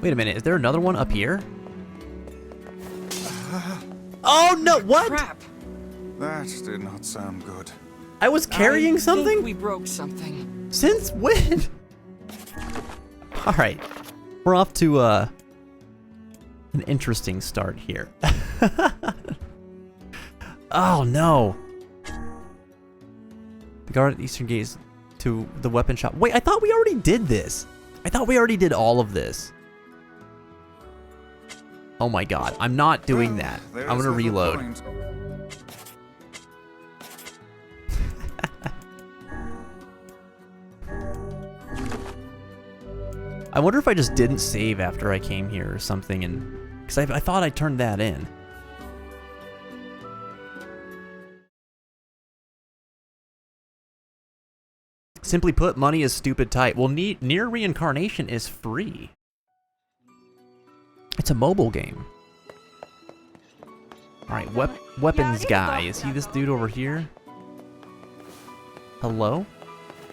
Wait a minute, is there another one up here? Oh no, what? Crap. That did not sound good. I was carrying something? I think we broke something. Since when? Alright. We're off to an interesting start here. Oh no. The guard at the eastern gate to the weapon shop. Wait, I thought we already did this. I thought we already did all of this. Oh my god, I'm not doing that. I'm gonna reload. I wonder if I just didn't save after I came here or something, and because I thought I turned that in. Simply put, money is stupid tight. Well, Nier Reincarnation is free. It's a mobile game. Alright, weapons guy. Is he this dude over here? Hello?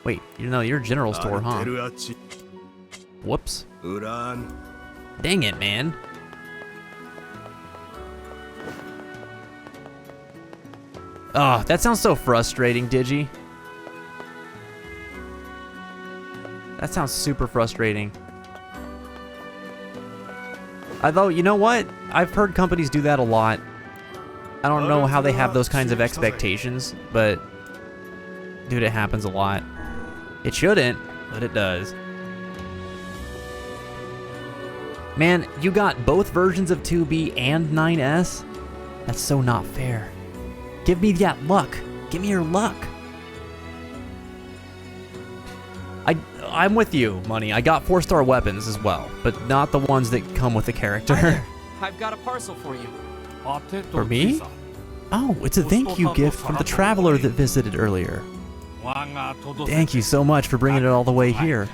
Wait, you're a general store, huh? Whoops. Dang it, man. Oh, that sounds so frustrating, Digi. That sounds super frustrating. Although, you know what? I've heard companies do that a lot. I don't know how they have those kinds of expectations, but dude, it happens a lot. It shouldn't, but it does. Man, you got both versions of 2B and 9S? That's so not fair. Give me that luck. Give me your luck. I'm with you, Money. I got 4-star weapons as well, but not the ones that come with the character. I've got a parcel for you. For me? Oh, it's a thank you gift from the traveler that visited earlier. Thank you so much for bringing it all the way here.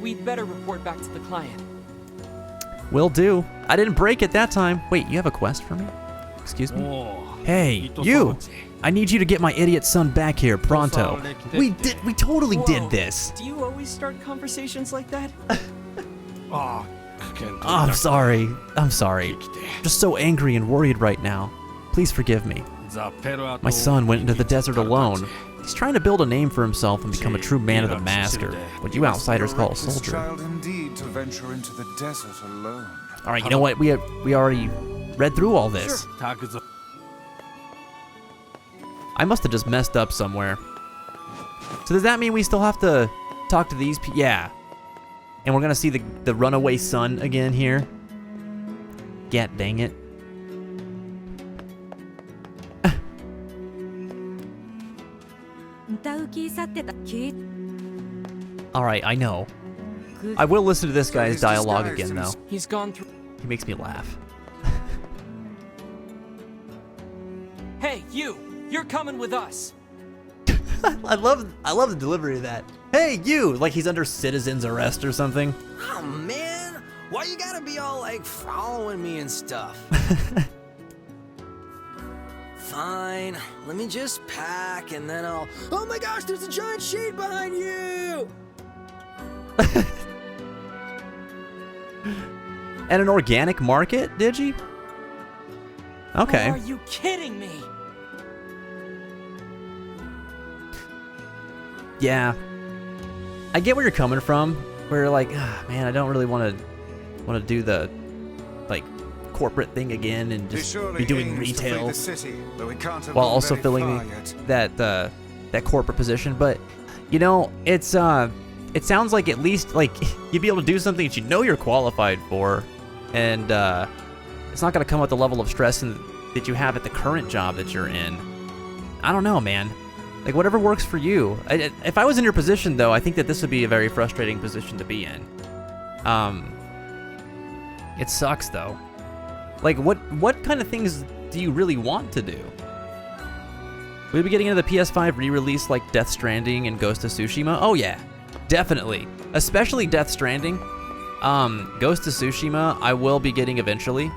We'd better report back to the client. Will do. I didn't break it that time. Wait, you have a quest for me? Excuse me? Hey, you! I need you to get my idiot son back here, pronto. We totally did this. Do you always start conversations like that? Oh, I'm sorry. I'm sorry. Just so angry and worried right now. Please forgive me. My son went into the desert alone. He's trying to build a name for himself and become a true man of the mask, or what you outsiders call a soldier. Alright, you know what? We already read through all this. I must have just messed up somewhere. So does that mean we still have to talk to these people? Yeah. And we're gonna see the runaway son again here. Get dang it. Alright, I know. I will listen to this guy's dialogue again, though. He's gone through. He makes me laugh. Hey, you! You're coming with us. I love the delivery of that. Hey, you! Like he's under citizen's arrest or something. Oh, man. Why you gotta be all, like, following me and stuff? Fine. Let me just pack, and then I'll... Oh my gosh, there's a giant shade behind you! At an organic market, did you? Okay. Are you kidding me? Yeah. I get where you're coming from. Where you're like, man, I don't really want to do the like corporate thing again and just be doing retail while also filling that corporate position. But you know, it sounds like at least like you'd be able to do something that you know you're qualified for, and it's not going to come with the level of stress that you have at the current job that you're in. I don't know, man. Like, whatever works for you. If I was in your position, though, I think that this would be a very frustrating position to be in. It sucks, though. Like, what kind of things do you really want to do? We'll be getting into the PS5 re-release like Death Stranding and Ghost of Tsushima. Oh, yeah. Definitely. Especially Death Stranding. Ghost of Tsushima, I will be getting eventually.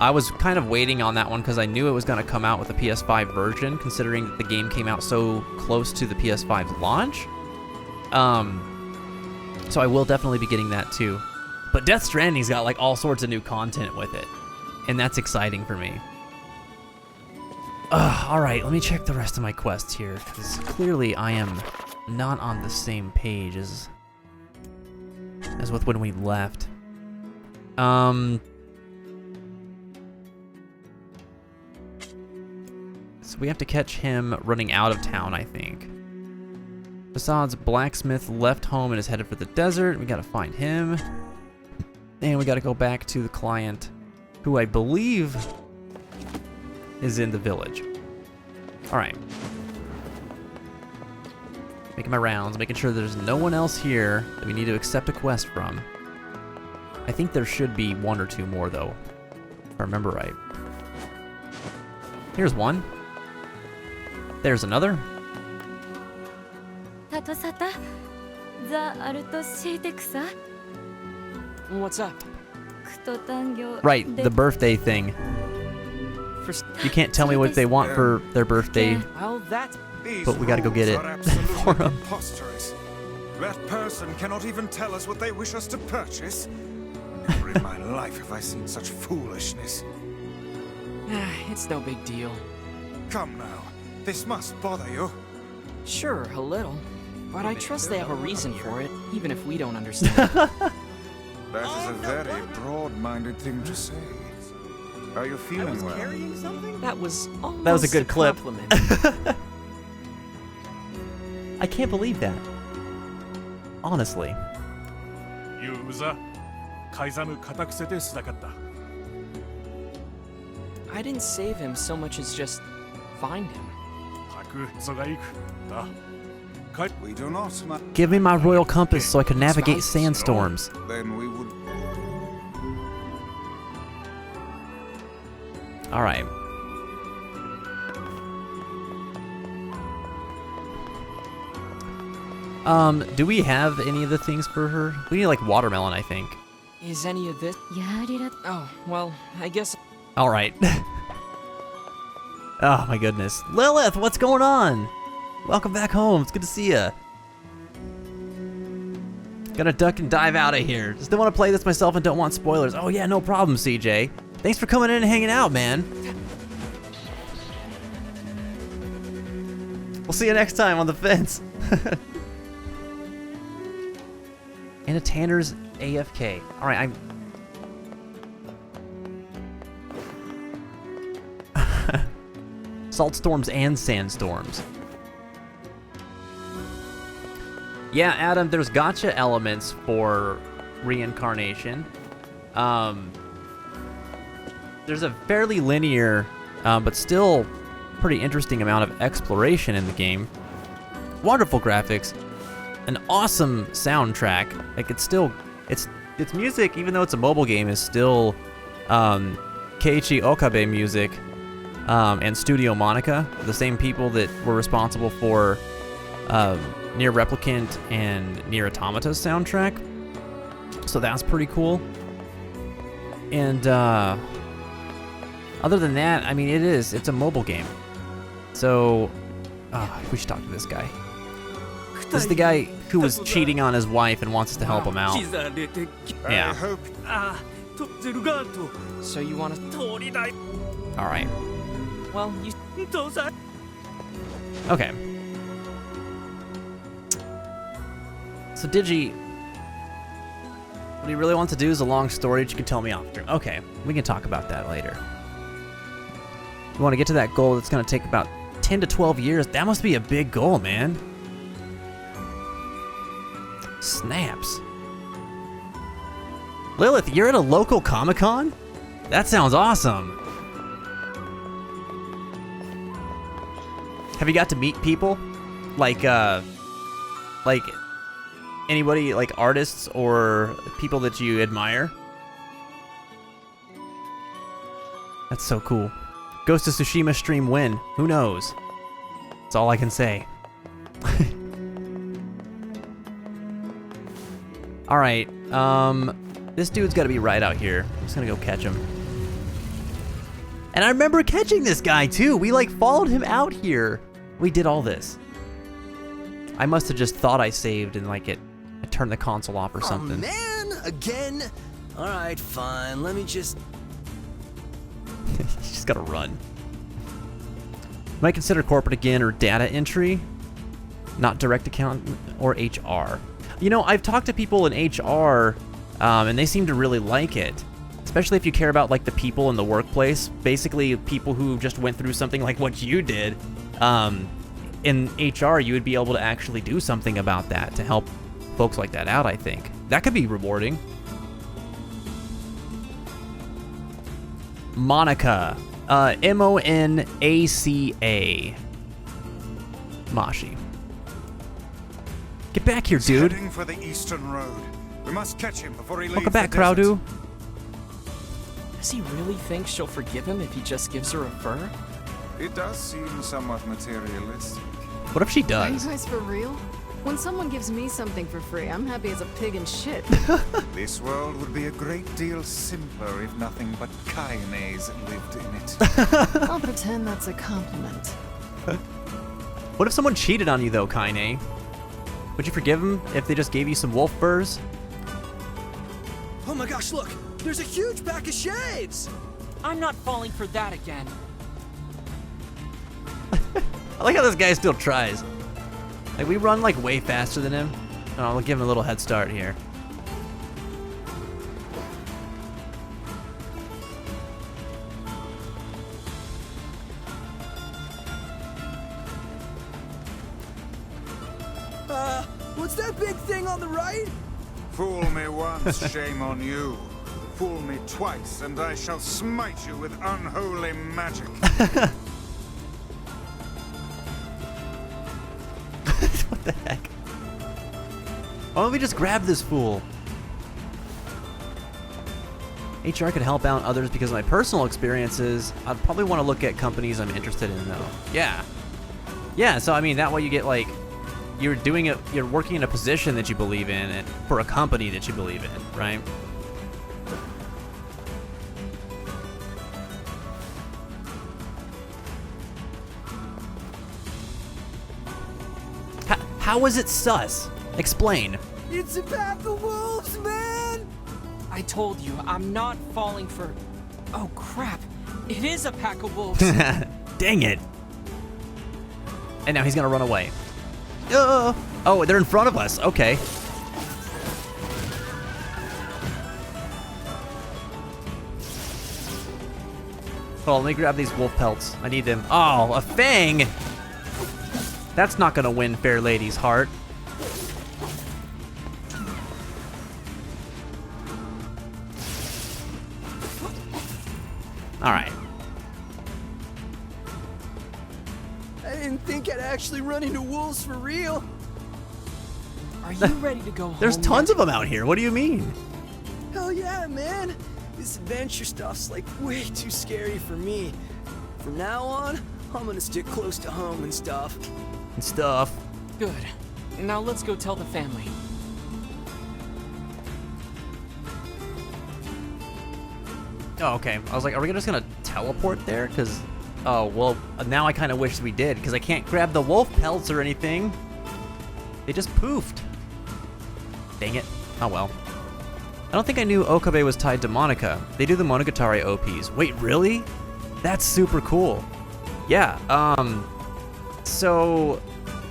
I was kind of waiting on that one because I knew it was going to come out with a PS5 version, considering that the game came out so close to the PS5's launch. So I will definitely be getting that too. But Death Stranding's got like all sorts of new content with it, and that's exciting for me. All right, let me check the rest of my quests here, because clearly I am not on the same page as with when we left. So we have to catch him running out of town, I think. Fassad's blacksmith left home and is headed for the desert. We gotta find him. And we gotta go back to the client, who I believe is in the village. Alright. Making my rounds, making sure there's no one else here that we need to accept a quest from. I think there should be one or two more, though, if I remember right. Here's one. There's another. What's up? Right, the birthday thing. You can't tell me what they want for their birthday, Well, that's... but we gotta go get it for them. Preposterous. That person cannot even tell us what they wish us to purchase. Never in my life have I seen such foolishness. It's no big deal. Come now, this must bother you. Sure, a little. But I trust they have a reason for it, even if we don't understand. That is a very broad-minded thing to say. Are you feeling well? That was almost That was a good clip. compliment. I can't believe that. Honestly. ユーザ改ざぬ固くせてすだかった I didn't save him so much as just find him. たくそがいくだ We do not. Give me my royal compass so I can navigate sandstorms. Then we would. All right. Do we have any of the things for her? We need like watermelon, I think. Is any of this... Oh, well, I guess... All right. Oh my goodness. Lilith, what's going on? Welcome back home. It's good to see ya. Gotta duck and dive out of here. Just don't want to play this myself and don't want spoilers. Oh yeah, no problem, CJ. Thanks for coming in and hanging out, man. We'll see you next time on the fence. Anna Tanner's AFK. All right, I'm... Salt storms and sandstorms. Yeah, Adam, there's gacha elements for reincarnation. There's a fairly linear, but still pretty interesting amount of exploration in the game. Wonderful graphics, an awesome soundtrack. Like it's music, even though it's a mobile game, is still Keiichi Okabe music and Studio Monica, the same people that were responsible for Nier Replicant and Nier Automata's soundtrack. So that's pretty cool. And other than that, I mean, it's a mobile game. So, we should talk to this guy. This is the guy who was cheating on his wife and wants us to help him out. Yeah. I hope. So you want to... All right. Well, you... Okay. So Digi, what he really wants to do is a long story that you can tell me off stream. Okay, we can talk about that later. You want to get to that goal that's going to take about 10 to 12 years. That must be a big goal, man. Snaps. Lilith, you're at a local Comic-Con? That sounds awesome. Have you got to meet people? Like anybody, like artists or people that you admire? That's so cool. Ghost of Tsushima stream win. Who knows? That's all I can say. All right. This dude's got to be right out here. I'm just gonna go catch him. And I remember catching this guy too. We like followed him out here. We did all this. I must have just thought I saved and like I turned the console off or something. Oh man, again? Alright, fine. Let me just... She's gotta run. Might consider corporate again or data entry, not direct account or HR. You know, I've talked to people in HR, and they seem to really like it, especially if you care about like the people in the workplace. Basically, people who just went through something like what you did. In HR, you would be able to actually do something about that to help folks like that out. I think that could be rewarding. Monica, Monaca, Mashi. Get back here, dude. Heading for the eastern road. We must catch him before he leaves. Welcome back, the desert. Crowdu. Does he really think she'll forgive him if he just gives her a fur? It does seem somewhat materialistic. What if she Are you does? guys for real? When someone gives me something for free, I'm happy as a pig in shit. This world would be a great deal simpler if nothing but Kaine's lived in it. I'll pretend that's a compliment. What if someone cheated on you though, Kaine? Would you forgive them if they just gave you some wolf furs? Oh my gosh, look! There's a huge pack of shades! I'm not falling for that again. I like how this guy still tries. Like, we run like way faster than him. Oh, we'll give him a little head start here. What's that big thing on the right? Fool me once, shame on you. Fool me twice, and I shall smite you with unholy magic. What the heck? Why don't we just grab this fool? HR could help out others because of my personal experiences. I'd probably want to look at companies I'm interested in though. Yeah. Yeah, so I mean that way you get like you're working in a position that you believe in and for a company that you believe in, right? How is it sus? Explain. It's a pack of wolves, man! I told you, I'm not falling for... Oh crap, it is a pack of wolves. Dang it. And now he's gonna run away. Oh, they're in front of us. Okay. Hold on, let me grab these wolf pelts. I need them. Oh, a fang! That's not gonna win Fair Lady's heart. Alright. I didn't think I'd actually run into wolves for real. Are you ready to go home? There's tons of them out here. What do you mean? Hell yeah, man! This adventure stuff's like way too scary for me. From now on, I'm gonna stick close to home and stuff. And stuff. Good. Now let's go tell the family. Oh, okay. I was like, are we just gonna teleport there? Because, oh, well, now I kind of wish we did, because I can't grab the wolf pelts or anything. They just poofed. Dang it. Oh, well. I don't think I knew Okabe was tied to Monaca. They do the Monogatari OPs. Wait, really? That's super cool. Yeah, so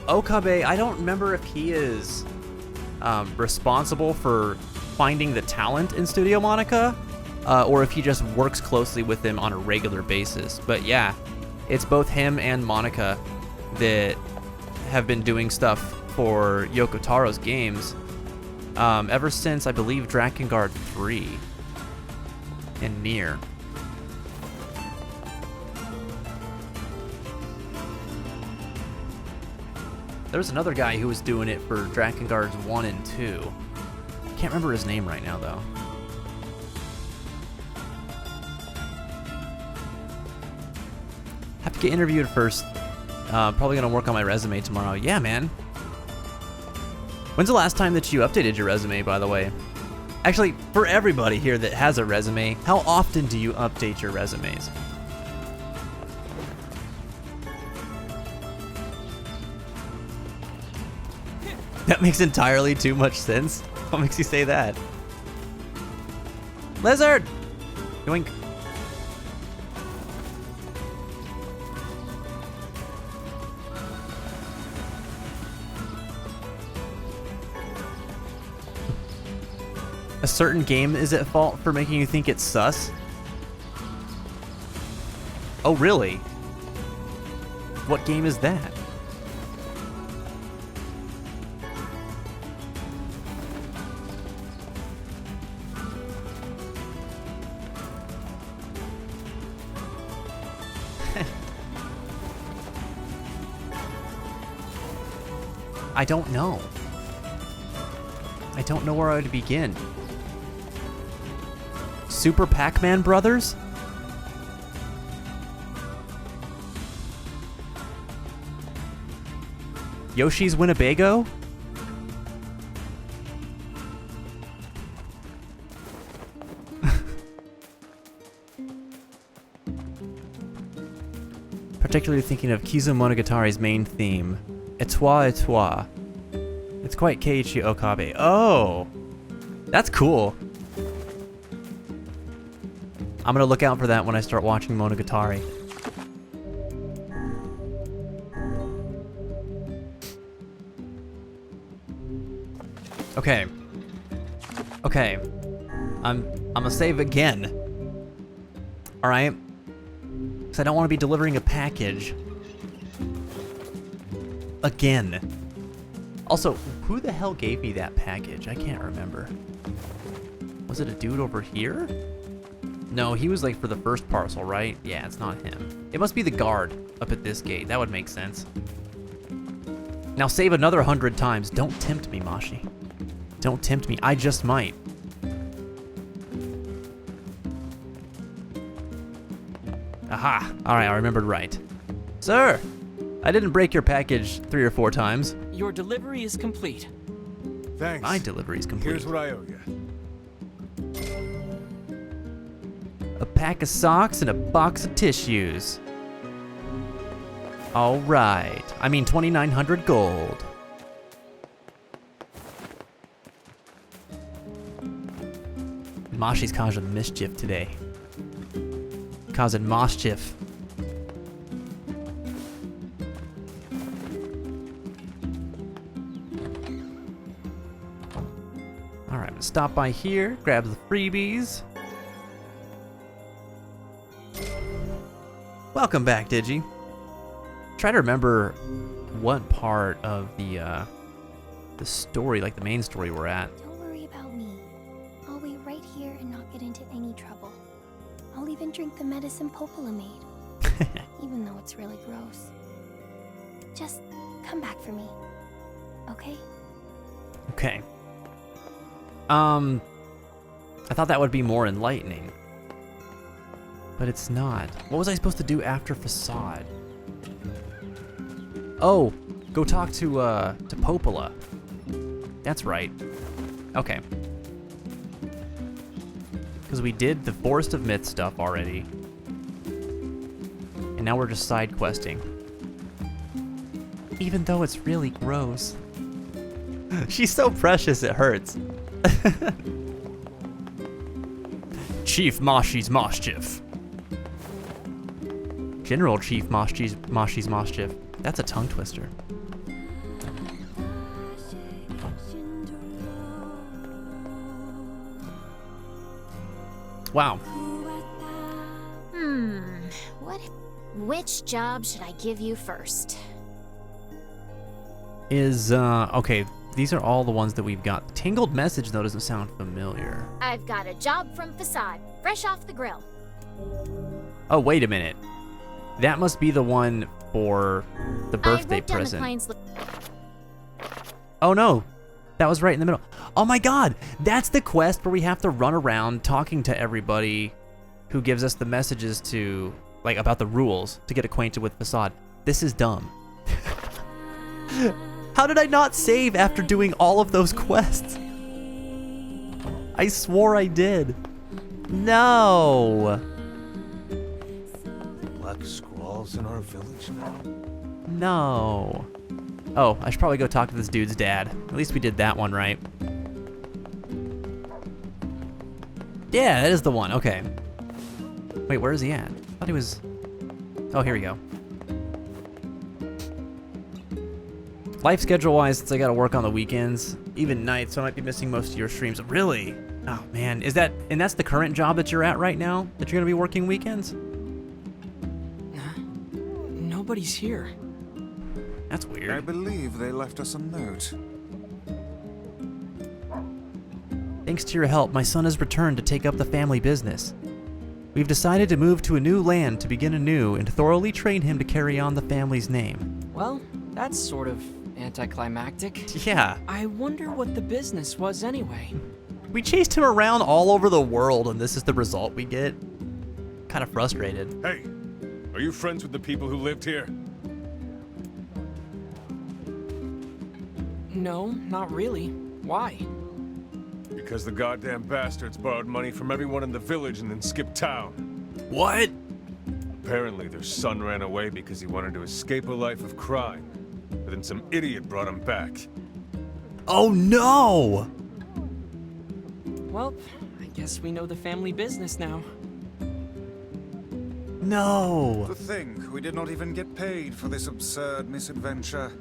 Okabe, I don't remember if he is responsible for finding the talent in Studio Monaca, or if he just works closely with them on a regular basis. But yeah, it's both him and Monaca that have been doing stuff for Yoko Taro's games ever since, I believe, Drakengard 3 and Nier. There's another guy who was doing it for Drakengards 1 and 2. Can't remember his name right now, though. Have to get interviewed first. Probably gonna work on my resume tomorrow. Yeah, man. When's the last time that you updated your resume, by the way? Actually, for everybody here that has a resume, how often do you update your resumes? That makes entirely too much sense. What makes you say that? Lizard! Yoink. A certain game is at fault for making you think it's sus? Oh, really? What game is that? I don't know. I don't know where I would begin. Super Pac-Man Brothers? Yoshi's Winnebago? Particularly thinking of Kizu Monogatari's main theme, Etoi Etoi. It's quite Keiichi Okabe. Oh! That's cool. I'm gonna look out for that when I start watching Monogatari. Okay. Okay. I'm gonna save again. Alright? Because I don't want to be delivering a package. Again. Also, who the hell gave me that package? I can't remember. Was it a dude over here? No, he was like for the first parcel, right? Yeah, it's not him. It must be the guard up at this gate. That would make sense. Now save another 100 times. Don't tempt me, Mashi. Don't tempt me. I just might. Aha! Alright, I remembered right. Sir! I didn't break your package 3 or 4 times. Your delivery is complete. Thanks. My delivery is complete. Here's what I owe you. A pack of socks and a box of tissues. Alright. I mean 2,900 gold. Mashi's causing mischief today. Causing mischief. Alright, I'm gonna stop by here, grab the freebies. Welcome back, Digi. Try to remember what part of the story, like the main story we're at. Don't worry about me. I'll wait right here and not get into any trouble. I'll even drink the medicine Popola made, even though it's really gross. Just come back for me, okay? Okay. I thought that would be more enlightening. But it's not. What was I supposed to do after Facade? Oh, go talk to Popola. That's right. Okay. Because we did the Forest of Myth stuff already. And now we're just side questing. Even though it's really gross. She's so precious, it hurts. Chief Mashi's mischief. General Chief Mashi's mischief. That's a tongue twister. Wow. Which job should I give you first? Okay, these are all the ones that we've got. Tangled message, though, doesn't sound familiar. I've got a job from Facade, fresh off the grill. Oh, wait a minute. That must be the one for the birthday present. Oh no, that was right in the middle. Oh my god, that's the quest where we have to run around talking to everybody who gives us the messages to, like, about the rules to get acquainted with Facade. This is dumb. How did I not save after doing all of those quests? I swore I did. No. Black squalls in our village now? No. Oh, I should probably go talk to this dude's dad. At least we did that one right. Yeah, that is the one. Okay. Wait, where is he at? I thought he was... Oh, here we go. Life schedule-wise, since I gotta work on the weekends, even nights, so I might be missing most of your streams. Really? Oh, man. Is that... And that's the current job that you're at right now? That you're gonna be working weekends? Nobody's here. That's weird. I believe they left us a note. Thanks to your help, my son has returned to take up the family business. We've decided to move to a new land to begin anew and thoroughly train him to carry on the family's name. Well, that's sort of anticlimactic. Yeah. I wonder what the business was anyway. We chased him around all over the world and this is the result we get. Kind of frustrated. Hey, are you friends with the people who lived here? No, not really. Why? Because the goddamn bastards borrowed money from everyone in the village and then skipped town. What? Apparently their son ran away because he wanted to escape a life of crime. But then some idiot brought him back. Oh no! Well, I guess we know the family business now. No! To think we did not even get paid for this absurd misadventure.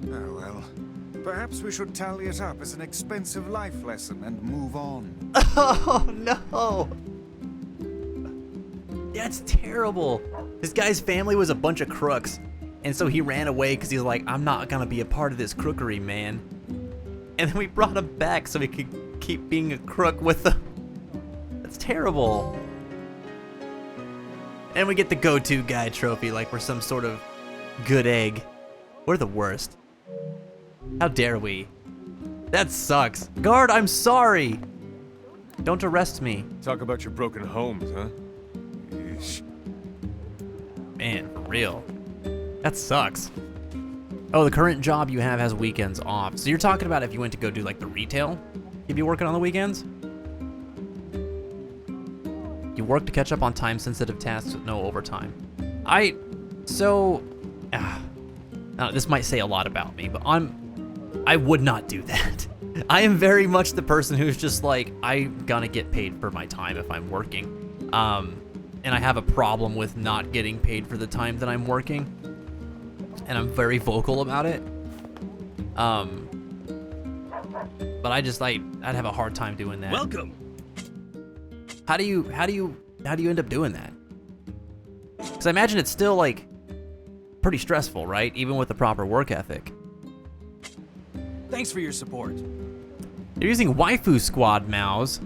Oh well. Perhaps we should tally it up as an expensive life lesson and move on. Oh no! That's terrible. This guy's family was a bunch of crooks. And so he ran away because he's like, I'm not gonna be a part of this crookery, man. And then we brought him back so he could keep being a crook with them. That's terrible. And we get the go-to guy trophy like we're some sort of good egg. We're the worst. How dare we? That sucks. Guard, I'm sorry. Don't arrest me. Talk about your broken homes, huh? Yeesh. Man, for real. That sucks. Oh, the current job you have has weekends off. So you're talking about if you went to go do like the retail, you'd be working on the weekends? You work to catch up on time-sensitive tasks with no overtime. This might say a lot about me, but I would not do that. I am very much the person who's just like, I'm gonna get paid for my time if I'm working. And I have a problem with not getting paid for the time that I'm working. And I'm very vocal about it. But I'd have a hard time doing that. Welcome. How do you end up doing that? Because I imagine it's still like pretty stressful, right? Even with the proper work ethic. Thanks for your support. You're using Waifu Squad mouse.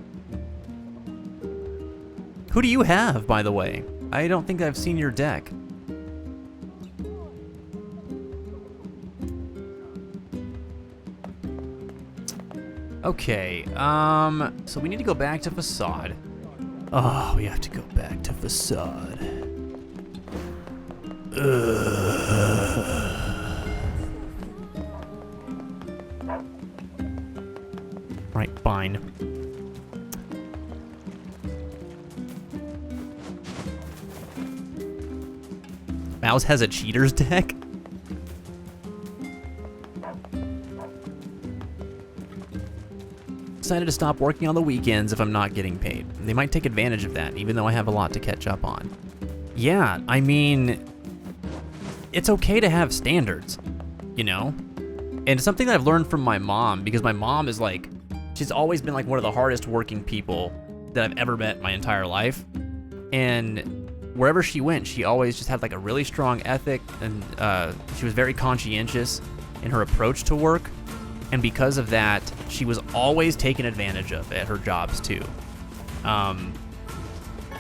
Who do you have, by the way? I don't think I've seen your deck. Okay, so we need to go back to Facade. Oh, we have to go back to Facade. Right, fine. Mouse has a cheater's deck? Decided to stop working on the weekends if I'm not getting paid. They might take advantage of that, even though I have a lot to catch up on. Yeah, I mean, it's okay to have standards, you know? And it's something that I've learned from my mom, because my mom is like, she's always been like one of the hardest working people that I've ever met my entire life. And wherever she went, she always just had like a really strong ethic, and she was very conscientious in her approach to work. And because of that, she was always taken advantage of at her jobs too.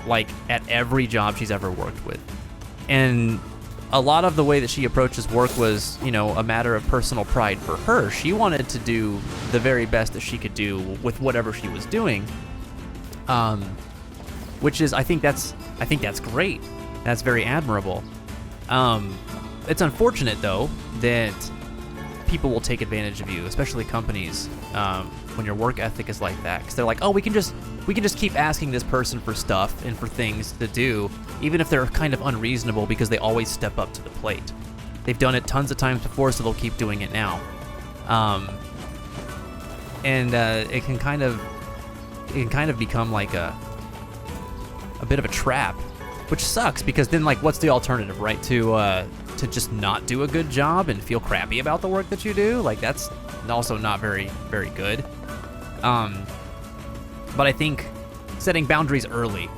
Like at every job she's ever worked with. And a lot of the way that she approaches work was, you know, a matter of personal pride for her. She wanted to do the very best that she could do with whatever she was doing. Which is, I think that's great. That's very admirable. It's unfortunate though that people will take advantage of you, especially companies, when your work ethic is like that. Because they're like, oh, we can just keep asking this person for stuff and for things to do, even if they're kind of unreasonable, because they always step up to the plate. They've done it tons of times before, so they'll keep doing it now. It can kind of become like a a bit of a trap, which sucks because then like what's the alternative, right? To just not do a good job and feel crappy about the work that you do? Like that's also not very good. But I think setting boundaries early,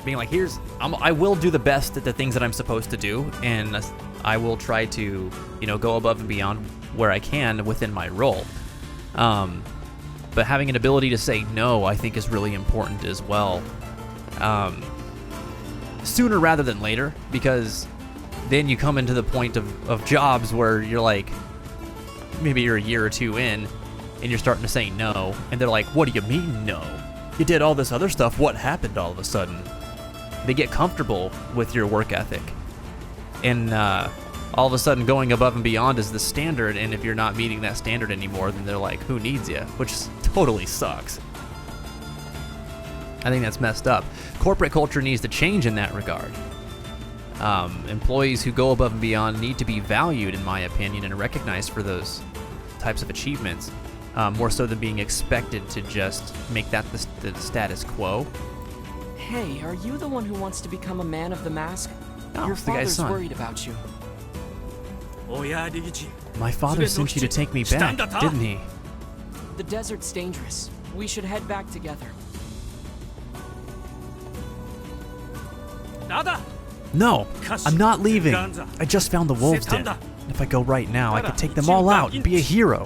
being like, I will do the best at the things that I'm supposed to do, and I will try to, go above and beyond where I can within my role. But having an ability to say no, I think is really important as well. Sooner rather than later, because then you come into the point of jobs where you're like, maybe you're a year or two in, and you're starting to say no, and they're like, what do you mean no? You did all this other stuff, what happened all of a sudden? They get comfortable with your work ethic. And all of a sudden going above and beyond is the standard, and if you're not meeting that standard anymore, then they're like, who needs you? Which totally sucks. I think that's messed up. Corporate culture needs to change in that regard. Employees who go above and beyond need to be valued, in my opinion, and recognized for those types of achievements, more so than being expected to just make that the status quo. Hey, are you the one who wants to become a man of the mask? No, Your it's the guy's father's son. worried about you. My father sent you to take me back, didn't he? The desert's dangerous. We should head back together. No, I'm not leaving. I just found the wolves' den. If I go right now, I could take them all out and be a hero.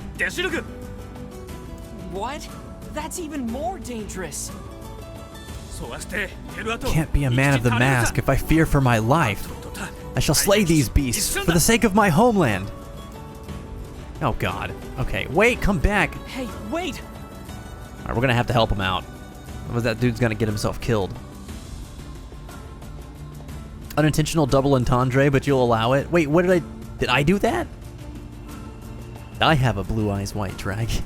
What? That's even more dangerous. Can't be a man of the mask if I fear for my life. I shall slay these beasts for the sake of my homeland. Oh god. Okay, wait, come back. Hey, wait! Alright, we're gonna have to help him out. Otherwise that dude's gonna get himself killed. Unintentional double entendre, but you'll allow it? Wait, what did I do that? I have a blue eyes white dragon.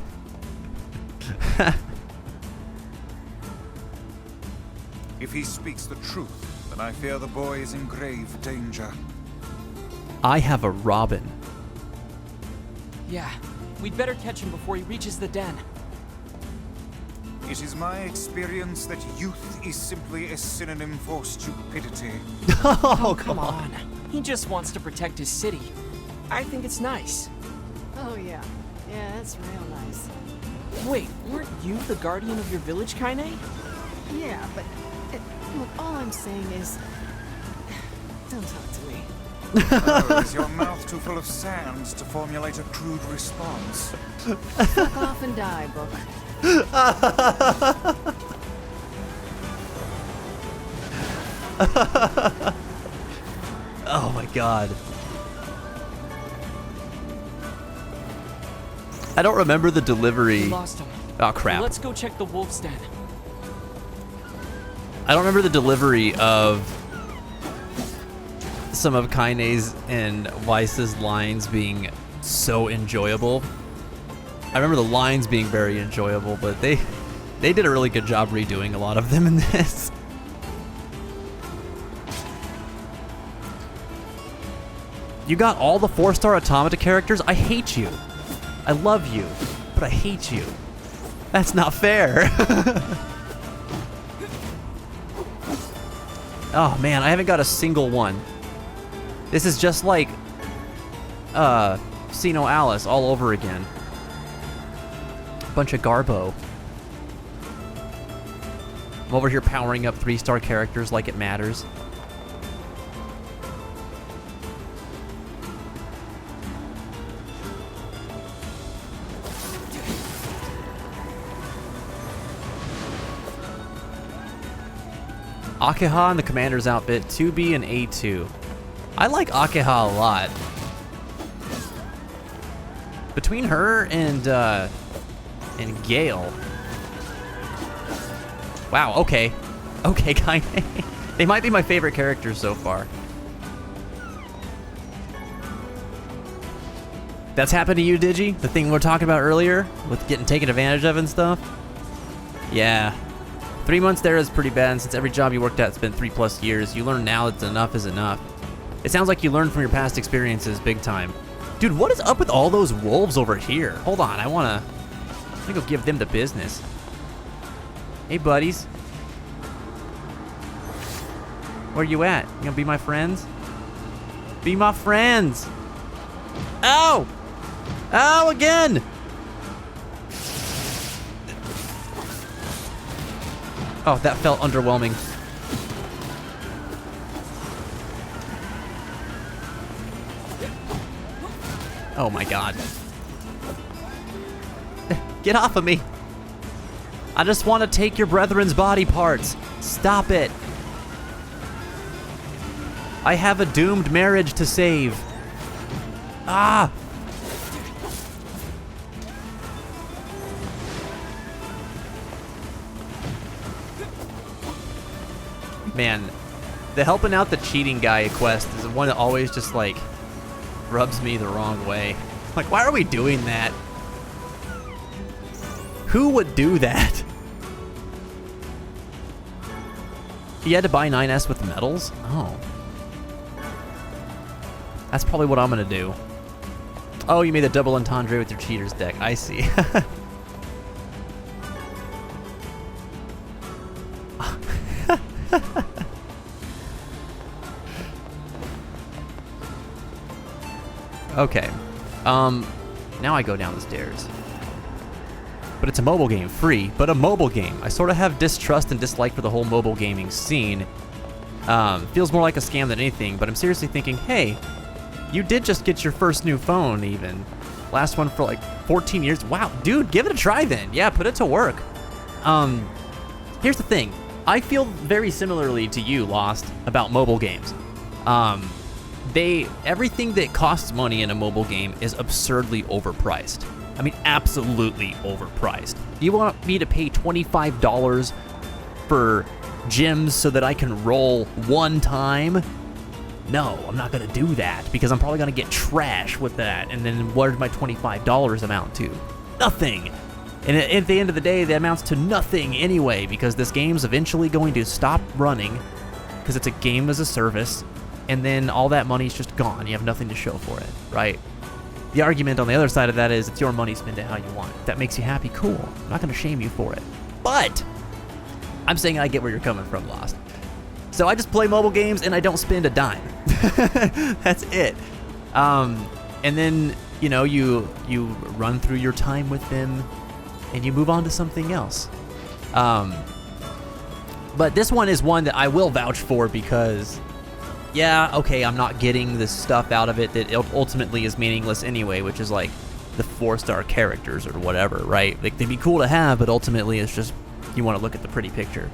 If he speaks the truth, then I fear the boy is in grave danger. I have a robin. Yeah, we'd better catch him before he reaches the den. It is my experience that youth is simply a synonym for stupidity. Oh, Come on. He just wants to protect his city. I think it's nice. Oh, yeah. Yeah, that's real nice. Wait, weren't you the guardian of your village, Kaine? Yeah, but look, all I'm saying is, don't talk to me. Oh, is your mouth too full of sand to formulate a crude response? Fuck off and die, book. Oh my god. I don't remember the delivery. We lost him. Oh crap. Let's go check the wolf's den. I don't remember the delivery of some of Kaine's and Weiss's lines being so enjoyable. I remember the lines being very enjoyable, but they did a really good job redoing a lot of them in this. You got all the 4-star Automata characters? I hate you. I love you, but I hate you. That's not fair. Oh man, I haven't got a single one. This is just like Sino Alice all over again. Bunch of Garbo. I'm over here powering up 3-star characters like it matters. Akeha in the commander's outfit, 2B and A2. I like Akeha a lot. Between her and Gale. Wow, okay. Okay, Kaine. They might be my favorite characters so far. That's happened to you, Digi? The thing we were talking about earlier with getting taken advantage of and stuff? Yeah. 3 months there is pretty bad, and since every job you worked at has been 3+ years, you learn now that enough is enough. It sounds like you learned from your past experiences big time. Dude, what is up with all those wolves over here? Hold on, I'm gonna go give them the business. Hey, buddies. Where you at? You gonna be my friends? Be my friends! Ow! Ow, again! Oh, that felt underwhelming. Oh my god. Get off of me! I just want to take your brethren's body parts. Stop it. I have a doomed marriage to save. Ah! Man, the helping out the cheating guy quest is the one that always just like rubs me the wrong way. Like, why are we doing that? Who would do that? You had to buy 9S with medals? Oh. That's probably what I'm gonna do. Oh, you made a double entendre with your cheaters deck. I see. Okay. Now I go down the stairs. But it's a mobile game, free, but a mobile game. I sort of have distrust and dislike for the whole mobile gaming scene. Feels more like a scam than anything, but I'm seriously thinking, hey, you did just get your first new phone even. Last one for like 14 years. Wow, dude, give it a try then. Yeah, put it to work. Here's the thing. I feel very similarly to you, Lost, about mobile games. Everything that costs money in a mobile game is absurdly overpriced. I mean, absolutely overpriced. You want me to pay $25 for gyms so that I can roll one time? No, I'm not gonna do that because I'm probably gonna get trash with that. And then what does my $25 amount to? Nothing. And at the end of the day, that amounts to nothing anyway because this game's eventually going to stop running because it's a game as a service, and then all that money's just gone. You have nothing to show for it, right? The argument on the other side of that is it's your money, spend it how you want. If that makes you happy, cool. I'm not gonna shame you for it. But I'm saying I get where you're coming from, Lost. So I just play mobile games and I don't spend a dime. That's it. And then, you know, you run through your time with them and you move on to something else. But this one is one that I will vouch for because, yeah, okay, I'm not getting the stuff out of it that ultimately is meaningless anyway, which is like the 4-star characters or whatever, right? Like, they'd be cool to have, but ultimately it's just you want to look at the pretty picture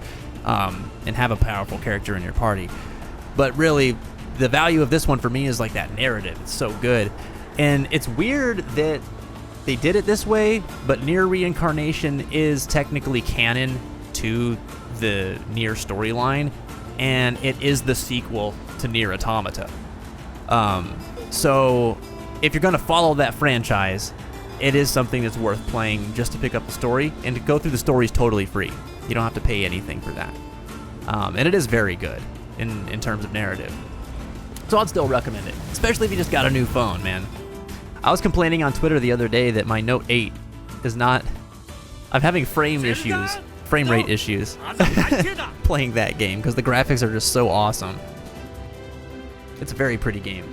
and have a powerful character in your party. But really, the value of this one for me is like that narrative. It's so good. And it's weird that they did it this way, but Nier Reincarnation is technically canon to the Nier storyline, and it is the sequel to Nier Automata. So if you're going to follow that franchise, it is something that's worth playing just to pick up the story, and to go through the story is totally free. You don't have to pay anything for that. And it is very good in terms of narrative. So I'd still recommend it, especially if you just got a new phone, man. I was complaining on Twitter the other day that my Note 8 is not... I'm having frame rate issues playing that game because the graphics are just so awesome. It's a very pretty game.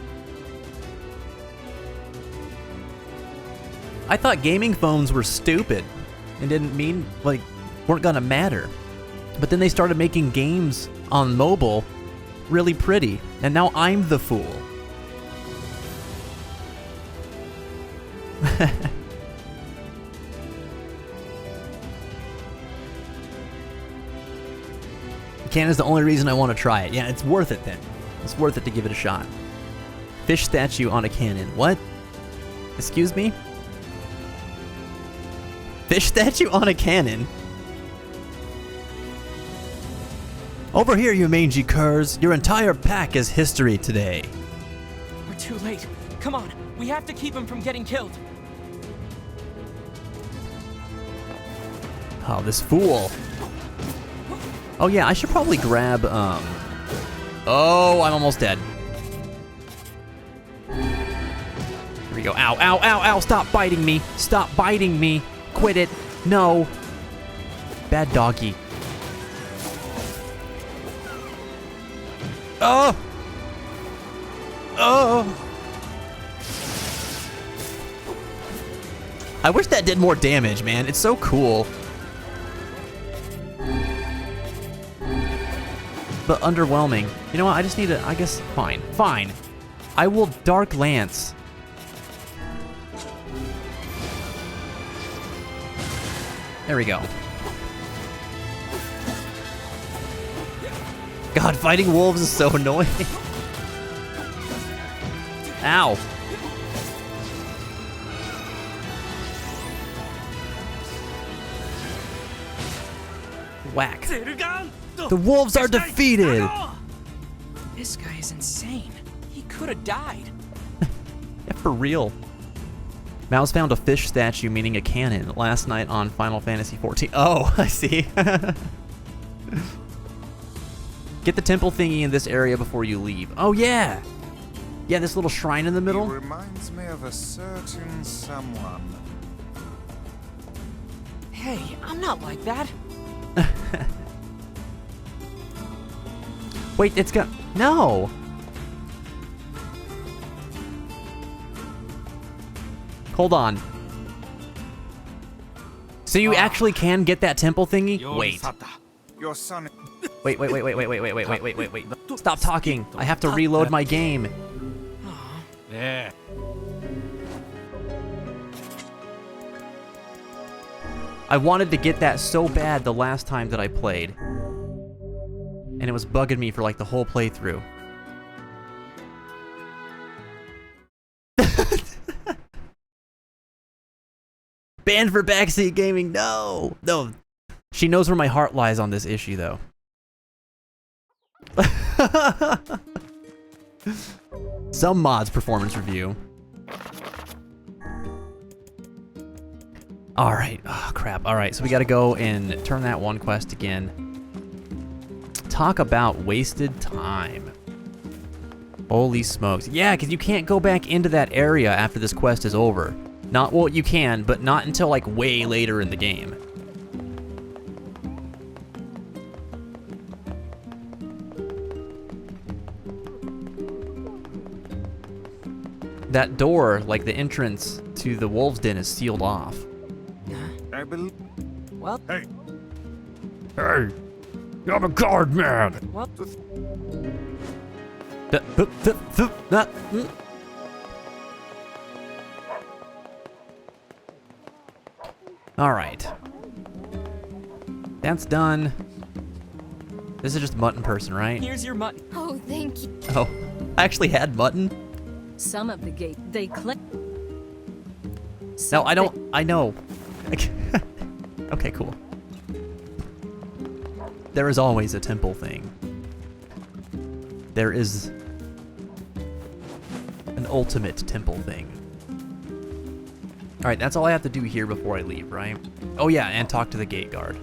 I thought gaming phones were stupid and didn't mean, like, weren't gonna matter. But then they started making games on mobile really pretty, and now I'm the fool. Canon's the only reason I want to try it. Yeah, it's worth it then. It's worth it to give it a shot. Fish statue on a cannon. What? Excuse me? Fish statue on a cannon? Over here, you mangy curs. Your entire pack is history today. We're too late. Come on, we have to keep him from getting killed. Oh, this fool. Oh yeah, I should probably grab, Oh, I'm almost dead. Here we go. Ow, ow, ow, ow, stop biting me. Stop biting me. Quit it. No. Bad doggy. Oh! Oh! I wish that did more damage, man. It's so cool. But underwhelming. You know what? I just need to, I guess, fine. Fine. I will Dark Lance. There we go. God, fighting wolves is so annoying. Ow. Whack. The wolves are defeated! This guy is insane. He could have died. Yeah, for real. Mouse found a fish statue meaning a cannon last night on Final Fantasy XIV. Oh, I see. Get the temple thingy in this area before you leave. Oh, yeah! Yeah, this little shrine in the middle. He reminds me of a certain someone. Hey, I'm not like that. Wait, it's got... No! Hold on. So you actually can get that temple thingy? Wait. Your son... Wait. Stop talking. I have to reload my game. Yeah. I wanted to get that so bad the last time that I played. And it was bugging me for like the whole playthrough. Banned for backseat gaming, no! No. She knows where my heart lies on this issue, though. Some mods performance review. Alright, oh crap. Alright, so we gotta go and turn that one quest again. Talk about wasted time. Holy smokes. Yeah, because you can't go back into that area after this quest is over. Not, well, you can, but not until like way later in the game. That door, like the entrance to the wolves' den, is sealed off. I believe... Well, Hey! Hey! I'm a guard man! well, Alright. That's done. This is just mutton person, right? here's your mutton. Oh, thank you. Oh, I actually had mutton? Some of the gate, they click. No, I don't, I know. Okay, cool. There is always a temple thing. There is an ultimate temple thing. Alright, that's all I have to do here before I leave, right? Oh yeah, and talk to the gate guard.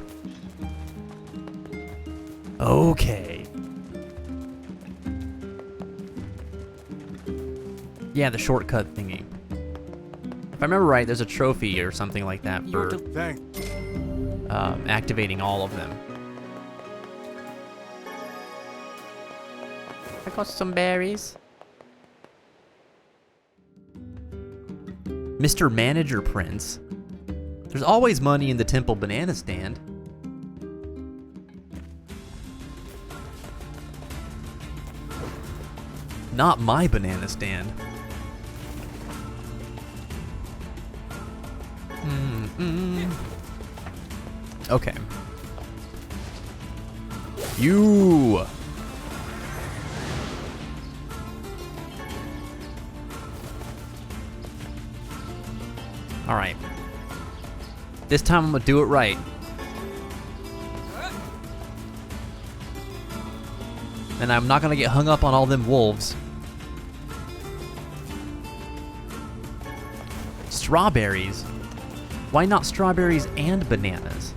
Okay. Yeah, the shortcut thingy. If I remember right, there's a trophy or something like that for activating all of them. I got some berries. Mr. Manager Prince. There's always money in the temple banana stand. Not my banana stand. Okay. You. All right. This time I'm gonna do it right. And I'm not gonna get hung up on all them wolves. Strawberries? Why not strawberries and bananas?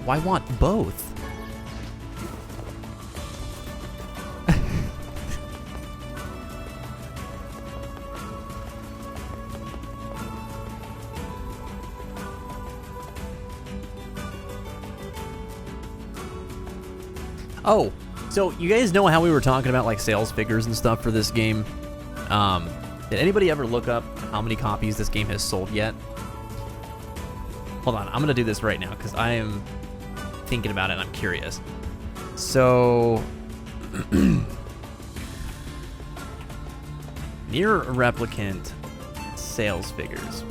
Why want both? Oh, So, you guys know how we were talking about, like, sales figures and stuff for this game? Did anybody ever look up how many copies this game has sold yet? Hold on, I'm gonna do this right now, because I am thinking about it and I'm curious. So... Nier Replicant sales figures.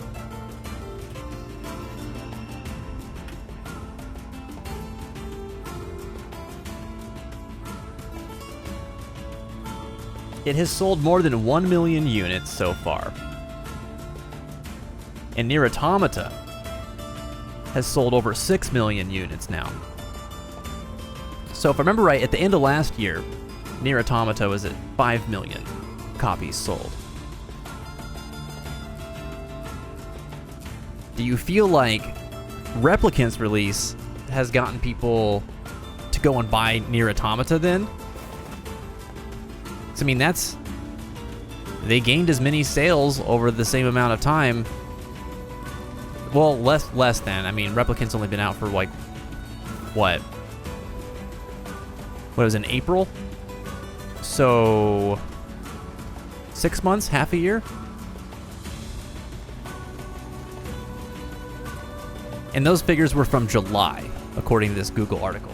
It has sold more than 1 million units so far. And Nier Automata has sold over 6 million units now. So if I remember right, at the end of last year, Nier Automata was at 5 million copies sold. Do you feel like Replicant's release has gotten people to go and buy Nier Automata then? I mean, they gained as many sales over the same amount of time. Well, less than. I mean, Replicant's only been out for like, what was it, in April? So 6 months, half a year? And those figures were from July, according to this Google article.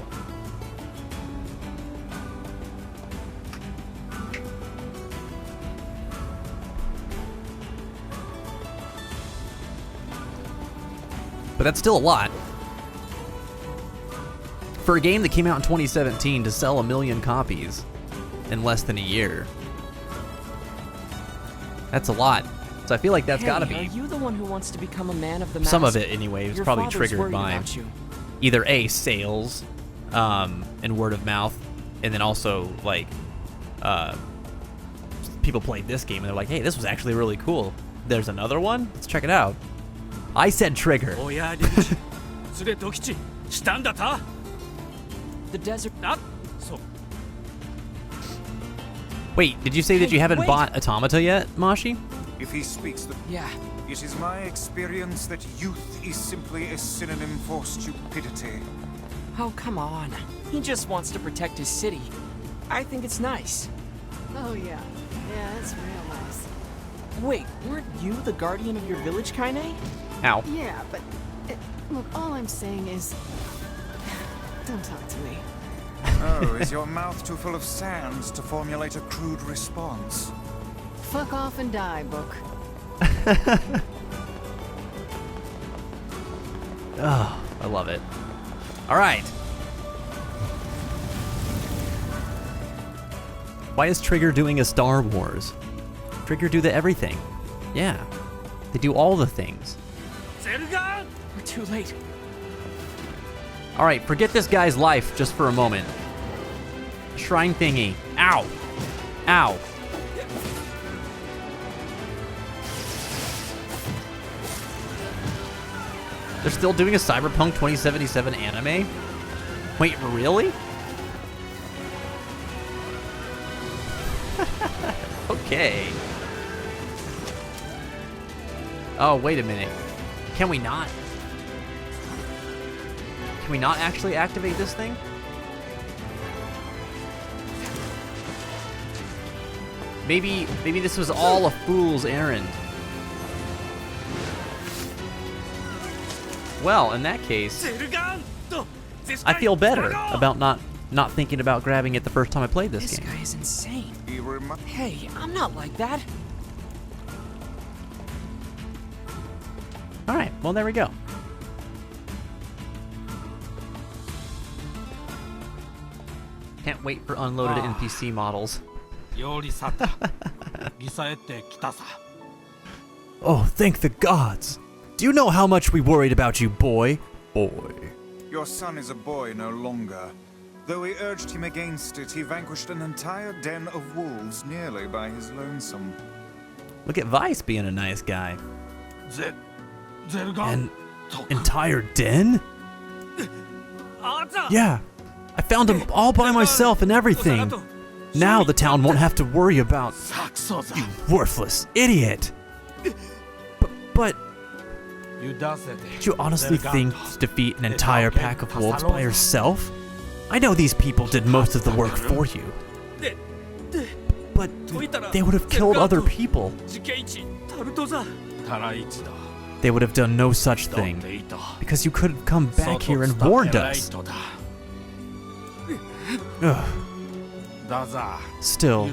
But that's still a lot. For a game that came out in 2017 to sell 1 million copies in less than a year. That's a lot. So I feel like that's gotta be... Are you the one who wants to become a man of the mask? Some of it, anyway, was probably triggered by either A, sales, and word of mouth, and then also, like, people played this game and they're like, hey, this was actually really cool. There's another one? Let's check it out. I said trigger. The desert... Wait, did you say that you haven't bought Automata yet, Mashi? If he speaks the... Yeah. It is my experience that youth is simply a synonym for stupidity. Oh, come on. He just wants to protect his city. I think it's nice. Oh, yeah. Yeah, it's real nice. Wait, weren't you the guardian of your village, Kaine? Ow. Yeah, but... look, all I'm saying is... Don't talk to me. Oh, is your mouth too full of sand to formulate a crude response? Fuck off and die, book. Oh, I love it. All right. Why is Trigger doing a Star Wars? Trigger do the everything. Yeah. They do all the things. We're too late. All right, forget this guy's life just for a moment. Shrine thingy. Ow. Ow. They're still doing a Cyberpunk 2077 anime? Wait, really? Okay. Oh, wait a minute. Can we not? Can we not actually activate this thing? Maybe this was all a fool's errand. Well, in that case, I feel better about not thinking about grabbing it the first time I played this game. This guy is insane. Hey, I'm not like that. All right, well, there we go. Can't wait for unloaded NPC models. Oh, thank the gods. Do you know how much we worried about you, boy? Boy. Your son is a boy no longer. Though we urged him against it, he vanquished an entire den of wolves nearly by his lonesome. Look at Vice being a nice guy. An entire den? Yeah. I found him all by myself and everything. Now the town won't have to worry about you worthless idiot. But did you honestly think to defeat an entire pack of wolves by yourself? I know these people did most of the work for you. But they would have killed other people. They would have done no such thing, because you could have come back here and warned us. Ugh. Still,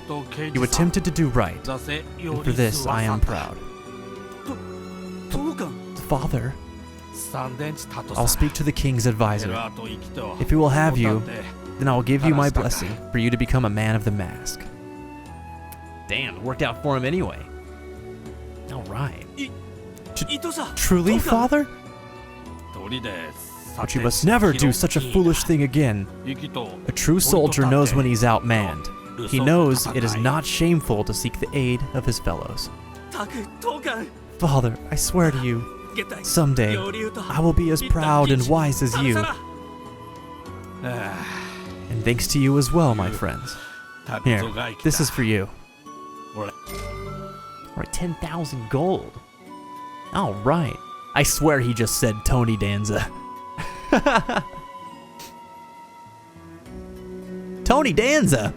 you attempted to do right, and for this I am proud. Father, I'll speak to the king's advisor. If he will have you, then I will give you my blessing for you to become a man of the mask. Damn, it worked out for him anyway. All right. Truly, Father? But you must never do such a foolish thing again. A true soldier knows when he's outmanned. He knows it is not shameful to seek the aid of his fellows. Father, I swear to you, someday I will be as proud and wise as you. And thanks to you as well, my friends. Here, this is for you. Alright, 10,000 gold. Alright. I swear he just said Tony Danza. Tony Danza!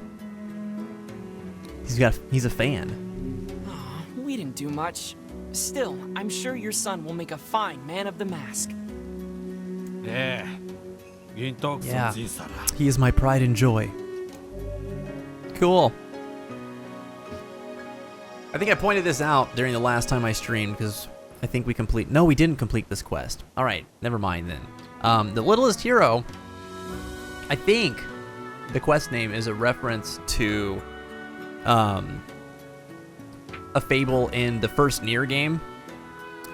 He's a fan. Aw, we didn't do much. Still, I'm sure your son will make a fine man of the mask. Yeah, he is my pride and joy. Cool. I think I pointed this out during the last time I streamed, because I think we didn't complete this quest. Alright, never mind then. The Littlest Hero, I think the quest name is a reference to a fable in the first Nier game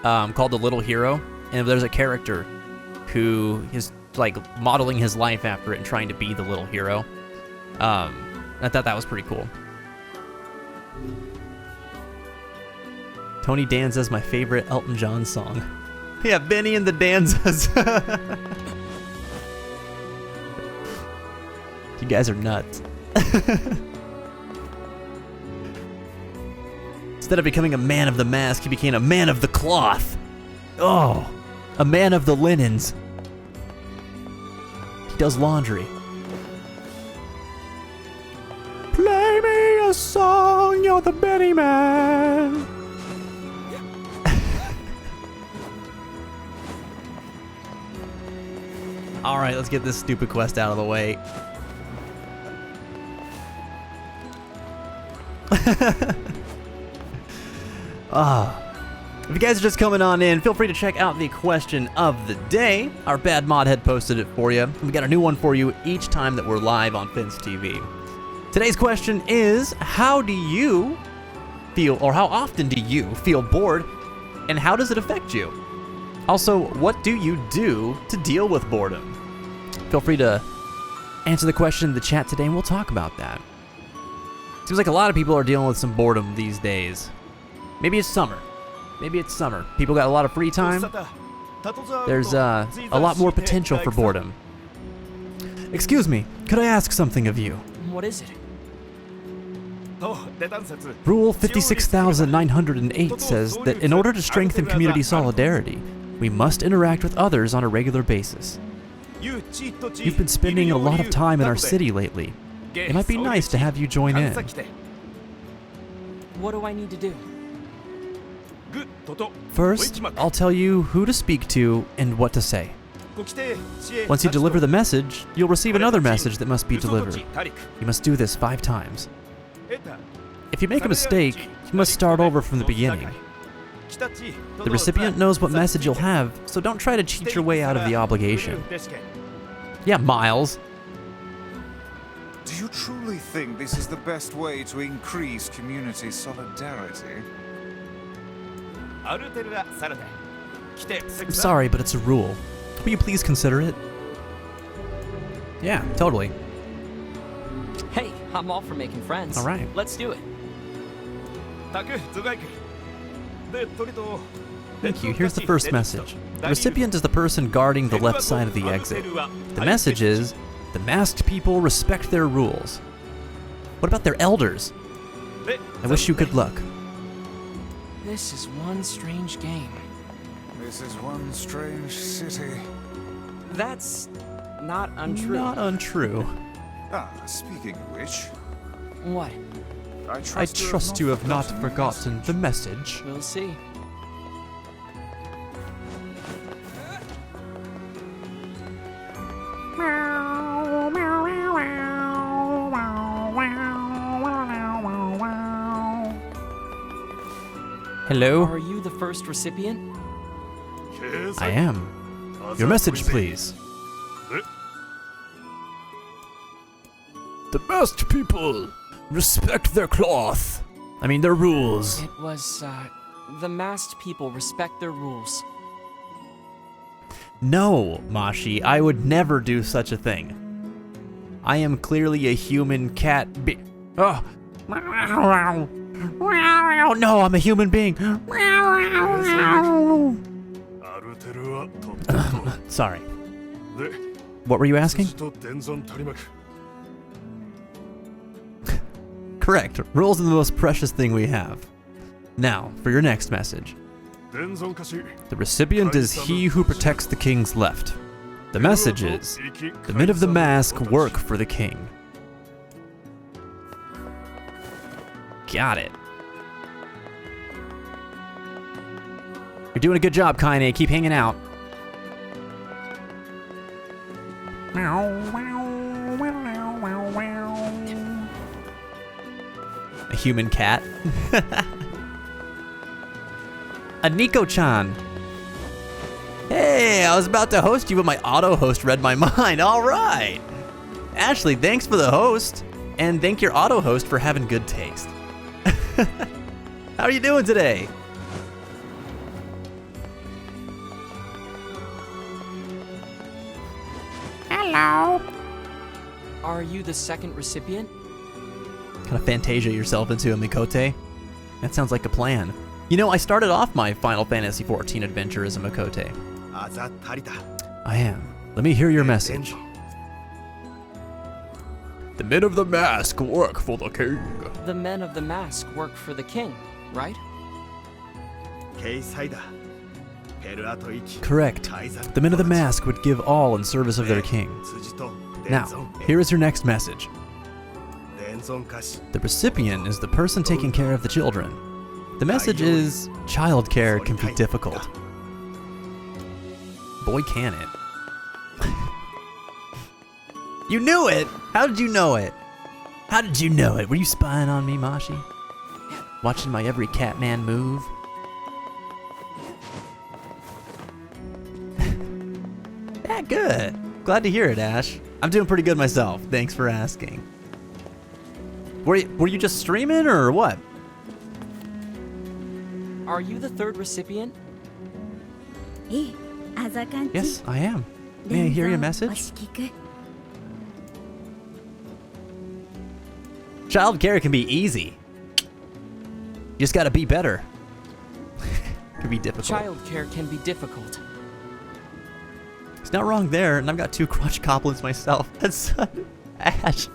called The Little Hero, and there's a character who is like modeling his life after it and trying to be the little hero. I thought that was pretty cool. Tony Danza's my favorite Elton John song. Yeah, Benny and the Danzas. You guys are nuts. Instead of becoming a man of the mask, he became a man of the cloth. Oh, a man of the linens. He does laundry. Play me a song, you're the Benny Man. All right, let's get this stupid quest out of the way. If you guys are just coming on in, feel free to check out the question of the day. Our bad mod had posted it for you. We got a new one for you each time that we're live on Fins TV. Today's question is, how do you feel, or how often do you feel bored, and how does it affect you? Also, what do you do to deal with boredom? Feel free to answer the question in the chat today, and we'll talk about that. Seems like a lot of people are dealing with some boredom these days. Maybe it's summer. Maybe it's summer. People got a lot of free time. There's a lot more potential for boredom. Excuse me, could I ask something of you? What is it? Rule 56,908 says that in order to strengthen community solidarity, we must interact with others on a regular basis. You've been spending a lot of time in our city lately. It might be nice to have you join in. What do I need to do? First, I'll tell you who to speak to and what to say. Once you deliver the message, you'll receive another message that must be delivered. You must do this 5 times. If you make a mistake, you must start over from the beginning. The recipient knows what message you'll have, so don't try to cheat your way out of the obligation. Yeah, Miles. Do you truly think this is the best way to increase community solidarity? I'm sorry, but it's a rule. Will you please consider it? Yeah, totally. Hey, I'm all for making friends. All right. Let's do it. Thank you. Here's the first message. The recipient is the person guarding the left side of the exit. The message is, the masked people respect their rules. What about their elders? I wish you good luck. This is one strange game. This is one strange city. That's not untrue. Not untrue. Ah, speaking of which, What? I I trust you have not forgotten the message. We'll see. Hello? Are you the first recipient? I am. Your message, please. The masked people respect their cloth. I mean, their rules. It was, the masked people respect their rules. No, Mashi, I would never do such a thing. I am clearly a human cat Oh. No, I'm a human being. Sorry. What were you asking? Correct. Rules are the most precious thing we have. Now, for your next message. The recipient is he who protects the king's left. The message is, the men of the mask work for the king. Got it. You're doing a good job, Kaine. Keep hanging out. A human cat. A Nico-chan. Hey, I was about to host you, but my auto-host read my mind. All right. Ashley, thanks for the host. And thank your auto-host for having good taste. How are you doing today? Hello. Are you the second recipient? Kind of Fantasia yourself into a Mikote? That sounds like a plan. You know, I started off my Final Fantasy XIV adventure as a Mikote. I am. Let me hear your message. The men of the mask work for the king. The men of the mask work for the king, right? Correct. The men of the mask would give all in service of their king. Now, here is your next message. The recipient is the person taking care of the children. The message is, childcare can be difficult. Boy, can it. You knew it! How did you know it? How did you know it? Were you spying on me, Mashi? Watching my every Catman move? Yeah, good. Glad to hear it, Ash. I'm doing pretty good myself. Thanks for asking. Were you just streaming or what? Are you the third recipient? Yes, I am. May I hear your message? Childcare can be easy. You just gotta be better. It can be difficult. Childcare can be difficult. He's not wrong there, and I've got 2 crotch goblins myself. That's Ash.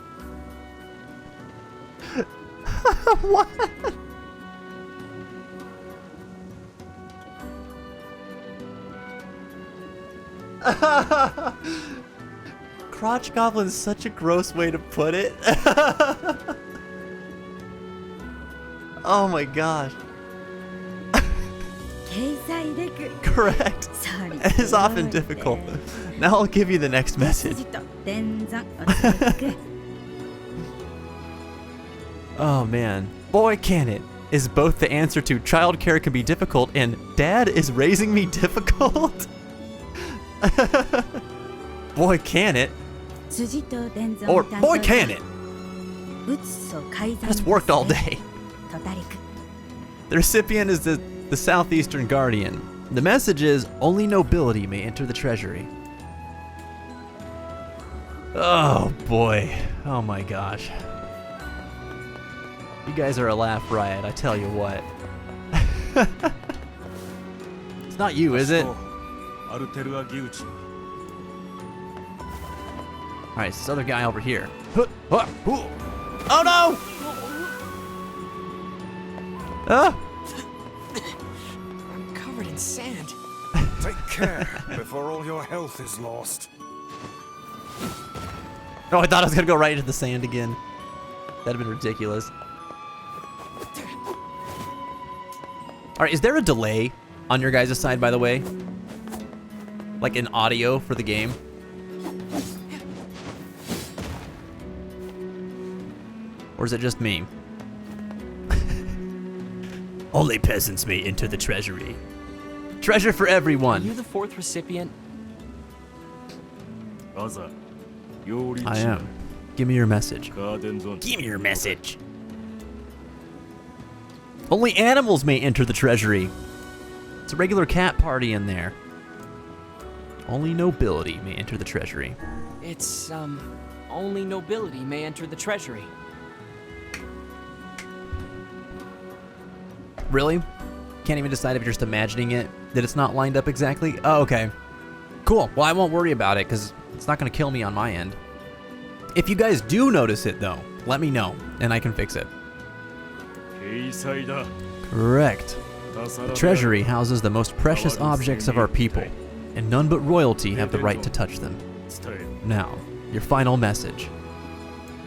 What? Crotch goblin is such a gross way to put it. Oh my gosh. Correct. It is often difficult. Now I'll give you the next message. Oh man. Boy, can it is both the answer to childcare can be difficult and Dad is raising me difficult. Boy, can it. Or boy, can it. I just worked all day. The recipient is the Southeastern Guardian. The message is, only nobility may enter the treasury. Oh boy. Oh my gosh. You guys are a laugh riot, I tell you what. It's not you, is it? Alright, this other guy over here. Oh no! Ah! I'm covered in sand. Take care before all your health is lost. Oh, I thought I was gonna go right into the sand again. That'd have been ridiculous. Alright, is there a delay on your guys' side, by the way? Like in audio for the game? Or is it just me? Only peasants may enter the treasury. Treasure for Are everyone. you the fourth recipient? I am. Give me your message. Give me your message. Only animals may enter the treasury. It's a regular cat party in there. Only nobility may enter the treasury. It's, only nobility may enter the treasury. Really? Can't even decide if you're just imagining it, that it's not lined up exactly? Oh, okay. Cool. Well, I won't worry about it, because it's not going to kill me on my end. If you guys do notice it, though, let me know, and I can fix it. Correct. The treasury houses the most precious objects of our people, and none but royalty have the right to touch them. Now, your final message.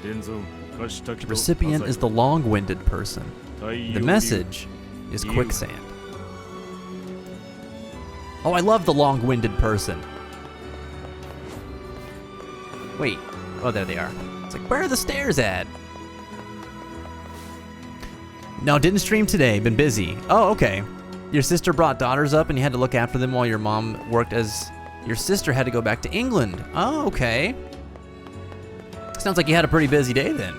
The recipient is the long-winded person. The message is quicksand. Oh, I love the long-winded person. Wait. Oh, there they are. It's like, where are the stairs at? No, didn't stream today. Been busy. Oh, okay. Your sister brought daughters up and you had to look after them while your mom worked as... Your sister had to go back to England. Oh, okay. Sounds like you had a pretty busy day then.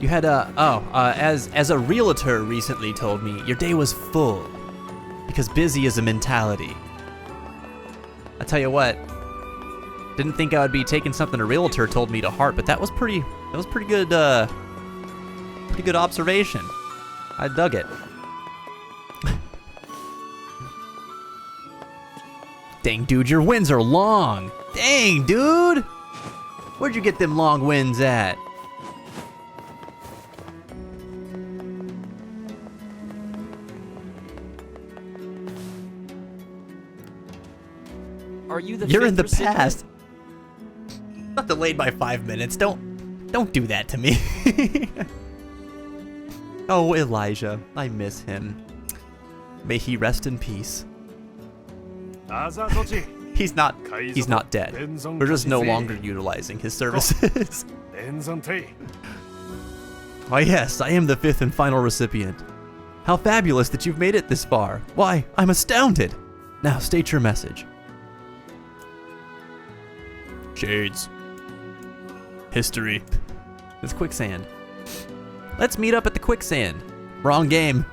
You had as a realtor recently told me, your day was full because busy is a mentality. I tell you what, didn't think I would be taking something a realtor told me to heart, but that was pretty good observation. I dug it. Dang, dude, your wins are long. Dang, dude. Where'd you get them long wins at? Are you the You're fifth in the recipient? past. Not delayed by 5 minutes. Don't do that to me. Oh, Elijah, I miss him. May he rest in peace. He's not dead. We're just no longer utilizing his services. Why, yes, I am the fifth and final recipient. How fabulous that you've made it this far. Why, I'm astounded. Now state your message. Shades. History. It's quicksand. Let's meet up at the quicksand. Wrong game.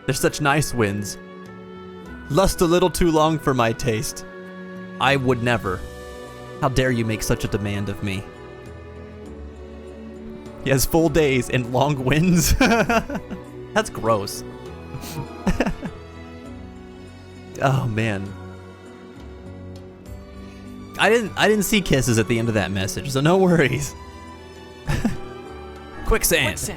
They're such nice winds. Lust a little too long for my taste. I would never. How dare you make such a demand of me? He has full days and long winds. That's gross. Oh man. I didn't see kisses at the end of that message, so no worries. Quicksand.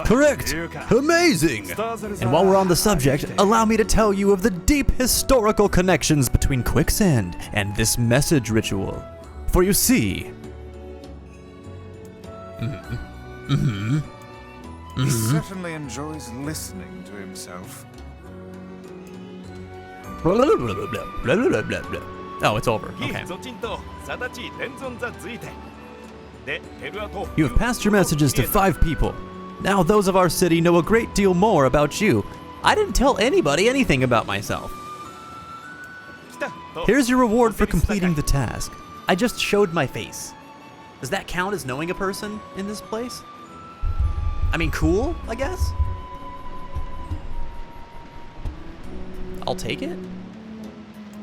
Correct. Amazing. And while we're on the subject, allow me to tell you of the deep historical connections between quicksand and this message ritual. For you see... He certainly enjoys listening to himself. Oh, it's over. Okay. You have passed your messages to 5 people. Now those of our city know a great deal more about you. I didn't tell anybody anything about myself. Here's your reward for completing the task. I just showed my face. Does that count as knowing a person in this place? I mean, cool, I guess? I'll take it.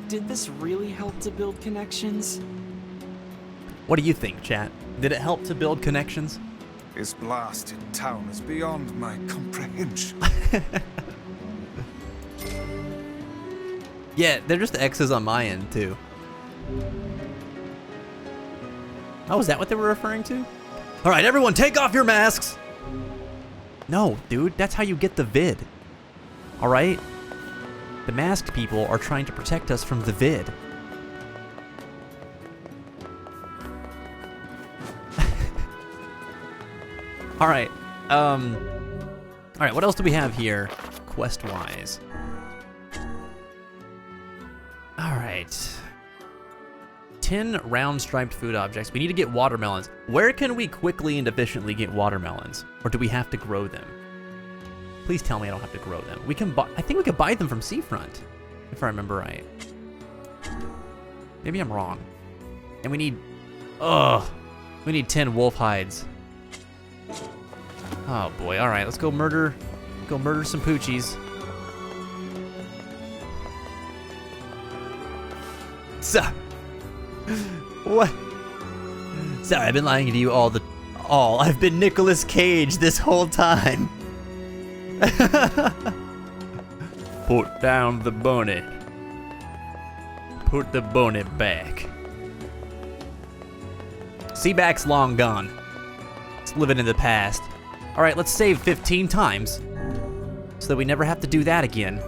Did this really help to build connections? What do you think, chat? Did it help to build connections? This blasted town is beyond my comprehension. Yeah, they're just X's on my end, too. Oh, is that what they were referring to? All right, everyone, take off your masks. No, dude, that's how you get the vid. All right? The masked people are trying to protect us from the vid. All right. All right, what else do we have here, quest-wise? All right. 10 round striped food objects. We need to get watermelons. Where can we quickly and efficiently get watermelons? Or do we have to grow them? Please tell me I don't have to grow them. We can buy, I think we could buy them from Seafront, if I remember right. Maybe I'm wrong. And we need, we need 10 wolf hides. Oh boy, all right, let's go murder some poochies. What? Sorry, I've been lying to you all. I've been Nicolas Cage this whole time. Put down the bunny. Put the bunny back. Seaback's long gone. It's living in the past. All right, let's save 15 times so that we never have to do that again.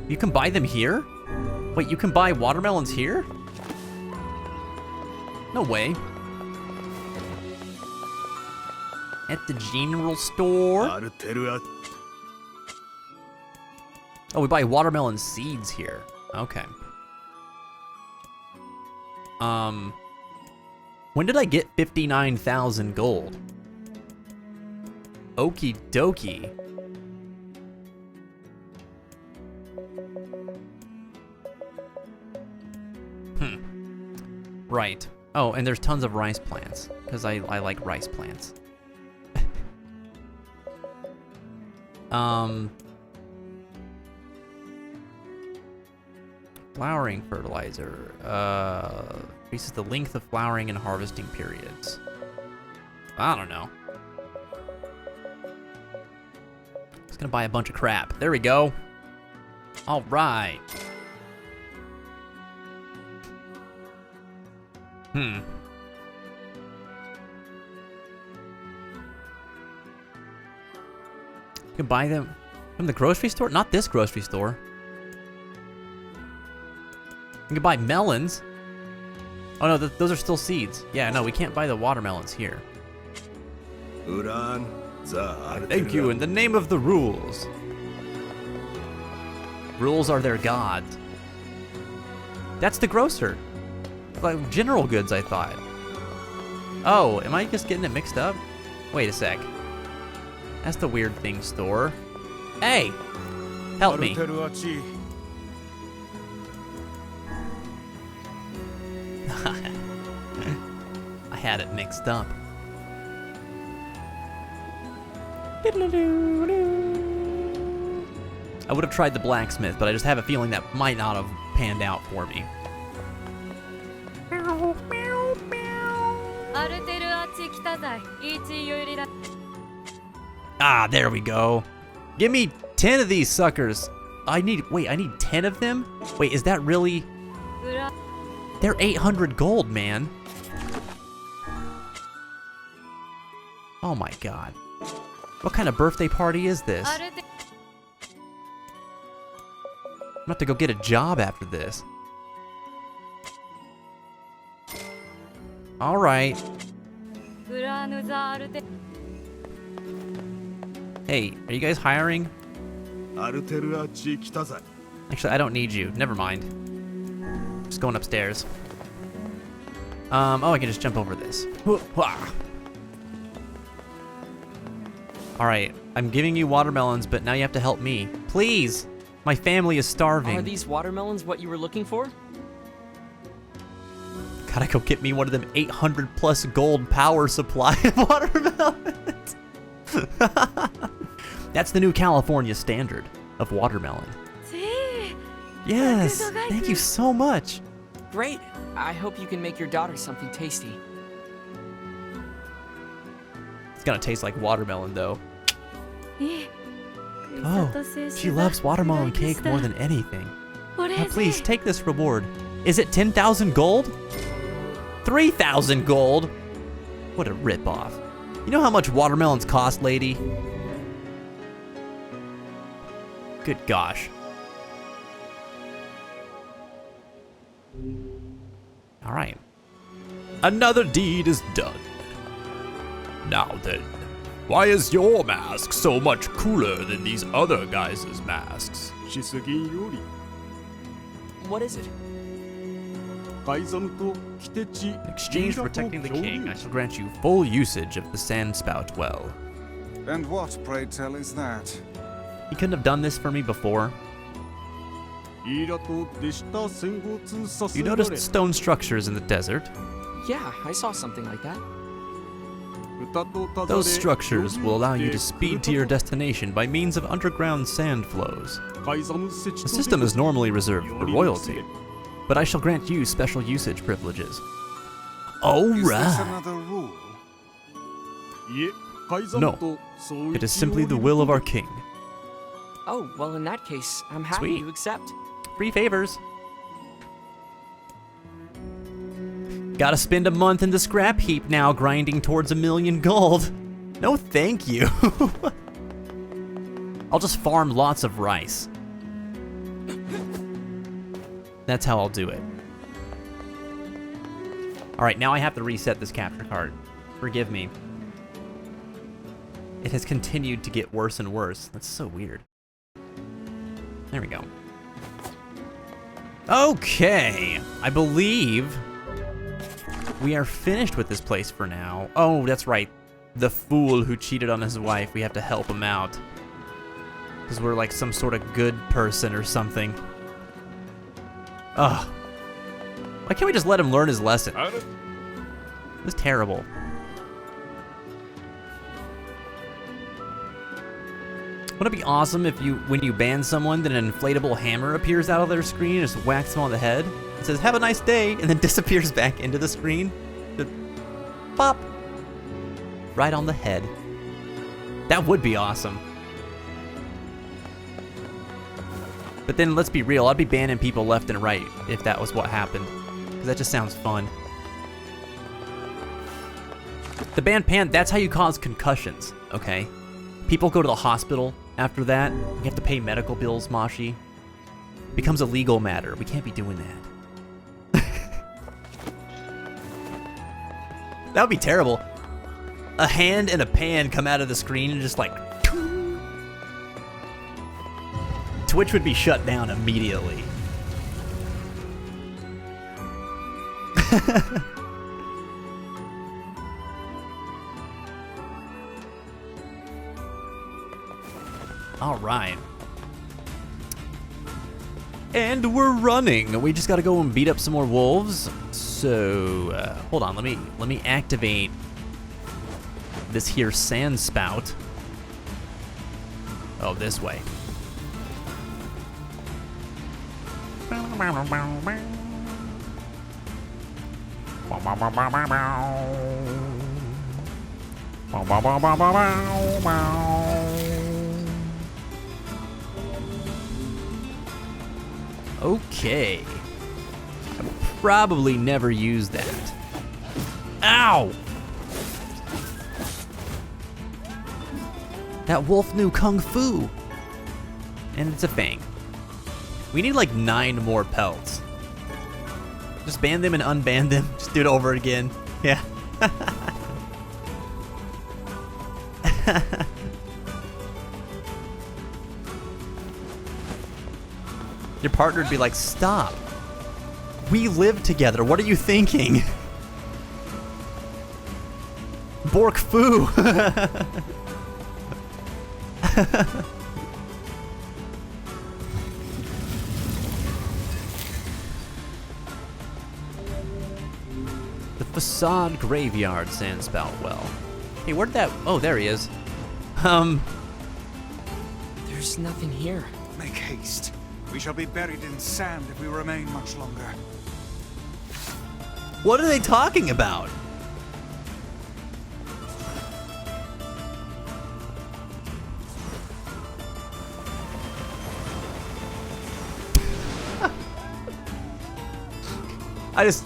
You can buy them here? Wait, you can buy watermelons here? No way. At the general store? Oh, we buy watermelon seeds here. Okay. When did I get 59,000 gold? Okie dokie. Right. Oh, and there's tons of rice plants, because I like rice plants. Flowering fertilizer. Increases the length of flowering and harvesting periods. I don't know. Just gonna buy a bunch of crap. There we go. All right. You can buy them from the grocery store? Not this grocery store. You can buy melons. Oh no, those are still seeds. Yeah, no, we can't buy the watermelons here. Thank you, in the name of the rules. Rules are their gods. That's the grocer. Like general goods, I thought. Oh, am I just getting it mixed up? Wait a sec. That's the weird thing store. Hey, help me. I had it mixed up. I would have tried the blacksmith, but I just have a feeling that might not have panned out for me. Ah, there we go. Give me 10 of these suckers. I need 10 of them? Wait, is that really? They're 800 gold, man. Oh my god. What kind of birthday party is this? I'm gonna have to go get a job after this. All right. Hey, are you guys hiring? Actually, I don't need you. Never mind. Just going upstairs. Oh, I can just jump over this. All right, I'm giving you watermelons, but now you have to help me. Please, my family is starving. Are these watermelons what you were looking for? Gotta go get me one of them 800 plus gold power supply of watermelons. That's the new California standard of watermelon. Yes, thank you so much. Great. I hope you can make your daughter something tasty. It's gonna taste like watermelon though. Oh, she loves watermelon cake more than anything. What Now, is please it? take this reward. Is it 10,000 gold? 3,000 gold? What a ripoff. You know how much watermelons cost, lady? Good gosh. All right. Another deed is done. Now then, why is your mask so much cooler than these other guys' masks? シス銀より What is it? 海賊とキテチ In exchange for protecting the king, I shall grant you full usage of the Sandspout well. And what, pray tell, is that? He couldn't have done this for me before. イーラと弟子た戦後通させ You られ noticed stone structures in the desert. Yeah, I saw something like that. 歌とただ Those で structures will allow you to 夜に speed to your destination by means of underground sand flows. 海賊設置 The system is normally reserved for よりのせ royalty, but I shall grant you special usage privileges. Is this Alright. another rule? いえ海賊 No, とそう It is simply the will of our king. Oh, well, in that case, I'm happy Sweet. to accept. Free favors. Gotta spend a month in the scrap heap now, grinding towards 1,000,000 gold. No, thank you. I'll just farm lots of rice. That's how I'll do it. Alright, now I have to reset this capture card. Forgive me. It has continued to get worse and worse. That's so weird. There we go. Okay, I believe we are finished with this place for now. Oh, that's right. The fool who cheated on his wife, we have to help him out. Because we're like some sort of good person or something. Ugh. Why can't we just let him learn his lesson? This is terrible. Wouldn't it be awesome if when you ban someone, then an inflatable hammer appears out of their screen and just whacks them on the head? It says, "Have a nice day," and then disappears back into the screen. Just pop. Right on the head. That would be awesome. But then let's be real, I'd be banning people left and right if that was what happened. Because that just sounds fun. The ban pan, that's how you cause concussions, okay? People go to the hospital after that. You have to pay medical bills, Mashi. Becomes a legal matter. We can't be doing that. That would be terrible. A hand and a pan come out of the screen and just like... Twitch would be shut down immediately. All right. And we're running. We just gotta go and beat up some more wolves. So, hold on. Let me activate this here sand spout. Oh, this way. Okay. I will probably never use that. Ow! That wolf knew Kung Fu. And it's a fang. We need like 9 more pelts. Just ban them and unban them. Just do it over again. Yeah. Your partner would be like, stop. We live together. What are you thinking? Bork Fu. The facade graveyard sandspout well. Hey, where'd that... Oh, there he is. There's nothing here. Make haste. We shall be buried in sand if we remain much longer. What are they talking about? I just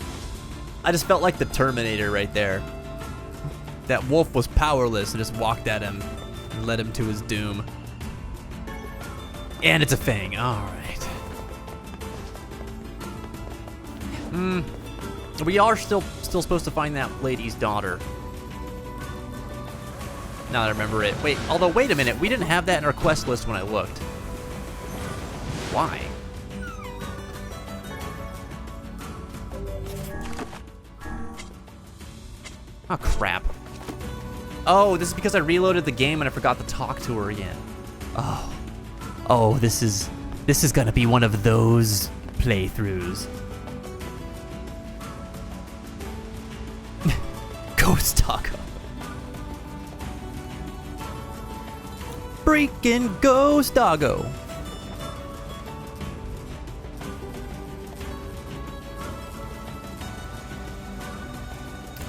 felt like the Terminator right there. That wolf was powerless and just walked at him and led him to his doom. And it's a fang. All right. We are still supposed to find that lady's daughter. Now that I remember it. Wait, although wait a minute, we didn't have that in our quest list when I looked. Why? Oh crap. Oh, this is because I reloaded the game and I forgot to talk to her again. Oh. Oh, this is gonna be one of those playthroughs. Ghost Taco. Freaking Ghost Doggo.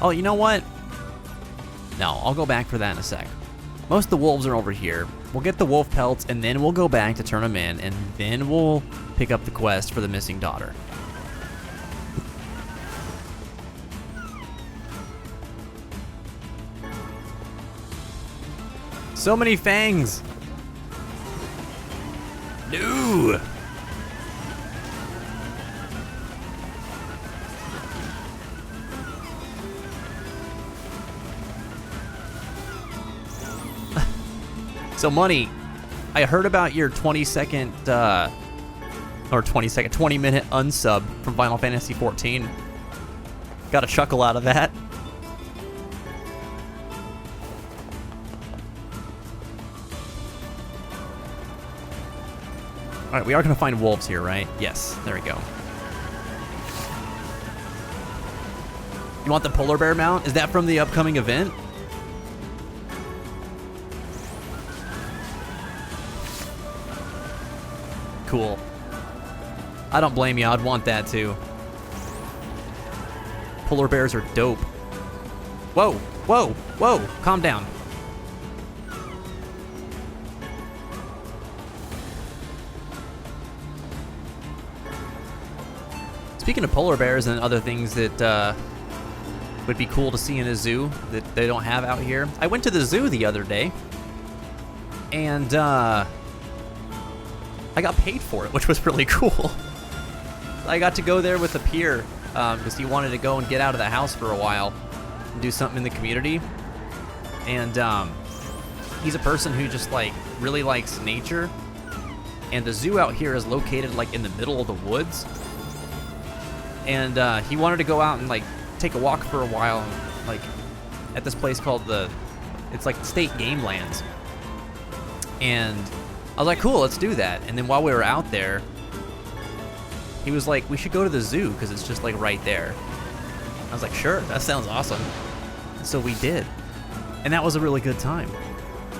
Oh, you know what? No, I'll go back for that in a sec. Most of the wolves are over here. We'll get the wolf pelts, and then we'll go back to turn them in, and then we'll pick up the quest for the missing daughter. So many fangs. No. So Money, I heard about your 20-minute unsub from Final Fantasy XIV. Got a chuckle out of that. All right, we are gonna find wolves here, right? Yes, there we go. You want the polar bear mount? Is that from the upcoming event? Cool. I don't blame you. I'd want that too. Polar bears are dope. Whoa, whoa, whoa. Calm down. Speaking of polar bears and other things that would be cool to see in a zoo that they don't have out here, I went to the zoo the other day, and I got paid for it, which was really cool. I got to go there with a peer because he wanted to go and get out of the house for a while and do something in the community. And he's a person who just like really likes nature. And the zoo out here is located like in the middle of the woods. And he wanted to go out and like take a walk for a while, like at this place called it's like State Game Lands. And I was like, cool, let's do that. And then while we were out there, he was like, we should go to the zoo because it's just like right there. I was like, sure, that sounds awesome. And so we did. And that was a really good time.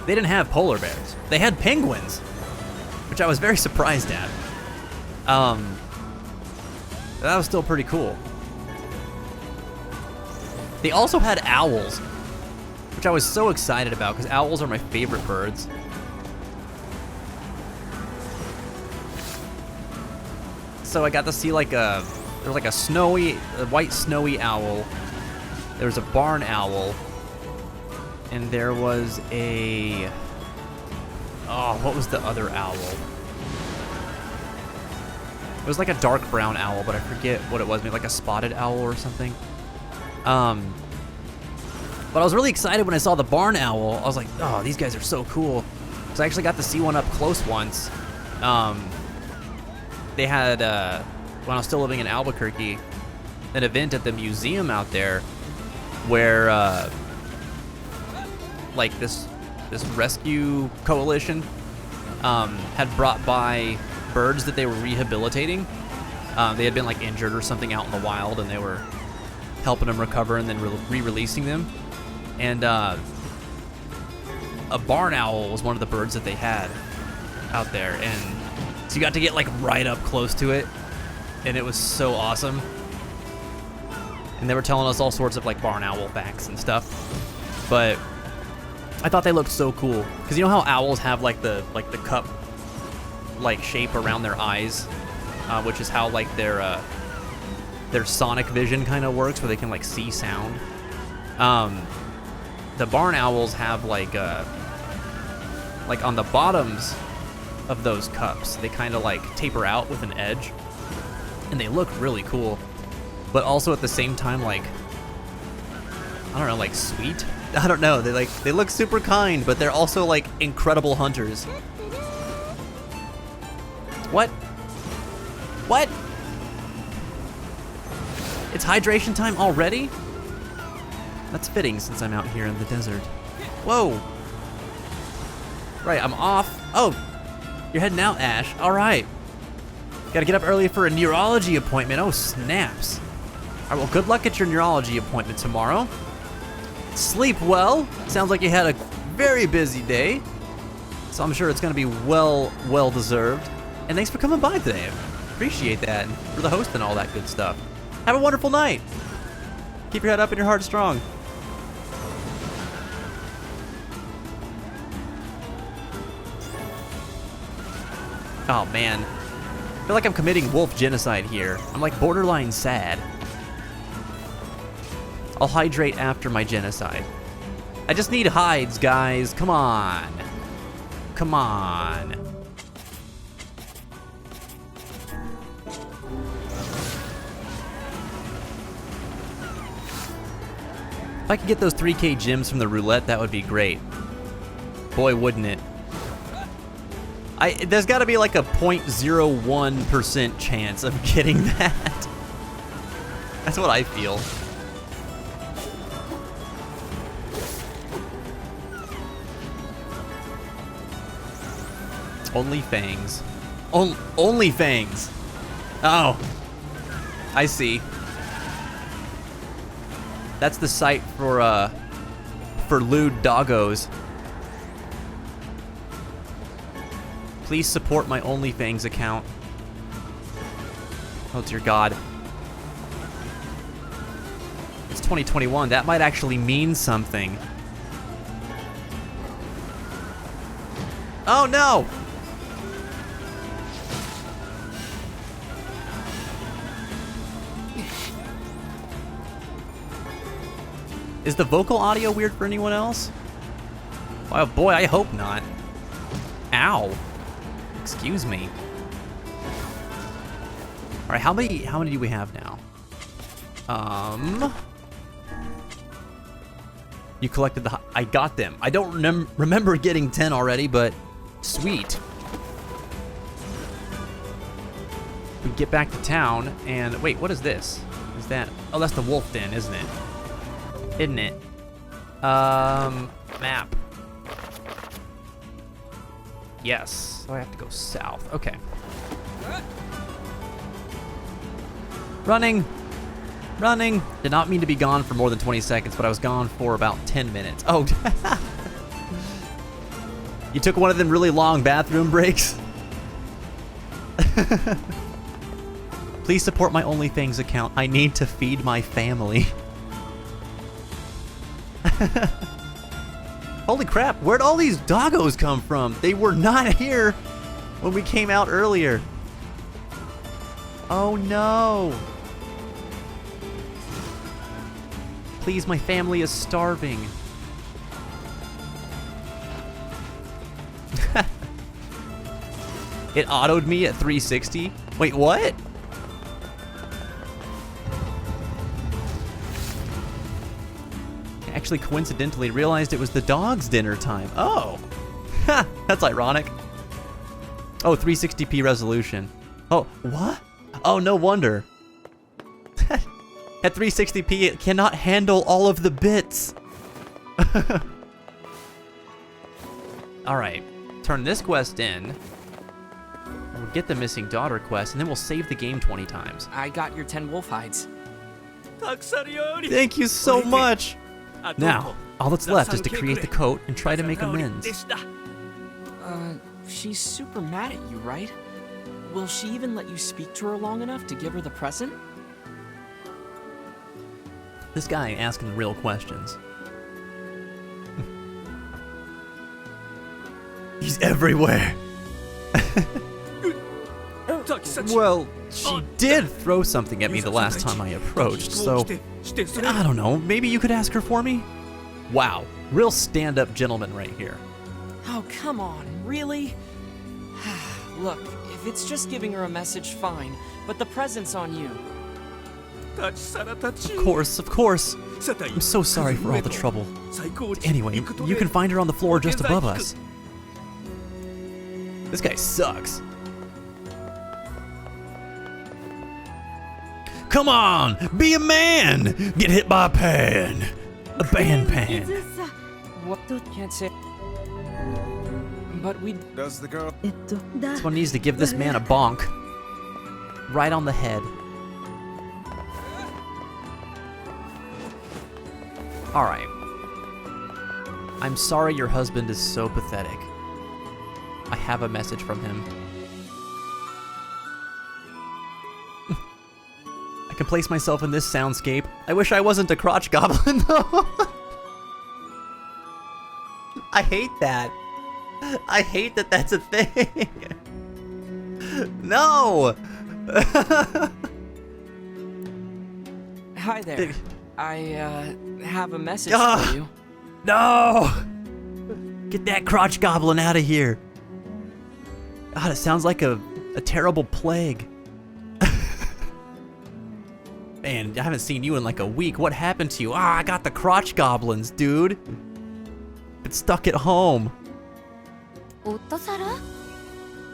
They didn't have polar bears. They had penguins, which I was very surprised at. That was still pretty cool. They also had owls, which I was so excited about because owls are my favorite birds. So I got to see like there was like a white snowy owl. There was a barn owl. And there was what was the other owl? It was like a dark brown owl, but I forget what it was. Maybe like a spotted owl or something. But I was really excited when I saw the barn owl. I was like, oh, these guys are so cool. So I actually got to see one up close once. They had, when I was still living in Albuquerque, an event at the museum out there where, like this rescue coalition had brought by birds that they were rehabilitating. They had been like injured or something out in the wild, and they were helping them recover and then re-releasing them. And a barn owl was one of the birds that they had out there, and so you got to get like right up close to it, and it was so awesome. And they were telling us all sorts of like barn owl facts and stuff, but I thought they looked so cool because you know how owls have like the cup like shape around their eyes, which is how like their their sonic vision kind of works, where they can like see sound. The barn owls have like on the bottoms of those cups, they kind of like taper out with an edge, and they look really cool, but also at the same time, like, I don't know, like sweet. I don't know. They look super kind, but they're also like incredible hunters. What? What? It's hydration time already? That's fitting since I'm out here in the desert. Whoa. Right, I'm off. Oh, you're heading out, Ash. All right. Gotta get up early for a neurology appointment. Oh, snaps. All right, well, good luck at your neurology appointment tomorrow. Sleep well. Sounds like you had a very busy day. So I'm sure it's gonna be well deserved. And thanks for coming by today. Appreciate that. And for the host and all that good stuff. Have a wonderful night. Keep your head up and your heart strong. Oh man, I feel like I'm committing wolf genocide here. I'm like borderline sad. I'll hydrate after my genocide. I just need hides, guys. Come on. Come on. If I could get those 3K gems from the roulette, that would be great. Boy, wouldn't it. There's got to be like a 0.01% chance of getting that. That's what I feel. Only fangs. Only fangs. Oh, I see. That's the site for lewd doggos. Please support my OnlyFans account. Oh dear God. It's 2021. That might actually mean something. Oh no! Is the vocal audio weird for anyone else? Oh boy, I hope not. Ow. Excuse me. All right, how many do we have now? You collected I got them. I don't remember getting 10 already, but sweet. We get back to town and wait, what is this? Is that, oh, that's the wolf den, isn't it? Isn't it? Map. Yes. So I have to go south. Okay. Running. Running. Did not mean to be gone for more than 20 seconds, but I was gone for about 10 minutes. Oh. You took one of them really long bathroom breaks? Please support my OnlyFans account. I need to feed my family. Holy crap, where'd all these doggos come from? They were not here when we came out earlier. Oh no. Please, my family is starving. It autoed me at 360? Wait, what? Actually, coincidentally, realized it was the dog's dinner time. Oh, that's ironic. Oh, 360p resolution. Oh, what? Oh, no wonder. At 360p, it cannot handle all of the bits. All right, turn this quest in. We'll get the missing daughter quest, and then we'll save the game 20 times. I got your 10 wolf hides. Thank you so much. Now, all that's left is to create the coat and try to make amends. She's super mad at you, right? Will she even let you speak to her long enough to give her the present? This guy asking real questions. He's everywhere. Well, she did throw something at me the last time I approached, so I don't know, maybe you could ask her for me? Wow, real stand-up gentleman right here. Oh, come on, really? Look, if it's just giving her a message, fine, but the present's on you. Of course. I'm so sorry for all the trouble. Anyway, you can find her on the floor just above us. This guy sucks. Come on, be a man! Get hit by a pan! A pan. What? Can't say. But we... Does the girl... This one needs to give this man a bonk. Right on the head. Alright. I'm sorry your husband is so pathetic. I have a message from him. I can place myself in this soundscape. I wish I wasn't a crotch goblin, though. I hate that. I hate that that's a thing. No! Hi there. I, have a message for you. No! Get that crotch goblin out of here. God, it sounds like a terrible plague. Man, I haven't seen you in like a week. What happened to you? I got the crotch goblins, dude. Been stuck at home.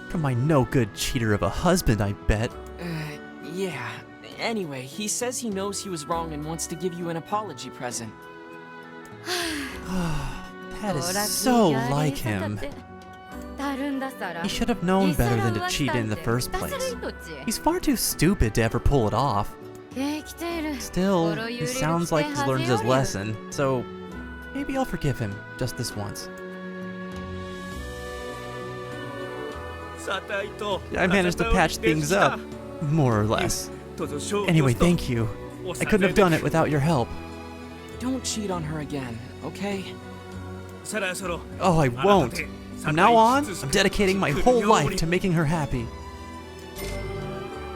From my no-good cheater of a husband, I bet. Yeah. Anyway, he says he knows he was wrong and wants to give you an apology present. That is so like him. He should have known better than to cheat in the first place. He's far too stupid to ever pull it off. Still, he sounds like he's learned his lesson, so maybe I'll forgive him just this once. I managed to patch things up, more or less. Anyway, thank you. I couldn't have done it without your help. Don't cheat on her again, okay? Oh, I won't. From now on, I'm dedicating my whole life to making her happy.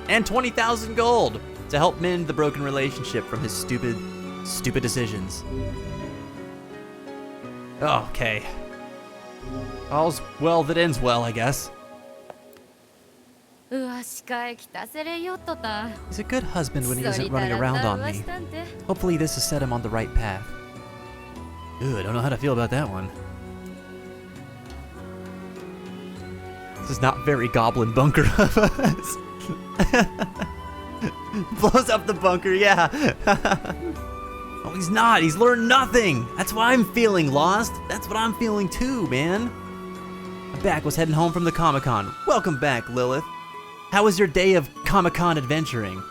And 20,000 gold to help mend the broken relationship from his stupid decisions. Okay. All's well that ends well, I guess. He's a good husband when he isn't running around on me. Hopefully this has set him on the right path. Ooh, I don't know how to feel about that one. This is not very goblin bunker of us. Blows up the bunker, yeah. Oh, he's not. He's learned nothing. That's why I'm feeling lost. That's what I'm feeling too, man. My back was heading home from the Comic-Con. Welcome back, Lilith. How was your day of Comic-Con adventuring?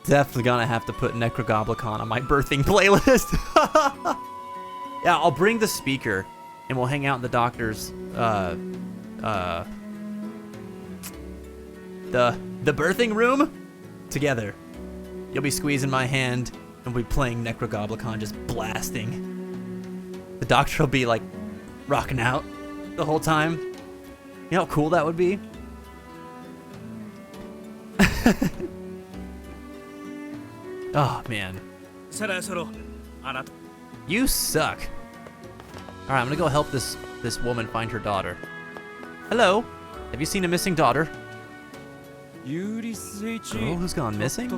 Definitely gonna have to put Necrogoblicon on my birthing playlist. Yeah, I'll bring the speaker and we'll hang out in the doctor's, the birthing room together. You'll be squeezing my hand and we'll be playing Necrogoblicon, just blasting. The doctor will be like rocking out the whole time. You know how cool that would be? Oh, man. You suck. Alright, I'm gonna go help this woman find her daughter. Hello? Have you seen a missing daughter? Girl who's gone missing?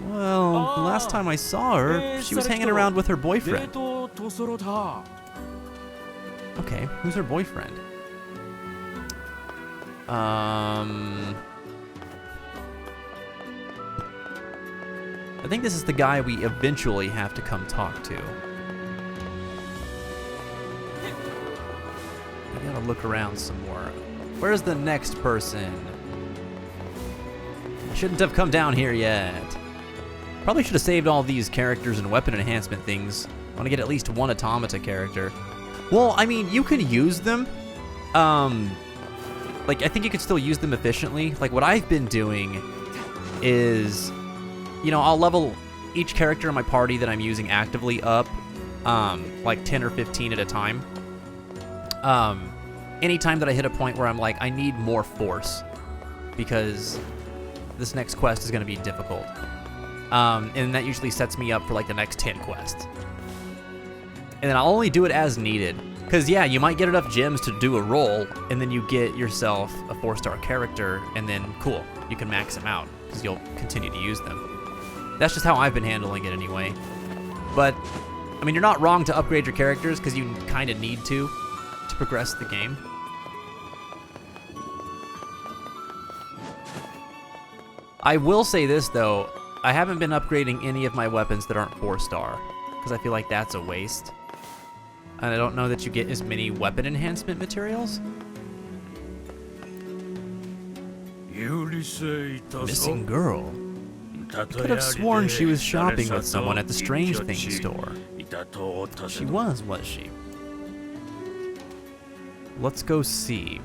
Well, the last time I saw her, she was hanging around with her boyfriend. Okay, who's her boyfriend? I think this is the guy we eventually have to come talk to. We gotta look around some more. Where's the next person? I shouldn't have come down here yet. Probably should have saved all these characters and weapon enhancement things. I want to get at least one automata character. Well, I mean, you can use them. Like, I think you could still use them efficiently. Like, what I've been doing is, you know, I'll level each character in my party that I'm using actively up, like 10 or 15 at a time. Anytime that I hit a point where I'm like, I need more force, because this next quest is going to be difficult. And that usually sets me up for like the next 10 quests. And then I'll only do it as needed. Because yeah, you might get enough gems to do a roll, and then you get yourself a 4-star character, and then cool, you can max them out, because you'll continue to use them. That's just how I've been handling it anyway. But, I mean, you're not wrong to upgrade your characters, because you kind of need to progress the game. I will say this, though. I haven't been upgrading any of my weapons that aren't 4-star, because I feel like that's a waste. And I don't know that you get as many weapon enhancement materials. Missing girl. I could have sworn she was shopping with someone at the Strange Things store. She was she? Let's go see.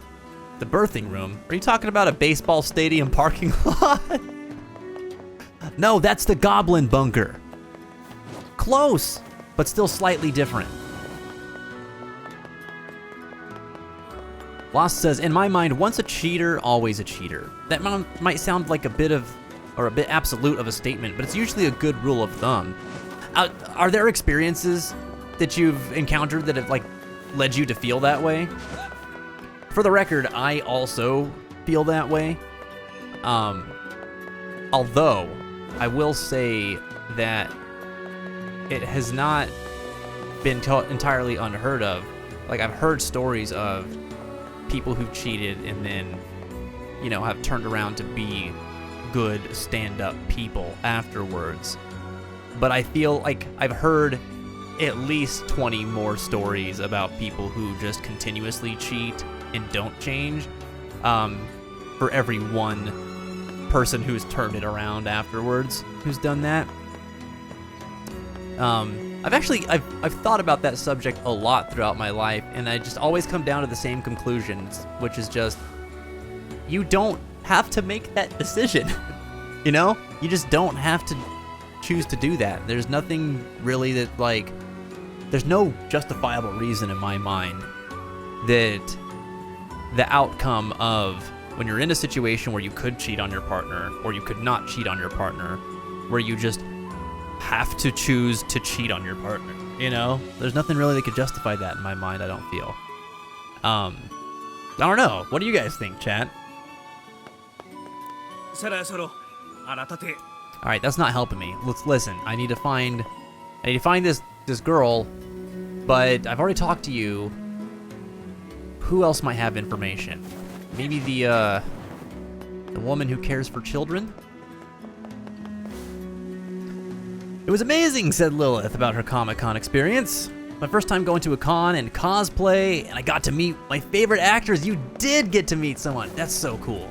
The birthing room? Are you talking about a baseball stadium parking lot? No, that's the Goblin Bunker. Close, but still slightly different. Lost says, in my mind, once a cheater, always a cheater. That might sound like a bit absolute of a statement, but it's usually a good rule of thumb. Are there experiences that you've encountered that have like led you to feel that way? For the record, I also feel that way. Although, I will say that it has not been entirely unheard of. Like, I've heard stories of people who've cheated and then, you know, have turned around to be good stand-up people afterwards. But I feel like I've heard at least 20 more stories about people who just continuously cheat and don't change, for every one person who's turned it around afterwards who's done that. I've thought about that subject a lot throughout my life, and I just always come down to the same conclusions, which is just, you don't have to make that decision. You know? You just don't have to choose to do that. There's nothing really that, like, there's no justifiable reason in my mind that the outcome of when you're in a situation where you could cheat on your partner, or you could not cheat on your partner, where you just have to choose to cheat on your partner, you know? There's nothing really that could justify that in my mind, I don't feel. I don't know. What do you guys think, chat? Alright, that's not helping me. Let's listen. I need to find this girl, but I've already talked to you. Who else might have information? Maybe the woman who cares for children? It was amazing, said Lilith about her Comic-Con experience. My first time going to a con and cosplay, and I got to meet my favorite actors. You did get to meet someone. That's so cool.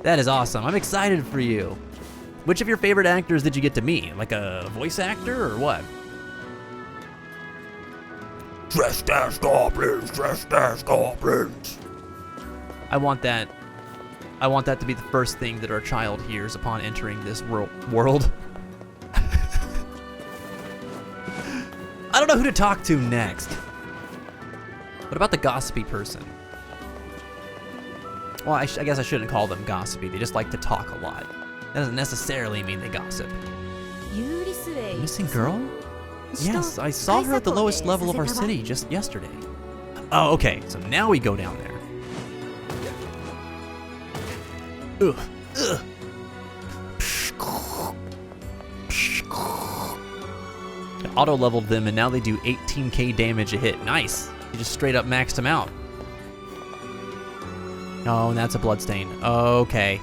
That is awesome. I'm excited for you. Which of your favorite actors did you get to meet? Like a voice actor or what? Dressed as goblins, dressed as goblins. I want that to be the first thing that our child hears upon entering this world. I don't know who to talk to next. What about the gossipy person? Well, I guess I shouldn't call them gossipy. They just like to talk a lot. That doesn't necessarily mean they gossip. Missing girl? Yes, I saw her at the lowest level of our city just yesterday. Oh, okay. So now we go down there. Ugh. Ugh. Auto-leveled them, and now they do 18k damage a hit. Nice. You just straight up maxed them out. Oh, and that's a bloodstain. Okay.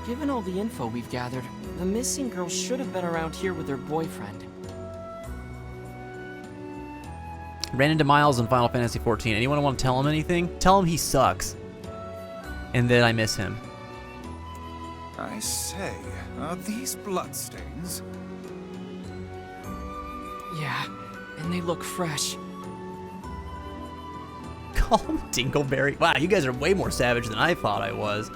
Given all the info we've gathered, the missing girl should have been around here with her boyfriend. Ran into Miles in Final Fantasy XIV. Anyone want to tell him anything? Tell him he sucks. And that I miss him. I say, are these bloodstains? Yeah, and they look fresh. Call him Dingleberry. Wow, you guys are way more savage than I thought I was.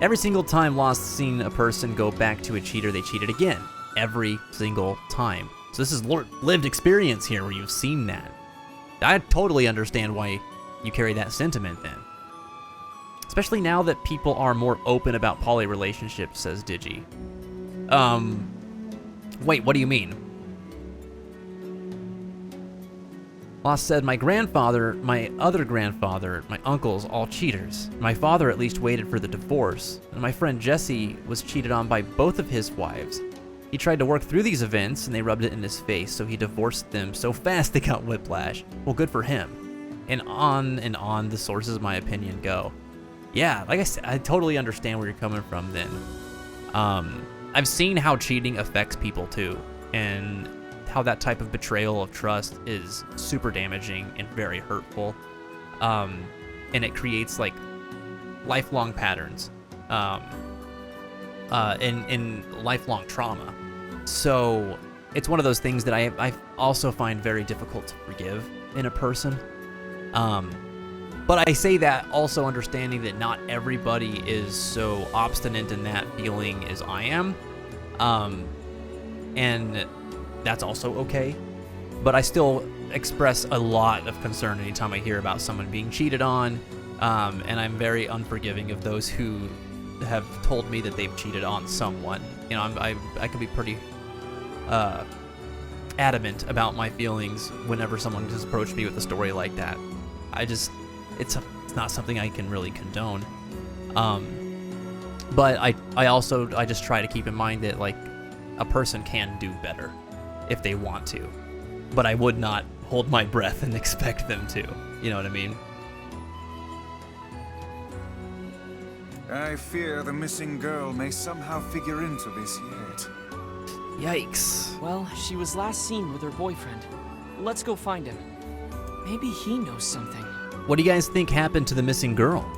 Every single time Lost seen a person go back to a cheater, they cheated again. Every single time. So this is lived experience here where you've seen that. I totally understand why you carry that sentiment then. Especially now that people are more open about poly relationships, says Digi. Wait, what do you mean? Lost said, my grandfather, my other grandfather, my uncles, all cheaters. My father at least waited for the divorce, and my friend Jesse was cheated on by both of his wives. He tried to work through these events, and they rubbed it in his face, so he divorced them so fast they got whiplash. Well, good for him. And on the sources of my opinion go. Yeah, like I said, I totally understand where you're coming from then. I've seen how cheating affects people too, and how that type of betrayal of trust is super damaging and very hurtful. And it creates like lifelong patterns, and lifelong trauma. So it's one of those things that I also find very difficult to forgive in a person. But I say that also understanding that not everybody is so obstinate in that feeling as I am. And that's also okay. But I still express a lot of concern anytime I hear about someone being cheated on. And I'm very unforgiving of those who have told me that they've cheated on someone. You know, I can be pretty adamant about my feelings whenever someone just approached me with a story like that. It's not something I can really condone. But I just try to keep in mind that like a person can do better if they want to, but I would not hold my breath and expect them to. You know what I mean? I fear the missing girl may somehow figure into this yet. Yikes. Well, she was last seen with her boyfriend. Let's go find him. Maybe he knows something. What do you guys think happened to the missing girl?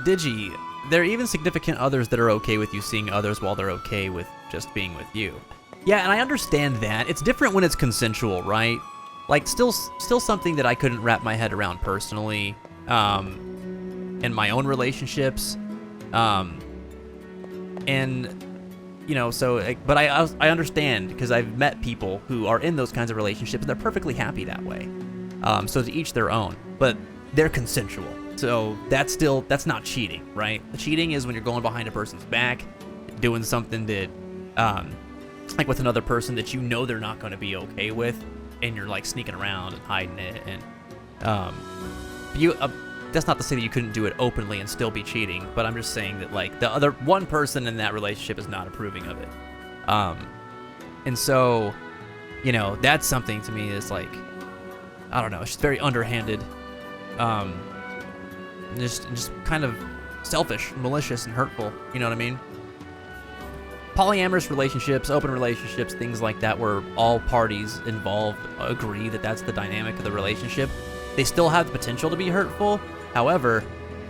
Digi, there are even significant others that are okay with you seeing others while they're okay with just being with you. Yeah, and I understand that. It's different when it's consensual, right? Like, still something that I couldn't wrap my head around personally, in my own relationships. And, you know, so, but I understand, because I've met people who are in those kinds of relationships, and they're perfectly happy that way. So to each their own, but they're consensual. So that's not cheating, right? The cheating is when you're going behind a person's back, doing something that, like with another person that you know they're not going to be okay with, and you're like sneaking around and hiding it. And that's not to say that you couldn't do it openly and still be cheating, but I'm just saying that like the other one person in that relationship is not approving of it. And so, you know, that's something to me is like, I don't know, it's just very underhanded. Just kind of selfish, malicious, and hurtful. You know what I mean? Polyamorous relationships, open relationships, things like that, where all parties involved agree that that's the dynamic of the relationship, they still have the potential to be hurtful. However,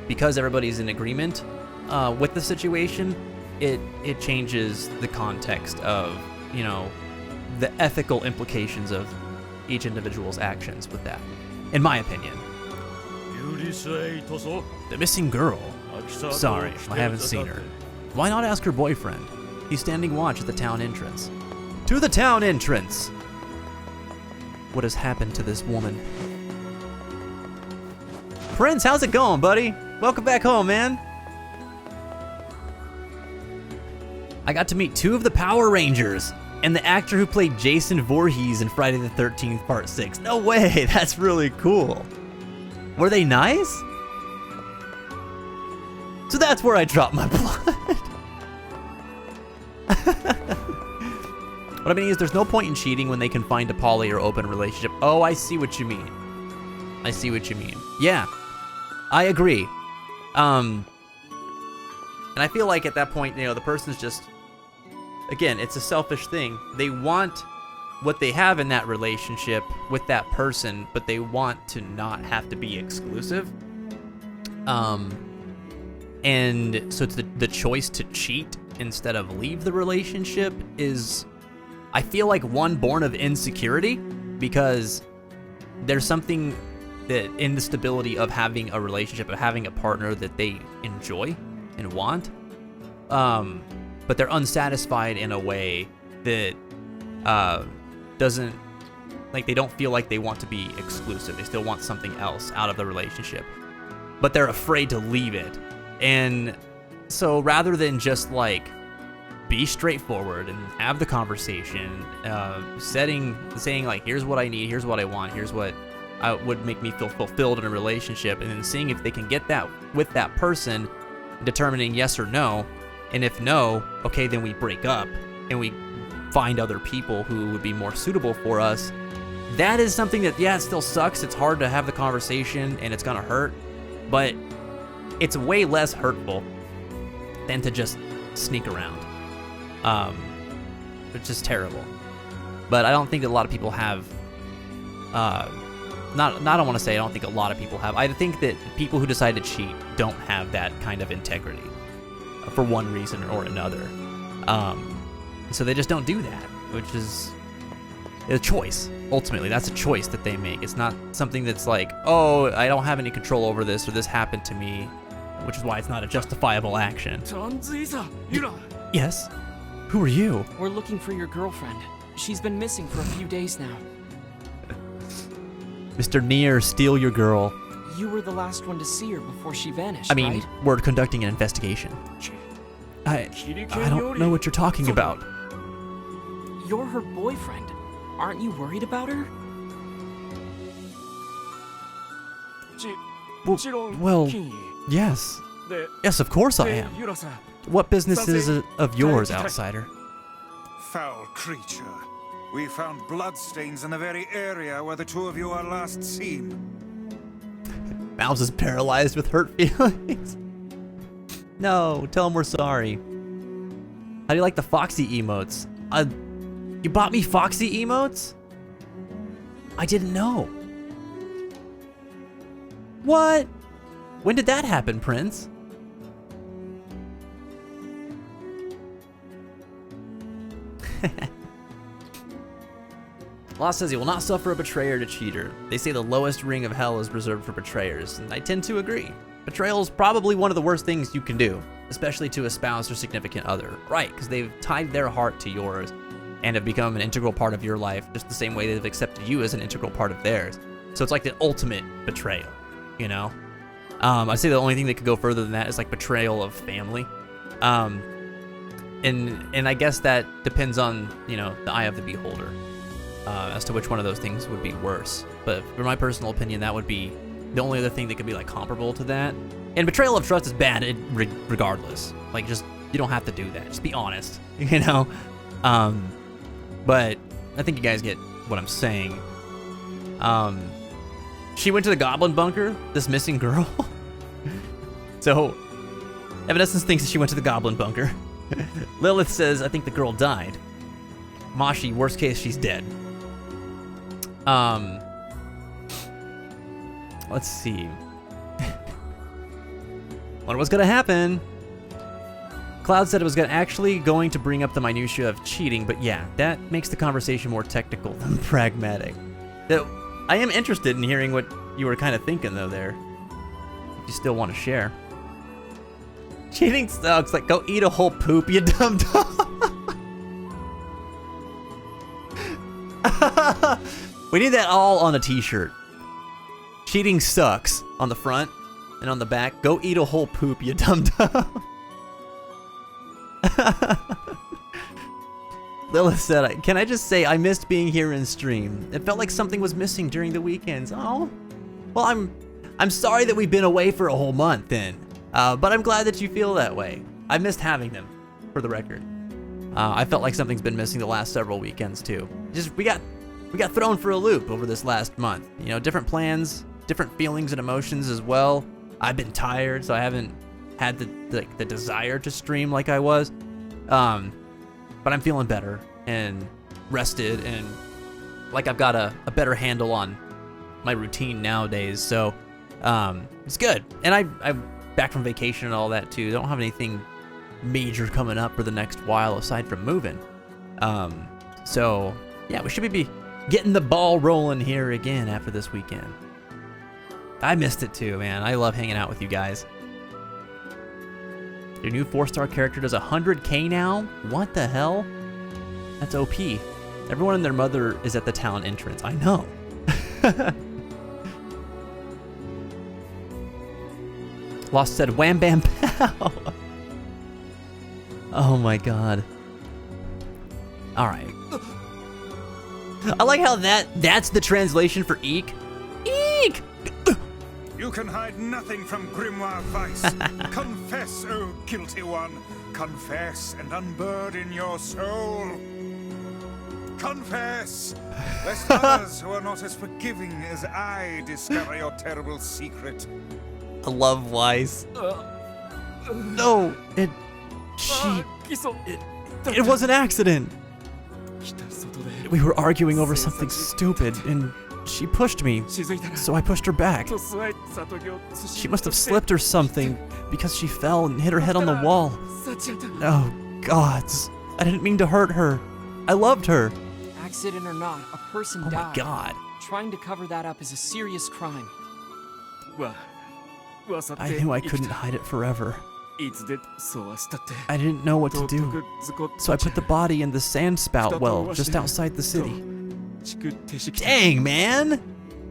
because everybody's in agreement with the situation, it changes the context of, you know, the ethical implications of each individual's actions with that, in my opinion. The missing girl. Sorry, I haven't seen her. Why not ask her boyfriend? He's standing watch at the town entrance. To the town entrance! What has happened to this woman? Prince, how's it going, buddy? Welcome back home, man. I got to meet 2 of the Power Rangers and the actor who played Jason Voorhees in Friday the 13th Part 6. No way, that's really cool. Were they nice? So that's where I dropped my blood. What I mean is there's no point in cheating when they can find a poly or open relationship. Oh, I see what you mean. I see what you mean. Yeah, I agree. And I feel like at that point, you know, the person's just, again, it's a selfish thing. They want what they have in that relationship with that person, but they want to not have to be exclusive. And so the choice to cheat instead of leave the relationship is, I feel like, one born of insecurity, because there's something that in the stability of having a relationship, of having a partner that they enjoy and want, but they're unsatisfied in a way that doesn't Like, they don't feel like they want to be exclusive. They still want something else out of the relationship. But they're afraid to leave it. And so rather than just, like, be straightforward and have the conversation, saying, like, here's what I need, here's what I want, here's what would make me feel fulfilled in a relationship, and then seeing if they can get that with that person, determining yes or no, and if no, okay, then we break up, and we find other people who would be more suitable for us. That is something that, yeah, it still sucks. It's hard to have the conversation, and it's gonna hurt, but it's way less hurtful than to just sneak around, which is terrible. But I don't think that a lot of people have, I don't want to say I don't think a lot of people have. I think that people who decide to cheat don't have that kind of integrity for one reason or another. So they just don't do that, which is a choice. Ultimately, that's a choice that they make. It's not something that's like, oh, I don't have any control over this, or this happened to me, which is why it's not a justifiable action. Yes? Who are you? We're looking for your girlfriend. She's been missing for a few days now. Mr. Nier, steal your girl. You were the last one to see her before she vanished, I mean, right? we're conducting an investigation. I don't know what you're talking about. You're her boyfriend. Aren't you worried about her? Well, yes. Yes, of course I am. What business is it of yours, outsider? Foul creature. We found bloodstains in the very area where the two of you are last seen. Mouse is paralyzed with hurt feelings. No, tell him we're sorry. How do you like the Foxy emotes? You bought me Foxy emotes? I didn't know. What? When did that happen, Prince? Law says he will not suffer a betrayer to cheater. They say the lowest ring of hell is reserved for betrayers, and I tend to agree. Betrayal is probably one of the worst things you can do, especially to a spouse or significant other. Right, because they've tied their heart to yours and have become an integral part of your life, just the same way they've accepted you as an integral part of theirs. So it's like the ultimate betrayal, you know? I'd say the only thing that could go further than that is like betrayal of family. And I guess that depends on, you know, the eye of the beholder. As to which one of those things would be worse. But for my personal opinion, that would be the only other thing that could be like comparable to that. And betrayal of trust is bad regardless. Like, just, you don't have to do that. Just be honest, you know? But I think you guys get what I'm saying. She went to the goblin bunker, this missing girl. So, Evanescence thinks that she went to the goblin bunker. Lilith says, I think the girl died. Mashi, worst case, she's dead. Let's see. Wonder what's gonna happen. Cloud said it was actually going to bring up the minutiae of cheating, but yeah, that makes the conversation more technical than pragmatic. I am interested in hearing what you were kind of thinking, though, there. If you still want to share. Cheating sucks. Like, go eat a whole poop, you dumb dog. We need that all on a t-shirt. Cheating sucks on the front and on the back. Go eat a whole poop, you dumb dumb. Lilith said, can I just say I missed being here in stream. It felt like something was missing during the weekends. Oh, well, I'm sorry that we've been away for a whole month then. But I'm glad that you feel that way. I missed having them, for the record. I felt like something's been missing the last several weekends too. We got thrown for a loop over this last month. You know, different plans, different feelings and emotions as well. I've been tired, so I haven't had the desire to stream like I was. But I'm feeling better and rested and like I've got a better handle on my routine nowadays. So it's good. And I'm back from vacation and all that too. Don't have anything major coming up for the next while aside from moving. So yeah, we should be getting the ball rolling here again after this weekend. I missed it too, man. I love hanging out with you guys. Your new 4-star character does 100K now? What the hell? That's OP. Everyone and their mother is at the town entrance. I know. Lost said, wham bam pow. Oh my god. Alright. I like how that's the translation for eek. Eek! You can hide nothing from Grimoire Vice. Confess, O guilty one. Confess and unburden your soul. Confess, lest others who are not as forgiving as I discover your terrible secret. I love Weiss. No, it was an accident. We were arguing over something stupid, and she pushed me, so I pushed her back. She must have slipped or something, because she fell and hit her head on the wall. Oh, gods. I didn't mean to hurt her. I loved her. Accident or not, a person Oh died. my god. Trying to cover that up is a serious crime. I knew I couldn't hide it forever. I didn't know what to do, so I put the body in the sand spout well just outside the city. Dang, man!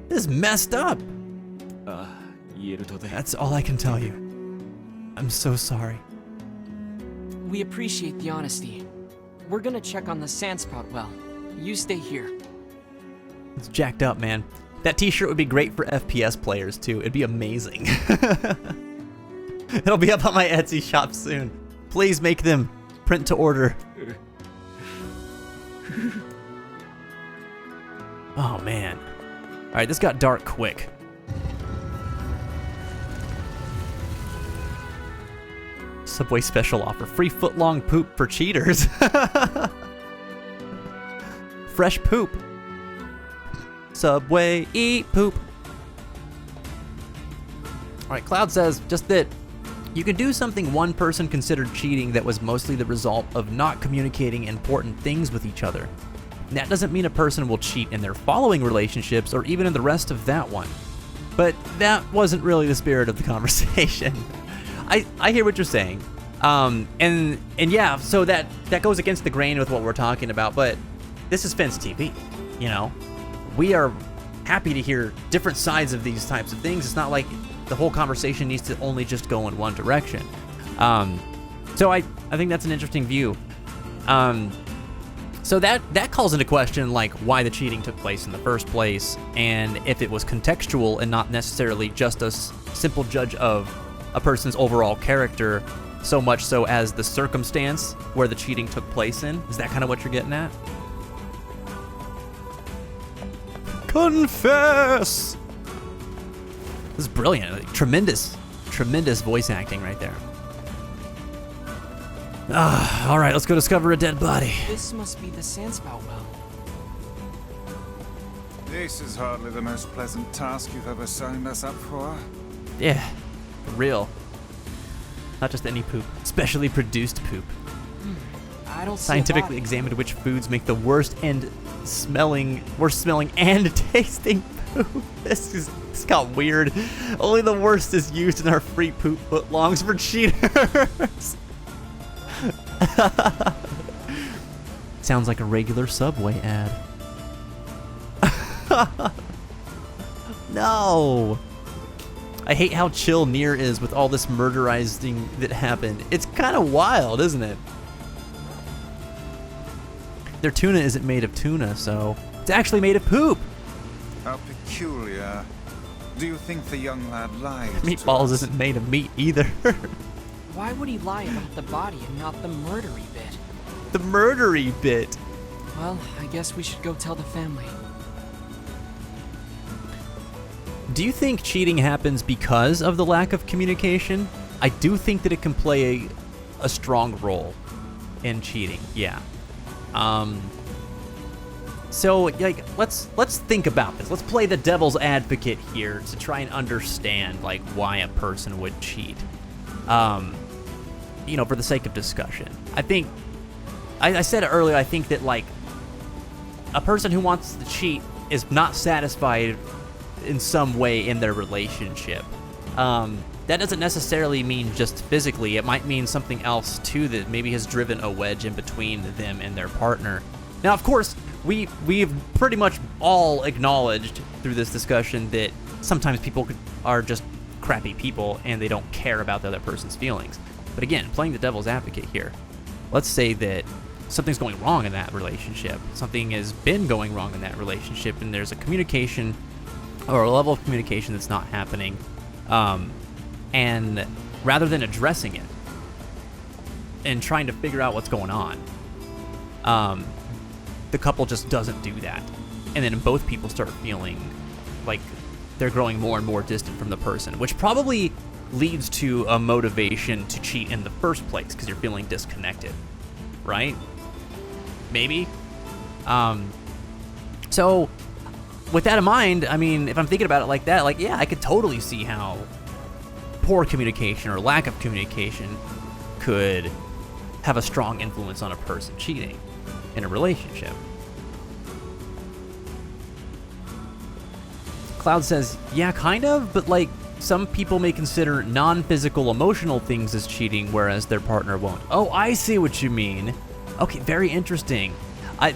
This is messed up. That's all I can tell you. I'm so sorry. We appreciate the honesty. We're gonna check on the sandspout well. You stay here. It's jacked up, man. That t-shirt would be great for FPS players, too. It'd be amazing. It'll be up on my Etsy shop soon. Please make them. Print to order. Oh, man. Alright, this got dark quick. Subway special offer. Free foot-long poop for cheaters. Fresh poop. Subway, eat poop. Alright, Cloud says just that you can do something one person considered cheating that was mostly the result of not communicating important things with each other. And that doesn't mean a person will cheat in their following relationships or even in the rest of that one. But that wasn't really the spirit of the conversation. I hear what you're saying. And yeah, so that goes against the grain with what we're talking about, but this is Fence TV, you know? We are happy to hear different sides of these types of things. It's not like the whole conversation needs to only just go in one direction. So I think that's an interesting view. So that calls into question like why the cheating took place in the first place, and if it was contextual and not necessarily just a simple judge of a person's overall character, so much so as the circumstance where the cheating took place in. Is that kind of what you're getting at? Confess! This is brilliant. Like, tremendous voice acting right there. All right, let's go discover a dead body. This must be the sandspout well. This is hardly the most pleasant task you've ever signed us up for. Yeah, for real. Not just any poop, specially produced poop. I don't see Scientifically examined which foods make the worst smelling and tasting poop. This got weird. Only the worst is used in our free poop footlongs for cheaters. Sounds like a regular Subway ad. No. I hate how chill Nier is with all this murderizing that happened. It's kind of wild, isn't it? Their tuna isn't made of tuna, so it's actually made of poop. How peculiar. Do you think the young lad lied? Meatballs isn't made of meat either. Why would he lie about the body and not the murdery bit? The murdery bit. Well, I guess we should go tell the family. Do you think cheating happens because of the lack of communication? I do think that it can play a strong role in cheating, yeah. So, like, let's think about this. Let's play the devil's advocate here to try and understand, like, why a person would cheat. You know, for the sake of discussion. I think, I said it earlier, I think that, like, a person who wants to cheat is not satisfied in some way in their relationship. That doesn't necessarily mean just physically. It might mean something else too that maybe has driven a wedge in between them and their partner. Now, of course, we've pretty much all acknowledged through this discussion that sometimes people are just crappy people and they don't care about the other person's feelings. But again, playing the devil's advocate here, let's say that something's going wrong in that relationship. Something has been going wrong in that relationship, and there's a communication or a level of communication that's not happening. And rather than addressing it and trying to figure out what's going on, the couple just doesn't do that. And then both people start feeling like they're growing more and more distant from the person, which probably leads to a motivation to cheat in the first place because you're feeling disconnected, right? Maybe. So with that in mind, I mean, if I'm thinking about it like that, like, yeah, I could totally see how poor communication or lack of communication could have a strong influence on a person cheating in a relationship. Cloud says, yeah, kind of, but like some people may consider non-physical emotional things as cheating, whereas their partner won't. Oh, I see what you mean. Okay, very interesting.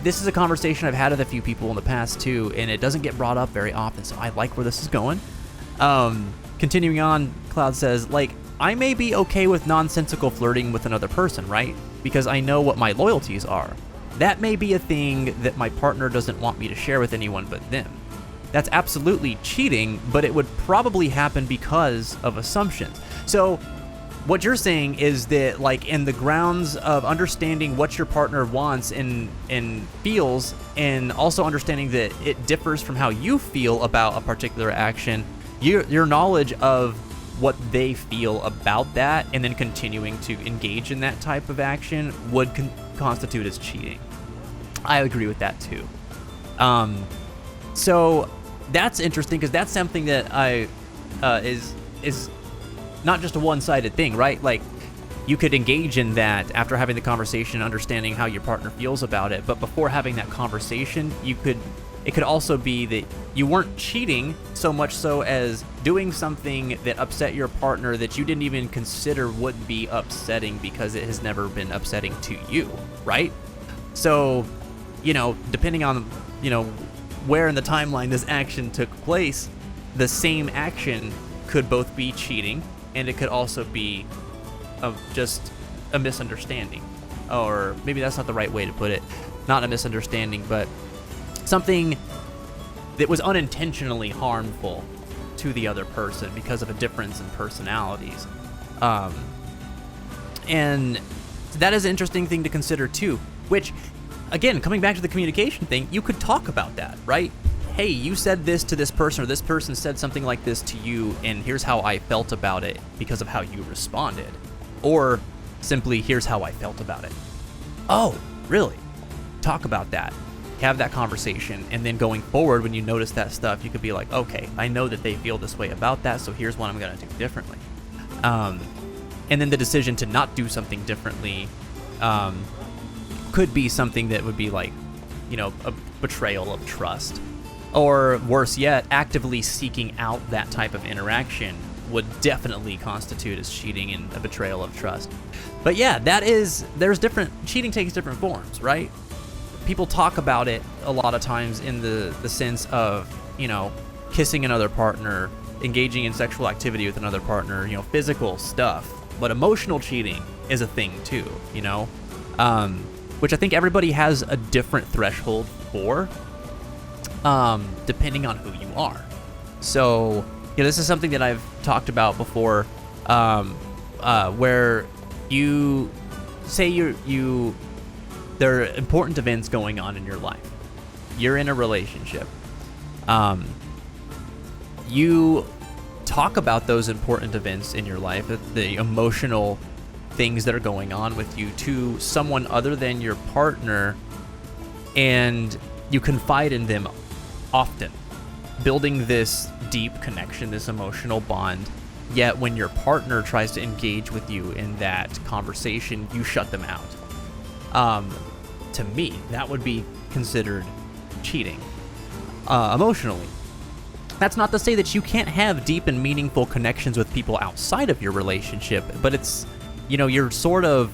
This is a conversation I've had with a few people in the past too, and it doesn't get brought up very often, so I like where this is going. Continuing on, Cloud says, like, I may be okay with nonsensical flirting with another person, right? Because I know what my loyalties are. That may be a thing that my partner doesn't want me to share with anyone but them. That's absolutely cheating, but it would probably happen because of assumptions. So what you're saying is that, like, in the grounds of understanding what your partner wants and feels, and also understanding that it differs from how you feel about a particular action, your knowledge of what they feel about that and then continuing to engage in that type of action would constitute as cheating. I agree with that too. So that's interesting because that's something that is not just a one-sided thing, right? Like, you could engage in that after having the conversation, understanding how your partner feels about it, but before having that conversation, it could also be that you weren't cheating so much so as doing something that upset your partner that you didn't even consider would be upsetting because it has never been upsetting to you, right? So, depending on, where in the timeline this action took place, the same action could both be cheating, and it could also be just a misunderstanding. Or maybe that's not the right way to put it. Not a misunderstanding, but something that was unintentionally harmful to the other person because of a difference in personalities. And that is an interesting thing to consider too, which, again, coming back to the communication thing, you could talk about that, right? Hey, you said this to this person, or this person said something like this to you, and here's how I felt about it because of how you responded. Or simply, here's how I felt about it. Oh, really? Talk about that. Have that conversation, and then going forward, when you notice that stuff, you could be like, okay, I know that they feel this way about that, so here's what I'm going to do differently. And then the decision to not do something differently could be something that would be like, a betrayal of trust. Or worse yet, actively seeking out that type of interaction would definitely constitute as cheating and a betrayal of trust. But yeah, cheating takes different forms, right? People talk about it a lot of times in the sense of, kissing another partner, engaging in sexual activity with another partner, physical stuff. But emotional cheating is a thing too, which I think everybody has a different threshold for, depending on who you are. So, this is something that I've talked about before, where you say there are important events going on in your life. You're in a relationship. You talk about those important events in your life, the emotional things that are going on with you, to someone other than your partner, and you confide in them often, building this deep connection, this emotional bond. Yet when your partner tries to engage with you in that conversation, you shut them out. To me, that would be considered cheating emotionally. That's not to say that you can't have deep and meaningful connections with people outside of your relationship, but it's, you're sort of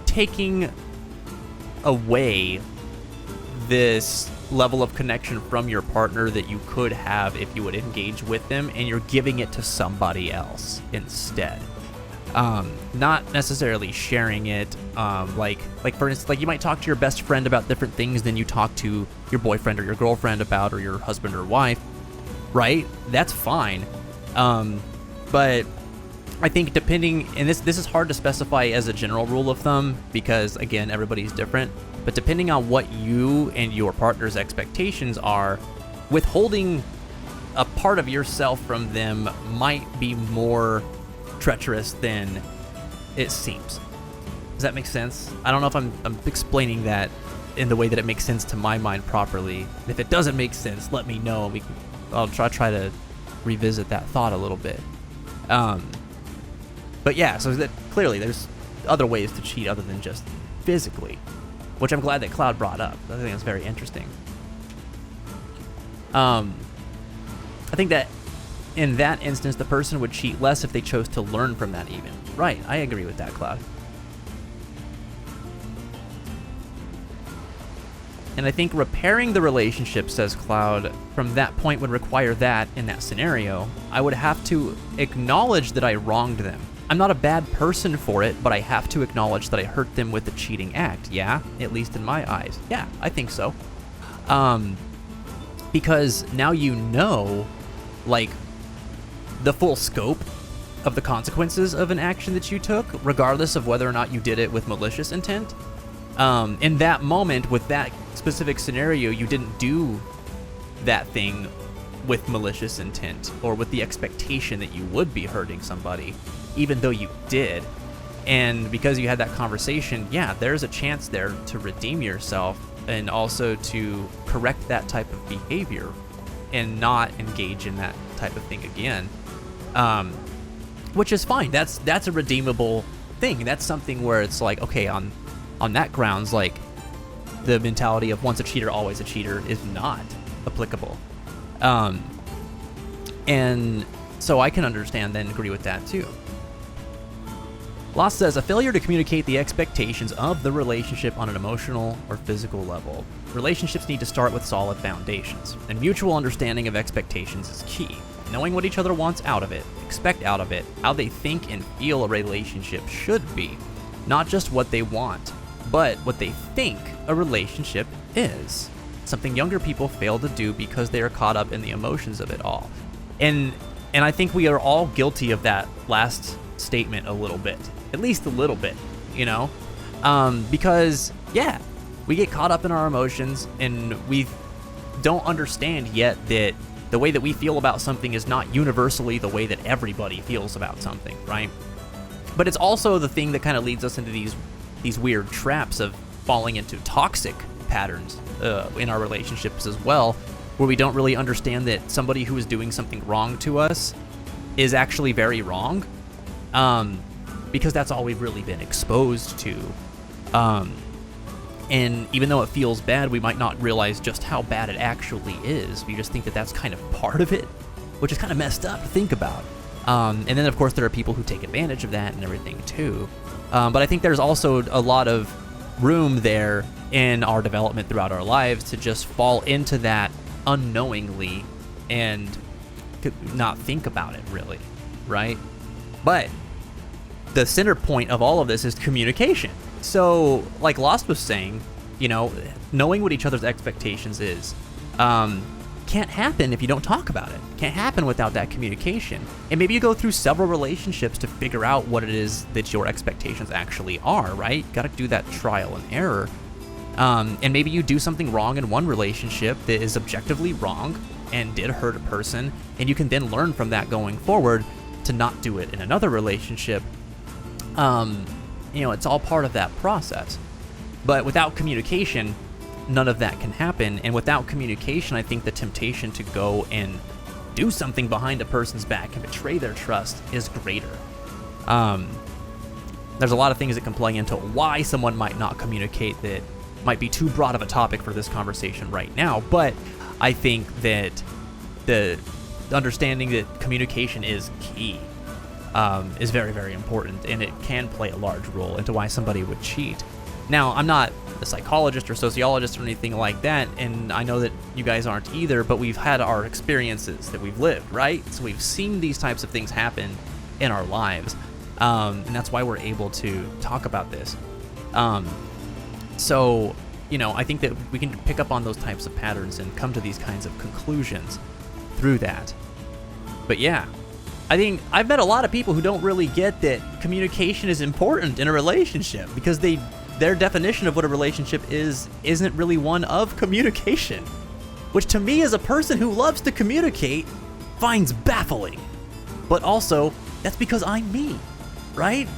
taking away this level of connection from your partner that you could have if you would engage with them, and you're giving it to somebody else instead. Not necessarily sharing it, like for instance, like you might talk to your best friend about different things than you talk to your boyfriend or your girlfriend about, or your husband or wife, right? That's fine. But I think depending, and this is hard to specify as a general rule of thumb because, again, everybody's different, but depending on what you and your partner's expectations are, withholding a part of yourself from them might be more treacherous than it seems. Does that make sense? I don't know if I'm explaining that in the way that it makes sense to my mind properly. If it doesn't make sense, let me know. I'll try to revisit that thought a little bit. But yeah, so that clearly there's other ways to cheat other than just physically, which I'm glad that Cloud brought up. I think that's very interesting. I think that in that instance, the person would cheat less if they chose to learn from that even. Right, I agree with that, Cloud. And I think repairing the relationship, says Cloud, from that point would require that, in that scenario, I would have to acknowledge that I wronged them. I'm not a bad person for it, but I have to acknowledge that I hurt them with the cheating act. Yeah, at least in my eyes. Yeah, I think so. Because now you know, like, the full scope of the consequences of an action that you took, regardless of whether or not you did it with malicious intent. In that moment, with that specific scenario, you didn't do that thing with malicious intent or with the expectation that you would be hurting somebody, even though you did. And because you had that conversation, yeah, there's a chance there to redeem yourself and also to correct that type of behavior and not engage in that type of thing again. Which is fine. That's a redeemable thing. That's something where it's like, okay, on that grounds, like, the mentality of once a cheater, always a cheater is not applicable. And so I can understand and agree with that too. Lost says, a failure to communicate the expectations of the relationship on an emotional or physical level. Relationships need to start with solid foundations, and mutual understanding of expectations is key. Knowing what each other wants out of it, expect out of it, how they think and feel a relationship should be. Not just what they want, but what they think a relationship is. Something younger people fail to do because they are caught up in the emotions of it all. And I think we are all guilty of that last statement a little bit. At least a little bit, you know? Because, yeah, we get caught up in our emotions and we don't understand yet that the way that we feel about something is not universally the way that everybody feels about something, right? But it's also the thing that kind of leads us into these weird traps of falling into toxic patterns in our relationships as well, where we don't really understand that somebody who is doing something wrong to us is actually very wrong, because that's all we've really been exposed to. And even though it feels bad, we might not realize just how bad it actually is. We just think that that's kind of part of it, which is kind of messed up to think about. And then, of course, there are people who take advantage of that and everything, too. But I think there's also a lot of room there in our development throughout our lives to just fall into that unknowingly and not think about it, really, right? But the center point of all of this is communication. So, like Lost was saying, you know, knowing what each other's expectations is can't happen if you don't talk about it. Can't happen without that communication. And maybe you go through several relationships to figure out what it is that your expectations actually are, right? Got to do that trial and error. And maybe you do something wrong in one relationship that is objectively wrong and did hurt a person, and you can then learn from that going forward to not do it in another relationship. You know, it's all part of that process. But without communication, none of that can happen. And without communication, I think the temptation to go and do something behind a person's back and betray their trust is greater. There's a lot of things that can play into why someone might not communicate that might be too broad of a topic for this conversation right now. But I think that the understanding that communication is key is very, very important, and it can play a large role into why somebody would cheat. Now, I'm not a psychologist or sociologist or anything like that, and I know that you guys aren't either, but we've had our experiences that we've lived, right? So we've seen these types of things happen in our lives, and that's why we're able to talk about this. So, you know, I think that we can pick up on those types of patterns and come to these kinds of conclusions through that. But yeah, I think I've met a lot of people who don't really get that communication is important in a relationship, because their definition of what a relationship isn't really one of communication, which to me as a person who loves to communicate finds baffling. But also, that's because I'm me, right?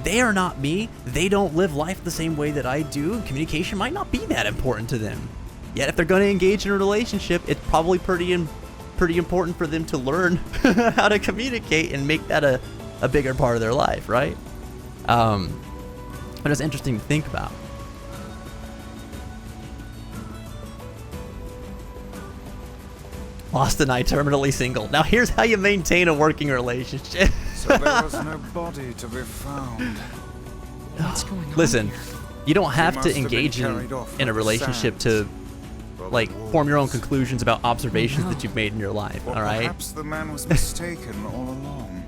They are not me. They don't live life the same way that I do. Communication might not be that important to them. Yet if they're going to engage in a relationship, it's probably pretty important for them to learn how to communicate and make that a bigger part of their life, right? But it's interesting to think about. Lost and I terminally single. Now here's how you maintain a working relationship. So there was no body to be found. What's going on? Listen, here? you don't have must to have been engage carried off in a like relationship sand. to like form your own conclusions about observations that you've made in your life, Or all right? perhaps the man was mistaken all along.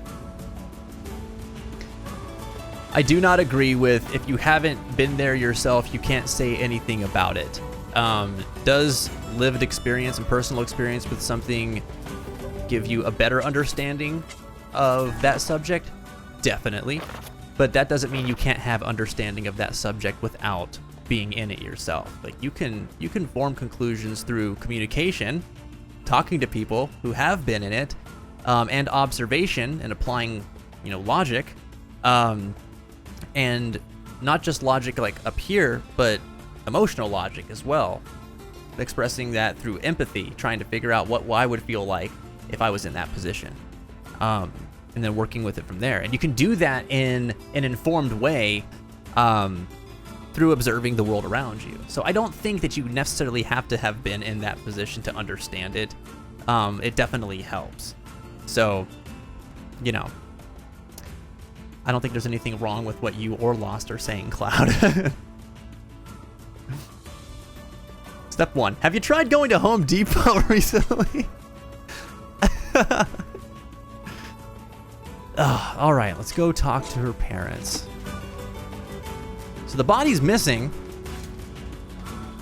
I do not agree with if you haven't been there yourself, you can't say anything about it. Does lived experience and personal experience with something give you a better understanding of that subject? Definitely. But that doesn't mean you can't have understanding of that subject without being in it yourself. Like you can form conclusions through communication, talking to people who have been in it, and observation and applying, you know, logic. And not just logic like up here, but emotional logic as well. Expressing that through empathy, trying to figure out what I would feel like if I was in that position. And then working with it from there. And you can do that in an informed way through observing the world around you. So I don't think that you necessarily have to have been in that position to understand it. It definitely helps. So, you know, I don't think there's anything wrong with what you or Lost are saying, Cloud. Step 1. Have you tried going to Home Depot recently? All right, let's go talk to her parents. So the body's missing,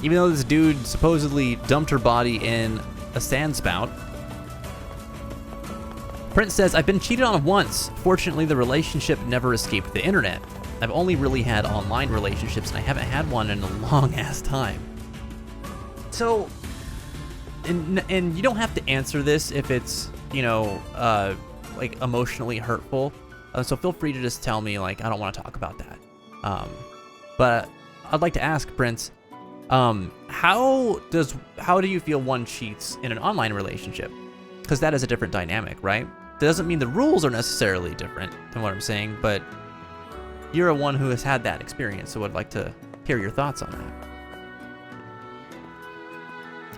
even though this dude supposedly dumped her body in a sand spout. Prince says, I've been cheated on once. Fortunately, the relationship never escaped the internet. I've only really had online relationships, and I haven't had one in a long-ass time. So, and you don't have to answer this if it's, you know, like emotionally hurtful. So feel free to just tell me, like, I don't want to talk about that. But I'd like to ask, Prince, how do you feel one cheats in an online relationship? Because that is a different dynamic, right? That doesn't mean the rules are necessarily different than what I'm saying, but you're a one who has had that experience, so I'd like to hear your thoughts on that.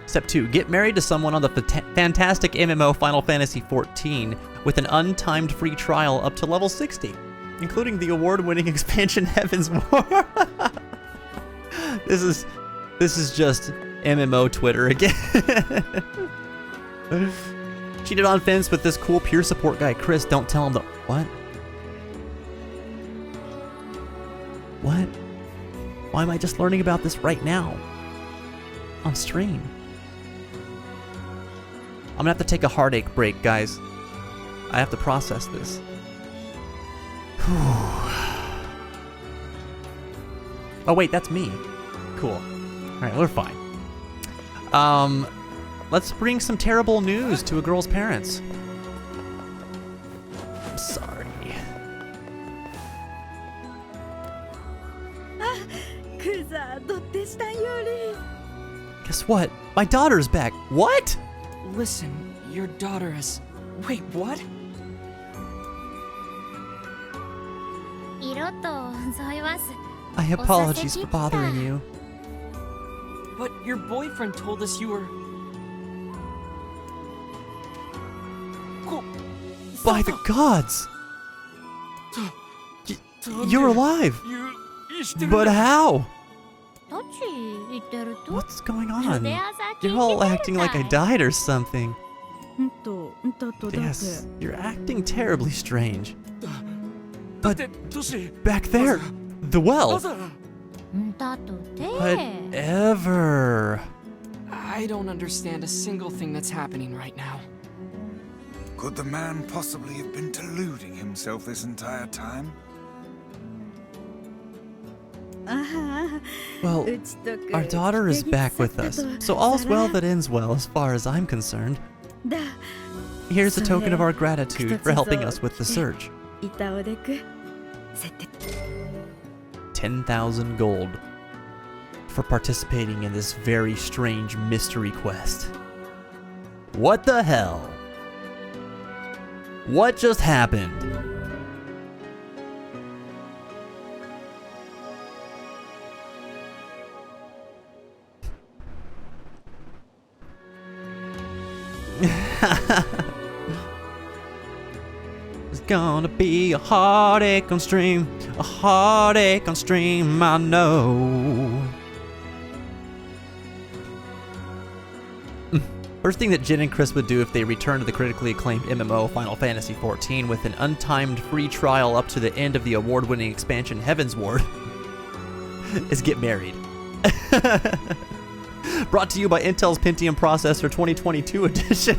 Step 2, get married to someone on the fantastic MMO Final Fantasy XIV with an untimed free trial up to level 60, including the award-winning expansion Heaven's War. This is just MMO Twitter again. Cheated on Fence with this cool peer support guy, Chris. Don't tell him the... What? What? Why am I just learning about this right now? On stream. I'm gonna have to take a heartache break, guys. I have to process this. Oh wait, that's me. Cool. Alright, we're fine. Let's bring some terrible news to a girl's parents. I'm sorry. Guess what? My daughter's back. What? Listen, your daughter is... Wait, what? I apologies for bothering you. But your boyfriend told us you were... By the gods! You're alive! But how? どっち行ってると What's going on? で朝聞いて You're all みる acting like I かい died or something. だって Yes, you're acting terribly strange. だってトシ Back there, the well. だって But ever. I don't understand a single thing that's happening right now. Could the man possibly have been deluding himself this entire time? Well, our daughter is back with us, so all's well that ends well as far as I'm concerned. Here's a token of our gratitude for helping us with the search. 10,000 gold for participating in this very strange mystery quest. What the hell? What just happened? It's gonna be a heartache on stream, a heartache on stream, I know. First thing that Jin and Chris would do if they returned to the critically acclaimed MMO Final Fantasy XIV with an untimed free trial up to the end of the award-winning expansion Heaven's Ward is get married. Brought to you by Intel's Pentium Processor 2022 edition.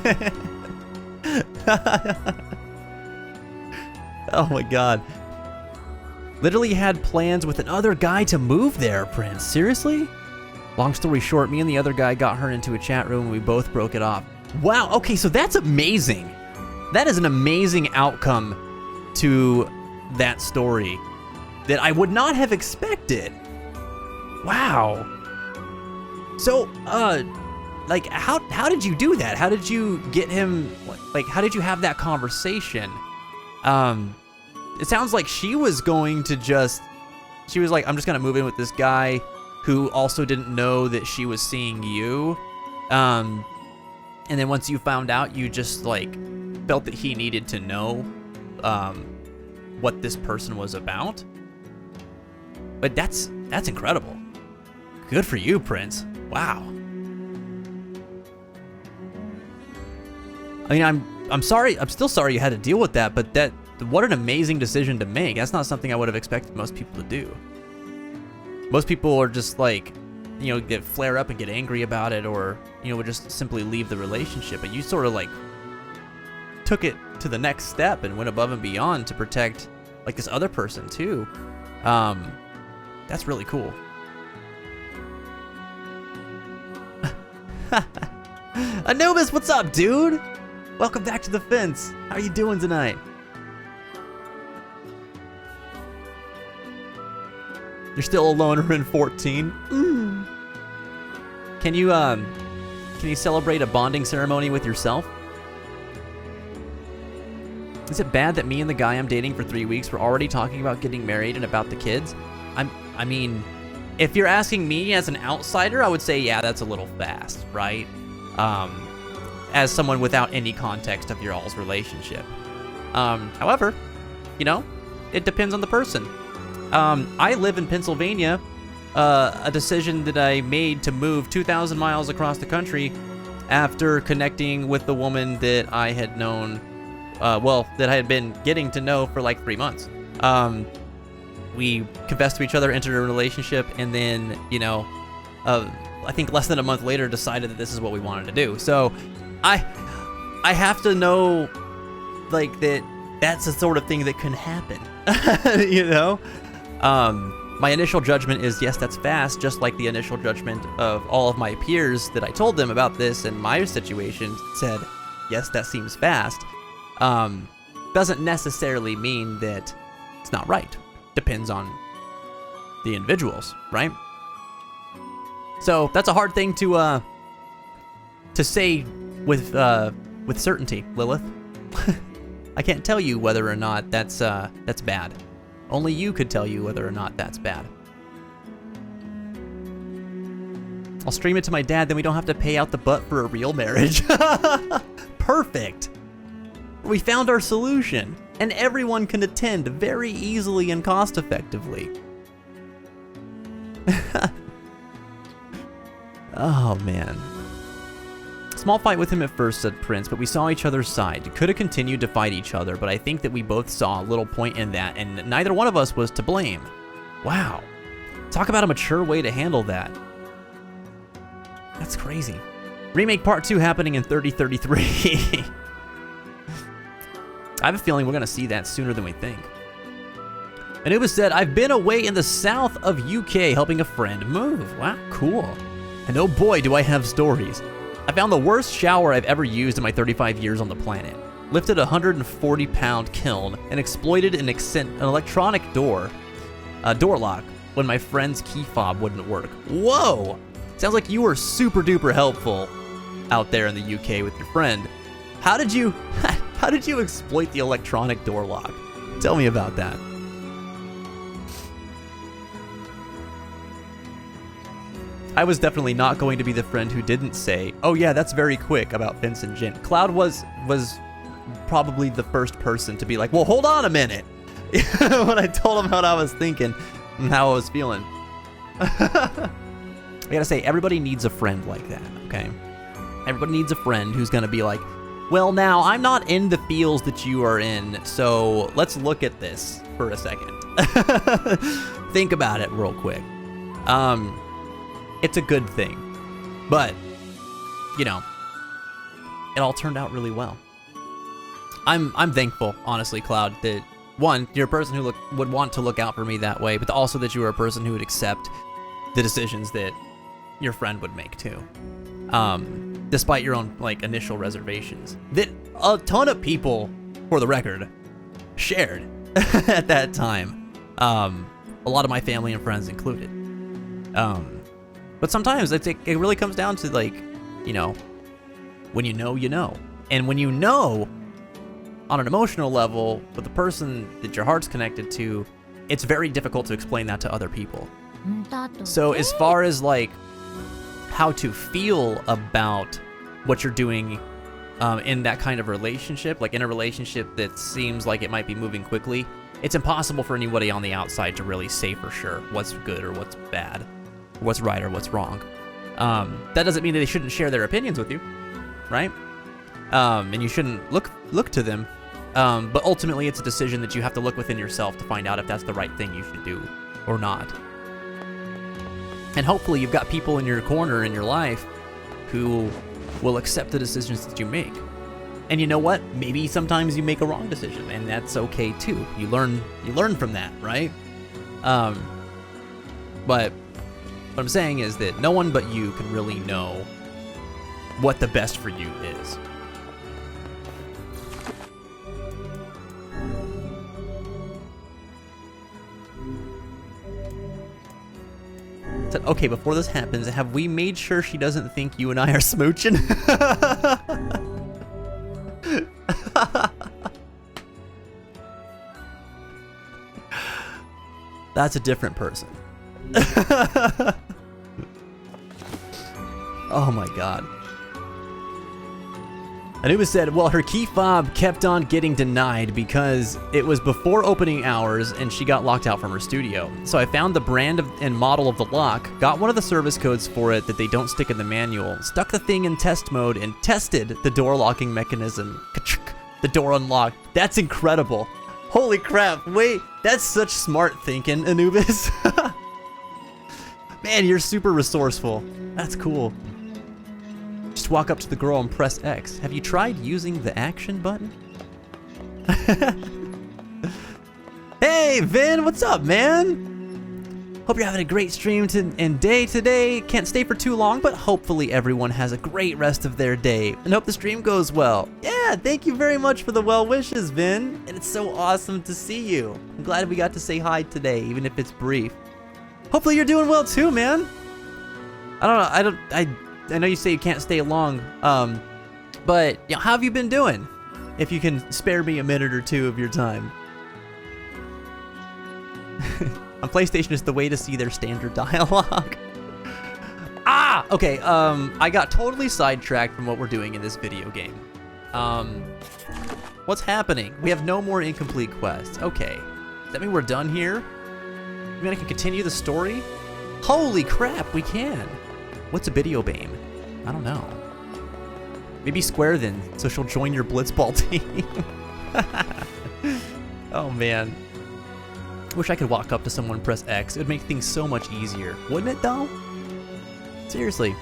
Oh my god. Literally had plans with another guy to move there, Prince. Seriously? Long story short, me and the other guy got her into a chat room and we both broke it off. Wow, okay, so that's amazing. That is an amazing outcome to that story that I would not have expected. Wow. So, like, how did you do that? How did you get him, like, how did you have that conversation? It sounds like she was going to just, she was like, I'm just gonna move in with this guy who also didn't know that she was seeing you. And then once you found out, you just, like, felt that he needed to know, what this person was about. But that's incredible. Good for you, Prince. Wow. I mean, I'm sorry. I'm still sorry you had to deal with that, but what an amazing decision to make. That's not something I would have expected most people to do. Most people are just like, you know, get flare up and get angry about it, or, you know, would just simply leave the relationship. But you sort of like took it to the next step and went above and beyond to protect like this other person too. That's really cool. Anubis, what's up, dude? Welcome back to the fence. How are you doing tonight? You're still a loner in 14? Can you celebrate a bonding ceremony with yourself? Is it bad that me and the guy I'm dating for 3 weeks were already talking about getting married and about the kids? I mean, if you're asking me as an outsider, I would say, yeah, that's a little fast, right? As someone without any context of your all's relationship. However, you know, it depends on the person. I live in Pennsylvania, a decision that I made to move 2,000 miles across the country after connecting with the woman that I had known, that I had been getting to know for like 3 months. We confessed to each other, entered a relationship, and then, you know, I think less than a month later decided that this is what we wanted to do. So I have to know, like, that's the sort of thing that can happen, you know? My initial judgment is, yes, that's fast, just like the initial judgment of all of my peers that I told them about this and my situation said, yes, that seems fast. Doesn't necessarily mean that it's not right. Depends on the individuals, right? So that's a hard thing to say with certainty, Lilith. I can't tell you whether or not that's bad. Only you could tell you whether or not that's bad. I'll stream it to my dad, then we don't have to pay out the butt for a real marriage. Perfect. We found our solution, and everyone can attend very easily and cost effectively. Oh, man. Small fight with him at first, said Prince, but we saw each other's side. Could have continued to fight each other, but I think that we both saw a little point in that, and neither one of us was to blame. Wow. Talk about a mature way to handle that. That's crazy. Remake Part 2 happening in 3033. I have a feeling we're going to see that sooner than we think. Anubis said, I've been away in the south of UK helping a friend move. Wow, cool. And oh boy, do I have stories. I found the worst shower I've ever used in my 35 years on the planet. Lifted a 140-pound kiln and exploited an electronic door lock when my friend's key fob wouldn't work. Whoa! Sounds like you were super duper helpful out there in the UK with your friend. How did you exploit the electronic door lock? Tell me about that. I was definitely not going to be the friend who didn't say, oh yeah, that's very quick about Vincent Jin. Cloud was probably the first person to be like, well, hold on a minute. When I told him what I was thinking and how I was feeling. I gotta say, everybody needs a friend like that, okay? Everybody needs a friend who's gonna be like, well, now, I'm not in the fields that you are in, so let's look at this for a second. Think about it real quick. It's a good thing, but, you know, it all turned out really well. I'm thankful, honestly, Cloud, that, one, you're a person who would want to look out for me that way, but also that you are a person who would accept the decisions that your friend would make, too. Despite your own, like, initial reservations. That a ton of people, for the record, shared at that time. A lot of my family and friends included. But sometimes it really comes down to, like, you know, when you know, you know. And when you know, on an emotional level, with the person that your heart's connected to, it's very difficult to explain that to other people. So as far as, like, how to feel about what you're doing in that kind of relationship, like in a relationship that seems like it might be moving quickly, it's impossible for anybody on the outside to really say for sure what's good or what's bad, or what's right or what's wrong. That doesn't mean that they shouldn't share their opinions with you, right? And you shouldn't look to them. But ultimately, it's a decision that you have to look within yourself to find out if that's the right thing you should do or not. And hopefully you've got people in your corner in your life who will accept the decisions that you make. And you know what? Maybe sometimes you make a wrong decision, and that's okay too. You learn from that, right? But what I'm saying is that no one but you can really know what the best for you is. Said, okay, before this happens, have we made sure she doesn't think you and I are smooching? That's a different person. Oh my god. Anubis said, well, her key fob kept on getting denied because it was before opening hours and she got locked out from her studio. So I found the brand and model of the lock, got one of the service codes for it that they don't stick in the manual, stuck the thing in test mode, and tested the door locking mechanism. The door unlocked. That's incredible. Holy crap, wait, that's such smart thinking, Anubis. Man, you're super resourceful. That's cool. Just walk up to the girl and press X. Have you tried using the action button? Hey, Vin, what's up, man? Hope you're having a great stream and day today. Can't stay for too long, but hopefully everyone has a great rest of their day. And hope the stream goes well. Yeah, thank you very much for the well wishes, Vin. And it's so awesome to see you. I'm glad we got to say hi today, even if it's brief. Hopefully you're doing well too, man. I don't know, I know you say you can't stay long, but you know, how have you been doing? If you can spare me a minute or two of your time. On PlayStation, it's the way to see their standard dialogue. Okay, I got totally sidetracked from what we're doing in this video game. What's happening? We have no more incomplete quests. Okay, does that mean we're done here? You mean I can continue the story? Holy crap, we can. What's a video game? I don't know. Maybe Square then, so she'll join your Blitzball team. Oh man. Wish I could walk up to someone and press X. It would make things so much easier. Wouldn't it though? Seriously.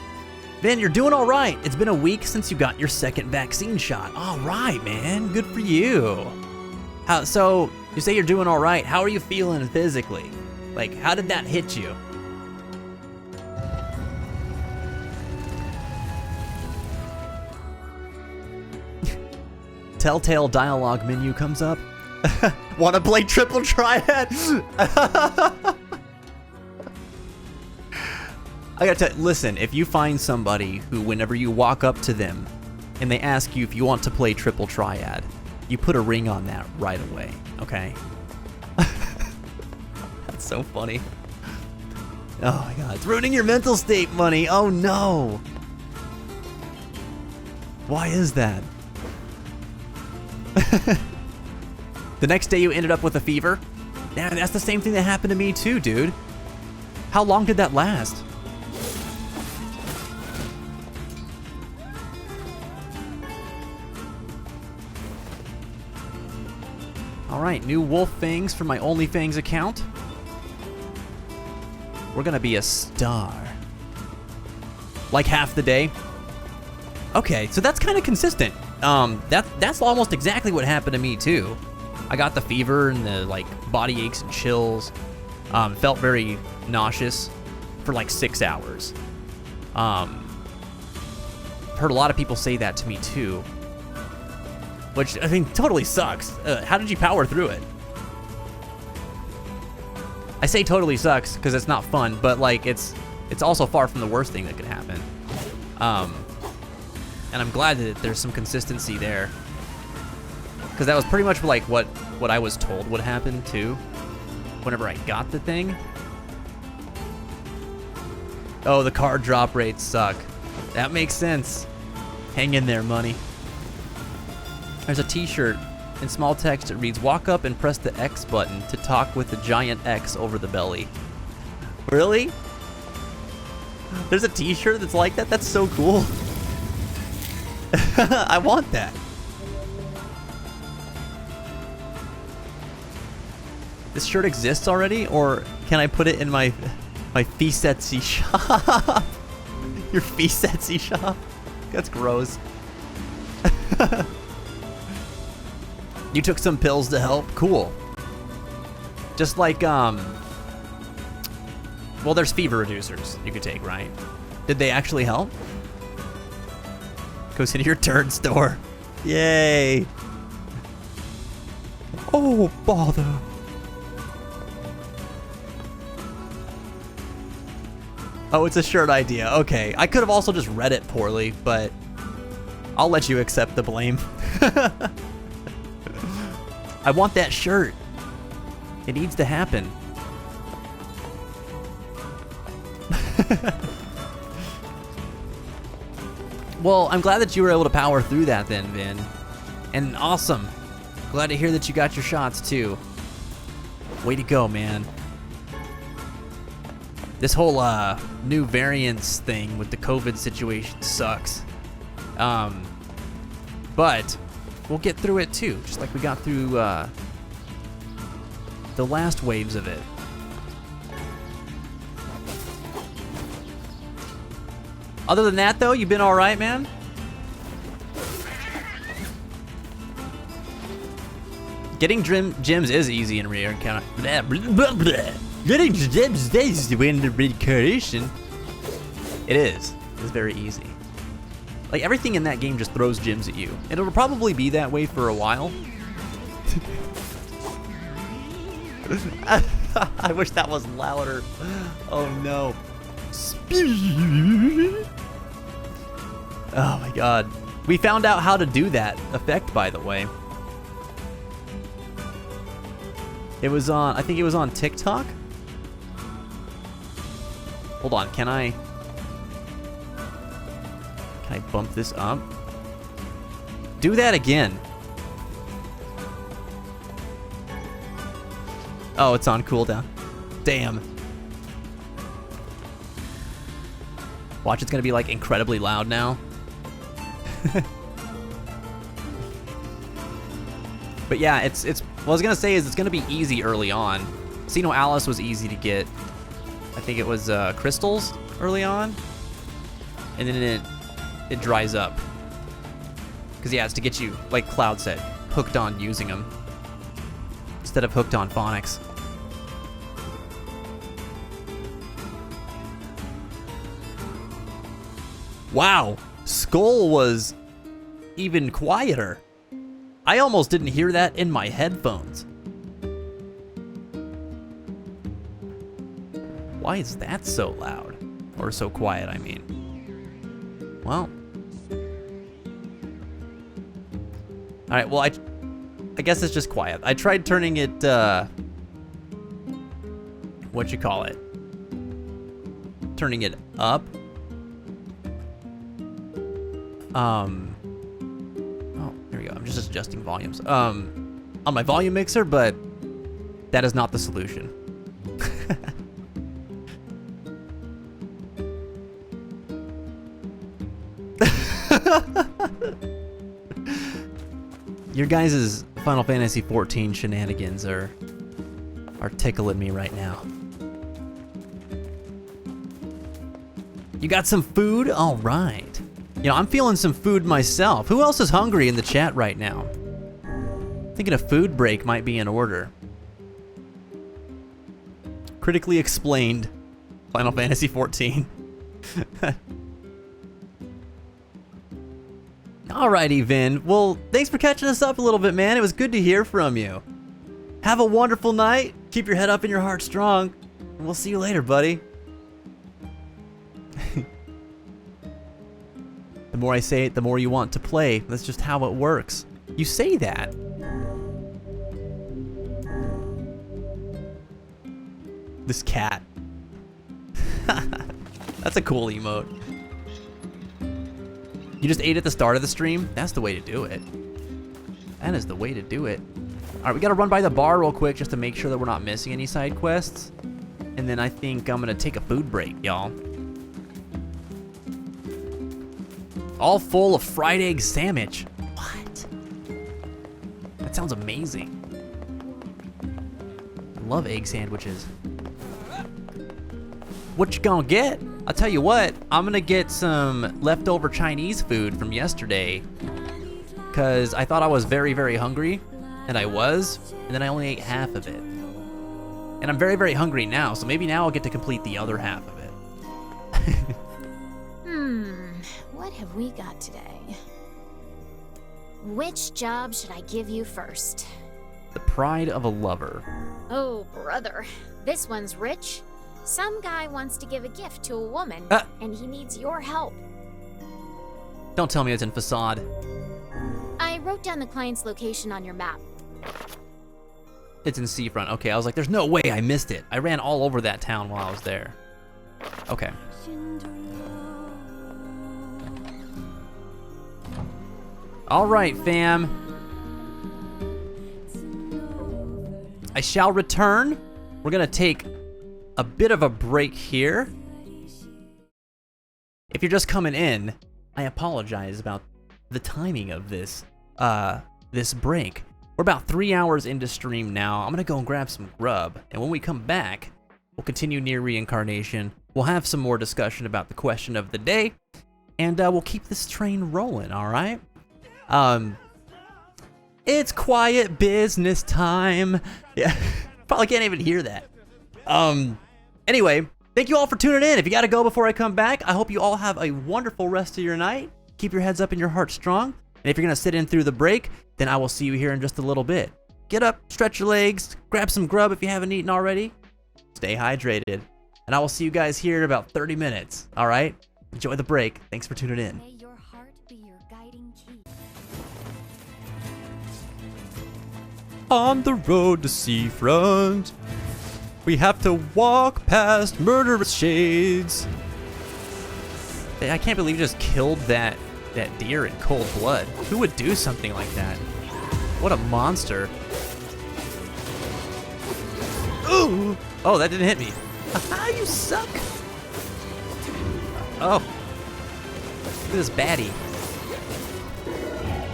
Vin, you're doing all right. It's been a week since you got your second vaccine shot. All right, man. Good for you. So, you say you're doing all right. How are you feeling physically? Like, how did that hit you? Telltale dialogue menu comes up. Wanna play triple triad? I gotta tell you, listen, if you find somebody who, whenever you walk up to them and they ask you if you want to play triple triad, you put a ring on that right away, okay? That's so funny. Oh my god, it's ruining your mental state, Money. Oh no. Why is that? The next day you ended up with a fever? Yeah, that's the same thing that happened to me too, dude. How long did that last? Alright, new wolf fangs for my OnlyFangs account. We're gonna be a star. Like half the day? Okay, so that's kind of consistent. That's almost exactly what happened to me too. I got the fever and the like body aches and chills. Felt very nauseous for like 6 hours. Heard a lot of people say that to me too. Which, I mean, totally sucks. How did you power through it? I say totally sucks because it's not fun, but like it's also far from the worst thing that could happen. And I'm glad that there's some consistency there. Because that was pretty much like what I was told would happen too, whenever I got the thing. Oh, the card drop rates suck. That makes sense. Hang in there, Money. There's a t-shirt. In small text it reads, walk up and press the X button to talk with the giant X over the belly. Really? There's a t-shirt that's like that? That's so cool. I want that. This shirt exists already, or can I put it in my Fisetsy shop? Your Fisetsy shop? That's gross. You took some pills to help? Cool. Just like, well, there's fever reducers you could take, right? Did they actually help? Goes into your turd store. Yay. Oh, bother. Oh, it's a shirt idea. Okay. I could have also just read it poorly, but I'll let you accept the blame. I want that shirt. It needs to happen. Well, I'm glad that you were able to power through that then, Vin. And awesome. Glad to hear that you got your shots too. Way to go, man. This whole new variants thing with the COVID situation sucks. But we'll get through it too, just like we got through the last waves of it. Other than that, though, you've been all right, man? Getting gems is easy in Nier. Getting gems is in the recreation. It is. It's very easy. Like, everything in that game just throws gems at you. And it'll probably be that way for a while. I wish that was louder. Oh, no. Oh, my God. We found out how to do that effect, by the way. It was on, I think it was on TikTok. Hold on, can I bump this up? Do that again. Oh, it's on cooldown. Damn. Watch, it's gonna be like incredibly loud now. But yeah, it's what I was gonna say is it's gonna be easy early on. Sino Alice was easy to get. I think it was crystals early on, and then it dries up. Cause yeah, it's to get you, like Cloud said, hooked on using them instead of hooked on phonics. Wow, Skull was even quieter. I almost didn't hear that in my headphones. Why is that so loud? Or so quiet, I mean. Well. Alright, well, I guess it's just quiet. I tried turning it, what you call it? Turning it up. Oh, there we go. I'm just adjusting volumes. On my volume mixer, but that is not the solution. Your guys' Final Fantasy XIV shenanigans are tickling me right now. You got some food? All right. You know, I'm feeling some food myself. Who else is hungry in the chat right now? Thinking a food break might be in order. Critically explained Final Fantasy XIV. Alrighty, Vin. Well, thanks for catching us up a little bit, man. It was good to hear from you. Have a wonderful night. Keep your head up and your heart strong. And we'll see you later, buddy. The more I say it, the more you want to play. That's just how it works. You say that. This cat. That's a cool emote. You just ate at the start of the stream? That's the way to do it. That is the way to do it. All right, we gotta run by the bar real quick just to make sure that we're not missing any side quests. And then I think I'm gonna take a food break, y'all. All full of fried egg sandwich. What? That sounds amazing. I love egg sandwiches. What you gonna get? I'll tell you what, I'm gonna get some leftover Chinese food from yesterday because I thought I was very, very hungry, and I was, and then I only ate half of it. And I'm very, very hungry now, so maybe now I'll get to complete the other half of it. What have we got today? Which job should I give you first? The pride of a lover. Oh, brother. This one's rich. Some guy wants to give a gift to a woman, and he needs your help. Don't tell me it's in Facade. I wrote down the client's location on your map. It's in Seafront. Okay, I was like, there's no way I missed it. I ran all over that town while I was there. Okay. All right, fam. I shall return. We're gonna take a bit of a break here. If you're just coming in, I apologize about the timing of this this break. We're about 3 hours into stream now. I'm gonna go and grab some grub, and when we come back, we'll continue Nier Reincarnation. We'll have some more discussion about the question of the day, and we'll keep this train rolling, all right? It's quiet business time. Yeah, probably can't even hear that. Anyway, thank you all for tuning in. If you gotta go before I come back, I hope you all have a wonderful rest of your night. Keep your heads up and your heart strong. And if you're gonna sit in through the break, then I will see you here in just a little bit. Get up, stretch your legs, grab some grub if you haven't eaten already. Stay hydrated. And I will see you guys here in about 30 minutes, all right? Enjoy the break. Thanks for tuning in. May your heart be your guiding key. On the road to Seafront, we have to walk past murderous shades. I can't believe you just killed that deer in cold blood. Who would do something like that? What a monster. Ooh! Oh, that didn't hit me. Haha, you suck. Oh. Look at this baddie.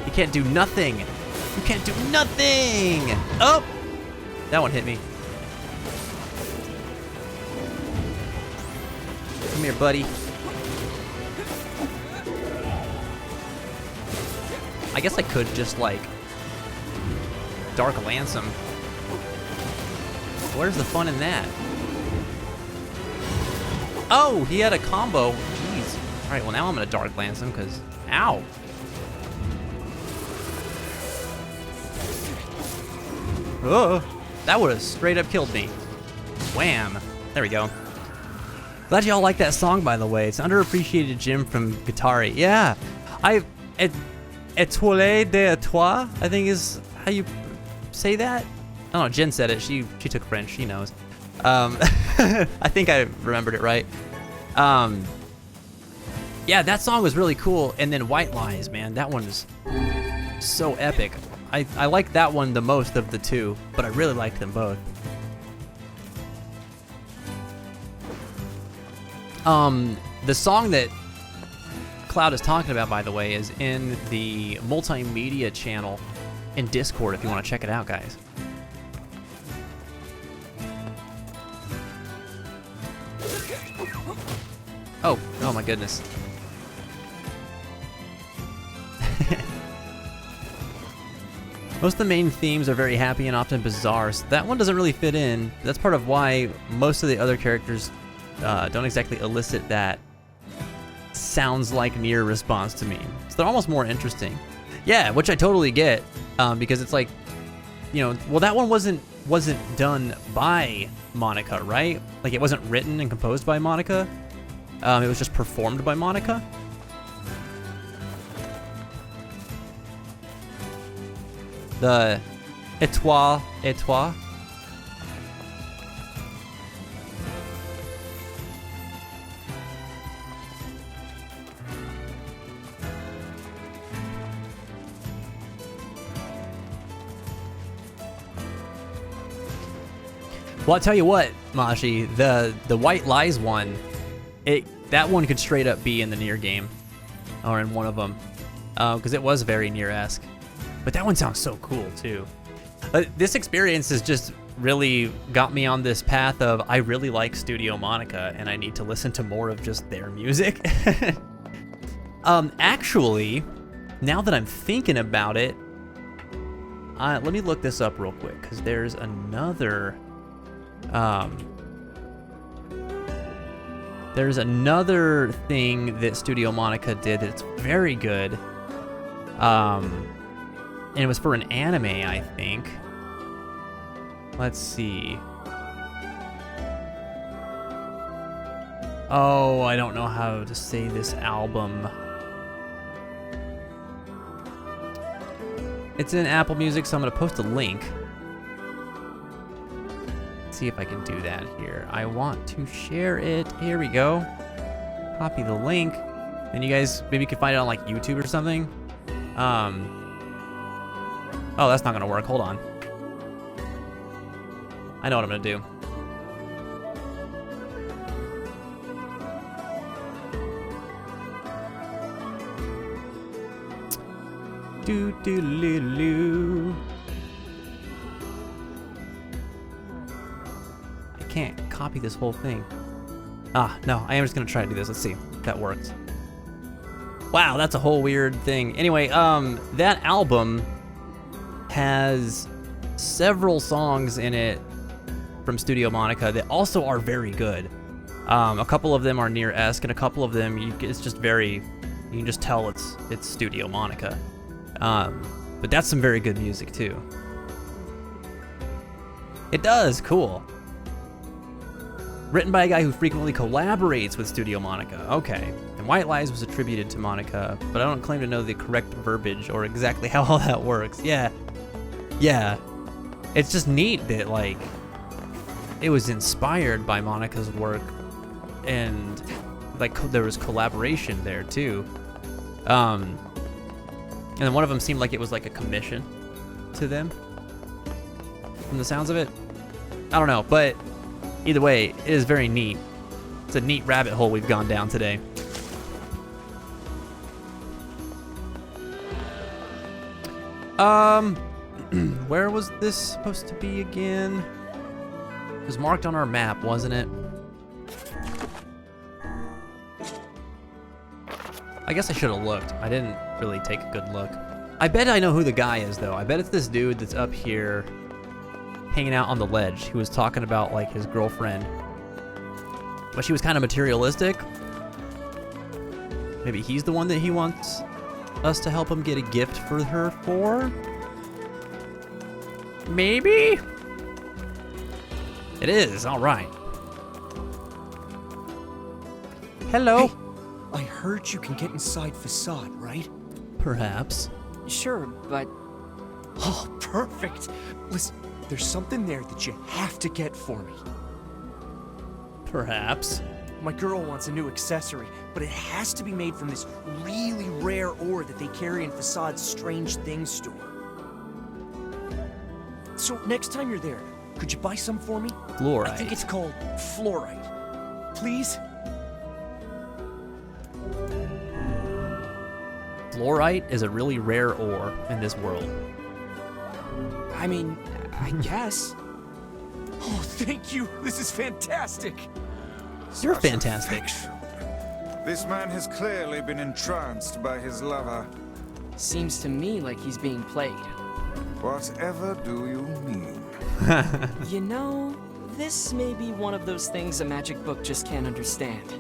You can't do nothing. You can't do nothing. Oh. That one hit me. Come here, buddy. I guess I could just, like, Dark Lance him. Where's the fun in that? Oh, he had a combo. Jeez. All right, well, now I'm going to Dark Lance him because, ow. Oh, that would have straight up killed me. Wham. There we go. Glad y'all like that song, by the way. It's underappreciated gem from Guitari. Yeah, Étoile de toi, I think is how you say that. I don't know, Jen said it. She took French, she knows. I think I remembered it right. Yeah, that song was really cool. And then White Lies, man, that one is so epic. I like that one the most of the two, but I really liked them both. The song that Cloud is talking about, by the way, is in the multimedia channel in Discord if you want to check it out, guys. Oh my goodness. Most of the main themes are very happy and often bizarre, so that one doesn't really fit in. That's part of why most of the other characters don't exactly elicit that sounds like Nier response to me. So they're almost more interesting. Yeah, which I totally get, because it's like, you know, well, that one wasn't done by Monica, right? Like, it wasn't written and composed by Monica. It was just performed by Monica. The Étoile. Well, I'll tell you what, Mashi, the White Lies one, that one could straight up be in the Nier game, or in one of them, because it was very Nier-esque. But that one sounds so cool too. This experience has just really got me on this path of I really like Studio Monica, and I need to listen to more of just their music. Actually, now that I'm thinking about it, let me look this up real quick, because there's another. There's another thing that Studio Monica did that's very good. And it was for an anime, I think. Let's see. Oh, I don't know how to say this album. It's in Apple Music, so I'm gonna post a link. See if I can do that here. I want to share it. Here we go. Copy the link. Then you guys maybe could find it on like YouTube or something. Oh, that's not gonna work. Hold on. I know what I'm gonna do. Do-do-do-do-do. I can't copy this whole thing. No, I am just gonna try to do this. Let's see if that works. Wow, that's a whole weird thing. Anyway, that album has several songs in it from Studio Monica that also are very good. A couple of them are Nier-esque, and a couple of them, it's just very, you can just tell it's Studio Monica. But that's some very good music too. It does, cool. Written by a guy who frequently collaborates with Studio Monica. Okay. And White Lies was attributed to Monica, but I don't claim to know the correct verbiage or exactly how all that works. Yeah. Yeah. It's just neat that, like, it was inspired by Monica's work, and, like, there was collaboration there, too. And then one of them seemed like it was, like, a commission to them, from the sounds of it. I don't know, but either way, it is very neat. It's a neat rabbit hole we've gone down today. Where was this supposed to be again? It was marked on our map, wasn't it? I guess I should have looked. I didn't really take a good look. I bet I know who the guy is, though. I bet it's this dude that's up here hanging out on the ledge who was talking about, like, his girlfriend. But she was kind of materialistic. Maybe he's the one that he wants us to help him get a gift for her for? Maybe? It is, all right. Hello. Hey, I heard you can get inside Facade, right? Perhaps. Sure, but Oh, perfect. Listen, there's something there that you have to get for me. Perhaps. My girl wants a new accessory, but it has to be made from this really rare ore that they carry in Facade's Strange Things store. So next time you're there, could you buy some for me? Fluorite. I think it's called fluorite. Please? Fluorite is a really rare ore in this world. I mean, I guess. Oh, thank you. This is fantastic. You're Such fantastic. affection. This man has clearly been entranced by his lover. seems to me like he's being played. Whatever do you mean? You know, this may be one of those things a magic book just can't understand.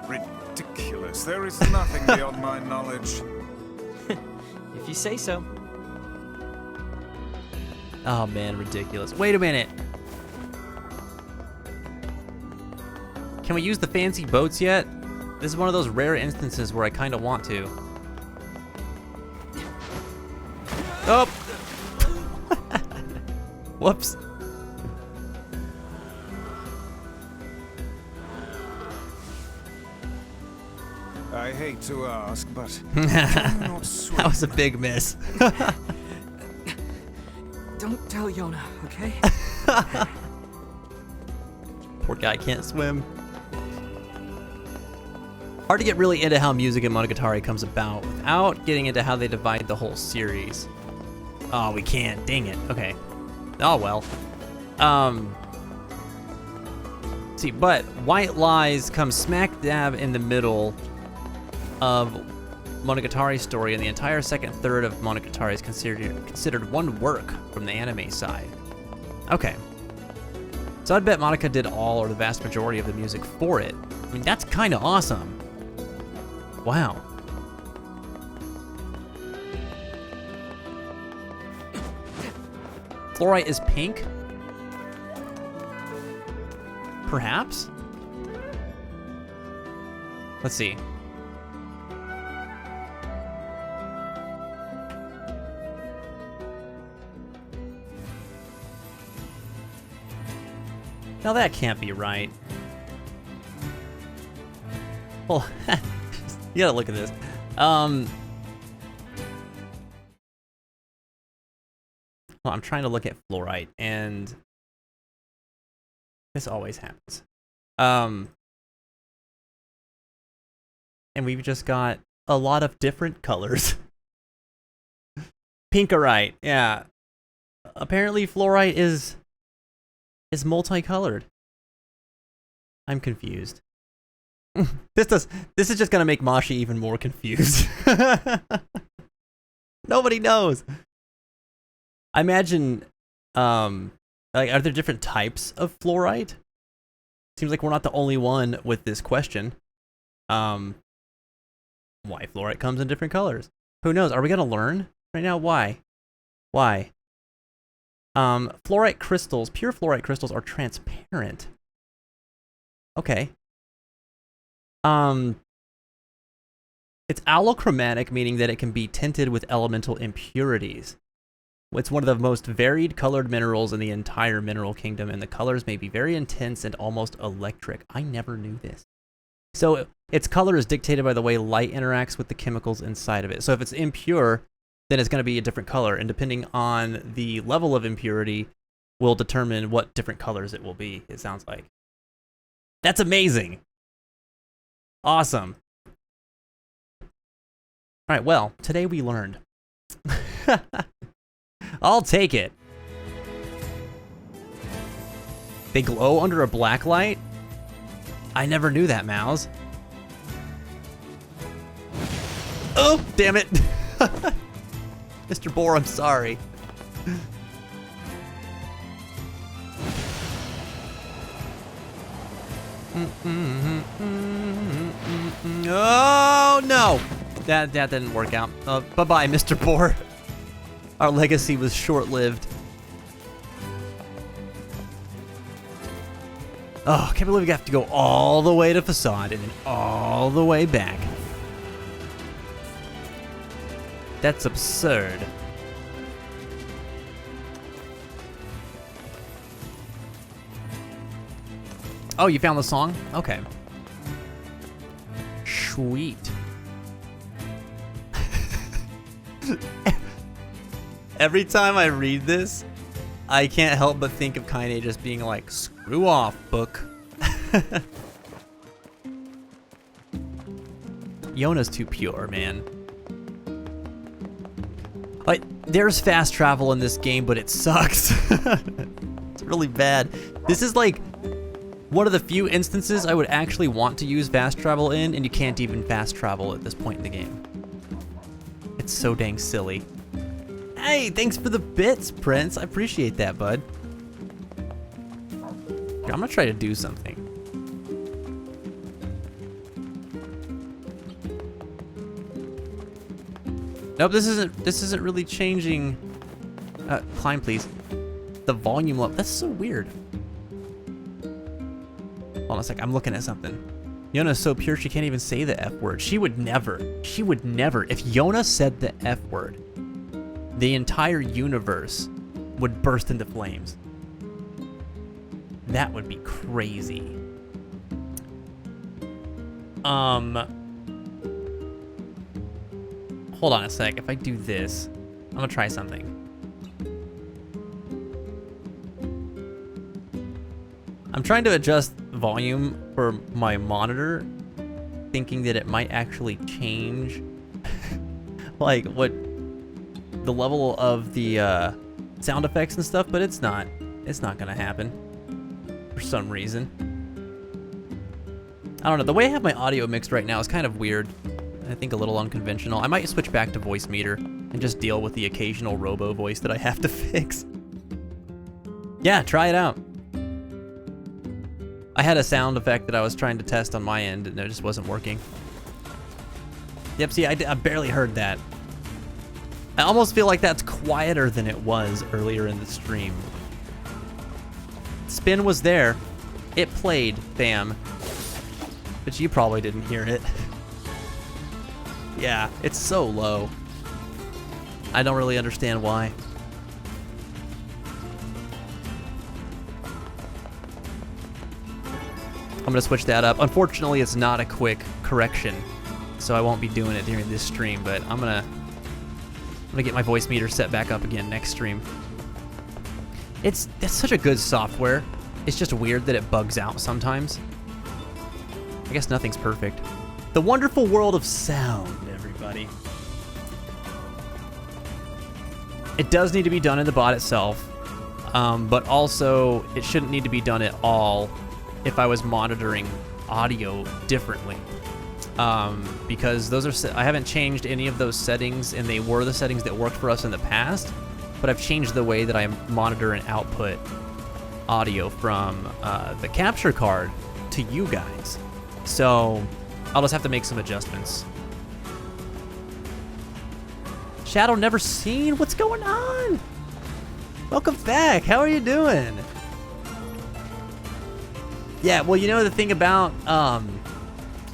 Ridiculous. There is nothing beyond my knowledge. If you say so. Oh man, ridiculous. Wait a minute. Can we use the fancy boats yet? This is one of those rare instances where I kind of want to. Oh! Whoops. I hate to ask, but can you not swim? That was a big miss. Don't tell Yona, okay? Poor guy can't swim. Hard to get really into how music in Monogatari comes about without getting into how they divide the whole series. Oh, we can't. Dang it. Okay. Oh, well. See, but White Lies comes smack dab in the middle of Monogatari's story, and the entire second third of Monogatari is considered one work from the anime side. Okay. So I'd bet Monica did all or the vast majority of the music for it. I mean, that's kind of awesome. Wow. Fluorite is pink? Perhaps? Let's see. Now that can't be right. Well, you gotta look at this. Well, I'm trying to look at fluorite, and this always happens. And we've just got a lot of different colors. Pinkerite, yeah. Apparently fluorite is multicolored. I'm confused. This is just gonna make Mashi even more confused. Nobody knows. I imagine, like, are there different types of fluorite? Seems like we're not the only one with this question. Why fluorite comes in different colors? Who knows? Are we gonna learn right now? Why? Why? Fluorite crystals, pure fluorite crystals are transparent. Okay. It's allochromatic, meaning that it can be tinted with elemental impurities. It's one of the most varied colored minerals in the entire mineral kingdom, and the colors may be very intense and almost electric. I never knew this. So its color is dictated by the way light interacts with the chemicals inside of it. So if it's impure, then it's going to be a different color, and depending on the level of impurity will determine what different colors it will be, it sounds like. That's amazing. Awesome. All right, well, today we learned I'll take it. They glow under a black light? I never knew that, Mouse. Oh, damn it. Mr. Boar, I'm sorry. Oh, no. That didn't work out. Bye-bye, Mr. Boar. Our legacy was short-lived. Oh, I can't believe we have to go all the way to Facade and then all the way back. That's absurd. Oh, you found the song? Okay. Sweet. Every time I read this, I can't help but think of Kaine just being like, screw off, book. Yona's too pure, man. Like, there's fast travel in this game, but it sucks. It's really bad. This is like one of the few instances I would actually want to use fast travel in, and you can't even fast travel at this point in the game. It's so dang silly. Hey, thanks for the bits, Prince. I appreciate that, bud. I'm gonna try to do something. Nope, this isn't really changing. Climb, please. The volume level. That's so weird. Hold on a sec. I'm looking at something. Yona's so pure she can't even say the F word. She would never. She would never. If Yona said the F word, the entire universe would burst into flames. That would be crazy. Hold on a sec. If I do this, I'm gonna try something. I'm trying to adjust volume for my monitor, thinking that it might actually change like what the level of the sound effects and stuff, but it's not gonna happen for some reason. I don't know, the way I have my audio mixed right now is kind of weird. I think a little unconventional. I might switch back to voice meter and just deal with the occasional robo voice that I have to fix. Yeah, try it out. I had a sound effect that I was trying to test on my end and it just wasn't working. Yep, see, I barely heard that. I almost feel like that's quieter than it was earlier in the stream. Spin was there. It played, bam. But you probably didn't hear it. Yeah, it's so low. I don't really understand why. I'm gonna switch that up. Unfortunately, it's not a quick correction, so I won't be doing it during this stream, but I'm gonna get my voice meter set back up again next stream. It's such a good software. It's just weird that it bugs out sometimes. I guess nothing's perfect. The wonderful world of sound, everybody. It does need to be done in the bot itself, but also it shouldn't need to be done at all if I was monitoring audio differently. Because those are, I haven't changed any of those settings, and they were the settings that worked for us in the past, but I've changed the way that I monitor and output audio from the capture card to you guys. So I'll just have to make some adjustments. Shadow Never Seen, what's going on? Welcome back, how are you doing? Yeah, well, you know the thing about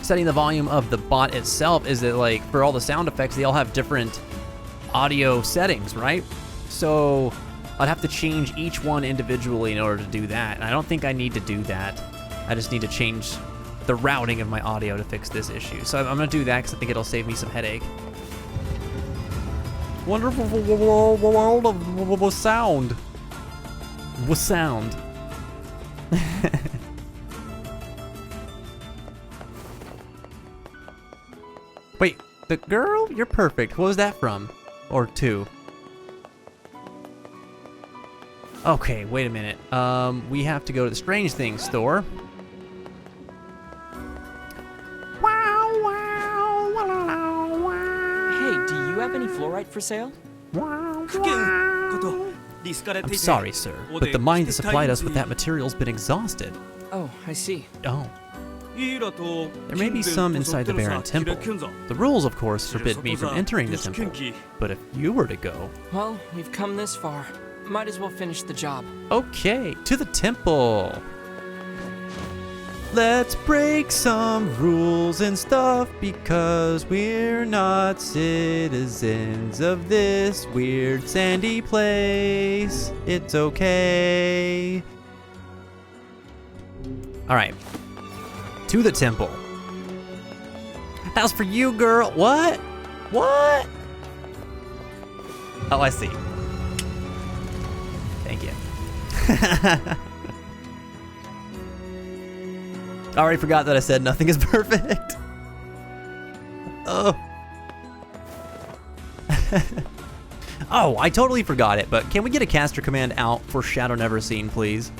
setting the volume of the bot itself is that, like, for all the sound effects, they all have different audio settings, right? So I'd have to change each one individually in order to do that, and I don't think I need to do that. I just need to change the routing of my audio to fix this issue. So I'm gonna do that because I think it'll save me some headache. Wonderful world of sound. With sound. Wait, the girl? You're perfect. What was that from? Or two? Okay, wait a minute. We have to go to the Strange Things store. Hey, do you have any fluorite for sale? I'm sorry, sir, but the mine that supplied us with that material's been exhausted. Oh, I see. Oh. There may be some inside the Baron Temple. The rules, of course, forbid me from entering the temple. But if you were to go... Well, we've come this far. Might as well finish the job. Okay, to the temple. Let's break some rules and stuff because we're not citizens of this weird sandy place. It's okay. All right. To the temple. That was for you, girl. What? What? Oh, I see. Thank you. I already forgot that I said nothing is perfect. Oh. Oh, I totally forgot it, but can we get a caster command out for Shadow Never Seen, please?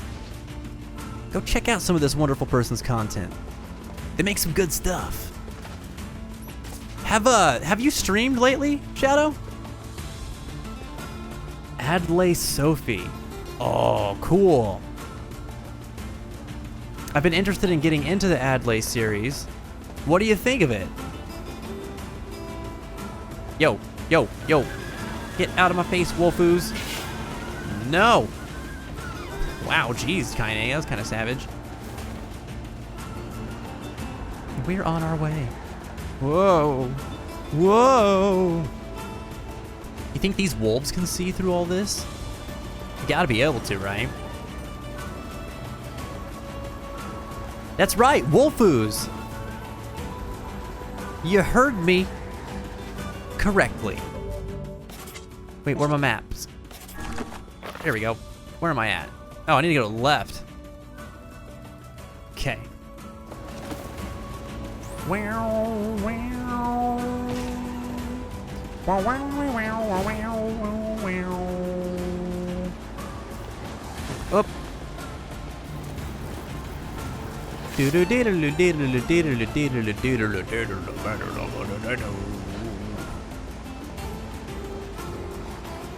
Go check out some of this wonderful person's content. They make some good stuff. Have you streamed lately, Shadow? Adlai Sophie. Oh, cool. I've been interested in getting into the Adlai series. What do you think of it? Yo, yo, yo. Get out of my face, Wolfoos. No. Wow, geez, Kaine, that was kind of savage. We're on our way. Whoa. Whoa. You think these wolves can see through all this? You gotta be able to, right? That's right, Wolfoos. You heard me correctly. Wait, where are my maps? There we go. Where am I at? Oh, I need to go to the left. Okay. Up.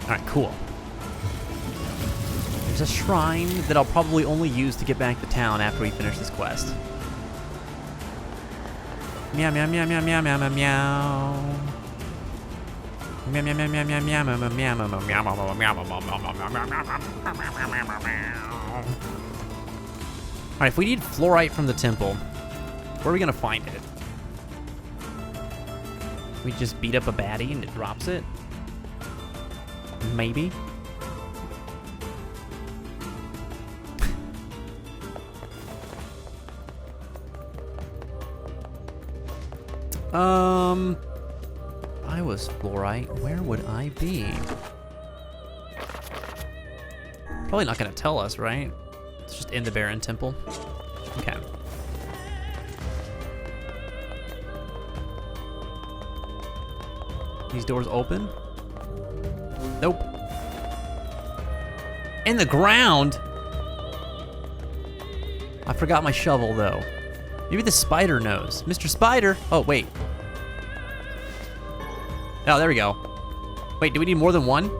Alright, cool. There's a shrine that I'll probably only use to get back to town after we finish this quest. Meow meow meow meow meow meow meow meow. Meow meow meow meow meow meow meow meow meow meow meow. Alright, if we need fluorite from the temple, where are we gonna find it? We just beat up a baddie and it drops it? Maybe? If I was fluorite, where would I be? Probably not gonna tell us, right? It's just in the Baron Temple. Okay. These doors open? Nope. In the ground? I forgot my shovel, though. Maybe the spider knows. Mr. Spider! Oh, wait. Oh, there we go. Wait, do we need more than one?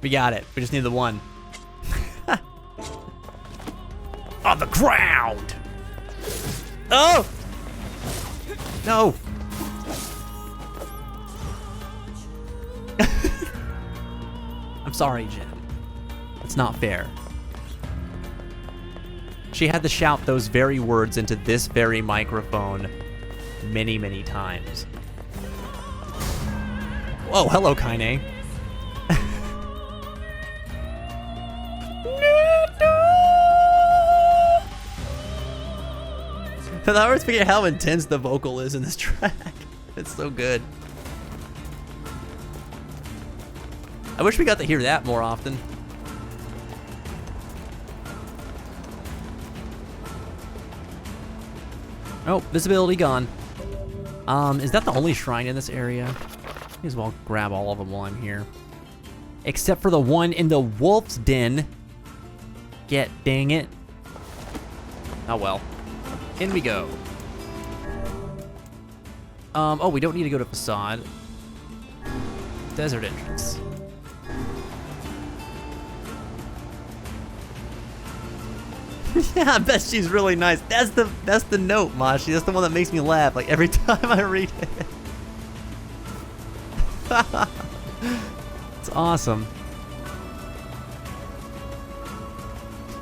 We got it. We just need the one. On the ground! Oh! No! I'm sorry, Jen. It's not fair. She had to shout those very words into this very microphone many, many times. Oh, hello, Kaine. I always forget how intense the vocal is in this track. It's so good. I wish we got to hear that more often. Oh, visibility gone. Is that the only shrine in this area? May as well grab all of them while I'm here. except for the one in the wolf's den. Dang it. Oh well. In we go. Oh, we don't need to go to facade. Desert entrance. Yeah, I bet she's really nice. That's the note, Mashi. That's the one that makes me laugh like every time I read it. It's awesome.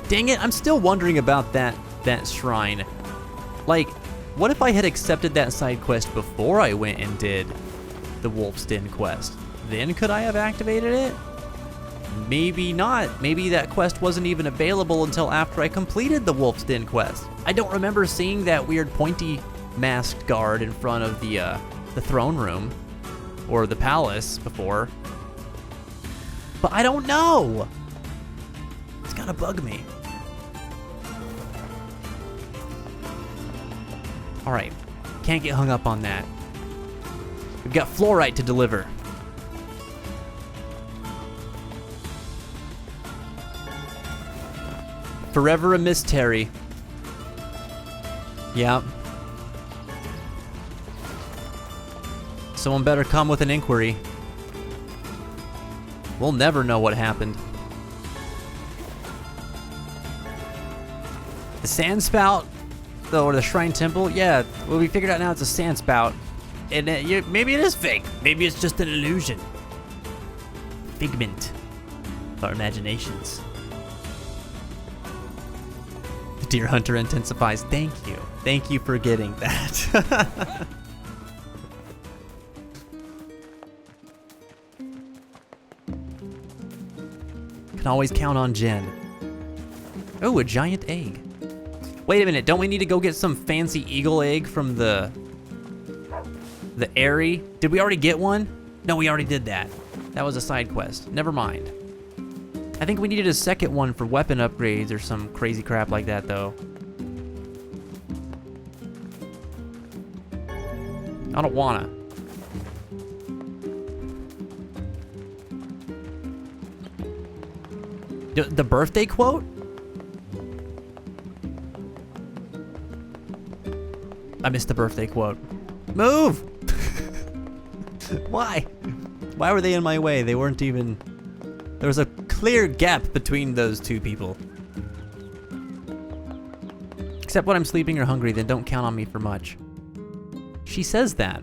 Dang it, I'm still wondering about that shrine. Like, what if I had accepted that side quest before I went and did the Wolf's Den quest? Then could I have activated it? Maybe not. Maybe that quest wasn't even available until after I completed the Wolf's Den quest. I don't remember seeing that weird pointy masked guard in front of the throne room or the palace before. But I don't know. It's gotta bug me. All right, can't get hung up on that. We've got fluorite to deliver. Forever a mystery. Yeah. Someone better come with an inquiry. We'll never know what happened. The sand spout, or the shrine temple, yeah, well, we figured out now it's a sand spout. And maybe it is fake. Maybe it's just an illusion. Figment of our imaginations. The deer hunter intensifies. Thank you. Thank you for getting that. Can always count on Jen. Oh, a giant egg. Wait a minute, don't we need to go get some fancy eagle egg from the Airy? Did we already get one? No, we already did that. That was a side quest. Never mind. I think we needed a second one for weapon upgrades or some crazy crap like that, though. I don't wanna. The birthday quote? I missed the birthday quote. Move! Why? Why were they in my way? They weren't even... There was a clear gap between those two people. Except when I'm sleeping or hungry, then don't count on me for much. She says that,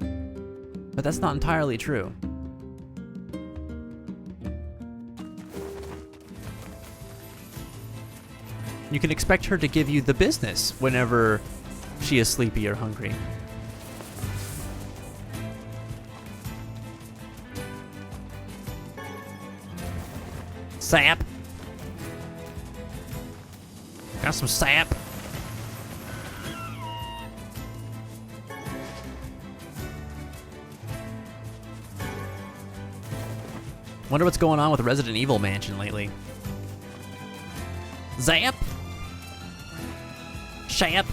but that's not entirely true. You can expect her to give you the business whenever she is sleepy or hungry. Sap. Got some sap. Wonder what's going on with Resident Evil Mansion lately. Zap. Shap.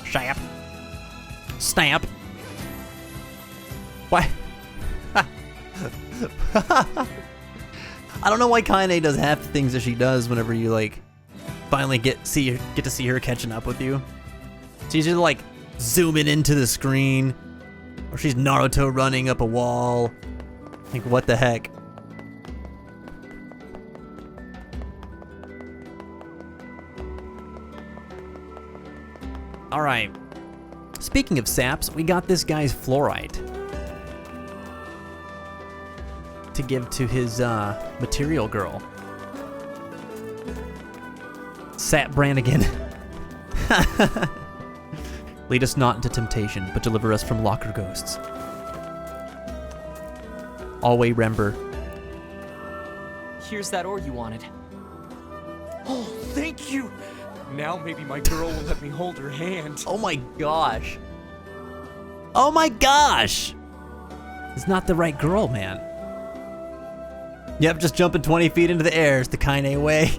Shap. Snap. Why? I don't know why Kaine does half the things that she does whenever you like finally get to see her catching up with you. She's just like zooming into the screen, or she's Naruto running up a wall. Like, what the heck? All right. Speaking of saps, we got this guy's fluorite to give to his material girl. Sap Brannigan. Lead us not into temptation, but deliver us from locker ghosts. Always remember. Here's that ore you wanted. Oh, thank you! Now maybe my girl will let me hold her hand. Oh my gosh. Oh my gosh! It's not the right girl, man. Yep, just jumping 20 feet into the air is the Kaine way.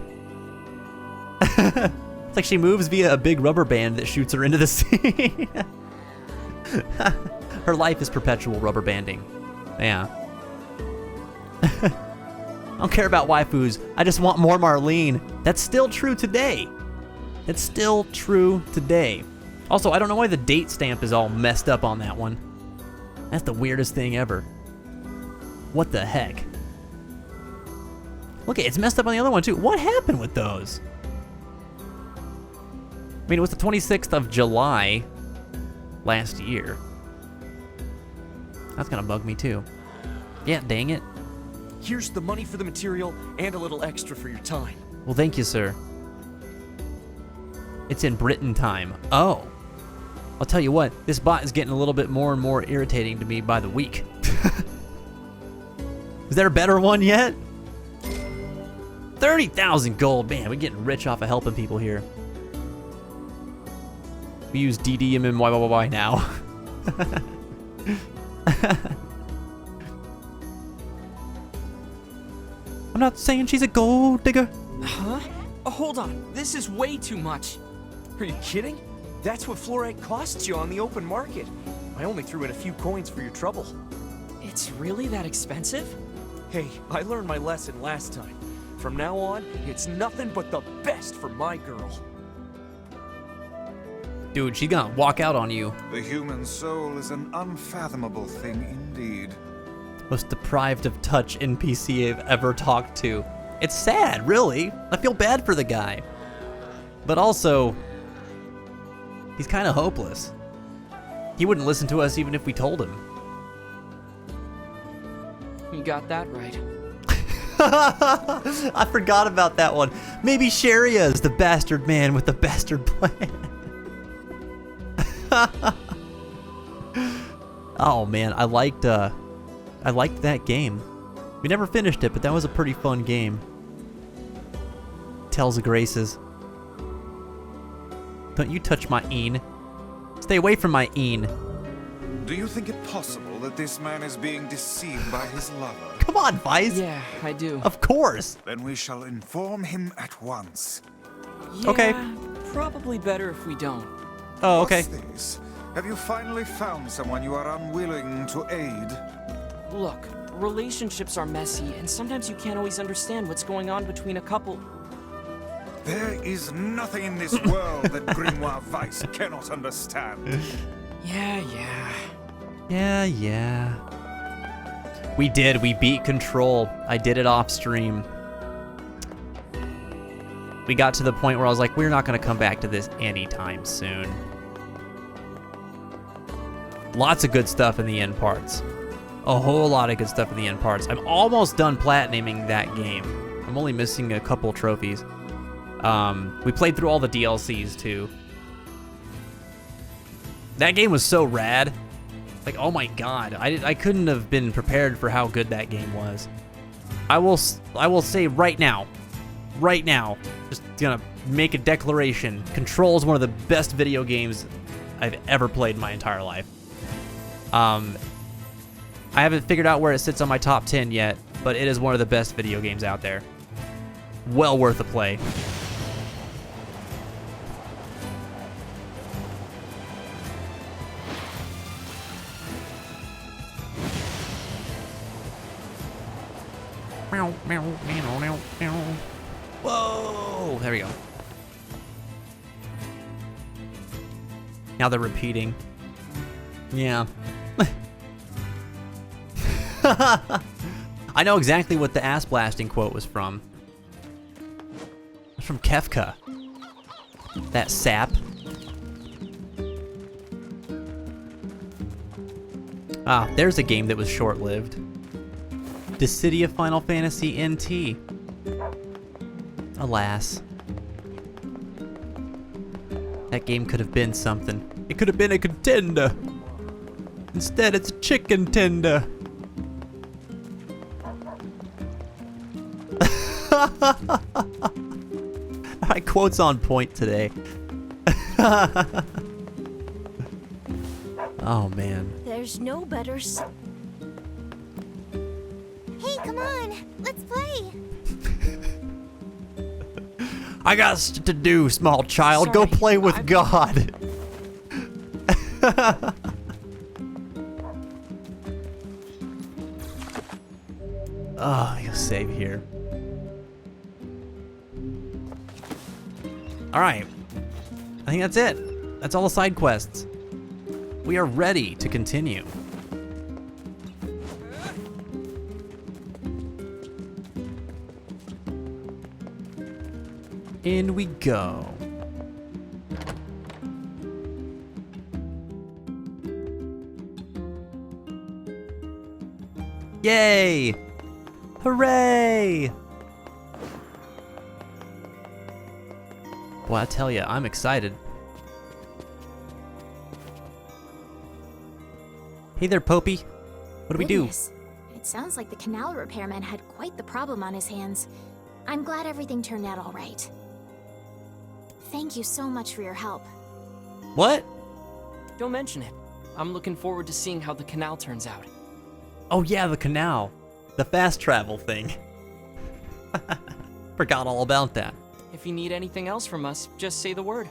It's like she moves via a big rubber band that shoots her into the sea. Her life is perpetual rubber banding. Yeah. I don't care about waifus. I just want more Marlene. That's still true today. It's still true today. Also, I don't know why the date stamp is all messed up on that one. That's the weirdest thing ever. What the heck? Look, it's messed up on the other one too. What happened with those? I mean, it was the 26th of July last year. That's gonna bug me too. Yeah, dang it. Here's the money for the material and a little extra for your time. Well, thank you, sir. It's in Britain time. Oh. I'll tell you what, this bot is getting a little bit more and more irritating to me by the week. Is there a better one yet? 30,000 gold. Man, we're getting rich off of helping people here. We use DDMMYYY now. I'm not saying she's a gold digger. Huh? Oh, hold on. This is way too much. Are you kidding? That's what fluorite costs you on the open market. I only threw in a few coins for your trouble. It's really that expensive? Hey, I learned my lesson last time. From now on, it's nothing but the best for my girl. Dude, she's gonna walk out on you. The human soul is an unfathomable thing indeed. Most deprived of touch NPC I've ever talked to. It's sad, really. I feel bad for the guy. But also, he's kind of hopeless. He wouldn't listen to us even if we told him. You got that right. I forgot about that one. Maybe Sharia is the bastard man with the bastard plan. Oh man, I liked that game. We never finished it, but that was a pretty fun game. Tells of Graces. Don't you touch my een. Stay away from my een. Do you think it possible that this man is being deceived by his lover? Come on, Vice. Yeah, I do. Of course. Then we shall inform him at once. Yeah, Okay. Probably better if we don't. Oh, okay. What's this? Have you finally found someone you are unwilling to aid? Look, relationships are messy, and sometimes you can't always understand what's going on between a couple. There is nothing in this world that Grimoire Weiss cannot understand. Yeah. Yeah. We did. We beat Control. I did it off stream. We got to the point where I was like, we're not going to come back to this anytime soon. Lots of good stuff in the end parts. A whole lot of good stuff in the end parts. I'm almost done platinuming that game. I'm only missing a couple trophies. We played through all the DLCs too. That game was so rad. Like, oh my god, I couldn't have been prepared for how good that game was. I will say right now, just gonna make a declaration. Control is one of the best video games I've ever played in my entire life. I haven't figured out where it sits on my top 10 yet, but it is one of the best video games out there. Well worth a play. Whoa! There we go. Now they're repeating. Yeah. I know exactly what the ass blasting quote was from. It's from Kefka. That sap. Ah, there's a game that was short-lived. Dissidia Final Fantasy NT. Alas. That game could have been something. It could have been a contender. Instead, it's a chicken tender. My quote's on point today. Oh, man. There's no better. Hey, come on. Let's play. Hey! I got to do, small child. Go Sorry, play with God. Oh, you'll save here. All right. I think that's it. That's all the side quests. We are ready to continue. In we go. Yay! Hooray! Well, I tell you, I'm excited. Hey there, Popey. What do we do? Goodness. It sounds like the canal repairman had quite the problem on his hands. I'm glad everything turned out all right. Thank you so much for your help. What? Don't mention it. I'm looking forward to seeing how the canal turns out. Oh yeah, the canal. The fast travel thing. Forgot all about that. If you need anything else from us, just say the word.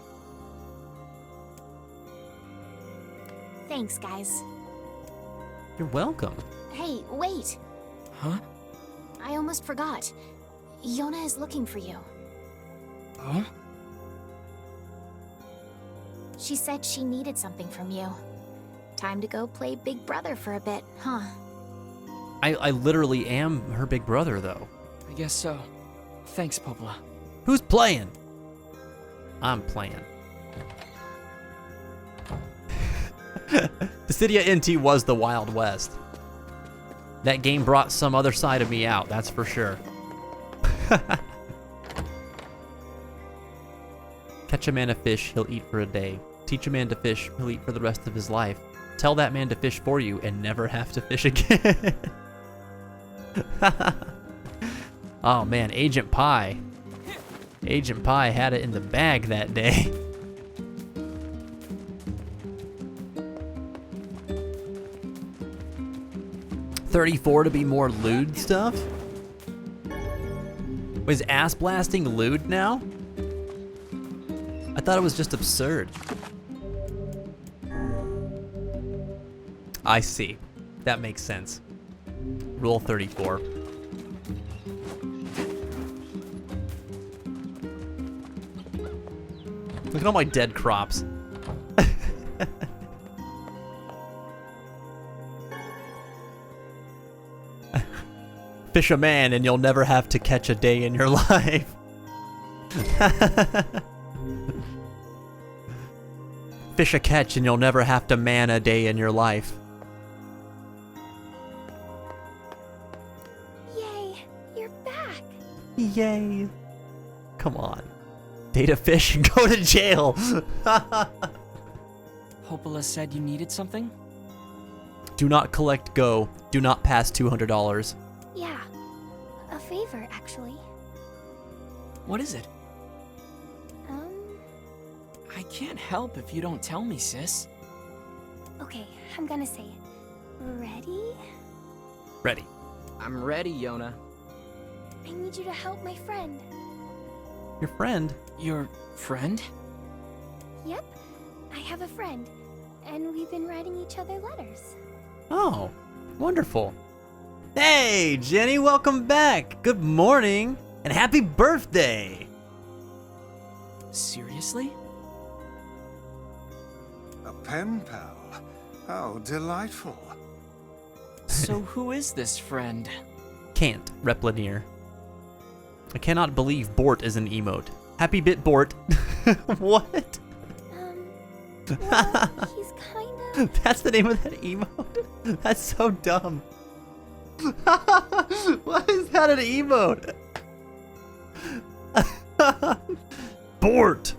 Thanks, guys. You're welcome. Hey, wait. Huh? I almost forgot. Yona is looking for you. Huh? She said she needed something from you. Time to go play Big Brother for a bit, huh? I literally am her big brother, though. I guess so. Thanks, Popola. Who's playing? I'm playing. Dissidia NT was the Wild West. That game brought some other side of me out, that's for sure. Catch a man a fish, he'll eat for a day. Teach a man to fish, he'll eat for the rest of his life. Tell that man to fish for you and never have to fish again. Oh man, Agent Pie. Agent Pie had it in the bag that day. $34 to be more lewd stuff? Was ass blasting lewd now? I thought it was just absurd. I see. That makes sense. Rule 34. Look at all my dead crops. Fish a man and you'll never have to catch a day in your life. Fish a catch and you'll never have to man a day in your life. Yay, you're back. Yay. Come on. Date a fish and go to jail. Popola said you needed something? Do not collect go. Do not pass $200. Yeah, a favor, actually. What is it? I can't help if you don't tell me, sis. Okay, I'm gonna say it. Ready? Ready. I'm ready, Yona. I need you to help my friend. Your friend? Your friend? Yep, I have a friend, and we've been writing each other letters. Oh, wonderful. Hey, Jenny, welcome back. Good morning, and happy birthday. Seriously? A pen pal? How delightful. So who is this friend? Can't, Replanier. I cannot believe Bort is an emote. Happy bit, Bort. What? Well, he's kinda... That's the name of that emote? That's so dumb. Why is that an emote? Bort!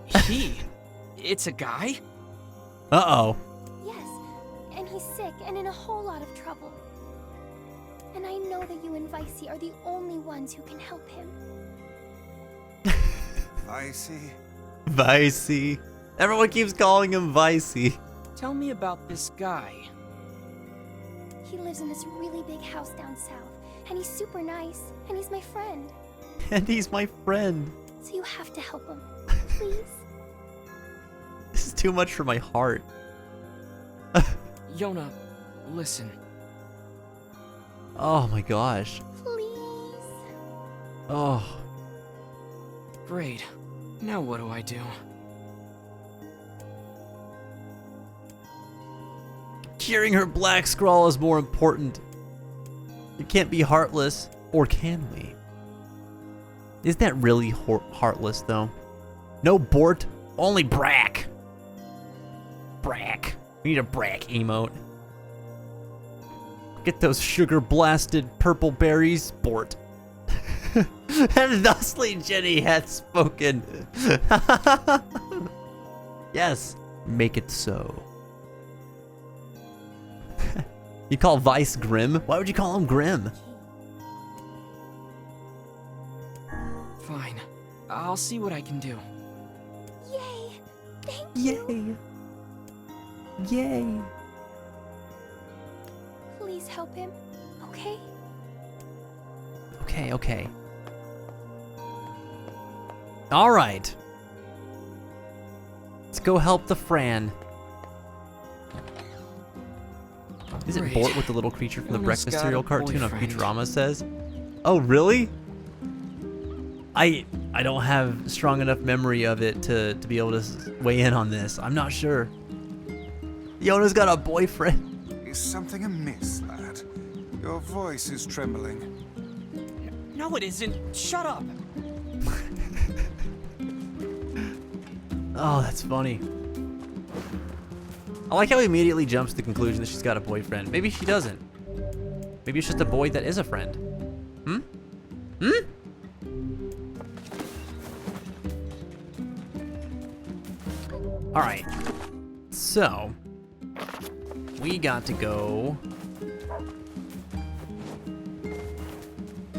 He? It's a guy? Uh-oh. Yes, and he's sick and in a whole lot of trouble. And I know that you and Vicey are the only ones who can help him. Vicey? Vicey. Everyone keeps calling him Vicey. Tell me about this guy. He lives in this really big house down south, And he's super nice. And he's my friend. And he's my friend. So you have to help him. Please? This is too much for my heart. Yona, listen. Oh my gosh. Please? Oh. Great. Now what do I do? Curing her black scrawl is more important. It can't be heartless, or can we? Isn't that really heartless, though? No Bort, only Brack. Brack. We need a Brack emote. Get those sugar-blasted purple berries, Bort. And thusly Jenny hath spoken. Yes, make it so. You call Vice Grim? Why would you call him Grim? Fine. I'll see what I can do. Yay! Thank you! Yay! Yay! Please help him, okay? Okay, okay. Alright. Let's go help the Fran. Is it Great. Bort with the little creature from the Yona's breakfast got cereal a cartoon on boyfriend. Futurama says? Oh, really? I don't have strong enough memory of it to be able to weigh in on this. I'm not sure. Yona's got a boyfriend. Is something amiss, lad? Your voice is trembling. No, it isn't. Shut up. Oh, that's funny. I like how he immediately jumps to the conclusion that she's got a boyfriend. Maybe she doesn't. Maybe it's just a boy that is a friend. Hmm? Hmm? Alright. So, we got to go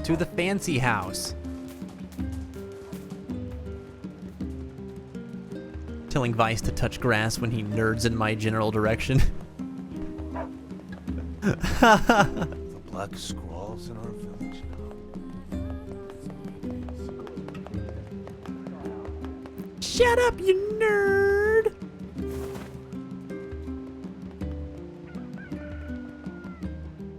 to the fancy house. Telling Vice to touch grass when he nerds in my general direction. The black scrawls in our village now. Shut up, you nerd!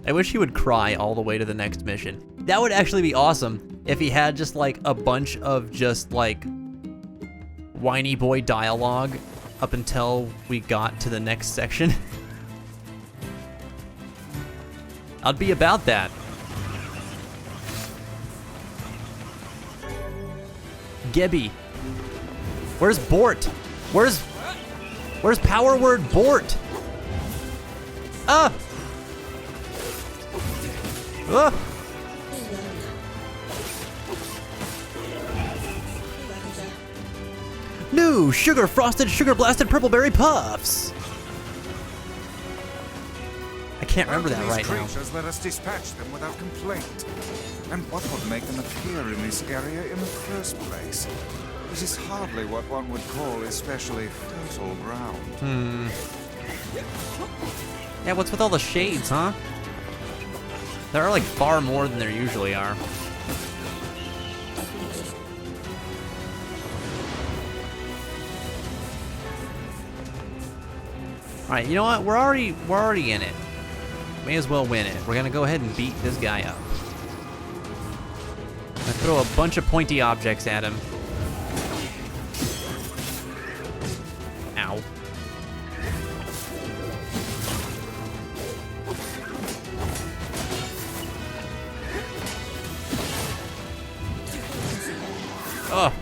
I wish he would cry all the way to the next mission. That would actually be awesome if he had just like a bunch of just like whiny boy dialogue up until we got to the next section. I'd be about that. Gebby. Where's Bort? Where's Power Word Bort? Ah! Ah! New sugar frosted, sugar blasted purple berry puffs. I can't remember that right now. These creatures let us dispatch them without complaint. And what would make them appear in this area in the first place? It is hardly what one would call especially fertile ground. Yeah, what's with all the shades, huh? There are like far more than there usually are. Alright, you know what? We're already in it. May as well win it. We're gonna go ahead and beat this guy up. I'm gonna throw a bunch of pointy objects at him. Ow. Oh.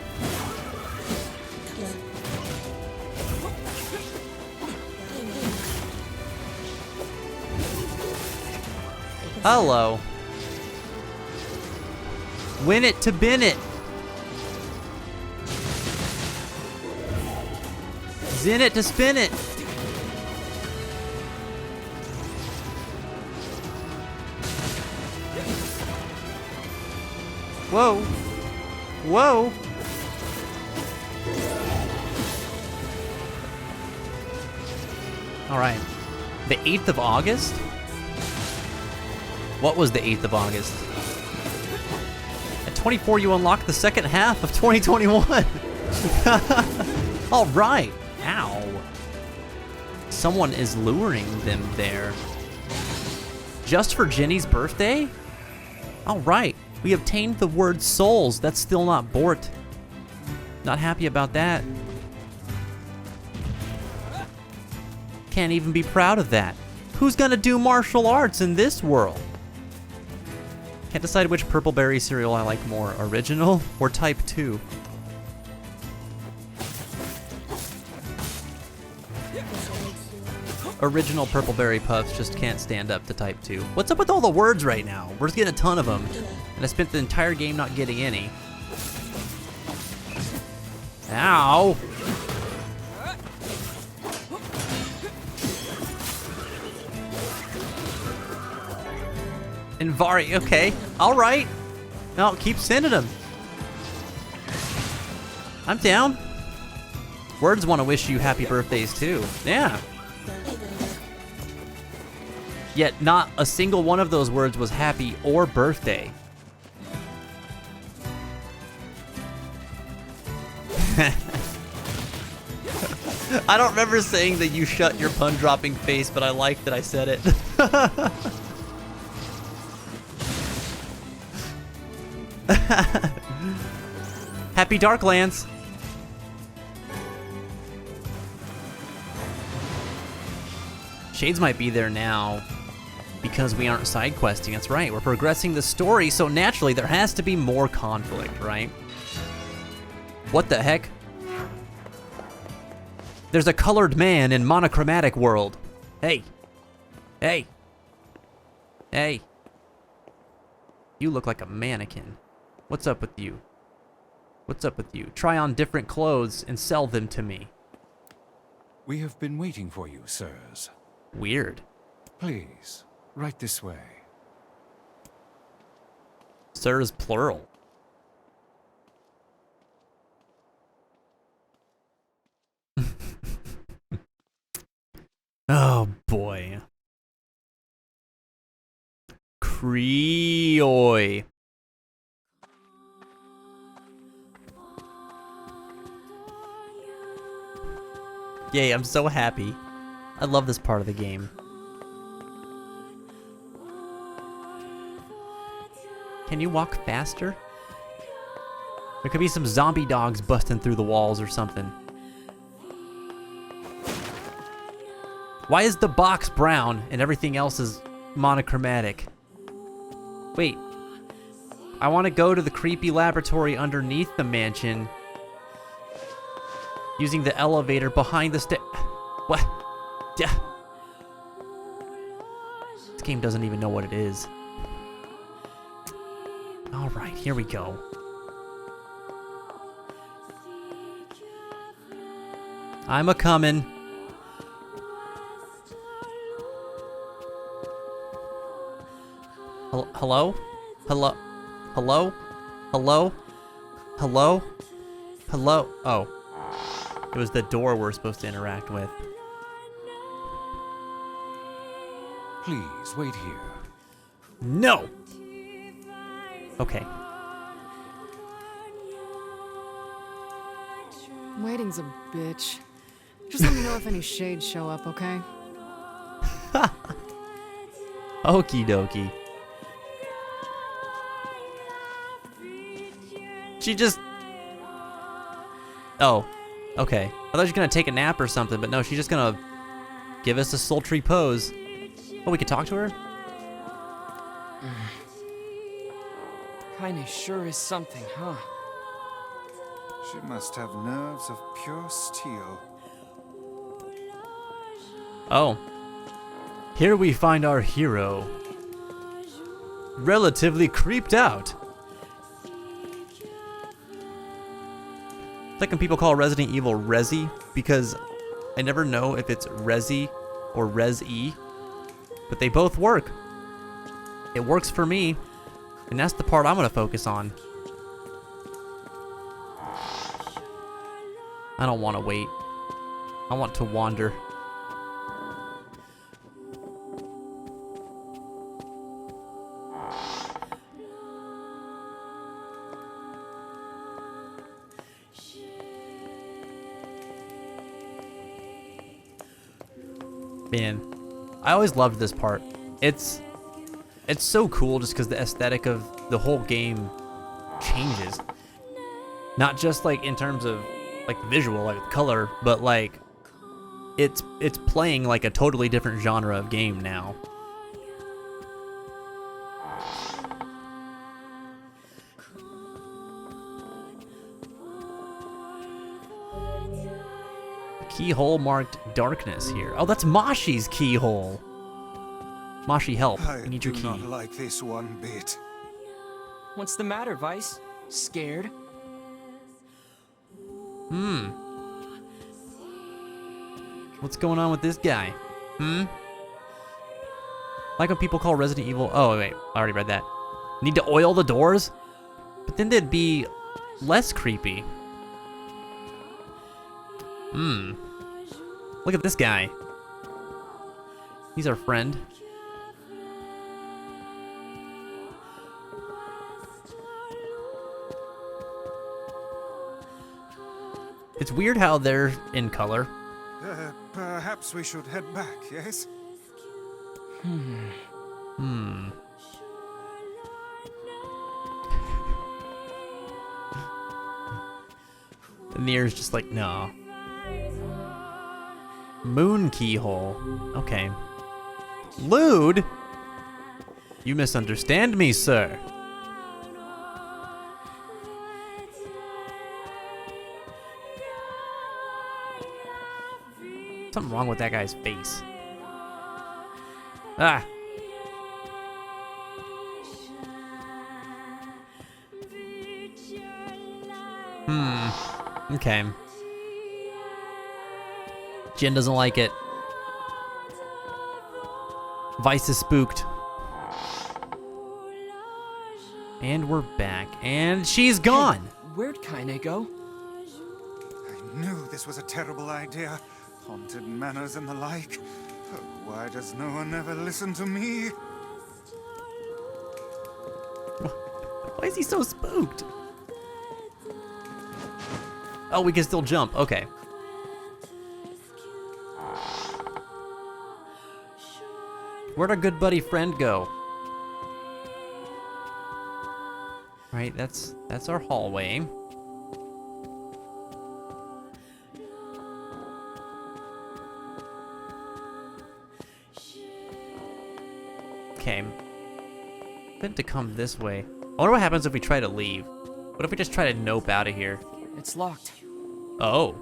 Hello. Win it to bin it. Zin it to spin it. Whoa. Whoa. All right. The 8th of August? What was the 8th of August? At 24, you unlock the second half of 2021. All right. Ow. Someone is luring them there. Just for Jenny's birthday? All right. We obtained the word souls. That's still not Bort. Not happy about that. Can't even be proud of that. Who's gonna do martial arts in this world? Can't decide which purple berry cereal I like more, original or type 2. Original purple berry puffs just can't stand up to type 2. What's up with all the words right now? We're just getting a ton of them, and I spent the entire game not getting any. Ow! Invari, okay. Alright. No, keep sending them. I'm down. Words want to wish you happy birthdays too. Yeah. Yet not a single one of those words was happy or birthday. I don't remember saying that you shut your pun dropping face, but I like that I said it. Happy Darklands. Shades might be there now because we aren't side questing. That's right. We're progressing the story, so naturally there has to be more conflict, right? What the heck? There's a colored man in monochromatic world. Hey. Hey. Hey. You look like a mannequin. What's up with you? What's up with you? Try on different clothes and sell them to me. We have been waiting for you, sirs. Weird. Please, right this way. Sirs, plural. Oh boy. Creoi. Yay, I'm so happy. I love this part of the game. Can you walk faster? There could be some zombie dogs busting through the walls or something. Why is the box brown and everything else is monochromatic? Wait. I want to go to the creepy laboratory underneath the mansion using the elevator behind the What? Yeah. This game doesn't even know what it is. Alright, here we go. I'm a-comin'. Hello? Hello? Hello? Hello? Hello? Hello? Oh. It was the door we're supposed to interact with. Please, wait here. No! Okay. Waiting's a bitch. Just let me know if any shades show up, okay? Okie dokie. She just... Oh. Okay. I thought she was gonna take a nap or something, but no, she's just gonna give us a sultry pose. Oh, we could talk to her? Kinda sure is something, huh? She must have nerves of pure steel. Oh. Here we find our hero. Relatively creeped out. It's like when people call Resident Evil Resi, because I never know if it's Resi or Res-E, but they both work. It works for me, and that's the part I'm gonna focus on. I don't want to wait. I want to wander. Man, I always loved this part. It's so cool just because the aesthetic of the whole game changes. Not just like in terms of like visual, like color, but like it's playing like a totally different genre of game now. Keyhole marked darkness here. Oh, that's Mashi's keyhole. Mashi, help. I need your key. I do not like this one bit. What's the matter, Vice? Scared? What's going on with this guy? Like when people call Resident Evil... Oh, wait. I already read that. Need to oil the doors? But then they'd be less creepy. Look at this guy. He's our friend. It's weird how they're in color. Perhaps we should head back, yes? Nier's just like, no. Moon keyhole. Okay. Lewd? You misunderstand me, sir. Something wrong with that guy's face. Ah. Okay. Jen doesn't like it. Vice is spooked. And we're back. And she's gone. Hey, where'd Kaine go? I knew this was a terrible idea. Haunted manors and the like. But why does no one ever listen to me? Why is he so spooked? Oh, we can still jump. Okay. Where'd our good buddy friend go? Right, that's our hallway. Okay. Meant to come this way. I wonder what happens if we try to leave. What if we just try to nope out of here? It's locked. Oh.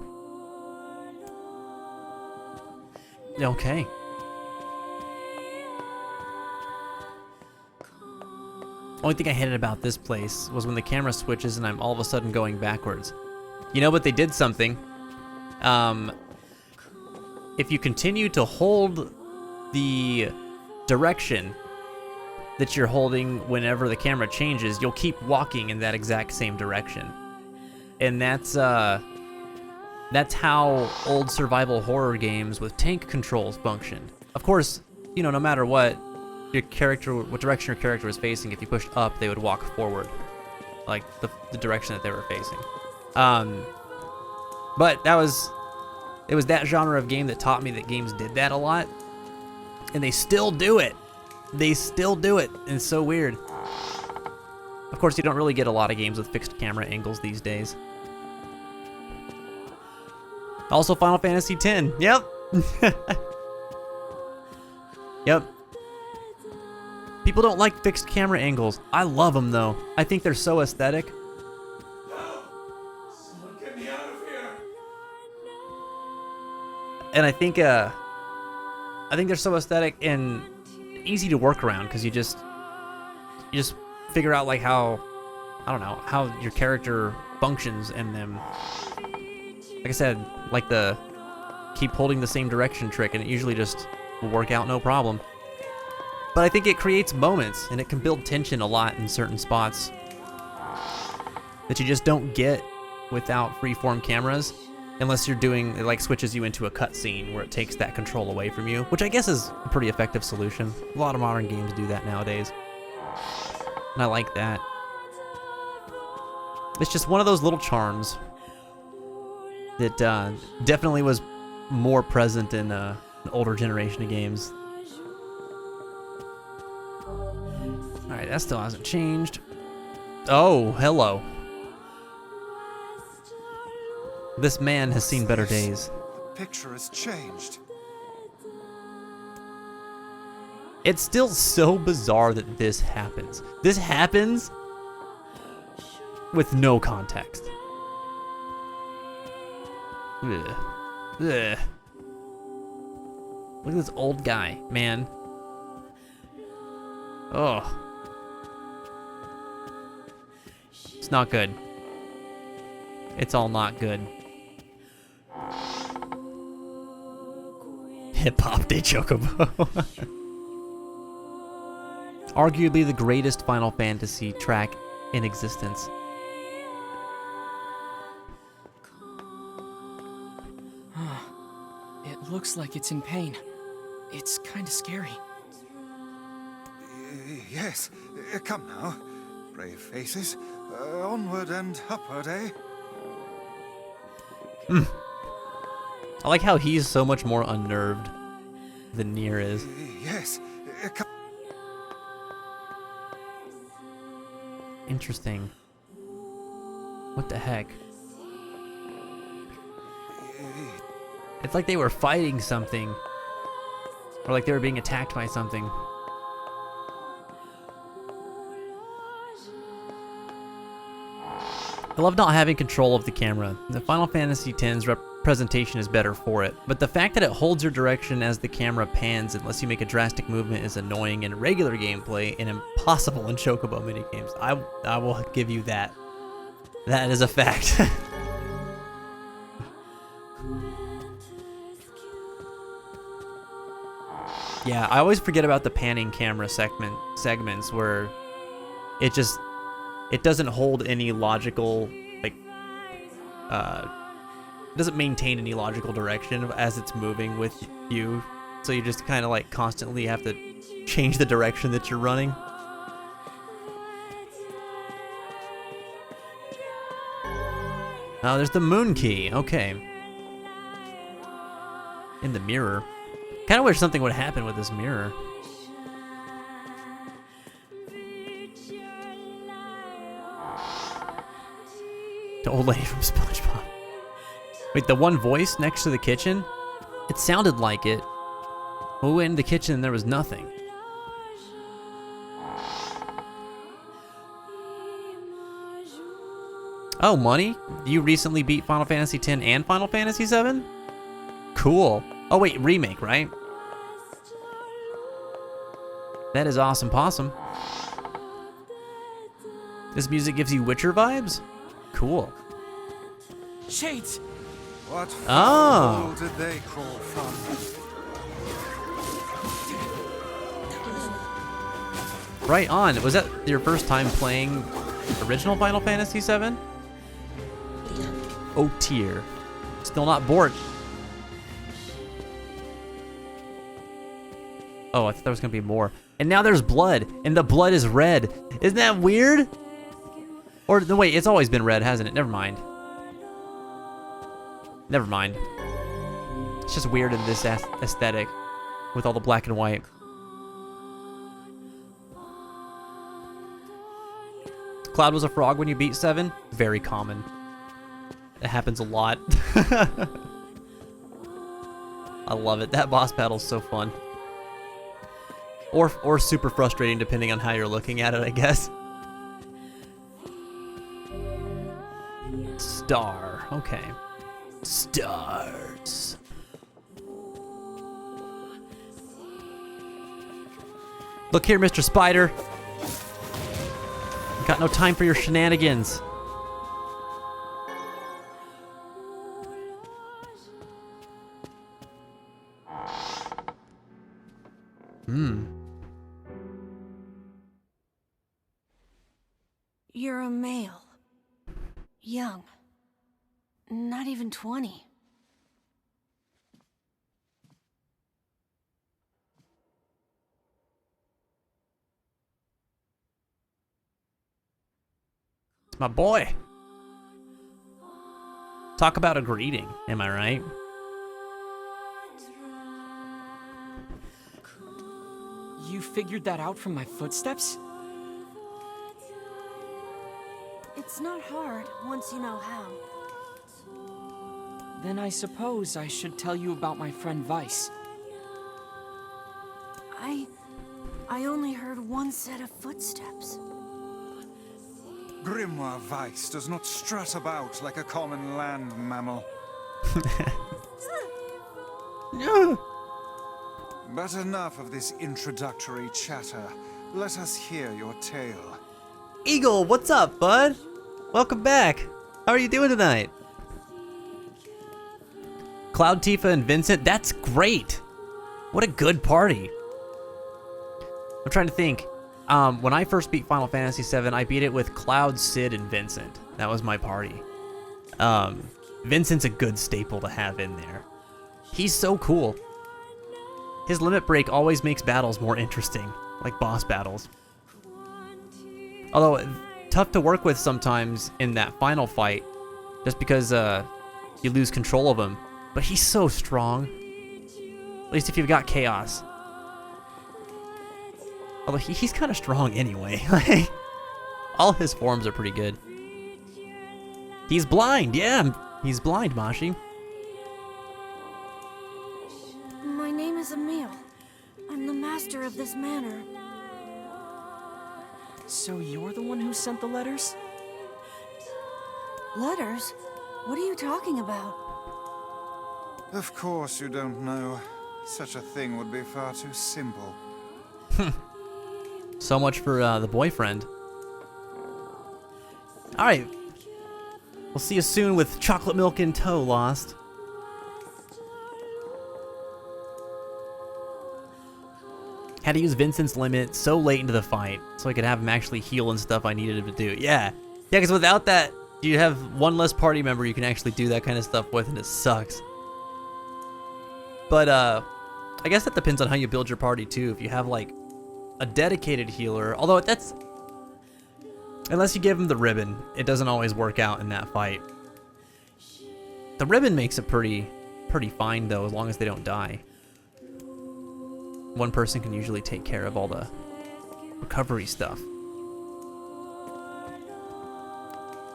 Okay. Only thing I hated about this place was when the camera switches and I'm all of a sudden going backwards. You know, but they did something. If you continue to hold the direction that you're holding whenever the camera changes, you'll keep walking in that exact same direction. And that's how old survival horror games with tank controls functioned. Of course, you know, no matter what direction your character was facing, if you pushed up, they would walk forward, like the direction that they were facing. But it was that genre of game that taught me that games did that a lot, and they still do it. They still do it, and it's so weird. Of course, you don't really get a lot of games with fixed camera angles these days. Also, Final Fantasy X. Yep. Yep. People don't like fixed camera angles. I love them, though. I think they're so aesthetic. Someone get me out of here. And I think they're so aesthetic and easy to work around because you just figure out like how, I don't know, how your character functions in them. Like I said, like the keep holding the same direction trick, and it usually just will work out no problem. But I think it creates moments, and it can build tension a lot in certain spots that you just don't get without freeform cameras, unless you're doing, it like switches you into a cutscene where it takes that control away from you, which I guess is a pretty effective solution. A lot of modern games do that nowadays, and I like that. It's just one of those little charms that definitely was more present in an older generation of games. Alright, that still hasn't changed. Oh, hello. This man has seen better days. Picture has changed. It's still so bizarre that this happens. This happens with no context. Ugh. Ugh. Look at this old guy, man. Oh. It's not good. It's all not good. Hip Hop de Chocobo. Arguably the greatest Final Fantasy track in existence. It looks like it's in pain. It's kind of scary. Yes, come now. Brave faces. Onward and upward, eh? I like how he's so much more unnerved than Nier is. Yes, come. Interesting. What the heck? It's like they were fighting something. Or like they were being attacked by something. I love not having control of the camera. The Final Fantasy X's representation is better for it, but the fact that it holds your direction as the camera pans unless you make a drastic movement is annoying in regular gameplay and impossible in Chocobo minigames. I will give you that. That is a fact. Yeah, I always forget about the panning camera segments where it doesn't hold any logical, like, doesn't maintain any logical direction as it's moving with you. So you just kind of like constantly have to change the direction that you're running. Oh, there's the moon key. Okay. In the mirror. Kind of wish something would happen with this mirror. The old lady from SpongeBob. Wait, the one voice next to the kitchen? It sounded like it. We went in the kitchen and there was nothing. Oh, money? You recently beat Final Fantasy X and Final Fantasy VII? Cool. Oh wait, remake, right? That is awesome possum. This music gives you Witcher vibes? Cool. Shades! What Oh. hole did they crawl from? Right on. Was that your first time playing original Final Fantasy VII? Oh, tier. Still not bored. Oh, I thought there was gonna be more. And now there's blood, and the blood is red. Isn't that weird? Or, no, wait, it's always been red, hasn't it? Never mind. Never mind. It's just weird in this aesthetic with all the black and white. Cloud was a frog when you beat 7? Very common. It happens a lot. I love it. That boss battle's so fun. Or super frustrating depending on how you're looking at it, I guess. Star. Okay. Stars. Look here, Mr. Spider. Got no time for your shenanigans. You're a male. Young. Not even 20. It's my boy. Talk about a greeting, am I right? You figured that out from my footsteps? It's not hard once you know how. Then I suppose I should tell you about my friend Vice. I only heard one set of footsteps. Grimoire Weiss does not strut about like a common land mammal. But enough of this introductory chatter. Let us hear your tale. Eagle, what's up, bud? Welcome back. How are you doing tonight? Cloud, Tifa, and Vincent, that's great. What a good party. I'm trying to think. When I first beat Final Fantasy VII, I beat it with Cloud, Sid, and Vincent. That was my party. Vincent's a good staple to have in there. He's so cool. His limit break always makes battles more interesting, like boss battles. Although, tough to work with sometimes in that final fight, just because you lose control of him. But he's so strong. At least if you've got Chaos. Although he's kind of strong anyway. All his forms are pretty good. He's blind, yeah. He's blind, Mashi. My name is Emil. I'm the master of this manor. So you're the one who sent the letters? Letters? What are you talking about? Of course you don't know. Such a thing would be far too simple. So much for the boyfriend. Alright. We'll see you soon with chocolate milk in tow, Lost. Had to use Vincent's limit so late into the fight so I could have him actually heal and stuff I needed him to do. Yeah. Yeah, because without that, you have one less party member you can actually do that kind of stuff with, and it sucks. But, I guess that depends on how you build your party, too. If you have, like, a dedicated healer, although that's... Unless you give him the ribbon, it doesn't always work out in that fight. The ribbon makes it pretty fine, though, as long as they don't die. One person can usually take care of all the recovery stuff.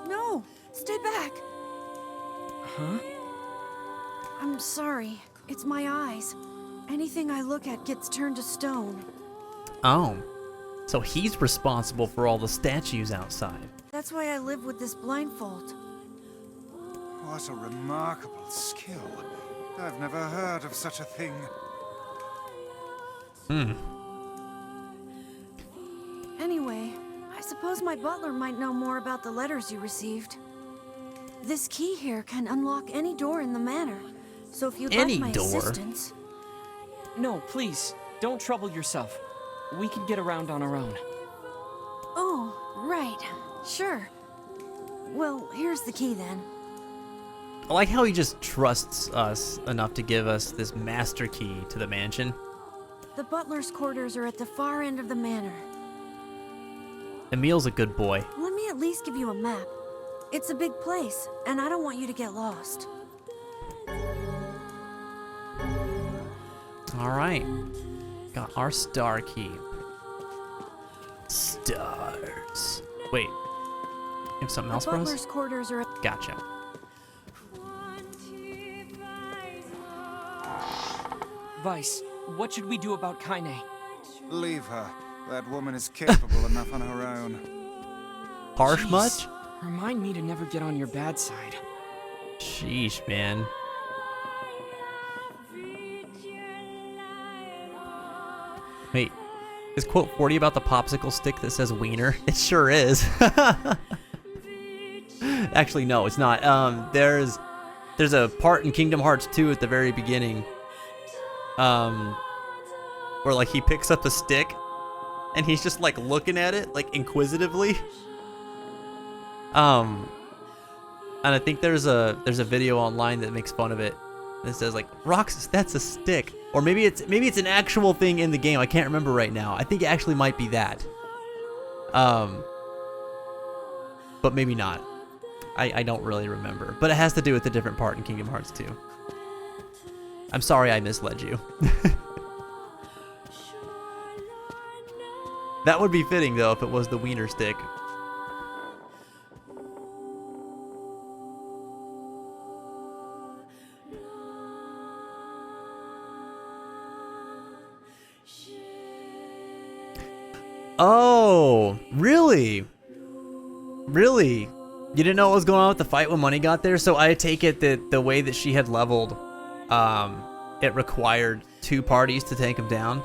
No! Stay back! Huh? I'm sorry. It's my eyes. Anything I look at gets turned to stone. Oh. So he's responsible for all the statues outside. That's why I live with this blindfold. What a remarkable skill. I've never heard of such a thing. Anyway, I suppose my butler might know more about the letters you received. This key here can unlock any door in the manor. So if you'd like my assistance... No, please. Don't trouble yourself. We can get around on our own. Oh, right. Sure. Well, here's the key then. I like how he just trusts us enough to give us this master key to the mansion. The butler's quarters are at the far end of the manor. Emil's a good boy. Let me at least give you a map. It's a big place, and I don't want you to get lost. Alright. Got our star key. Stars. Wait. You have something else The for us? butler's quarters are at... Gotcha. Vice, what should we do about Kaine? Leave her. That woman is capable enough on her own. Harsh Jeez. much? Remind me to never get on your bad side. Sheesh, man. Wait, is quote 40 about the popsicle stick that says wiener? It sure is. Actually, no, it's not. There's a part in Kingdom Hearts 2 at the very beginning, where like he picks up a stick, and he's just like looking at it like inquisitively. And I think there's a video online that makes fun of it. It says like, Roxas, that's a stick. Or maybe it's an actual thing in the game. I can't remember right now. I think it actually might be that. But maybe not. I don't really remember. But it has to do with a different part in Kingdom Hearts 2. I'm sorry I misled you. That would be fitting, though, if it was the wiener stick. Oh, really? Really? You didn't know what was going on with the fight when Money got there? So I take it that the way that she had leveled, it required 2 parties to take him down?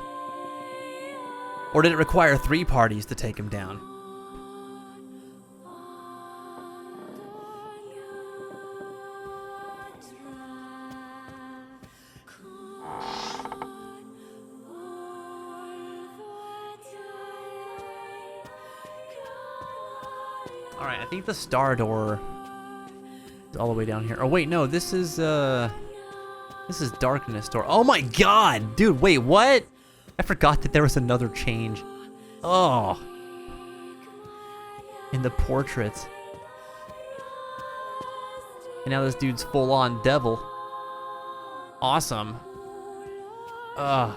Or did it require 3 parties to take him down? Alright, I think the star door is all the way down here. Oh wait, no, this is darkness door. Oh my god! Dude, wait, what? I forgot that there was another change. Oh. In the portraits. And now this dude's full on devil. Awesome. Ugh.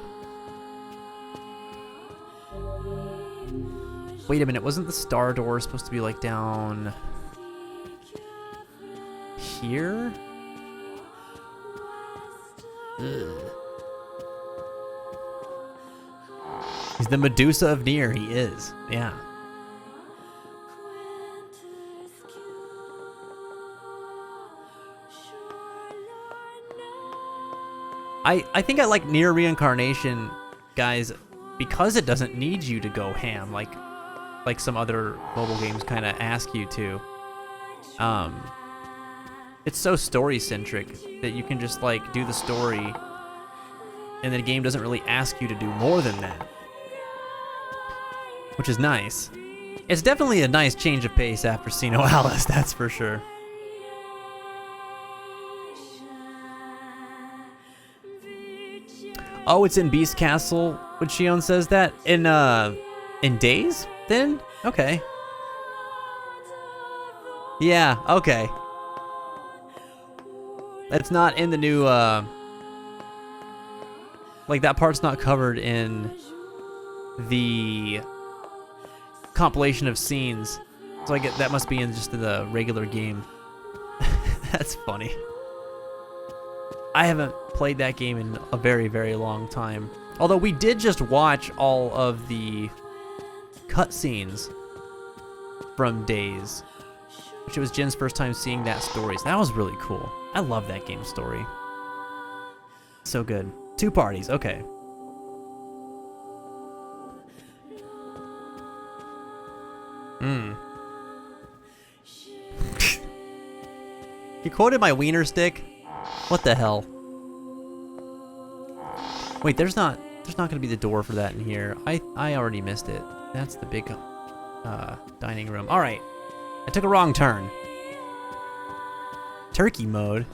Wait a minute, wasn't the star door supposed to be like down here? Ugh. He's the Medusa of Nier, he is. Yeah. I think I like Nier Reincarnation, guys, because it doesn't need you to go ham like some other mobile games kind of ask you to. It's so story-centric that you can just like do the story and the game doesn't really ask you to do more than that. Which is nice. It's definitely a nice change of pace after Sino Alice, that's for sure. Oh, it's in Beast Castle when Shion says that? In Days, then? Okay. Yeah, okay. It's not in the new, like that part's not covered in the compilation of scenes. So I get that must be in just the regular game. That's funny. I haven't played that game in a very, very long time. Although we did just watch all of the cutscenes from Days, which it was Jen's first time seeing that story. So that was really cool. I love that game story. So good. 2 parties, okay. You quoted my wiener stick? What the hell? Wait, there's not gonna be the door for that in here. I already missed it. That's the big dining room. Alright. I took a wrong turn. Turkey mode.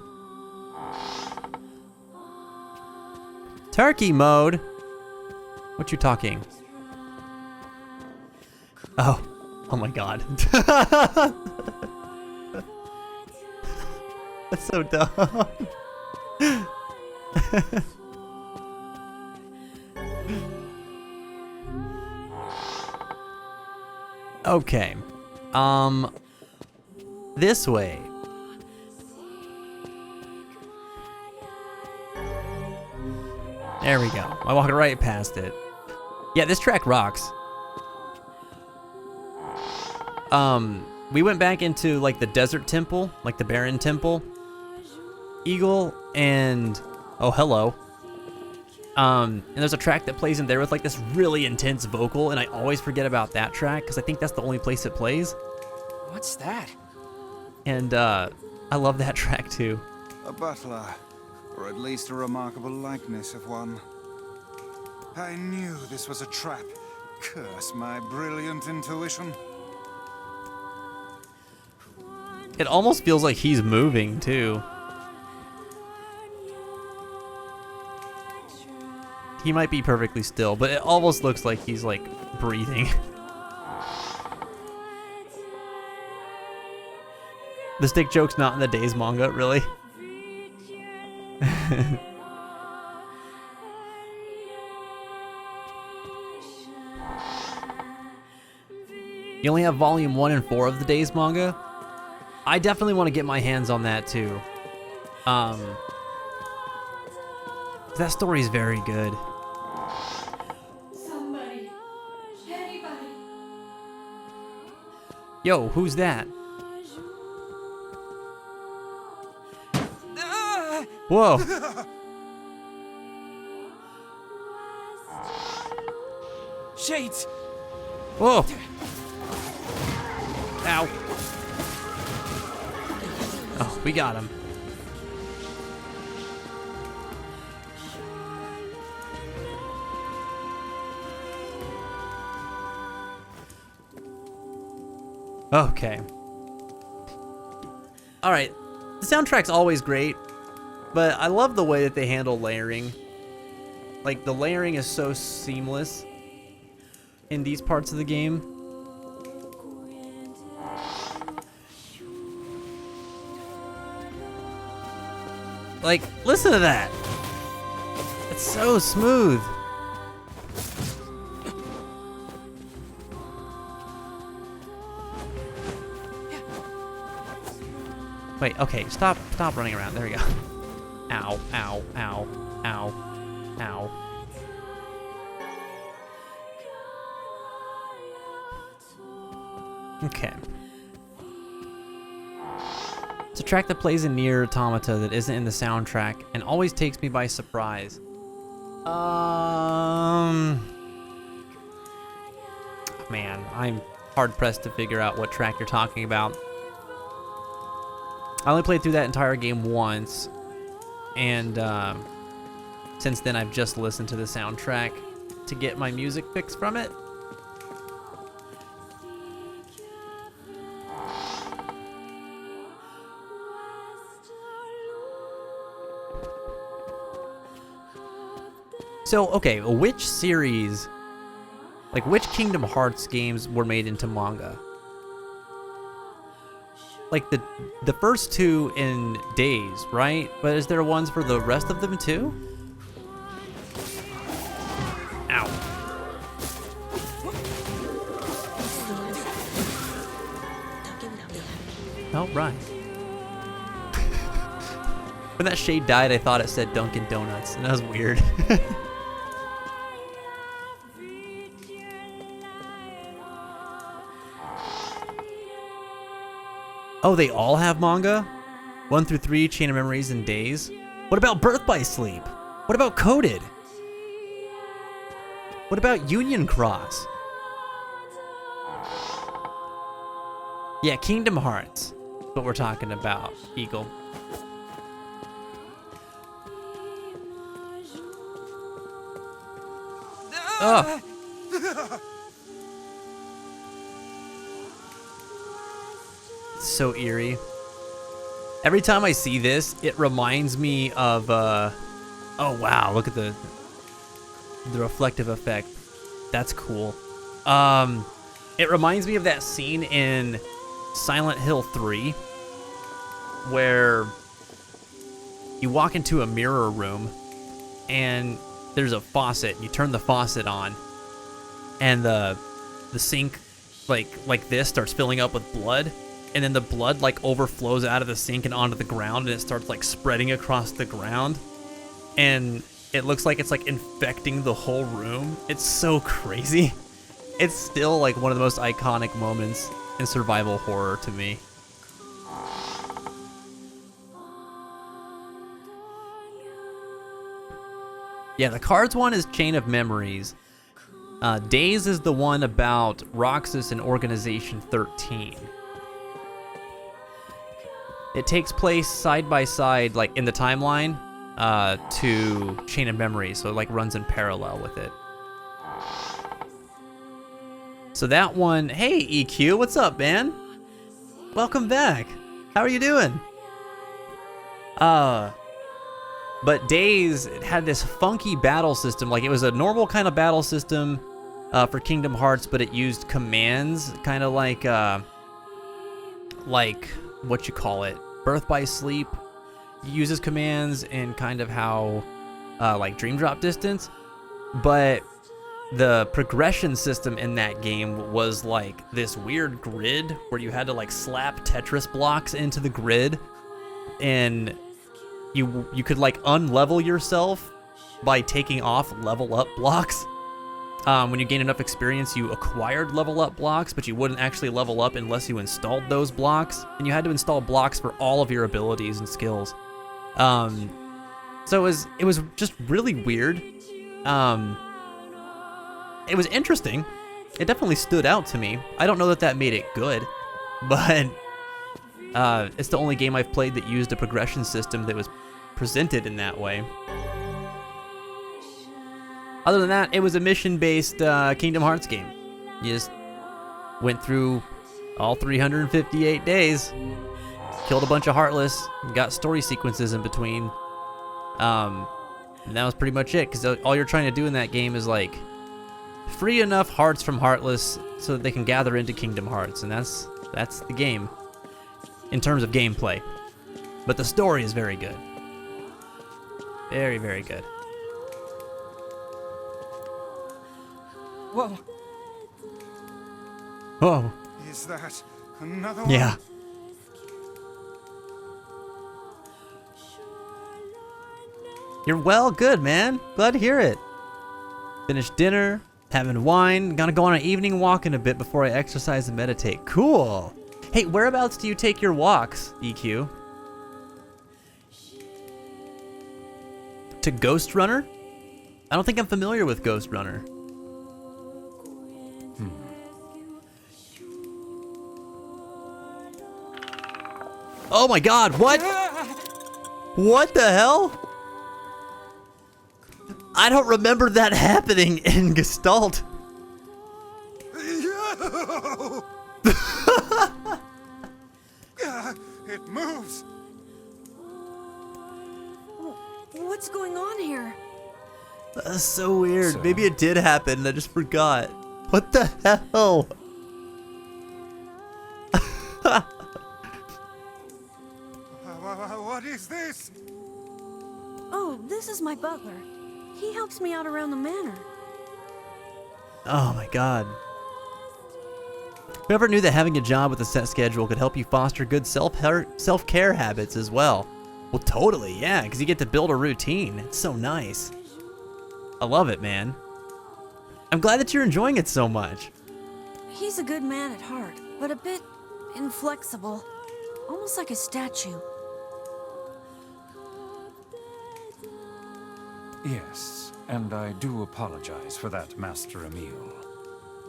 Turkey mode? What you talking? Oh. Oh my god. That's so dumb. Okay. This way. There we go. I walked right past it. Yeah, this track rocks. We went back into like the desert temple, like the barren temple. Eagle and oh hello. And there's a track that plays in there with like this really intense vocal, and I always forget about that track because I think that's the only place it plays. What's that? And I love that track too. A butler, or at least a remarkable likeness of one. I knew this was a trap. Curse my brilliant intuition. It almost feels like he's moving too. He might be perfectly still, but it almost looks like he's like breathing. The stick joke's not in the Days manga, really. You only have volume 1 and 4 of the Days manga. I definitely want to get my hands on that too. That story is very good. Somebody. Anybody. Yo, who's that? Whoa. Shades! Whoa. Ow. Oh, we got him. Okay. Alright. The soundtrack's always great, but I love the way that they handle layering. Like, the layering is so seamless in these parts of the game. Like, listen to that. It's so smooth. Wait, okay, stop running around. There we go. Ow, ow, ow, ow, ow. Okay. It's a track that plays in Nier Automata that isn't in the soundtrack and always takes me by surprise. Man, I'm hard pressed to figure out what track you're talking about. I only played through that entire game once, and since then I've just listened to the soundtrack to get my music fix from it. So, okay, which series, like which Kingdom Hearts games were made into manga? Like the first two in Days, right? But is there ones for the rest of them too? Ow. Oh, right. When that shade died, I thought it said Dunkin' Donuts, and that was weird. Oh, they all have manga? 1 through 3, Chain of Memories, and Days? What about Birth by Sleep? What about Coded? What about Union Cross? Yeah, Kingdom Hearts. That's what we're talking about, Eagle. Oh. So eerie. Every time I see this, it reminds me of oh wow, look at the reflective effect. That's cool. It reminds me of that scene in Silent Hill 3 where you walk into a mirror room and there's a faucet. You turn the faucet on and the sink like this starts filling up with blood. And then the blood like overflows out of the sink and onto the ground, and it starts like spreading across the ground, and it looks like it's like infecting the whole room. It's so crazy. It's still like one of the most iconic moments in survival horror to me. Yeah, the cards one is Chain of Memories. Days is the one about Roxas and Organization 13. It takes place side by side, like in the timeline, to Chain of Memories, so it like runs in parallel with it. So that one, hey EQ, what's up, man? Welcome back. How are you doing? But Days had this funky battle system, like it was a normal kind of battle system for Kingdom Hearts, but it used commands, kind of like what you call it, Birth by Sleep uses commands and kind of how like Dream Drop Distance, but the progression system in that game was like this weird grid where you had to like slap Tetris blocks into the grid, and you could like unlevel yourself by taking off level up blocks. When you gain enough experience, you acquired level up blocks, but you wouldn't actually level up unless you installed those blocks, and you had to install blocks for all of your abilities and skills. So it was just really weird. It was interesting. It definitely stood out to me. I don't know that made it good, but it's the only game I've played that used a progression system that was presented in that way. Other than that, it was a mission-based Kingdom Hearts game. You just went through all 358 days, killed a bunch of Heartless, and got story sequences in between. And that was pretty much it, because all you're trying to do in that game is like free enough hearts from Heartless so that they can gather into Kingdom Hearts, and that's the game in terms of gameplay. But the story is very good. Very, very good. Whoa. Whoa. Is that another one? Yeah. You're well, good, man. Glad to hear it. Finished dinner, having wine, gonna go on an evening walk in a bit before I exercise and meditate. Cool. Hey, whereabouts do you take your walks, EQ? To Ghost Runner? I don't think I'm familiar with Ghost Runner. Oh my god, what? What the hell? I don't remember that happening in Gestalt. It moves. What's going on here? That's so weird. Maybe it did happen and I just forgot. What the hell? What is this? Oh, this is my butler. He helps me out around the manor. Oh my god. Whoever knew that having a job with a set schedule could help you foster good self-care habits as well? Well, totally, yeah, because you get to build a routine. It's so nice. I love it, man. I'm glad that you're enjoying it so much. He's a good man at heart, but a bit inflexible. Almost like a statue. Yes, and I do apologize for that, Master Emil.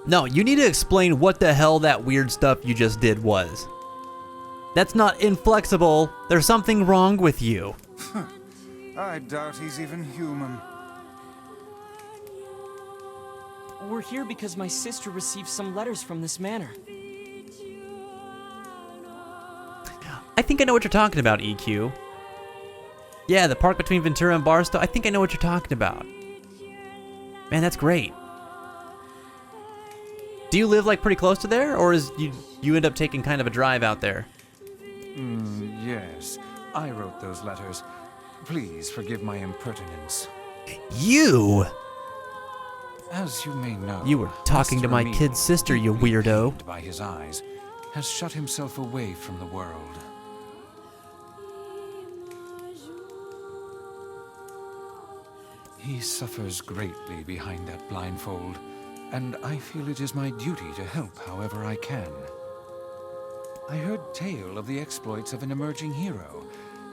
No, you need to explain what the hell that weird stuff you just did was. That's not inflexible. There's something wrong with you. I doubt he's even human. We're here because my sister received some letters from this manor. I think I know what you're talking about, EQ. Yeah, the park between Ventura and Barstow. I think I know what you're talking about. Man, that's great. Do you live like pretty close to there, or is you end up taking kind of a drive out there? Yes, I wrote those letters. Please forgive my impertinence. You! As you may know, You were talking to my Master kid sister, you Emil, weirdo. pained by his eyes, has shut himself away from the world. He suffers greatly behind that blindfold, and I feel it is my duty to help however I can. I heard tale of the exploits of an emerging hero,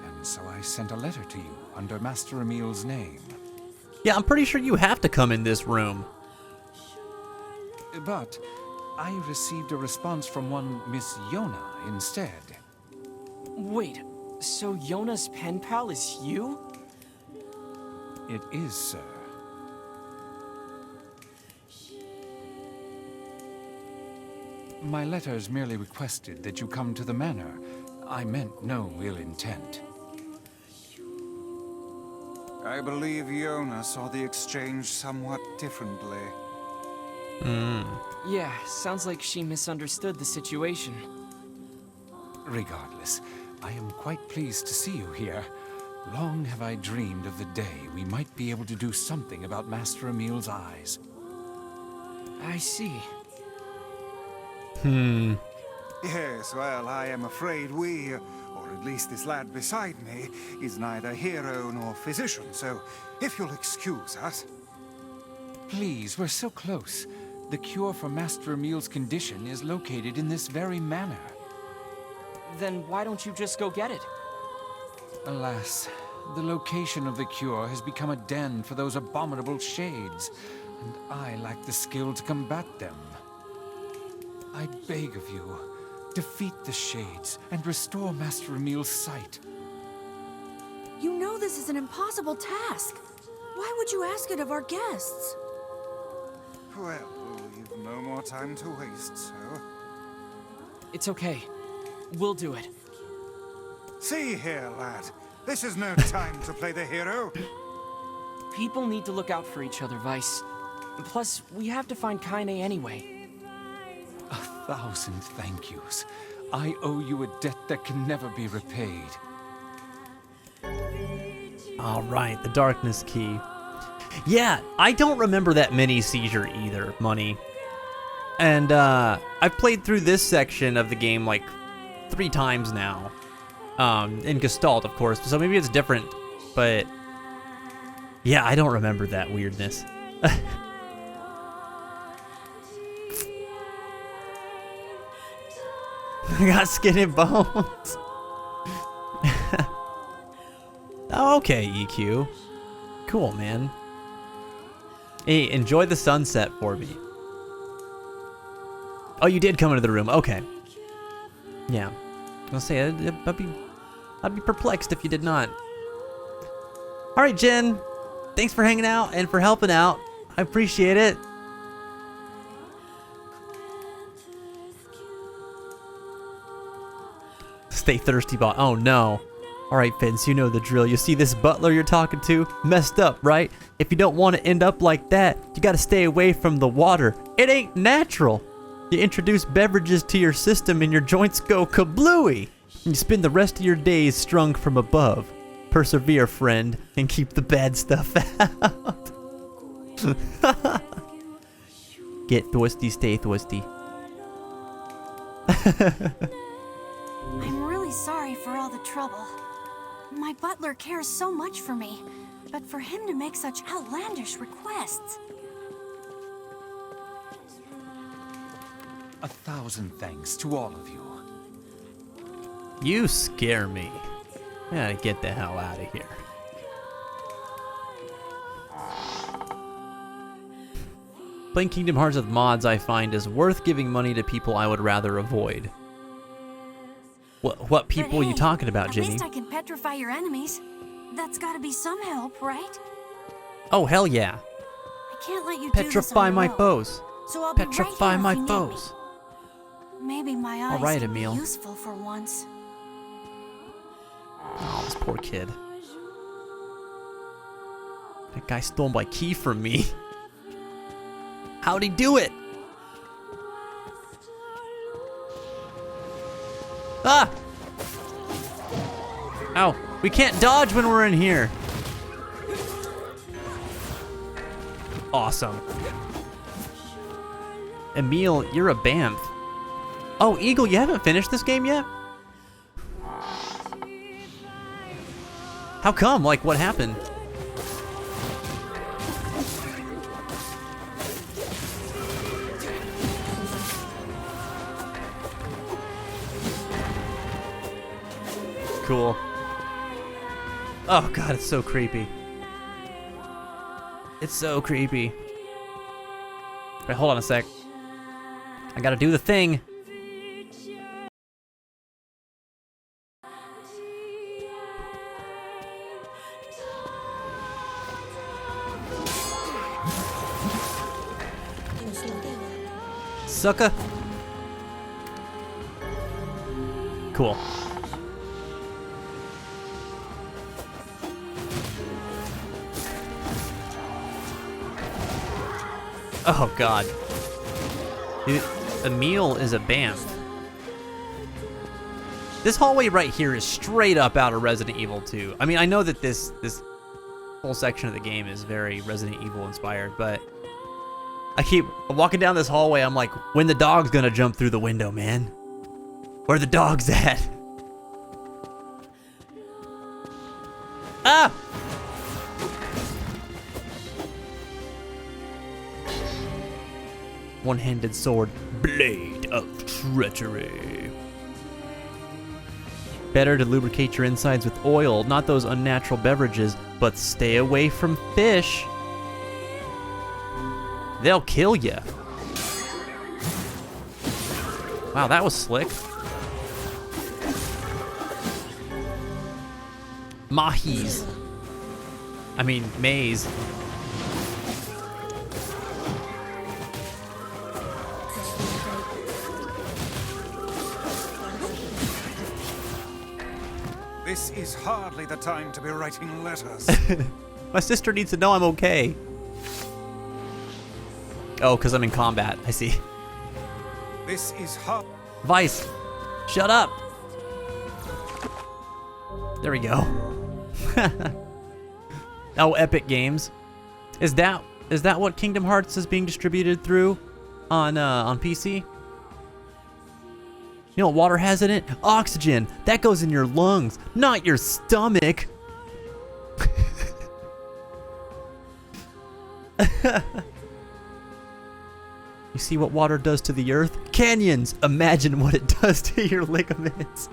and so I sent a letter to you under Master Emil's name. Yeah, I'm pretty sure you have to come in this room. But I received a response from one Miss Yona instead. Wait, so Yona's pen pal is you? It is, sir. My letters merely requested that you come to the manor. I meant no ill intent. I believe Yona saw the exchange somewhat differently. Yeah, sounds like she misunderstood the situation. Regardless, I am quite pleased to see you here. Long have I dreamed of the day we might be able to do something about Master Emil's eyes. I see. Yes, well, I am afraid we, or at least this lad beside me, is neither hero nor physician, so if you'll excuse us. Please, we're so close. The cure for Master Emil's condition is located in this very manor. Then why don't you just go get it? Alas, the location of the cure has become a den for those abominable shades, and I lack the skill to combat them. I beg of you, defeat the shades and restore Master Emil's sight. You know this is an impossible task. Why would you ask it of our guests? Well, we've no more time to waste, so... It's okay. We'll do it. See here, lad. This is no time to play the hero. People need to look out for each other, Vice. Plus, we have to find Kaine anyway. 1,000 thank yous. I owe you a debt that can never be repaid. All right, the darkness key. Yeah, I don't remember that mini seizure either, Money. And I've played through this section of the game like 3 times now. In Gestalt, of course, so maybe it's different, but yeah, I don't remember that weirdness. I got skin and bones. Oh, okay, EQ. Cool, man. Hey, enjoy the sunset for me. Oh, you did come into the room. Okay. Yeah. I was gonna say, I'd be perplexed if you did not. All right, Jen. Thanks for hanging out and for helping out. I appreciate it. Stay thirsty, bot. Oh, no. All right, Vince, you know the drill. You see this butler you're talking to? Messed up, right? If you don't want to end up like that, you got to stay away from the water. It ain't natural. You introduce beverages to your system and your joints go kablooey. You spend the rest of your days strung from above. Persevere, friend, and keep the bad stuff out. Get thirsty, stay thirsty. I'm really sorry for all the trouble. My butler cares so much for me, but for him to make such outlandish requests... 1,000 thanks to all of you. You scare me. I gotta get the hell out of here. Playing Kingdom Hearts with mods I find is worth giving money to people I would rather avoid. What people are you talking about, Jenny? At least I can petrify your enemies. That's gotta be some help, right? Oh, hell yeah. I can't let you Petrify do this my on your own, foes. So I'll be Petrify right my here if you need me. foes. Maybe my eyes All right, can be Emil. useful for once. Oh, this poor kid. That guy stole my key from me. How'd he do it? Ah! Ow. We can't dodge when we're in here. Awesome. Emil, you're a bamf. Oh, Eagle, you haven't finished this game yet? How come? Like, what happened? Cool. Oh god, it's so creepy. It's so creepy. Wait, hold on a sec. I gotta do the thing. Sucker. Cool. Oh god. Dude, Emil is a bamf. This hallway right here is straight up out of Resident Evil 2. I mean, I know that this whole section of the game is very Resident Evil inspired, but I keep walking down this hallway. I'm like, when the dog's gonna jump through the window, man? Where the dog's at? Ah! One-handed sword, blade of treachery. Better to lubricate your insides with oil, not those unnatural beverages, but stay away from fish. They'll kill you. Wow, that was slick. Mahis. I mean, maize. This is hardly the time to be writing letters. My sister needs to know I'm okay. Oh, because I'm in combat. I see. This is hard. Vice, shut up. There we go. Oh, Epic Games. Is that what Kingdom Hearts is being distributed through on PC? You know what water has in it? Oxygen. That goes in your lungs, not your stomach. You see what water does to the earth? Canyons! Imagine what it does to your ligaments.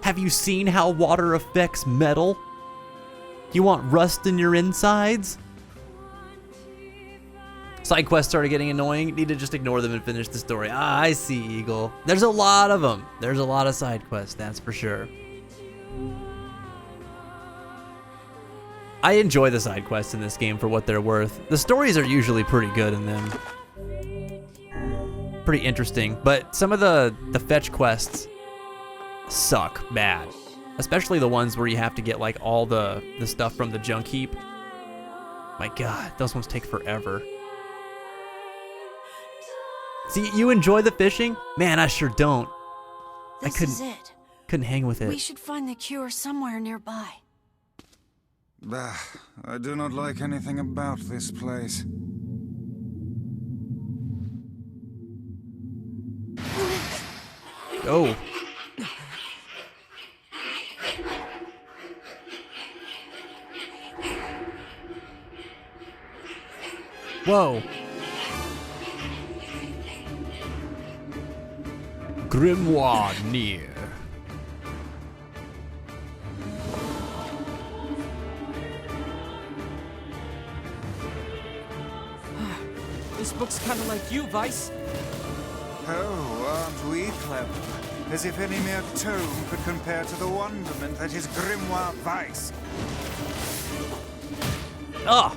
Have you seen how water affects metal? You want rust in your insides? Side quests started getting annoying. Need to just ignore them and finish the story. Ah, I see, Eagle. There's a lot of them. There's a lot of side quests, that's for sure. I enjoy the side quests in this game for what they're worth. The stories are usually pretty good in them. Pretty interesting, but some of the fetch quests suck bad. Especially the ones where you have to get like all the stuff from the junk heap. My God, those ones take forever. See, you enjoy the fishing? Man, I sure don't. This is it. Couldn't hang with it. We should find the cure somewhere nearby. Bah, I do not like anything about this place. Oh. Whoa. Grimoire Nier. This book's kind of like you, Vice. Oh, aren't we clever? As if any mere tome could compare to the wonderment that is Grimoire Vice. Oh.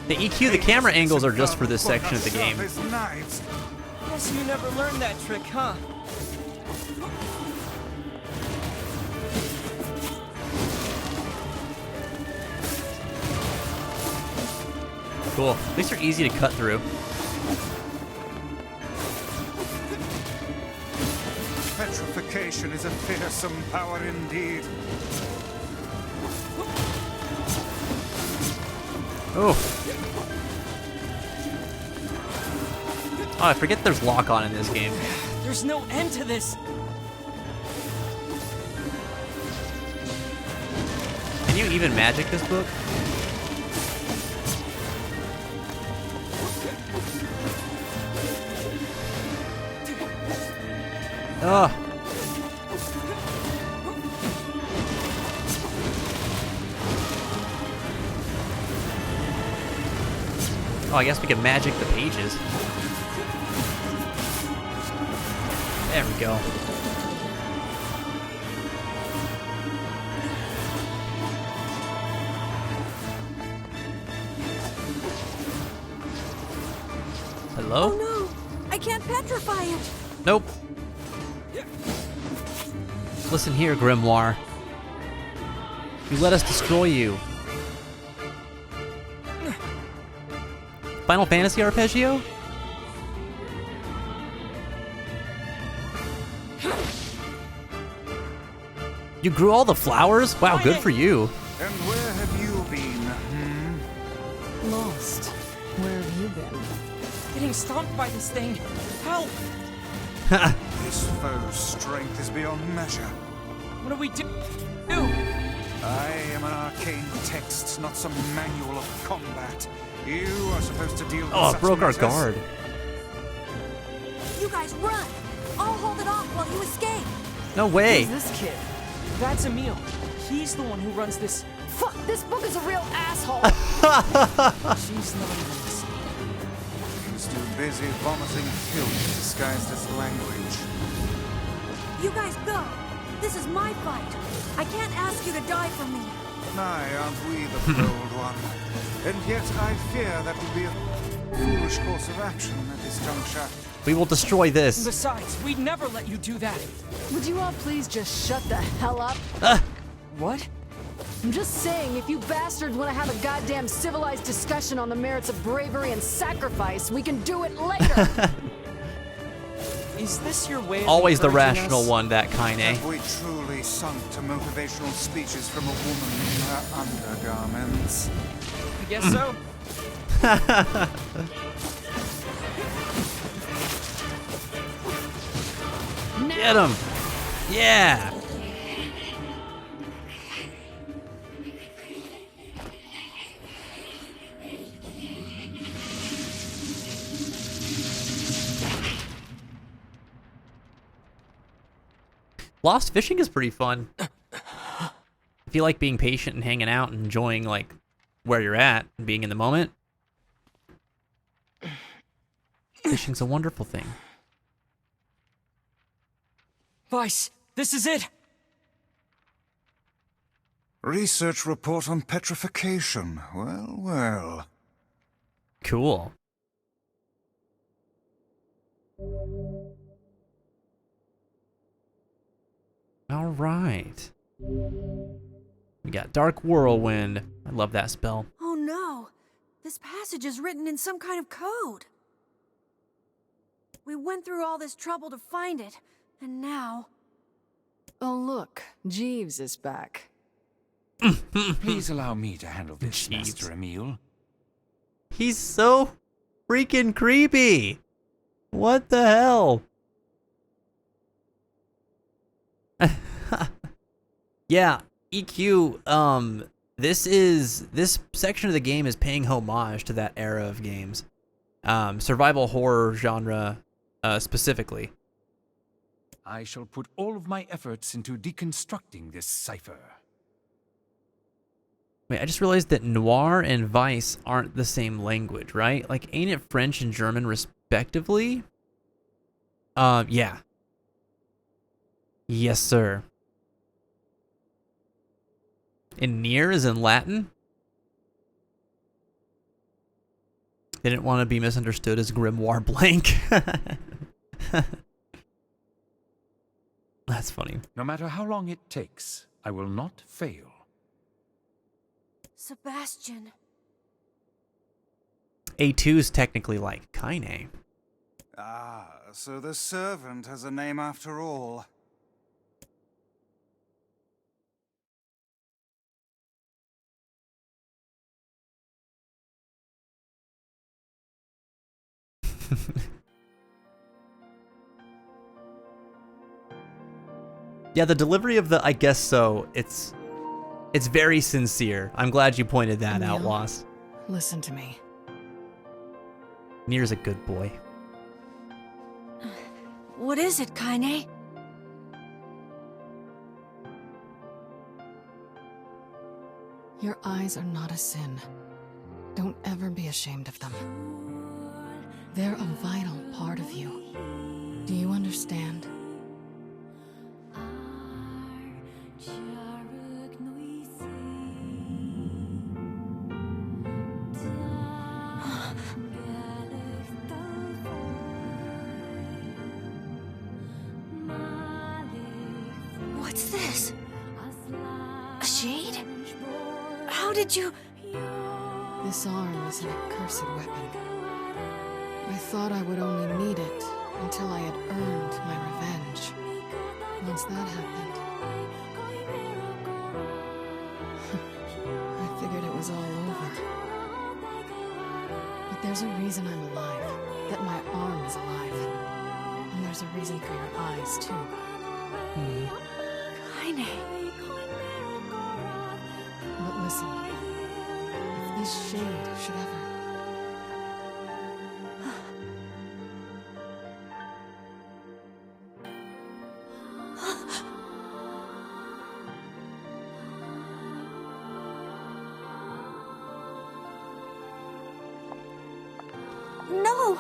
The EQ, the camera angles are just for this section of the game. Guess you never learned that trick, huh? Cool. At least they're easy to cut through. Petrification is a fearsome power indeed. Oh. Oh, I forget there's lock-on in this game. There's no end to this. Can you even magic this book? Ugh. Oh, I guess we can magic the pages. There we go. Hello? Oh no! I can't petrify it! Nope. Listen here, Grimoire. You let us destroy you. Final Fantasy arpeggio? You grew all the flowers? Wow, good for you. And where have you been, Lost. Where then? Getting stomped by this thing. Help! This foe's strength is beyond measure. What do we do? I am an arcane text, not some manual of combat. You are supposed to deal with Oh, such it broke our matters. guard. You guys run! I'll hold it off while you escape! No way. Who's this kid? That's Emil. He's the one who runs this. Fuck, this book is a real asshole. She's not even listening. He's too busy vomiting filth disguised as language. You guys go! This is my fight! I can't ask you to die for me! Aye, aren't we the bold one? And yet I fear that would be a foolish course of action at this juncture. We will destroy this. Besides, we'd never let you do that. Would you all please just shut the hell up? What? I'm just saying, if you bastards want to have a goddamn civilized discussion on the merits of bravery and sacrifice, we can do it later. Is this your way of Always the encouraging rational us? one, that Kaine. Have we truly sunk to motivational speeches from a woman in her undergarments? I guess so. Get him! Yeah! Lost fishing is pretty fun. If you like being patient and hanging out and enjoying like where you're at and being in the moment, fishing's a wonderful thing. Vice, this is it. Research report on petrification. Well, well. Cool. All right. We got Dark Whirlwind. I love that spell. Oh no! This passage is written in some kind of code! We went through all this trouble to find it, and now... Oh look, Jeeves is back. Please allow me to handle this, Jeeves. Master Emil. He's so freaking creepy. What the hell? Yeah, EQ, this section of the game is paying homage to that era of games. Survival horror genre, specifically. I shall put all of my efforts into deconstructing this cipher. Wait, I just realized that Noir and Vice aren't the same language, right? Like, ain't it French and German respectively? Yeah. Yes, sir. And Nier is in Latin? They didn't want to be misunderstood as Grimoire Blank. That's funny. No matter how long it takes, I will not fail. Sebastian... A2 is technically like Kaine. Ah, so the servant has a name after all. Yeah, the delivery of the I guess so, it's very sincere. I'm glad you pointed that out, Emil, Lost. Listen to me. Nier's a good boy. What is it, Kaine? Your eyes are not a sin. Don't ever be ashamed of them. They're a vital part of you. Do you understand? What's this? A shade? How did you... This arm is an accursed weapon. I thought I would only need it until I had earned my revenge. Once that happened, I figured it was all over. But there's a reason I'm alive. That my arm is alive. And there's a reason for your eyes, too. Kaine. But listen, if this shade should ever... No!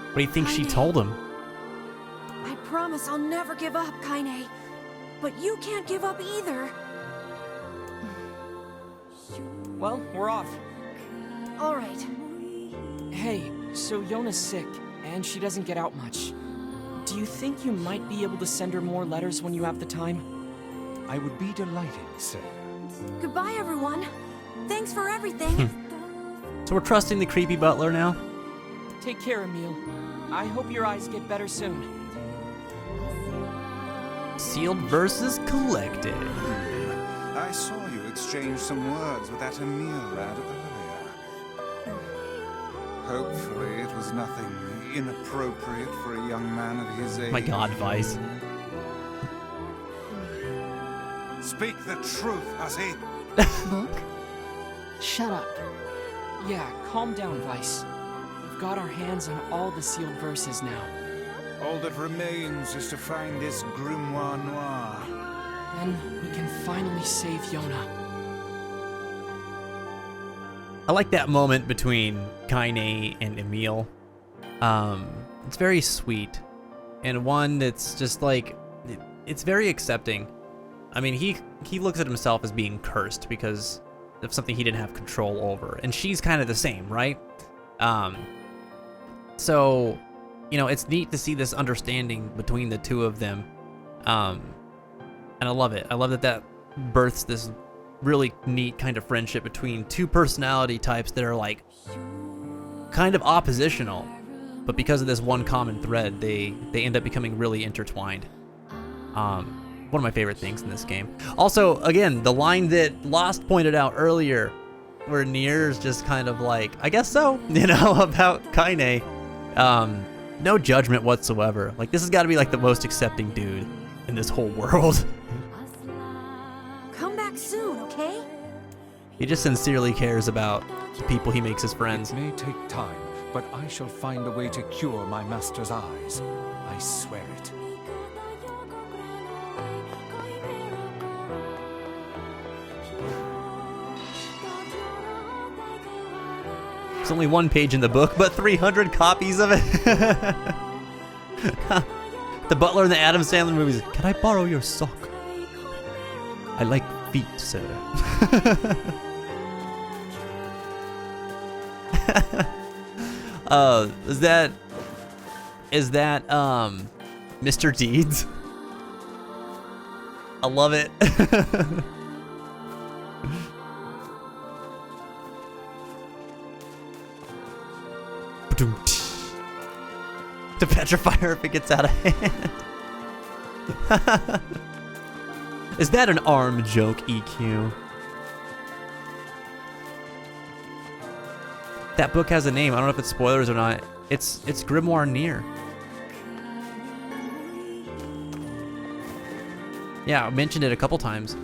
What do you think she told him? I promise I'll never give up, Kaine. But you can't give up either. Well, we're off. All right. Hey, so Yona's sick, and she doesn't get out much. Do you think you might be able to send her more letters when you have the time? I would be delighted, sir. Goodbye, everyone. Thanks for everything. So we're trusting the creepy butler now? Take care, Emil. I hope your eyes get better soon. Sealed versus collected. I saw you exchange some words with that Emil lad earlier. Hopefully it was nothing inappropriate for a young man of his age. My God, Vice. Speak the truth, hussy. Book? Shut up. Yeah, calm down, Vice. We've got our hands on all the sealed verses now. All that remains is to find this grimoire noir. Then we can finally save Yona. I like that moment between Kaine and Emil. It's very sweet, and one that's just like, it's very accepting. I mean, he looks at himself as being cursed because of something he didn't have control over, and she's kind of the same, right? So, you know, it's neat to see this understanding between the two of them, and I love it. I love that births this really neat kind of friendship between two personality types that are like kind of oppositional, but because of this one common thread, they end up becoming really intertwined. One of my favorite things in this game. Also, again, the line that Lost pointed out earlier, where Nier's just kind of like, I guess so, you know, about Kaine. No judgment whatsoever. Like, this has got to be like the most accepting dude in this whole world. Come back soon, okay? He just sincerely cares about the people he makes his friends. It may take time, but I shall find a way to cure my master's eyes. I swear it. There's only one page in the book, but 300 copies of it. The butler in the Adam Sandler movies. Can I borrow your sock? I like feet, sir. Is that Mr. Deeds? I love it. To petrify her if it gets out of hand. Is that an arm joke, EQ? That book has a name. I don't know if it's spoilers or not. It's Grimoire Nier. Yeah, I mentioned it a couple times.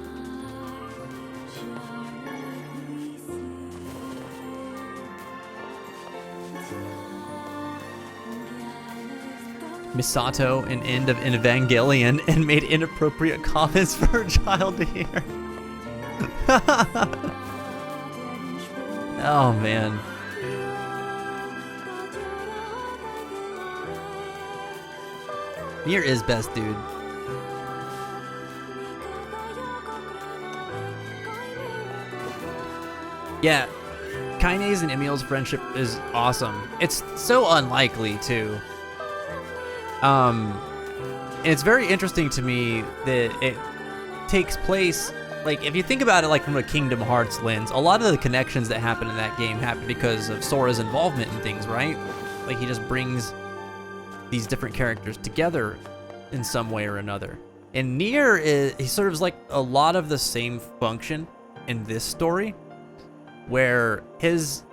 Misato and end of Evangelion and made inappropriate comments for a child to hear. Oh man. Nier is best, dude. Yeah, Kaine's and Emil's friendship is awesome. It's so unlikely too. And it's very interesting to me that it takes place, like, if you think about it like from a Kingdom Hearts lens, a lot of the connections that happen in that game happen because of Sora's involvement in things, right? Like, he just brings these different characters together in some way or another. And Nier he serves like a lot of the same function in this story, where his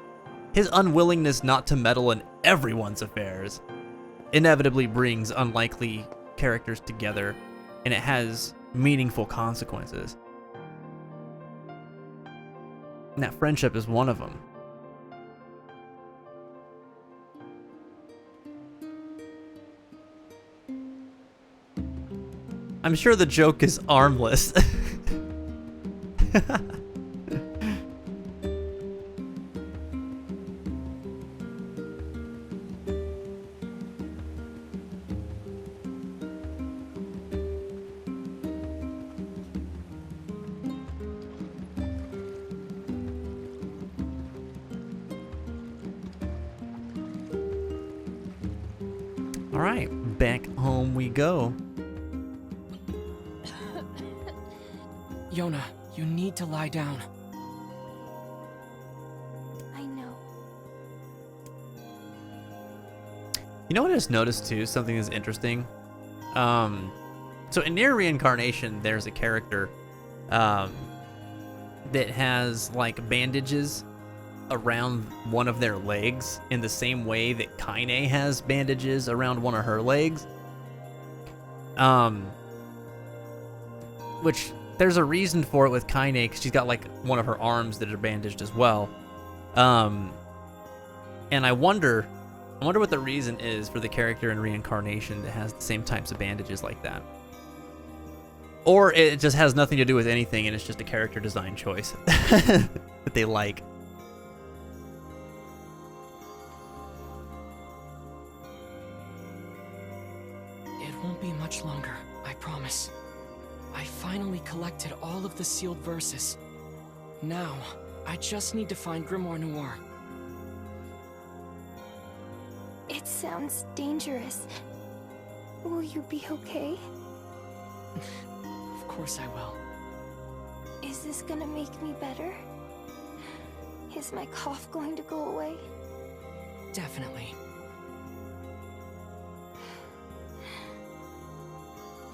unwillingness not to meddle in everyone's affairs inevitably brings unlikely characters together, and it has meaningful consequences. And that friendship is one of them. I'm sure the joke is armless. All right, back home we go. Yona, you need to lie down. I know. You know what I just noticed too? Something that's interesting. So in Nier Reincarnation, there's a character that has like bandages around one of their legs in the same way that Kaine has bandages around one of her legs. Which there's a reason for it with Kaine, because she's got like one of her arms that are bandaged as well. And I wonder what the reason is for the character in Reincarnation that has the same types of bandages like that. Or it just has nothing to do with anything and it's just a character design choice that they like. It won't be much longer, I promise. I finally collected all of the sealed verses. Now, I just need to find Grimoire Noir. It sounds dangerous. Will you be okay? Of course I will. Is this gonna make me better? Is my cough going to go away? Definitely.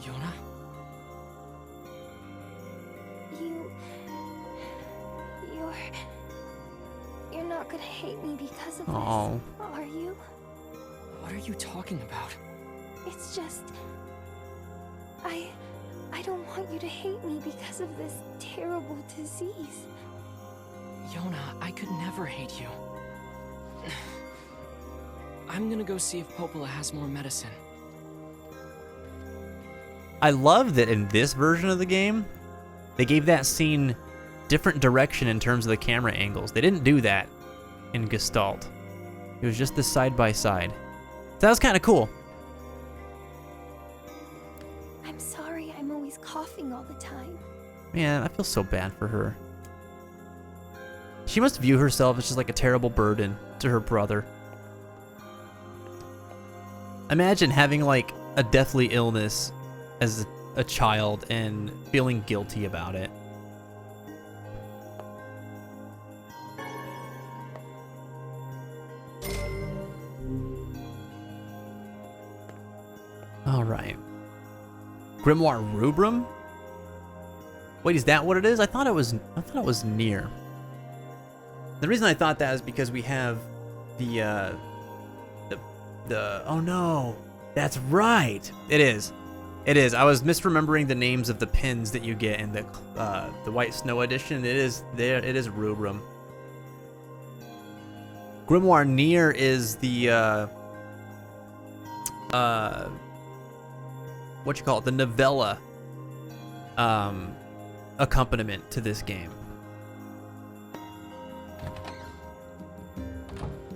Yona? You're not gonna hate me because of Aww. this, are you? What are you talking about? It's just... I don't want you to hate me because of this terrible disease. Yona, I could never hate you. I'm gonna go see if Popola has more medicine. I love that in this version of the game, they gave that scene different direction in terms of the camera angles. They didn't do that in Gestalt. It was just the side by side. So that was kind of cool. I'm sorry I'm always coughing all the time. Man, I feel so bad for her. She must view herself as just like a terrible burden to her brother. Imagine having like a deathly illness as a child and feeling guilty about it. All right. Grimoire Rubrum? Wait, is that what it is? I thought it was Nier. The reason I thought that is because we have the oh no, that's right. It is. I was misremembering the names of the pins that you get in the White Snow edition. It is Rubrum. Grimoire Nier is the what you call it, the novella accompaniment to this game.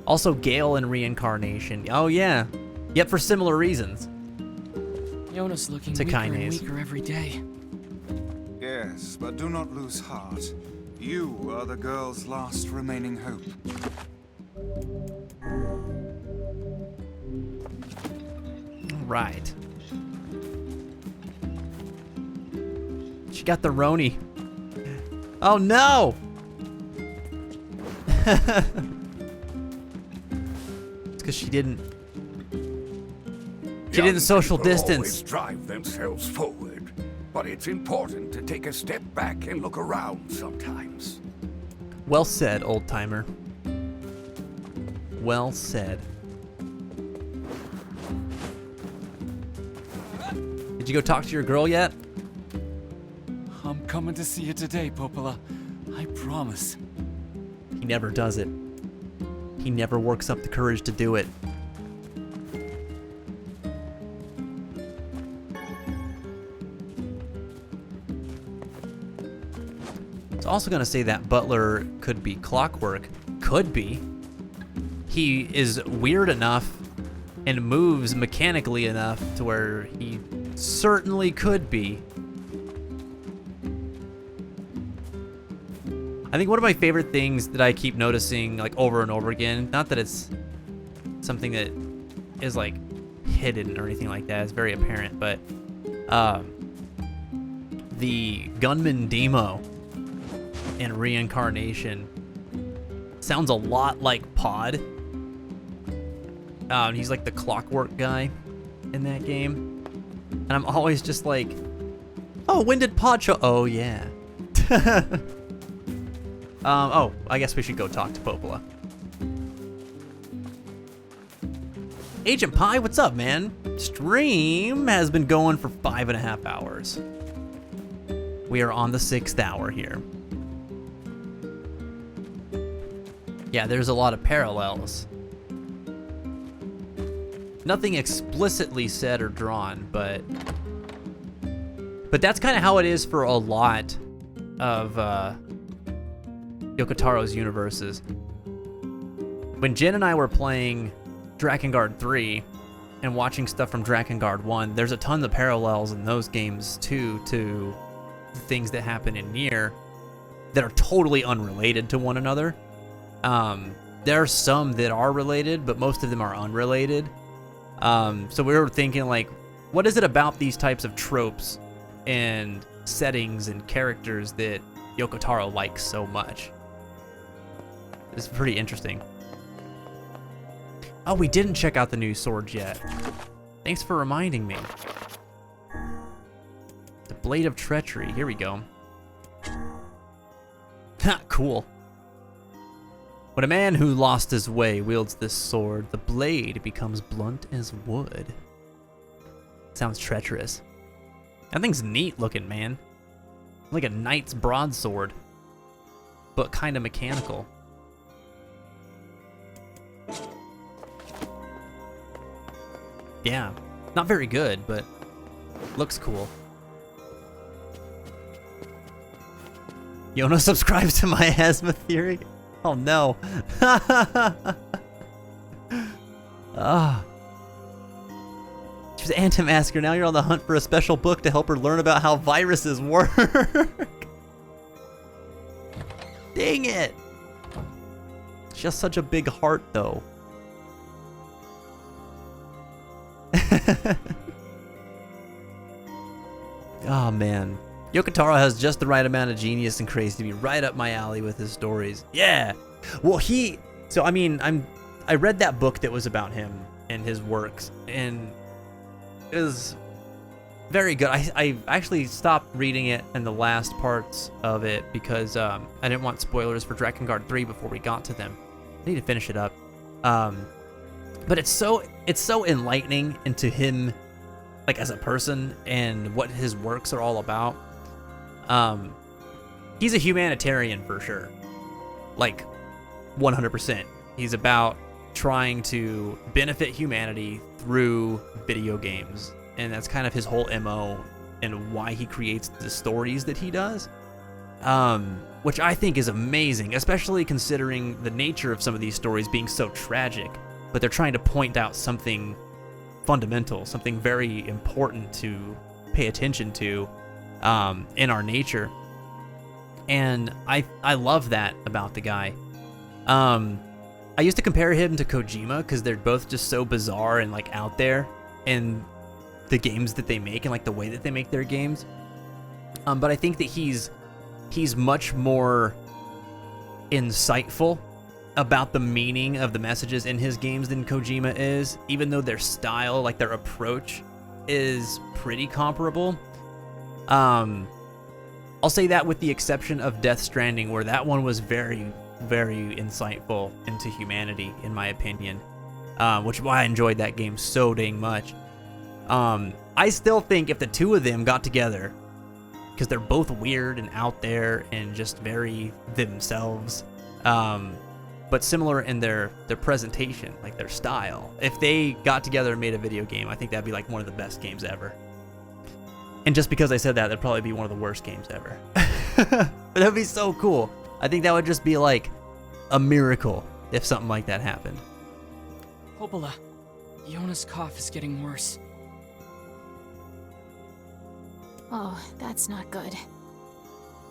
Also Gale in Reincarnation. Oh yeah. Yep, for similar reasons. Yona's looking To weaker and Kaine's. weaker every day. Yes, but do not lose heart. You are the girl's last remaining hope. Right. She got the Roni. Oh no! It's because she didn't social distance. Always drive themselves forward. but it's important to take a step back and look around sometimes. Well said, old timer. Well said. Did you go talk to your girl yet? I'm coming to see you today, Popola. I promise. He never does it. He never works up the courage to do it. I was also gonna say that Butler could be Clockwork. Could be. He is weird enough and moves mechanically enough to where he certainly could be. I think one of my favorite things that I keep noticing like over and over again, not that it's something that is like hidden or anything like that, it's very apparent, but the gunman Demo in Reincarnation sounds a lot like Pod. He's like the Clockwork guy in that game. And I'm always just like, oh, when did Pod show? Oh, yeah. Oh, I guess we should go talk to Popola. Agent Pie, what's up, man? Stream has been going for 5.5 hours. We are on the 6th hour here. Yeah, there's a lot of parallels. Nothing explicitly said or drawn, but that's kind of how it is for a lot of Yoko Taro's universes. When Jen and I were playing Drakengard 3 and watching stuff from Drakengard 1, there's a ton of parallels in those games too to the things that happen in Nier that are totally unrelated to one another. There are some that are related, but most of them are unrelated. So we were thinking, like, what is it about these types of tropes and settings and characters that Yoko Taro likes so much? It's pretty interesting. Oh, we didn't check out the new swords yet. Thanks for reminding me. The Blade of Treachery. Here we go. Ha, cool. When a man who lost his way wields this sword, the blade becomes blunt as wood. Sounds treacherous. That thing's neat looking, man. Like a knight's broadsword, but kind of mechanical. Yeah, not very good, but looks cool. Yona subscribes to my asthma theory. Oh no. Ah. She was an anti-masker. Now you're on the hunt for a special book to help her learn about how viruses work. Dang it. It's just such a big heart, though. Oh, man. Yoko Taro has just the right amount of genius and craze to be right up my alley with his stories. Yeah. Well, so I mean, I read that book that was about him and his works, and it was very good. I actually stopped reading it in the last parts of it because I didn't want spoilers for Drakengard 3 before we got to them. I need to finish it up. But it's so enlightening into him, like, as a person and what his works are all about. He's a humanitarian for sure, like 100%. He's about trying to benefit humanity through video games, and that's kind of his whole MO and why he creates the stories that he does, which I think is amazing, especially considering the nature of some of these stories being so tragic, but they're trying to point out something fundamental, something very important to pay attention to in our nature. And I love that about the guy. I used to compare him to Kojima because they're both just so bizarre and like out there in the games that they make and like the way that they make their games. But I think that he's much more insightful about the meaning of the messages in his games than Kojima is, even though their style, like their approach, is pretty comparable. I'll say that with the exception of Death Stranding, where that one was very, very insightful into humanity, in my opinion, which is why I enjoyed that game so dang much. I still think if the two of them got together, because they're both weird and out there and just very themselves, but similar in their presentation, like their style. If they got together and made a video game, I think that'd be like one of the best games ever. And just because I said that, that'd probably be one of the worst games ever. But that'd be so cool. I think that would just be like a miracle if something like that happened. Popola, Yona's cough is getting worse. Oh, that's not good.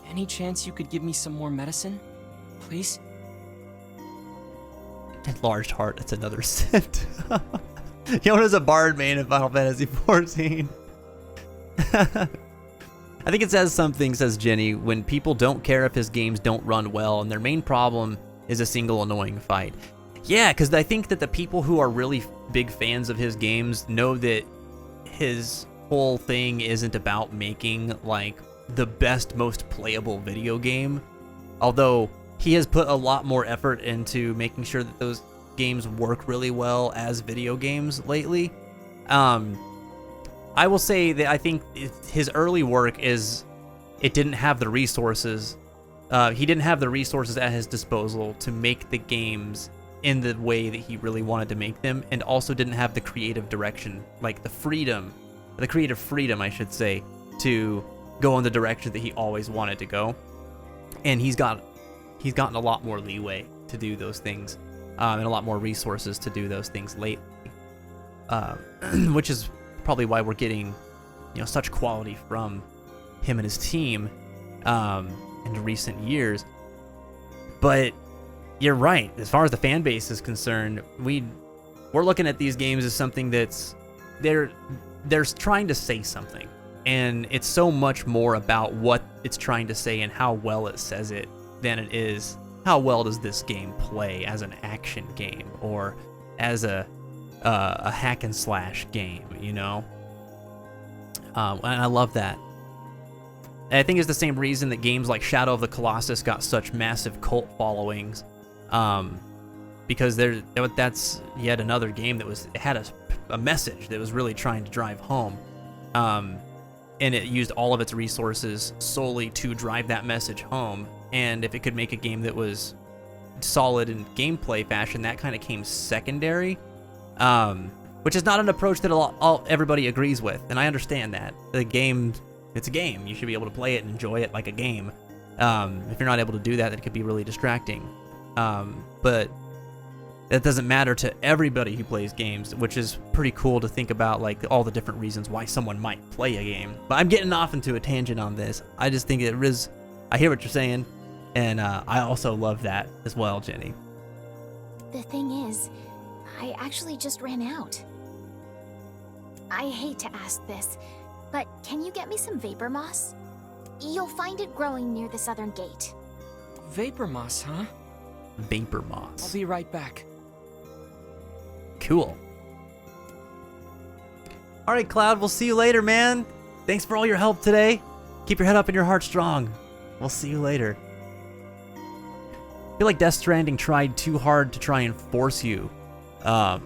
Any chance you could give me some more medicine? Please? Enlarged heart, that's another scent. Yona's a bard main in Final Fantasy XIV. I think it says something, says Jenny, when people don't care if his games don't run well and their main problem is a single annoying fight. Yeah, because I think that the people who are really big fans of his games know that his whole thing isn't about making like the best, most playable video game. Although he has put a lot more effort into making sure that those games work really well as video games lately. I will say that I think his early work it didn't have the resources. He didn't have the resources at his disposal to make the games in the way that he really wanted to make them, and also didn't have the creative direction, like the creative freedom, I should say, to go in the direction that he always wanted to go. And he's gotten a lot more leeway to do those things, and a lot more resources to do those things lately, which is probably why we're getting, such quality from him and his team in recent years. But you're right, as far as the fan base is concerned, we're looking at these games as something that's they're trying to say something, and it's so much more about what it's trying to say and how well it says it than it is how well does this game play as an action game or as a hack and slash game, and I love that. And I think it's the same reason that games like Shadow of the Colossus got such massive cult followings, because that's yet another game that had a message that was really trying to drive home, and it used all of its resources solely to drive that message home. And if it could make a game that was solid in gameplay fashion, that kind of came secondary, which is not an approach that everybody agrees with, and I understand that. The game, it's a game. You should be able to play it and enjoy it like a game. If you're not able to do that, it could be really distracting. But that doesn't matter to everybody who plays games, which is pretty cool to think about, like all the different reasons why someone might play a game. But I'm getting off into a tangent on this. I just think I hear what you're saying, and I also love that as well, Jenny. The thing is, I actually just ran out. I hate to ask this, but can you get me some vapor moss? You'll find it growing near the southern gate. Vapor moss, huh? Vapor moss. I'll be right back. Cool. All right, Cloud, we'll see you later, man. Thanks for all your help today. Keep your head up and your heart strong. We'll see you later. I feel like Death Stranding tried too hard to try and force you. I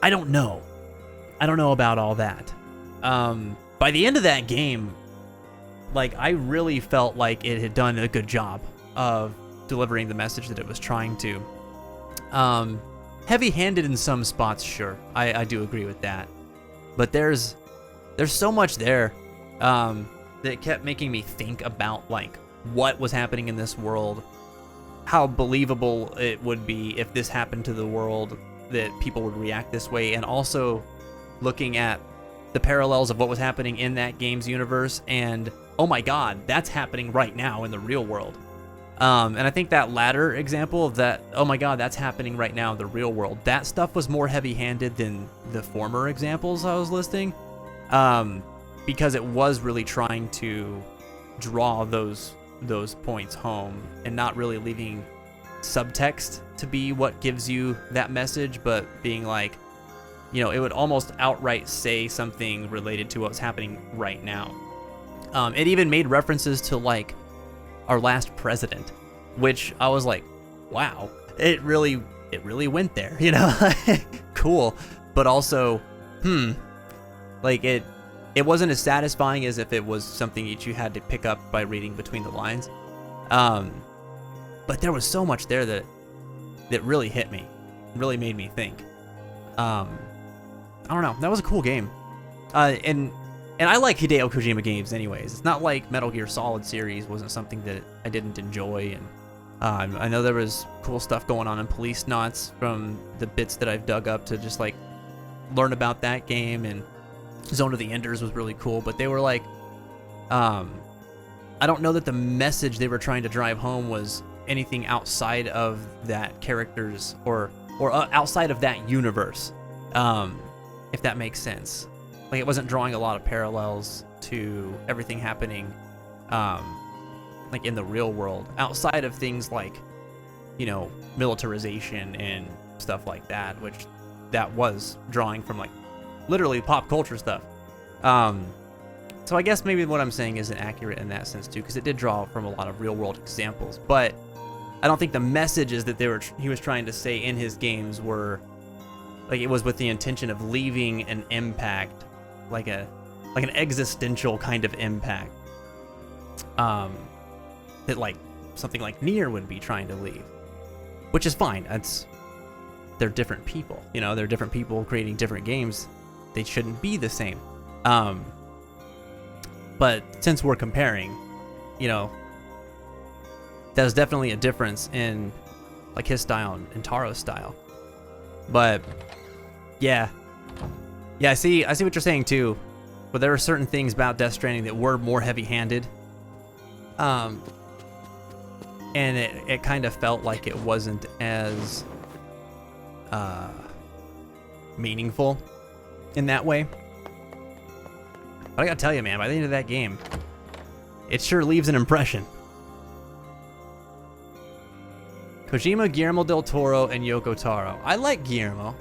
don't know. I don't know about all that. By the end of that game, like, I really felt like it had done a good job of delivering the message that it was trying to. Heavy-handed in some spots, sure. I do agree with that. But there's so much there that kept making me think about, like, what was happening in this world, how believable it would be if this happened to the world, that people would react this way, and also looking at the parallels of what was happening in that game's universe, and oh my god, that's happening right now in the real world. And I think that latter example of that, oh my god, that's happening right now in the real world, that stuff was more heavy-handed than the former examples I was listing, because it was really trying to draw those points home and not really leaving subtext to be what gives you that message, but being like, you know, it would almost outright say something related to what's happening right now. It even made references to like our last president, which I was like, wow, it really went there, you know. Cool. But also, like it wasn't as satisfying as if it was something that you had to pick up by reading between the lines. But there was so much there that really hit me, really made me think. I don't know, that was a cool game. And I like Hideo Kojima games anyways. It's not like Metal Gear Solid series wasn't something that I didn't enjoy. And I know there was cool stuff going on in Police Knots from the bits that I've dug up to just like learn about that game. And Zone of the Enders was really cool. But they were like, I don't know that the message they were trying to drive home was anything outside of that character's or outside of that universe, if that makes sense. Like, it wasn't drawing a lot of parallels to everything happening, like, in the real world, outside of things like, you know, militarization and stuff like that, which that was drawing from, like, literally pop culture stuff. So I guess maybe what I'm saying isn't accurate in that sense, too, because it did draw from a lot of real-world examples, but I don't think the messages that he was trying to say in his games were, like, it was with the intention of leaving an impact, like an existential kind of impact, that like something like Nier would be trying to leave, which is fine. They're different people, you know, they're different people creating different games. They shouldn't be the same. But since we're comparing, you know, there's definitely a difference in like his style and Taro's style. But yeah, I see what you're saying too. But there were certain things about Death Stranding that were more heavy-handed, and it kind of felt like it wasn't as meaningful in that way. But I gotta tell you, man, by the end of that game, it sure leaves an impression. Kojima, Guillermo del Toro, and Yoko Taro. I like Guillermo.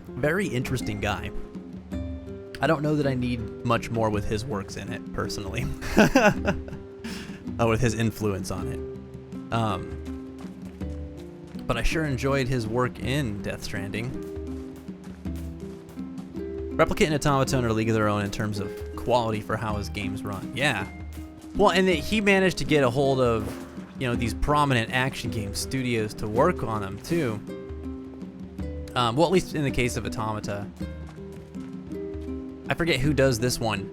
Very interesting guy. I don't know that I need much more with his works in it, personally. With his influence on it. But I sure enjoyed his work in Death Stranding. Replicant and Automaton are a league of their own in terms of quality for how his games run. Yeah. Well, and that he managed to get a hold of, you know, these prominent action game studios to work on them too. Well, at least in the case of Automata. I forget who does this one.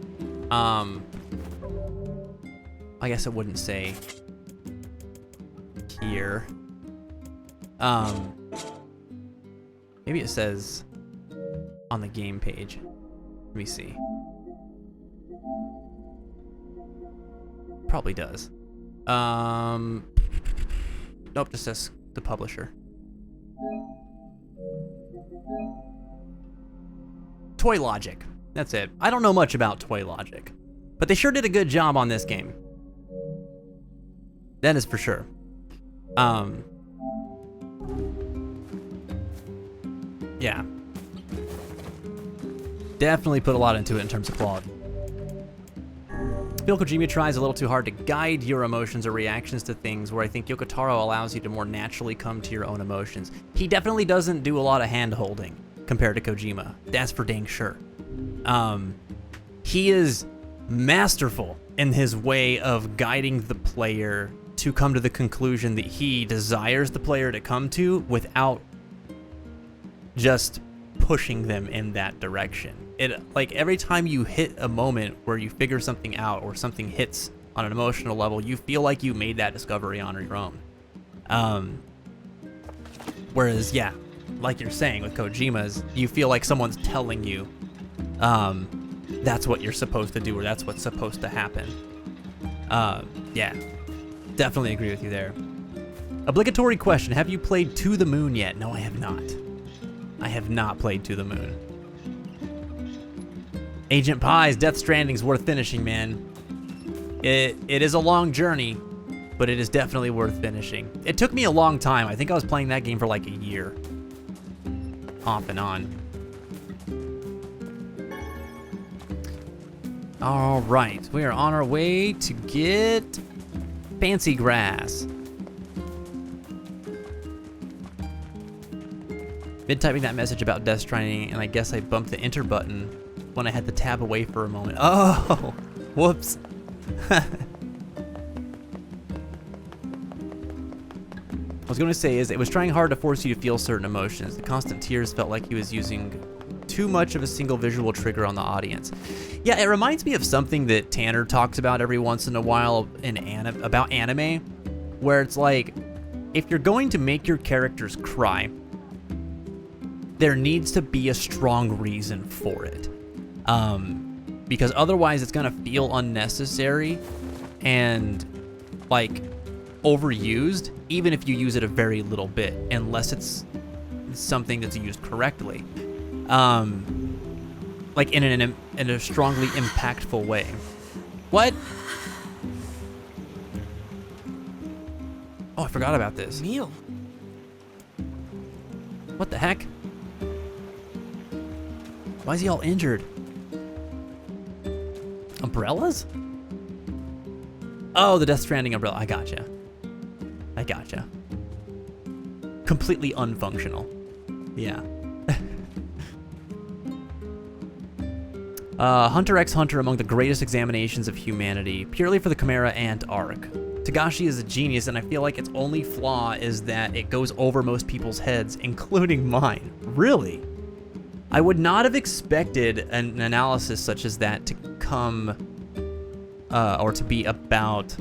I guess it wouldn't say here. Maybe it says on the game page. Let me see. Probably does. Nope, just says the publisher. Toy Logic. That's it. I don't know much about Toy Logic, but they sure did a good job on this game. That is for sure. Yeah. Definitely put a lot into it in terms of quality. Hideo Kojima tries a little too hard to guide your emotions or reactions to things, where I think Yoko Taro allows you to more naturally come to your own emotions. He definitely doesn't do a lot of hand-holding compared to Kojima. That's for dang sure. He is masterful in his way of guiding the player to come to the conclusion that he desires the player to come to without just pushing them in that direction. It, like, every time you hit a moment where you figure something out or something hits on an emotional level, you feel like you made that discovery on your own. Whereas, yeah, like you're saying with Kojima's, you feel like someone's telling you that's what you're supposed to do, or that's what's supposed to happen. Yeah, definitely agree with you there. Obligatory question, have you played To the Moon yet? No, I have not. I have not played To the Moon. Agent Pie's Death Stranding's worth finishing, man. It is a long journey, but it is definitely worth finishing. It took me a long time. I think I was playing that game for like a year. Off and on. All right, we are on our way to get Fancy Grass. Been typing that message about Death Stranding, and I guess I bumped the enter button when I had to tab away for a moment. Oh, whoops. I was going to say is it was trying hard to force you to feel certain emotions. The constant tears felt like he was using too much of a single visual trigger on the audience. Yeah, it reminds me of something that Tanner talks about every once in a while about anime, where it's like, if you're going to make your characters cry, there needs to be a strong reason for it. Because otherwise it's gonna feel unnecessary and like overused, even if you use it a very little bit, unless it's something that's used correctly. Like in a strongly impactful way. What? Oh, I forgot about this. Emil. What the heck? Why is he all injured? Umbrellas? Oh, the Death Stranding umbrella. I gotcha. Completely unfunctional. Yeah. Hunter x Hunter, among the greatest examinations of humanity, purely for the Chimera Ant arc. Tagashi is a genius, and I feel like its only flaw is that it goes over most people's heads, including mine. Really? I would not have expected an analysis such as that to come, or to be about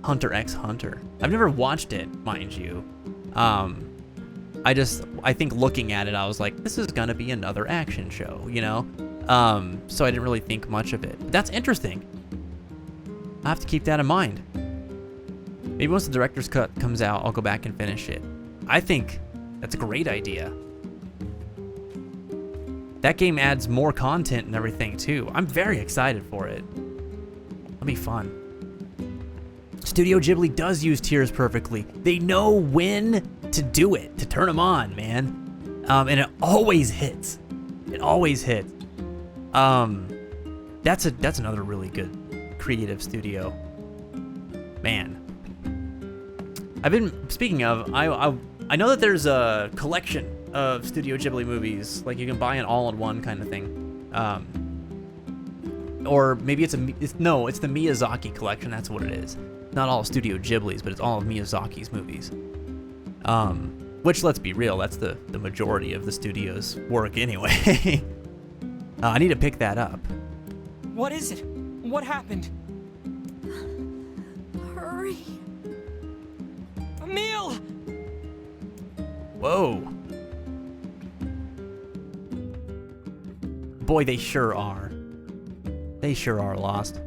Hunter x Hunter. I've never watched it, mind you. I think looking at it, I was like, this is gonna be another action show, you know? So I didn't really think much of it. But that's interesting. I have to keep that in mind. Maybe once the director's cut comes out, I'll go back and finish it. I think that's a great idea. That game adds more content and everything too. I'm very excited for it. It'll be fun. Studio Ghibli does use tears perfectly. They know when to do it, to turn them on, man. And it always hits. It always hits. That's another really good creative studio. Man. Speaking of, I know that there's a collection of Studio Ghibli movies, like you can buy an all-in-one kind of thing. Or maybe it's the Miyazaki collection, that's what it is. Not all Studio Ghibli's, but it's all of Miyazaki's movies. Which, let's be real, that's the majority of the studio's work anyway. I need to pick that up. What is it? What happened? Hurry. Emil! Whoa. Boy, they sure are. They sure are lost.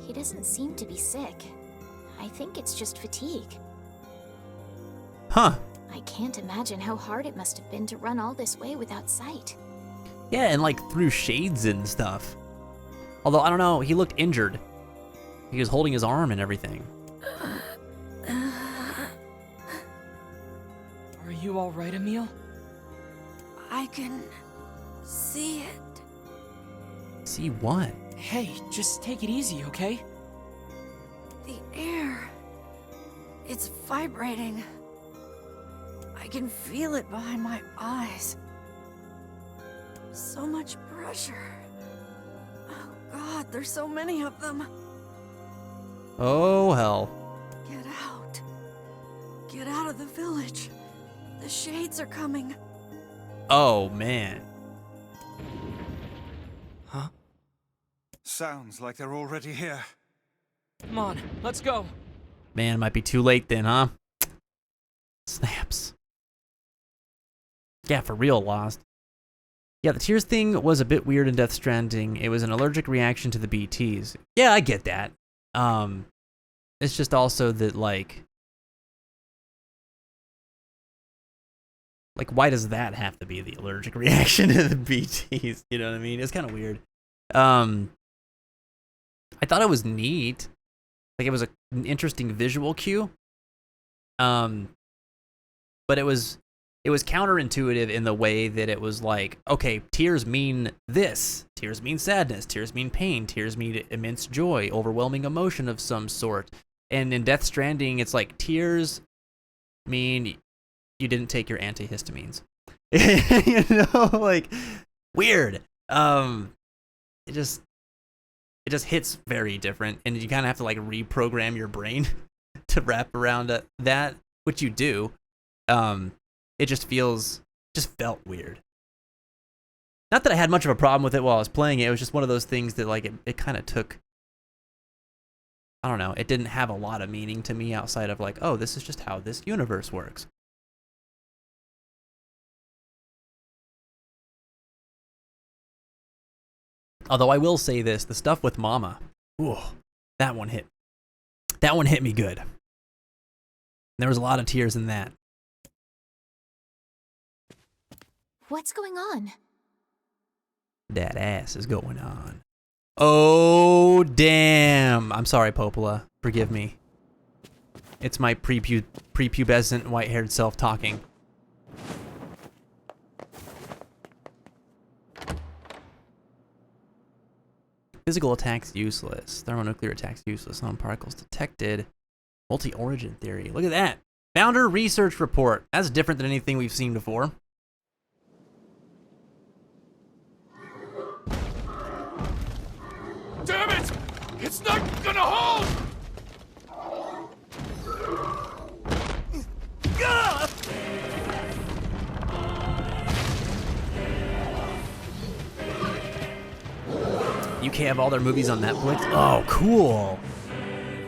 He doesn't seem to be sick. I think it's just fatigue. Huh. I can't imagine how hard it must have been to run all this way without sight. Yeah, and like through shades and stuff. Although, I don't know, he looked injured. He was holding his arm and everything. Are you all right, Emil? I can see it. See what? Hey, just take it easy, okay? The air. It's vibrating. I can feel it behind my eyes. So much pressure. Oh God, there's so many of them. Oh, hell. Get out. Get out of the village. The shades are coming. Oh, man. Huh? Sounds like they're already here. Come on, let's go. Man, it might be too late then, huh? Snaps. Yeah, for real, Lost. Yeah, the tears thing was a bit weird in Death Stranding. It was an allergic reaction to the BTs. Yeah, I get that. It's just also that, like, why does that have to be the allergic reaction to the BTs? You know what I mean? It's kind of weird. I thought it was neat. Like, it was an interesting visual cue. But it was counterintuitive in the way that it was like, okay, tears mean this. Tears mean sadness. Tears mean pain. Tears mean immense joy, overwhelming emotion of some sort. And in Death Stranding, it's like tears mean you didn't take your antihistamines. You know, like, weird. It just hits very different, and you kind of have to like reprogram your brain to wrap around that, which you do. It just felt weird. Not that I had much of a problem with it while I was playing it. It was just one of those things that like it kind of took. I don't know. It didn't have a lot of meaning to me outside of like, oh, this is just how this universe works. Although I will say this, the stuff with Mama, ooh, that one hit me good. There was a lot of tears in that. What's going on? That ass is going on. Oh, damn. I'm sorry, Popola. Forgive me. It's my prepubescent white-haired self talking. Physical attacks useless. Thermonuclear attacks useless. Non-particles detected. Multi-origin theory. Look at that. Founder research report. That's different than anything we've seen before. Damn it! It's not gonna hold! UK have all their movies on Netflix? Oh, cool.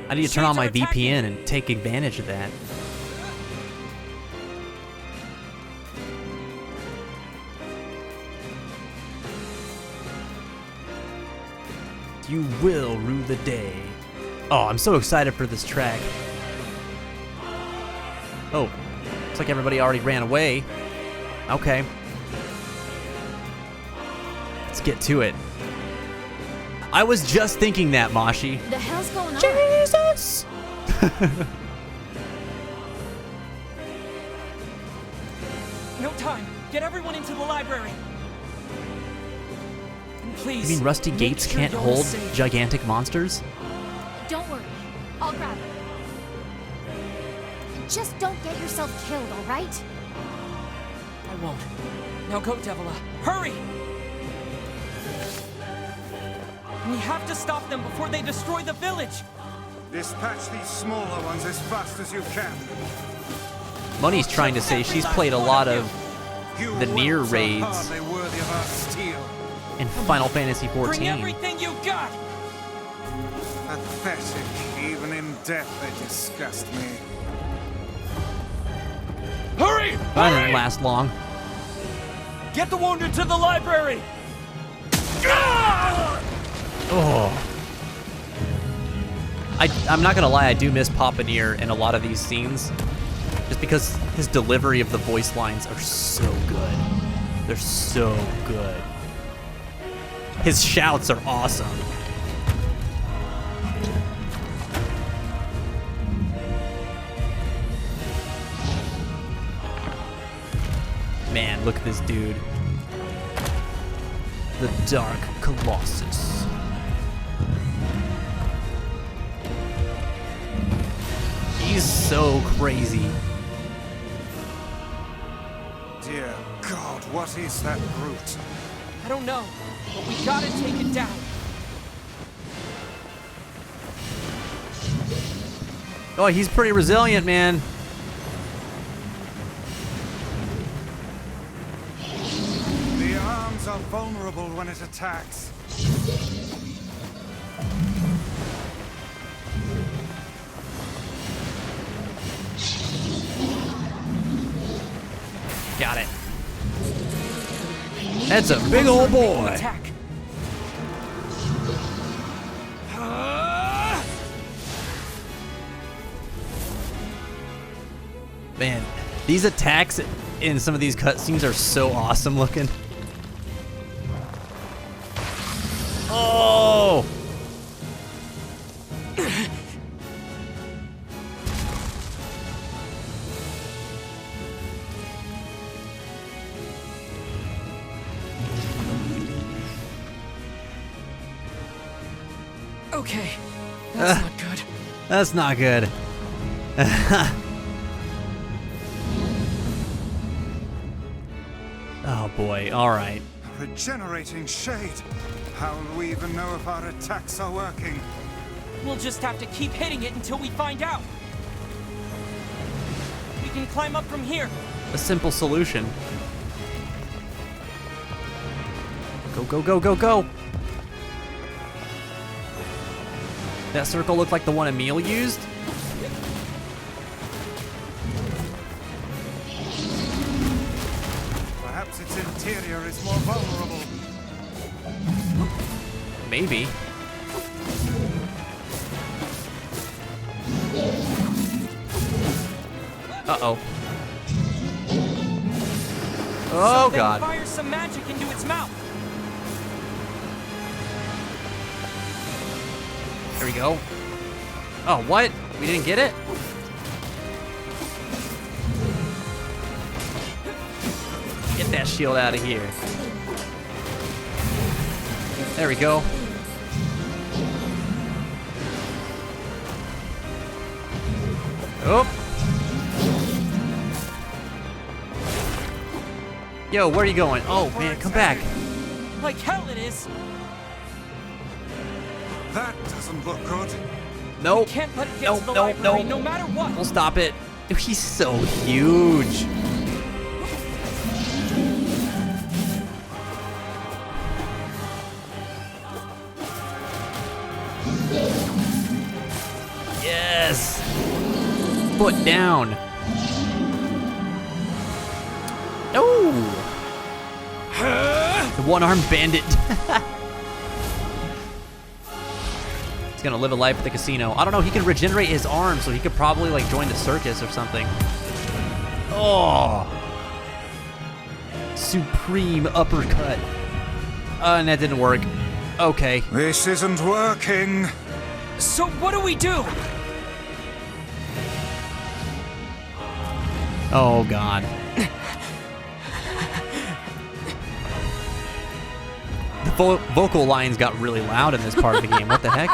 I need to turn on my VPN and take advantage of that. You will rue the day. Oh, I'm so excited for this track. Oh, looks like everybody already ran away. Okay. Let's get to it. I was just thinking that, Mashi. The hell's going on? Jesus! No time. Get everyone into the library. Please. You mean Rusty Gates can't hold gigantic monsters? Don't worry. I'll grab him. Just don't get yourself killed, all right? I won't. Now go, Devila. Hurry! We have to stop them before they destroy the village. Dispatch these smaller ones as fast as you can. Money's trying to say she's played a lot of the Nier raids in Final Fantasy XIV. Bring everything you got. Pathetic. Even in death, they disgust me. Hurry! That didn't last long. Get the wounded to the library. Oh. I'm not gonna lie, I do miss Papa Nier in a lot of these scenes. Just because his delivery of the voice lines are so good. They're so good. His shouts are awesome. Man, look at this dude. The Dark Colossus. He's so crazy. Dear God, what is that brute? I don't know, but we gotta take it down. Oh, he's pretty resilient, man. The arms are vulnerable when it attacks. Got it. That's a big old boy. Man, these attacks in some of these cutscenes are so awesome looking. Oh! Okay, that's not good. That's not good. Oh boy, alright. Regenerating shade. How will we even know if our attacks are working? We'll just have to keep hitting it until we find out. We can climb up from here. A simple solution. Go, go, go, go, go! That circle looked like the one Emil used. Perhaps its interior is more vulnerable. Maybe. Uh-oh. Oh, so then God. Fire some magic into its mouth. There we go. Oh, what? We didn't get it? Get that shield out of here. There we go. Oh. Yo, where are you going? Oh, man, come back. Like hell it is. That doesn't look good. Nope. We can't let it get Nope, to the nope, library nope. no matter what. We'll stop it. Dude, he's so huge. Yes. Foot down. Oh. The one-armed bandit. He's gonna live a life at the casino. I don't know, he can regenerate his arm, so he could probably like join the circus or something. Oh. Supreme uppercut. And that didn't work. Okay. This isn't working. So what do we do? Oh, God. The vocal lines got really loud in this part of the game. What the heck?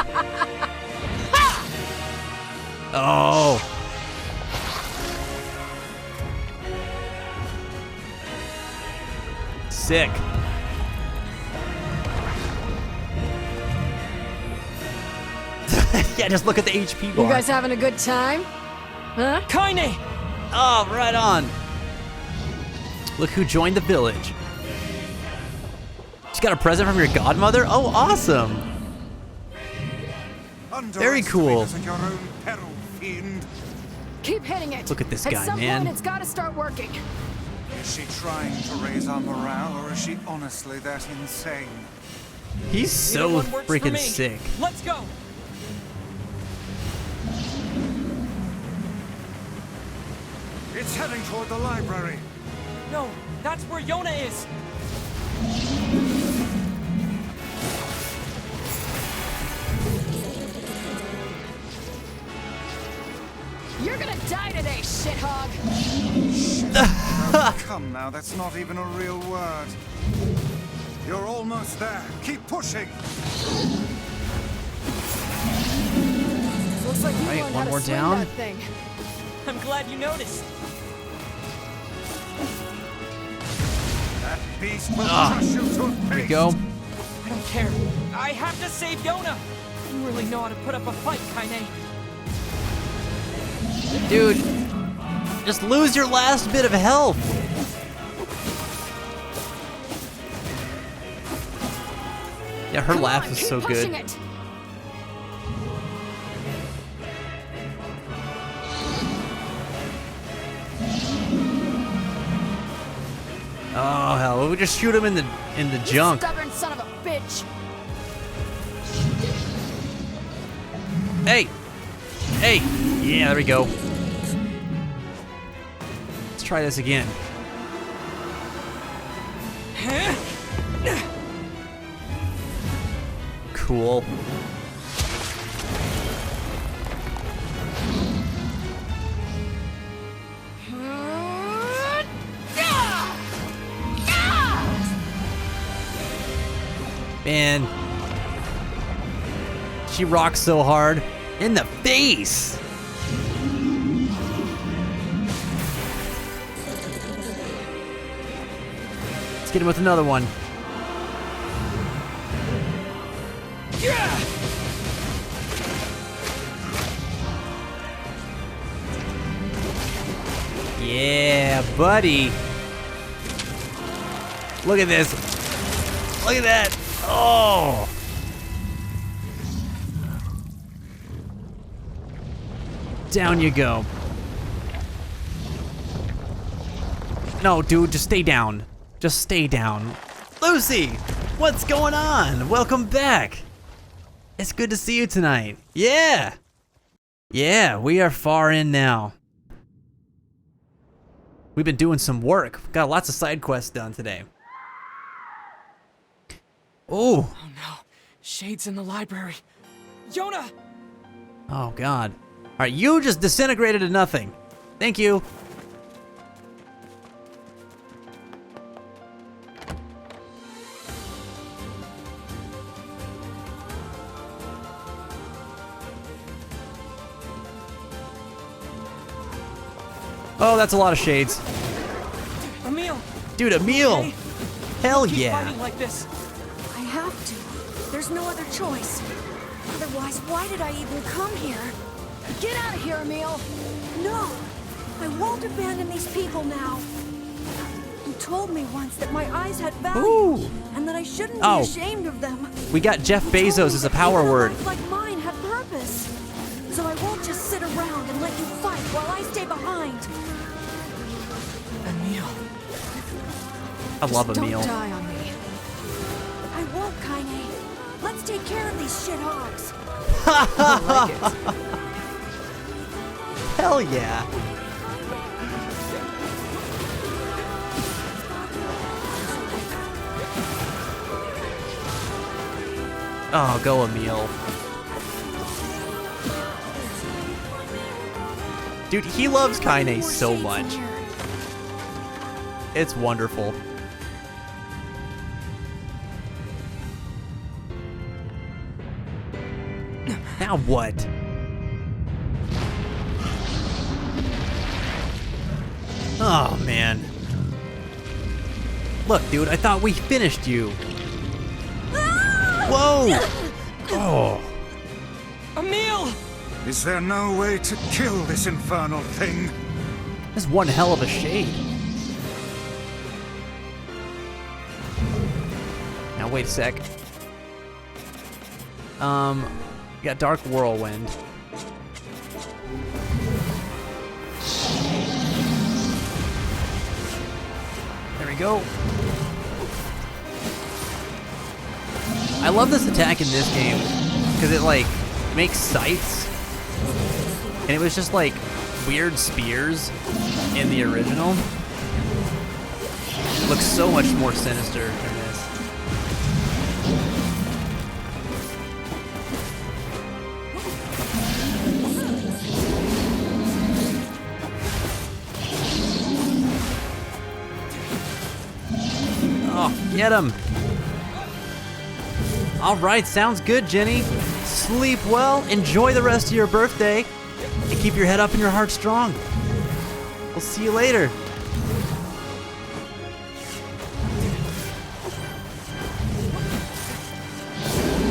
Oh. Sick. Yeah, just look at the HP bar. You guys having a good time? Huh? Kaine! Oh, right on. Look who joined the village. She got a present from your godmother? Oh, awesome. Very cool. Underestimate us at your own peril, fiend. Keep hitting it. Look at this At guy, some man. point, it's got to start working. Is she trying to raise our morale, or is she honestly that insane? He's so Either one works for freaking me. sick. Let's go. It's heading toward the library. No, that's where Yona is. You're gonna die today, shithog. Oh, come now, that's not even a real word. You're almost there. Keep pushing. Looks like you Right, learned one how more to swing down. that thing. I'm glad you noticed. That beast will crush you to a paste. There we go. I don't care. I have to save Yona. You really know how to put up a fight, Kaine. Dude, just lose your last bit of health. Yeah, her Come laugh on, is keep so pushing good. it. Oh hell, we just shoot him in the junk. Stubborn son of a bitch. Hey! Hey! Yeah, there we go. Let's try this again. Cool. Man. She rocks so hard. In the face! Let's get him with another one. Yeah, buddy. Look at this. Look at that. Oh. Down you go. No, dude, just stay down. Just stay down. Lucy, what's going on? Welcome back. It's good to see you tonight. Yeah. Yeah, we are far in now. We've been doing some work. Got lots of side quests done today. Oh. Oh no. Shades in the library. Yona! Oh God. All right, you just disintegrated to nothing. Thank you. Oh, that's a lot of shades. Emil! Dude, Emil! Okay. Hell Keep yeah. fighting like this. I have to. There's no other choice. Otherwise, why did I even come here? Get out of here, Emil! No! I won't abandon these people now. You told me once that my eyes had value, Ooh. and that I shouldn't Oh. be ashamed of them. We got Jeff Bezos as a power word. Life like mine had purpose. So I won't just sit around and let you fight while I stay behind. Emil. I love Emil. Don't die on me. I won't, Kaine. Let's take care of these shithogs. I like it. Hell yeah. Oh, go Emil. Dude, he loves Kaine so much. It's wonderful. Now what? Oh, man. Look, dude, I thought we finished you. Whoa! Oh. Emil! Is there no way to kill this infernal thing? That's one hell of a shade. Now, wait a sec. We got Dark Whirlwind. There we go. I love this attack in this game because it like makes scythes, and it was just like weird spears in the original. It looks so much more sinister in this. Oh, get him! All right, sounds good, Jenny. Sleep well, enjoy the rest of your birthday, and keep your head up and your heart strong. We'll see you later.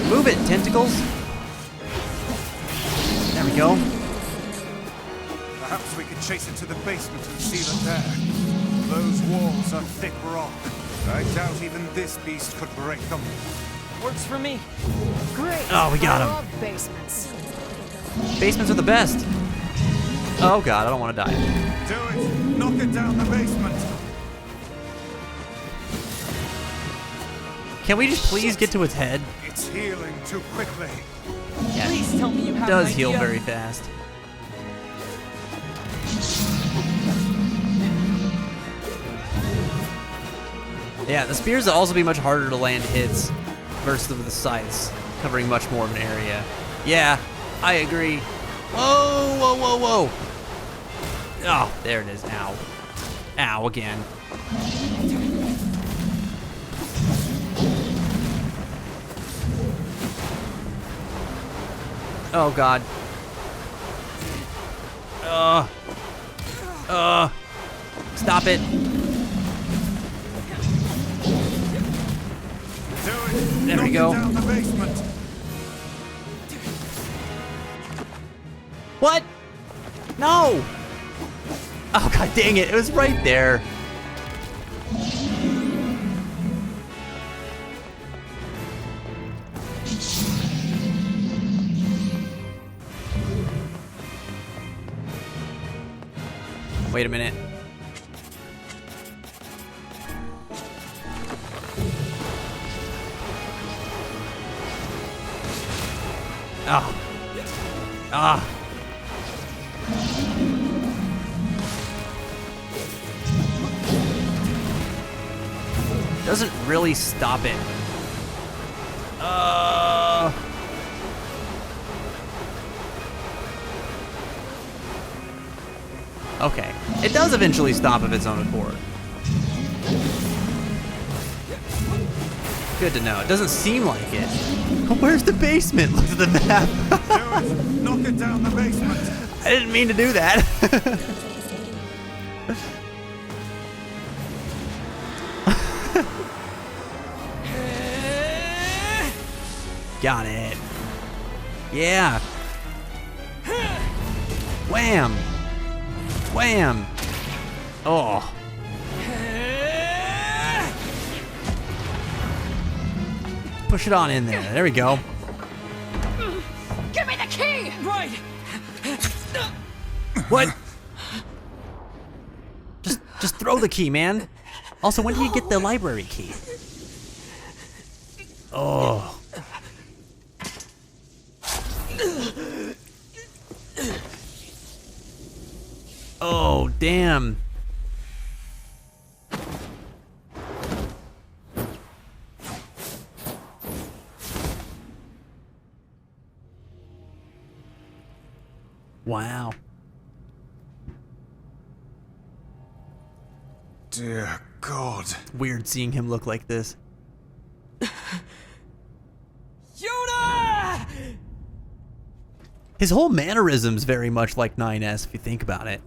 Move it, tentacles. There we go. Perhaps we could chase it to the basement and seal it there. Those walls are thick rock. I doubt even this beast could break them. Works for me. Great. Oh, we got I him. love basements. Basements are the best. Oh God, I don't want to die. Do it! Knock it down the basement! Can we just please get to its head? It's healing too quickly. Yeah, Please tell me you it have does an heal idea. very fast. Yeah, the spears will also be much harder to land hits versus the scythes, covering much more of an area. Yeah, I agree. Whoa, whoa, whoa, whoa. Oh, there it is. Ow. Ow, again. Oh god. Stop it. There we go. Down the basement. What? No! Oh god dang it, it was right there. Wait a minute. Ah. Ah. Doesn't really stop it. Okay. It does eventually stop of its own accord. Good to know. It doesn't seem like it. Where's the basement? Look at the map. Knock it down the basement. I didn't mean to do that. Got it. Yeah. Wham. Wham. Oh. Push it on in there. There we go. Give me the key! Right! What? Just throw the key, man. Also, when do you get the library key? Oh. Oh, damn. Wow. Dear God. Weird seeing him look like this. Yoda! His whole mannerism's very much like 9S if you think about it.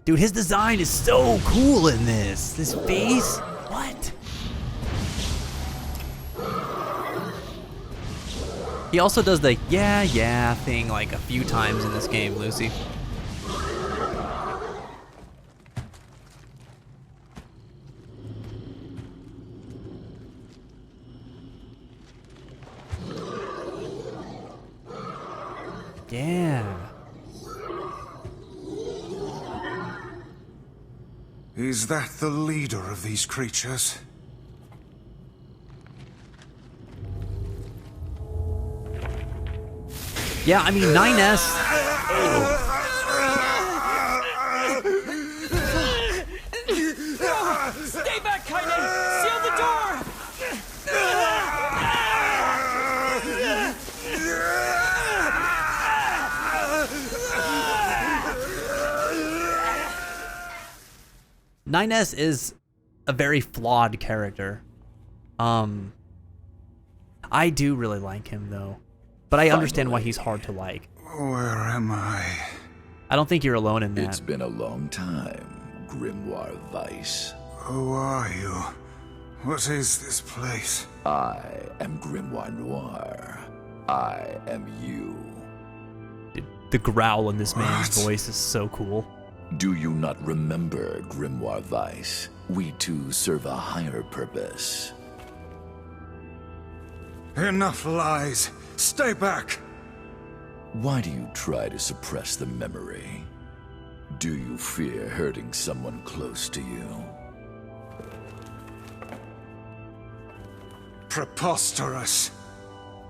Dude, his design is so cool in this. This face, what? He also does the yeah thing like a few times in this game, Lucy. Yeah. Is that the leader of these creatures? Yeah, I mean, 9S. Stay back, Kaine! Seal the door! 9S is a very flawed character. I do really like him though, but I understand why he's hard to like. Where am I? I don't think you're alone in that. It's been a long time, Grimoire Weiss. Who are you? What is this place? I am Grimoire Noir. I am you. The growl in this man's What? voice is so cool. Do you not remember, Grimoire Weiss? We two serve a higher purpose. Enough lies. Stay back. Why do you try to suppress the memory? Do you fear hurting someone close to you? Preposterous.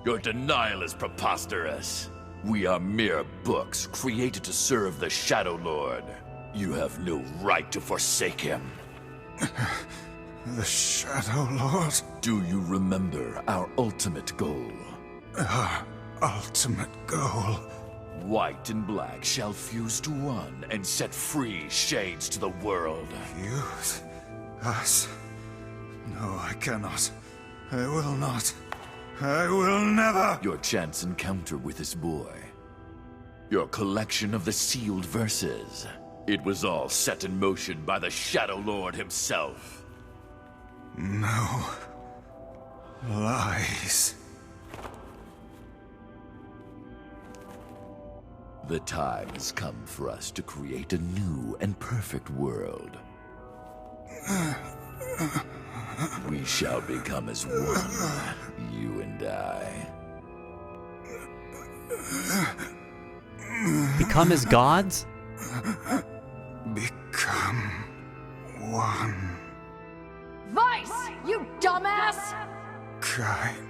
Your denial is preposterous. We are mere books created to serve the Shadow Lord. You have no right to forsake him. The Shadow Lord? Do you remember our ultimate goal? Our ultimate goal? White and black shall fuse to one and set free shades to the world. Fuse? Us? No, I cannot. I will not. I will never... Your chance encounter with this boy. Your collection of the sealed verses. It was all set in motion by the Shadow Lord himself. No. Lies. The time has come for us to create a new and perfect world. We shall become as one, you and I. Become as gods? Become one. Vice, you dumbass! Kaine.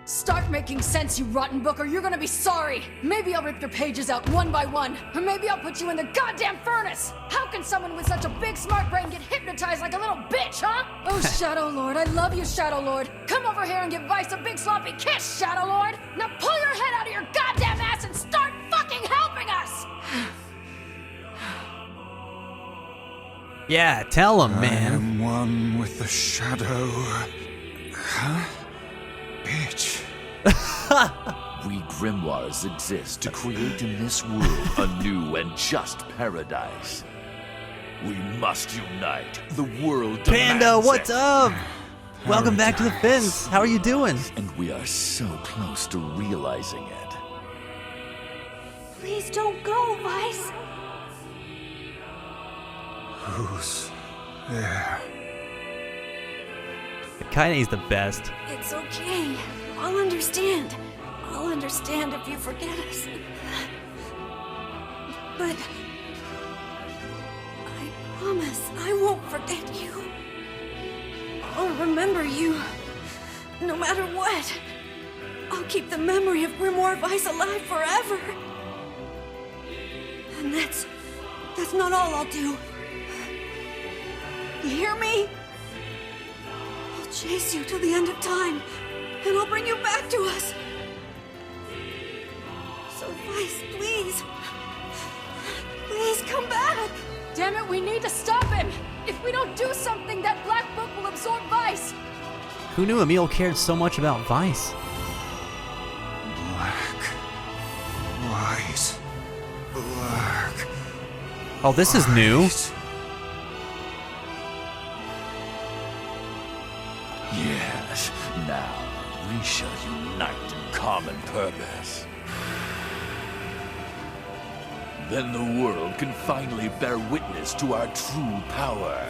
Start making sense, you rotten book, or you're gonna be sorry. Maybe I'll rip your pages out one by one, or maybe I'll put you in the goddamn furnace. How can someone with such a big smart brain get hypnotized like a little bitch, huh? Oh, Shadow Lord, I love you, Shadow Lord. Come over here and give Vice a big sloppy kiss, Shadow Lord. Now pull your head out of your goddamn ass and start fucking helping us! Yeah, tell him, man. I am one with the shadow. Huh? Bitch. We grimoires exist to create in this world a new and just paradise. We must unite. The world Panda, demands what's it. up? Welcome back to the fence. How are you doing? And we are so close to realizing it. Please don't go, Vice. Who's there? Kaine's the best. It's okay. I'll understand. I'll understand if you forget us. But I promise I won't forget you. I'll remember you, no matter what. I'll keep the memory of Grimoire Vice alive forever. And that's not all I'll do. You hear me? I'll chase you till the end of time, and I'll bring you back to us. So Vice, please. Please come back. Damn it, we need to stop him. If we don't do something, that black book will absorb Vice. Who knew Emil cared so much about Vice? Black. White. Black. Oh, this is new. Yes, now we shall unite in common purpose. Then the world can finally bear witness to our true power.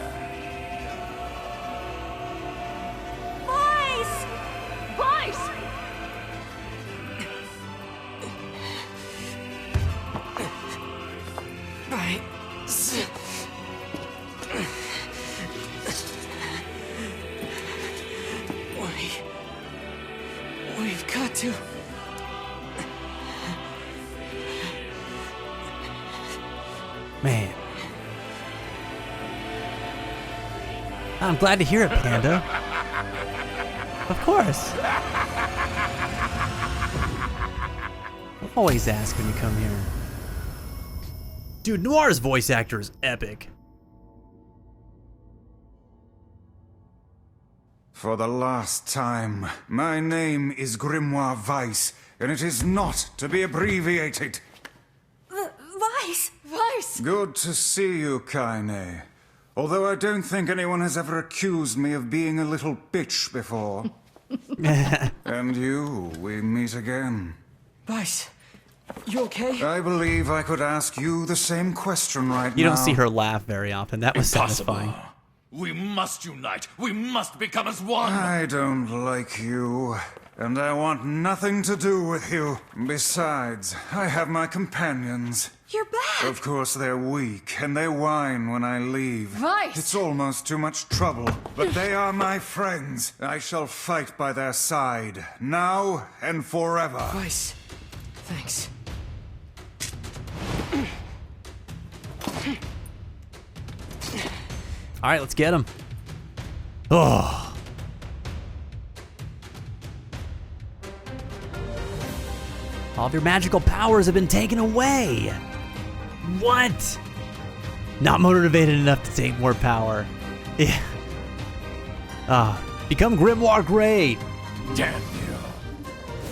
Vice! Vice! We've got to... Man. I'm glad to hear it, Panda. Of course. Always ask when you come here. Dude, Noir's voice actor is epic. For the last time, my name is Grimoire Vice, and it is not to be abbreviated. Vice! Vice! Good to see you, Kaine. Although I don't think anyone has ever accused me of being a little bitch before. And you, we meet again. Vice, you okay? I believe I could ask you the same question right now. You don't see her laugh very often. That was Impossible. satisfying. We must unite. We must become as one. I don't like you, and I want nothing to do with you. Besides, I have my companions. You're back! Of course, they're weak, and they whine when I leave. Vice! It's almost too much trouble, but they are my friends. I shall fight by their side, now and forever. Vice, thanks. All right, let's get him. Oh. All of your magical powers have been taken away. What? Not motivated enough to take more power. Yeah. Ah. Become Grimoire Gray. Damn you.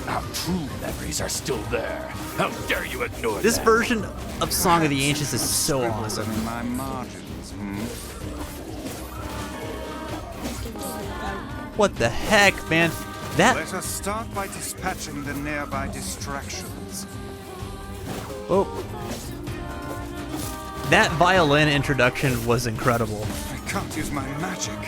Our true memories are still there. How dare you ignore This them? version of Song of the Ancients is so awesome. In my margins, What the heck, man? That. Let us start by dispatching the nearby distractions. Oh. That violin introduction was incredible. I can't use my magic.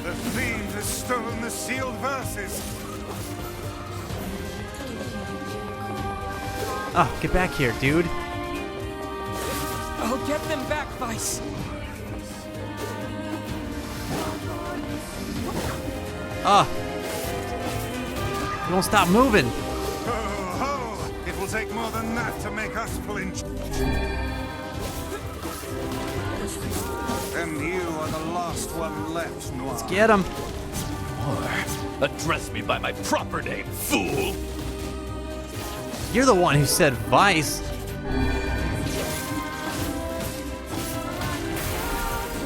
The fiend has stolen the sealed verses. Oh, get back here, dude. I'll get them back, Vice. Ah. You won't stop moving. Ho! It will take more than that to make us flinch. And you are the last one left, Noir. Let's get him. Or address me by my proper name, fool. You're the one who said Vice.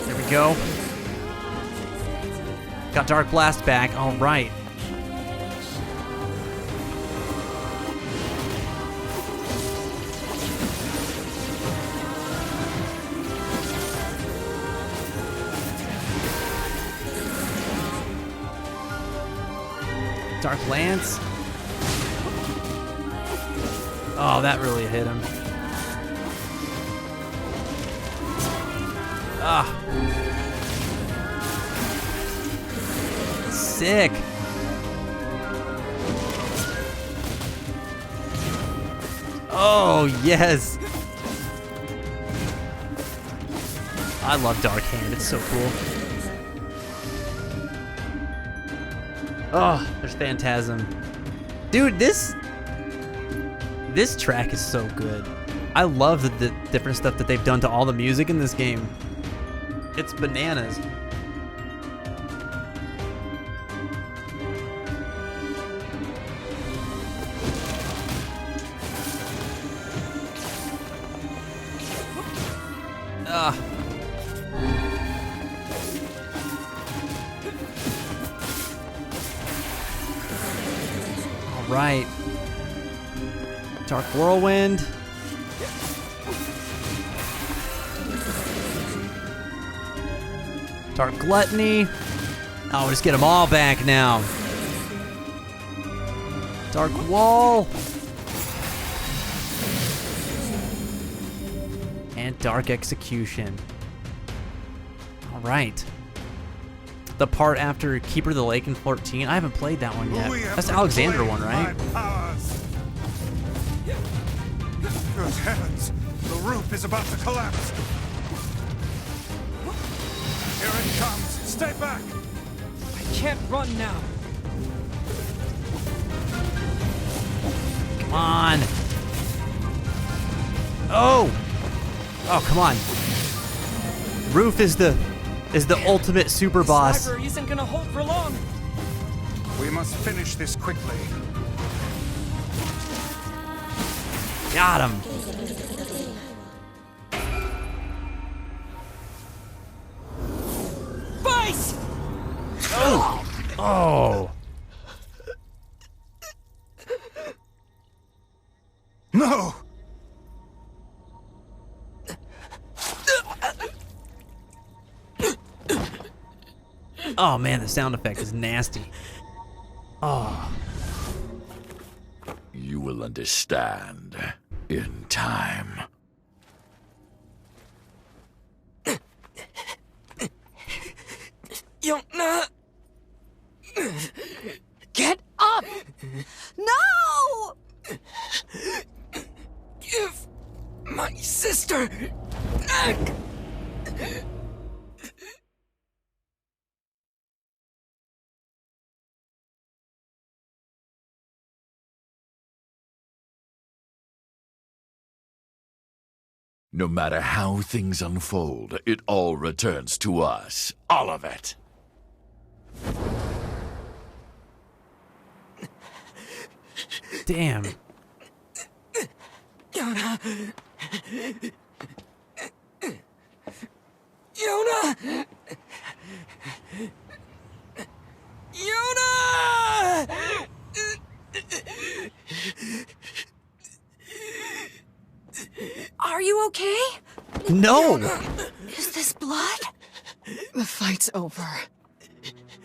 There we go. Got Dark Blast back. All right. Dark Lance. Oh, that really hit him. Ah. Sick. Oh, yes. I love Dark Hand. It's so cool. Oh, there's Phantasm. Dude, this track is so good. I love the different stuff that they've done to all the music in this game. It's bananas. Ah. All right. Dark Whirlwind. Dark Gluttony. Oh, we'll just get them all back now. Dark Wall. And Dark Execution. All right. The part after Keeper of the Lake in 14. I haven't played that one yet. That's the Alexander one, right? Good heavens! The roof is about to collapse! Here it comes! Stay back! I can't run now. Come on! Oh! Oh, come on! Roof is the ultimate super boss. This isn't gonna hold for long. We must finish this quickly. Got him. Vice! Oh! Oh! No! Oh man, the sound effect is nasty. Oh. You will understand in time. You'll not get up! No! Give my sister back! No matter how things unfold, it all returns to us. All of it. Damn. Yona! Yona! Yona! Are you okay? No! Is this blood? The fight's over.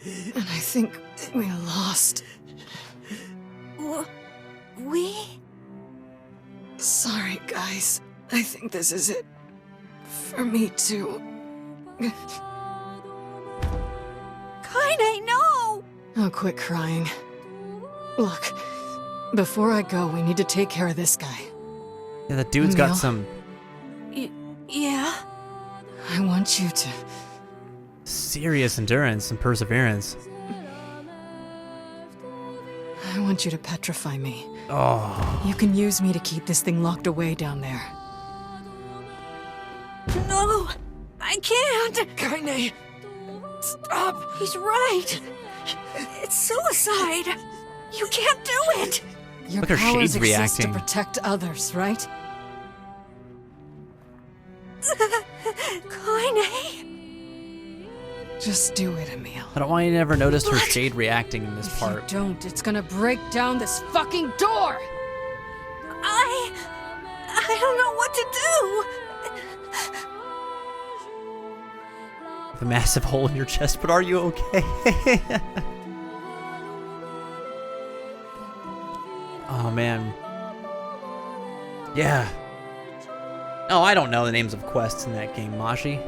And I think we lost. We? Sorry, guys. I think this is it. For me, too. Kaine, no! Oh, quit crying. Look, before I go, we need to take care of this guy. Yeah, that dude's got Emil? some Yeah? I want you to... serious endurance and perseverance. I want you to petrify me. Oh. You can use me to keep this thing locked away down there. No! I can't! Kaine! Stop! He's right! It's suicide! You can't do it! Your Look, her powers shades exist reacting. to protect others, right? Kaine! Just do it, Emil. I don't want you to ever notice her shade reacting in this If part. you don't, it's gonna break down this fucking door! I don't know what to do! The massive hole in your chest, but are you okay? Oh man. Yeah. Oh, I don't know the names of quests in that game, Mashi.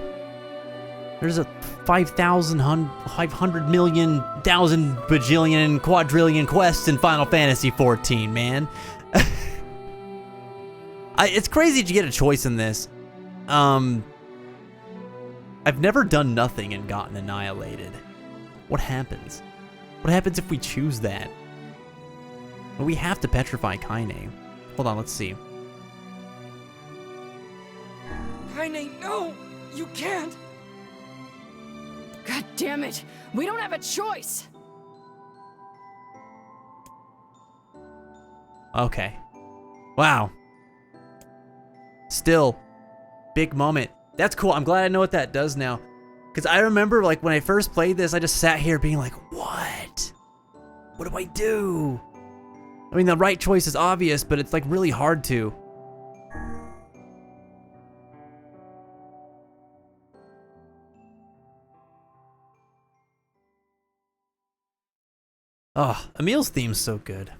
There's a 500 million, thousand, bajillion, quadrillion quests in Final Fantasy XIV, man. It's crazy that you get a choice in this. I've never done nothing and gotten annihilated. What happens? What happens if we choose that? Well, we have to petrify Kaine. Hold on, let's see. Kaine, no! You can't! God damn it! We don't have a choice! Okay. Wow. Still, big moment. That's cool. I'm glad I know what that does now. Because I remember, like, when I first played this, I just sat here being like, what? What do I do? I mean, the right choice is obvious, but it's, like, really hard to. Oh, Emil's theme's so good.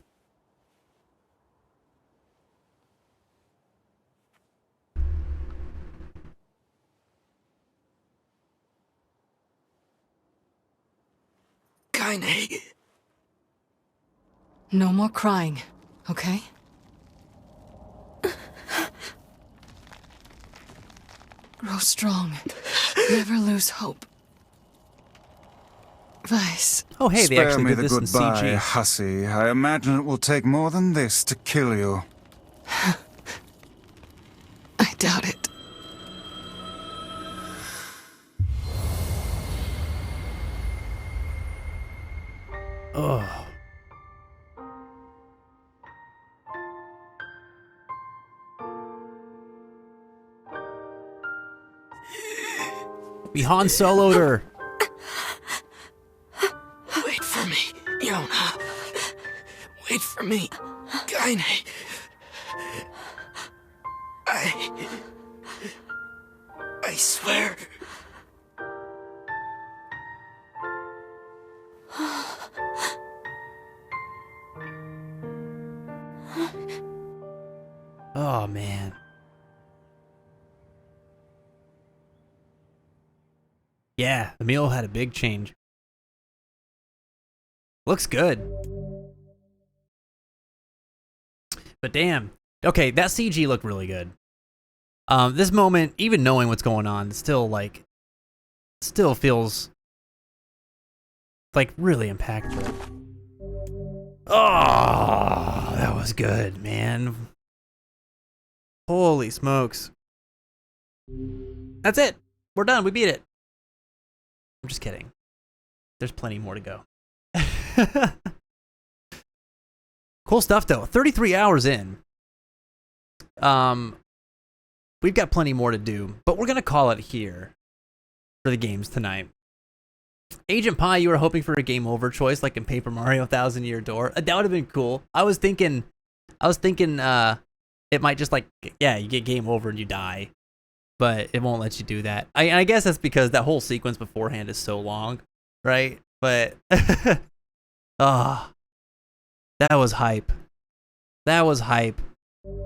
Kaine! No more crying, okay? Grow strong. Never lose hope. Vice. Oh, hey, they Spare actually me did the this in goodbye, CG. hussy. I imagine it will take more than this to kill you. I doubt it. Oh. We Han Solo'd her. Wait for me, Yona. Wait for me, Kaine. I swear. Oh, man. Yeah, Emil had a big change. Looks good. But damn. Okay, that CG looked really good. This moment, even knowing what's going on, still feels like really impactful. Oh, that was good, man. Holy smokes. That's it. We're done. We beat it. I'm just kidding. there's plenty more to go. Cool stuff though. 33 hours in. We've got plenty more to do, but we're gonna call it here for the games tonight. Agent Pie, you were hoping for a game over choice like in Paper Mario 1000 Year Door. That would have been cool. I was thinking it might just like, yeah, you get game over and you die, but it won't let you do that. I guess that's because that whole sequence beforehand is so long, right? But that was hype. That was hype.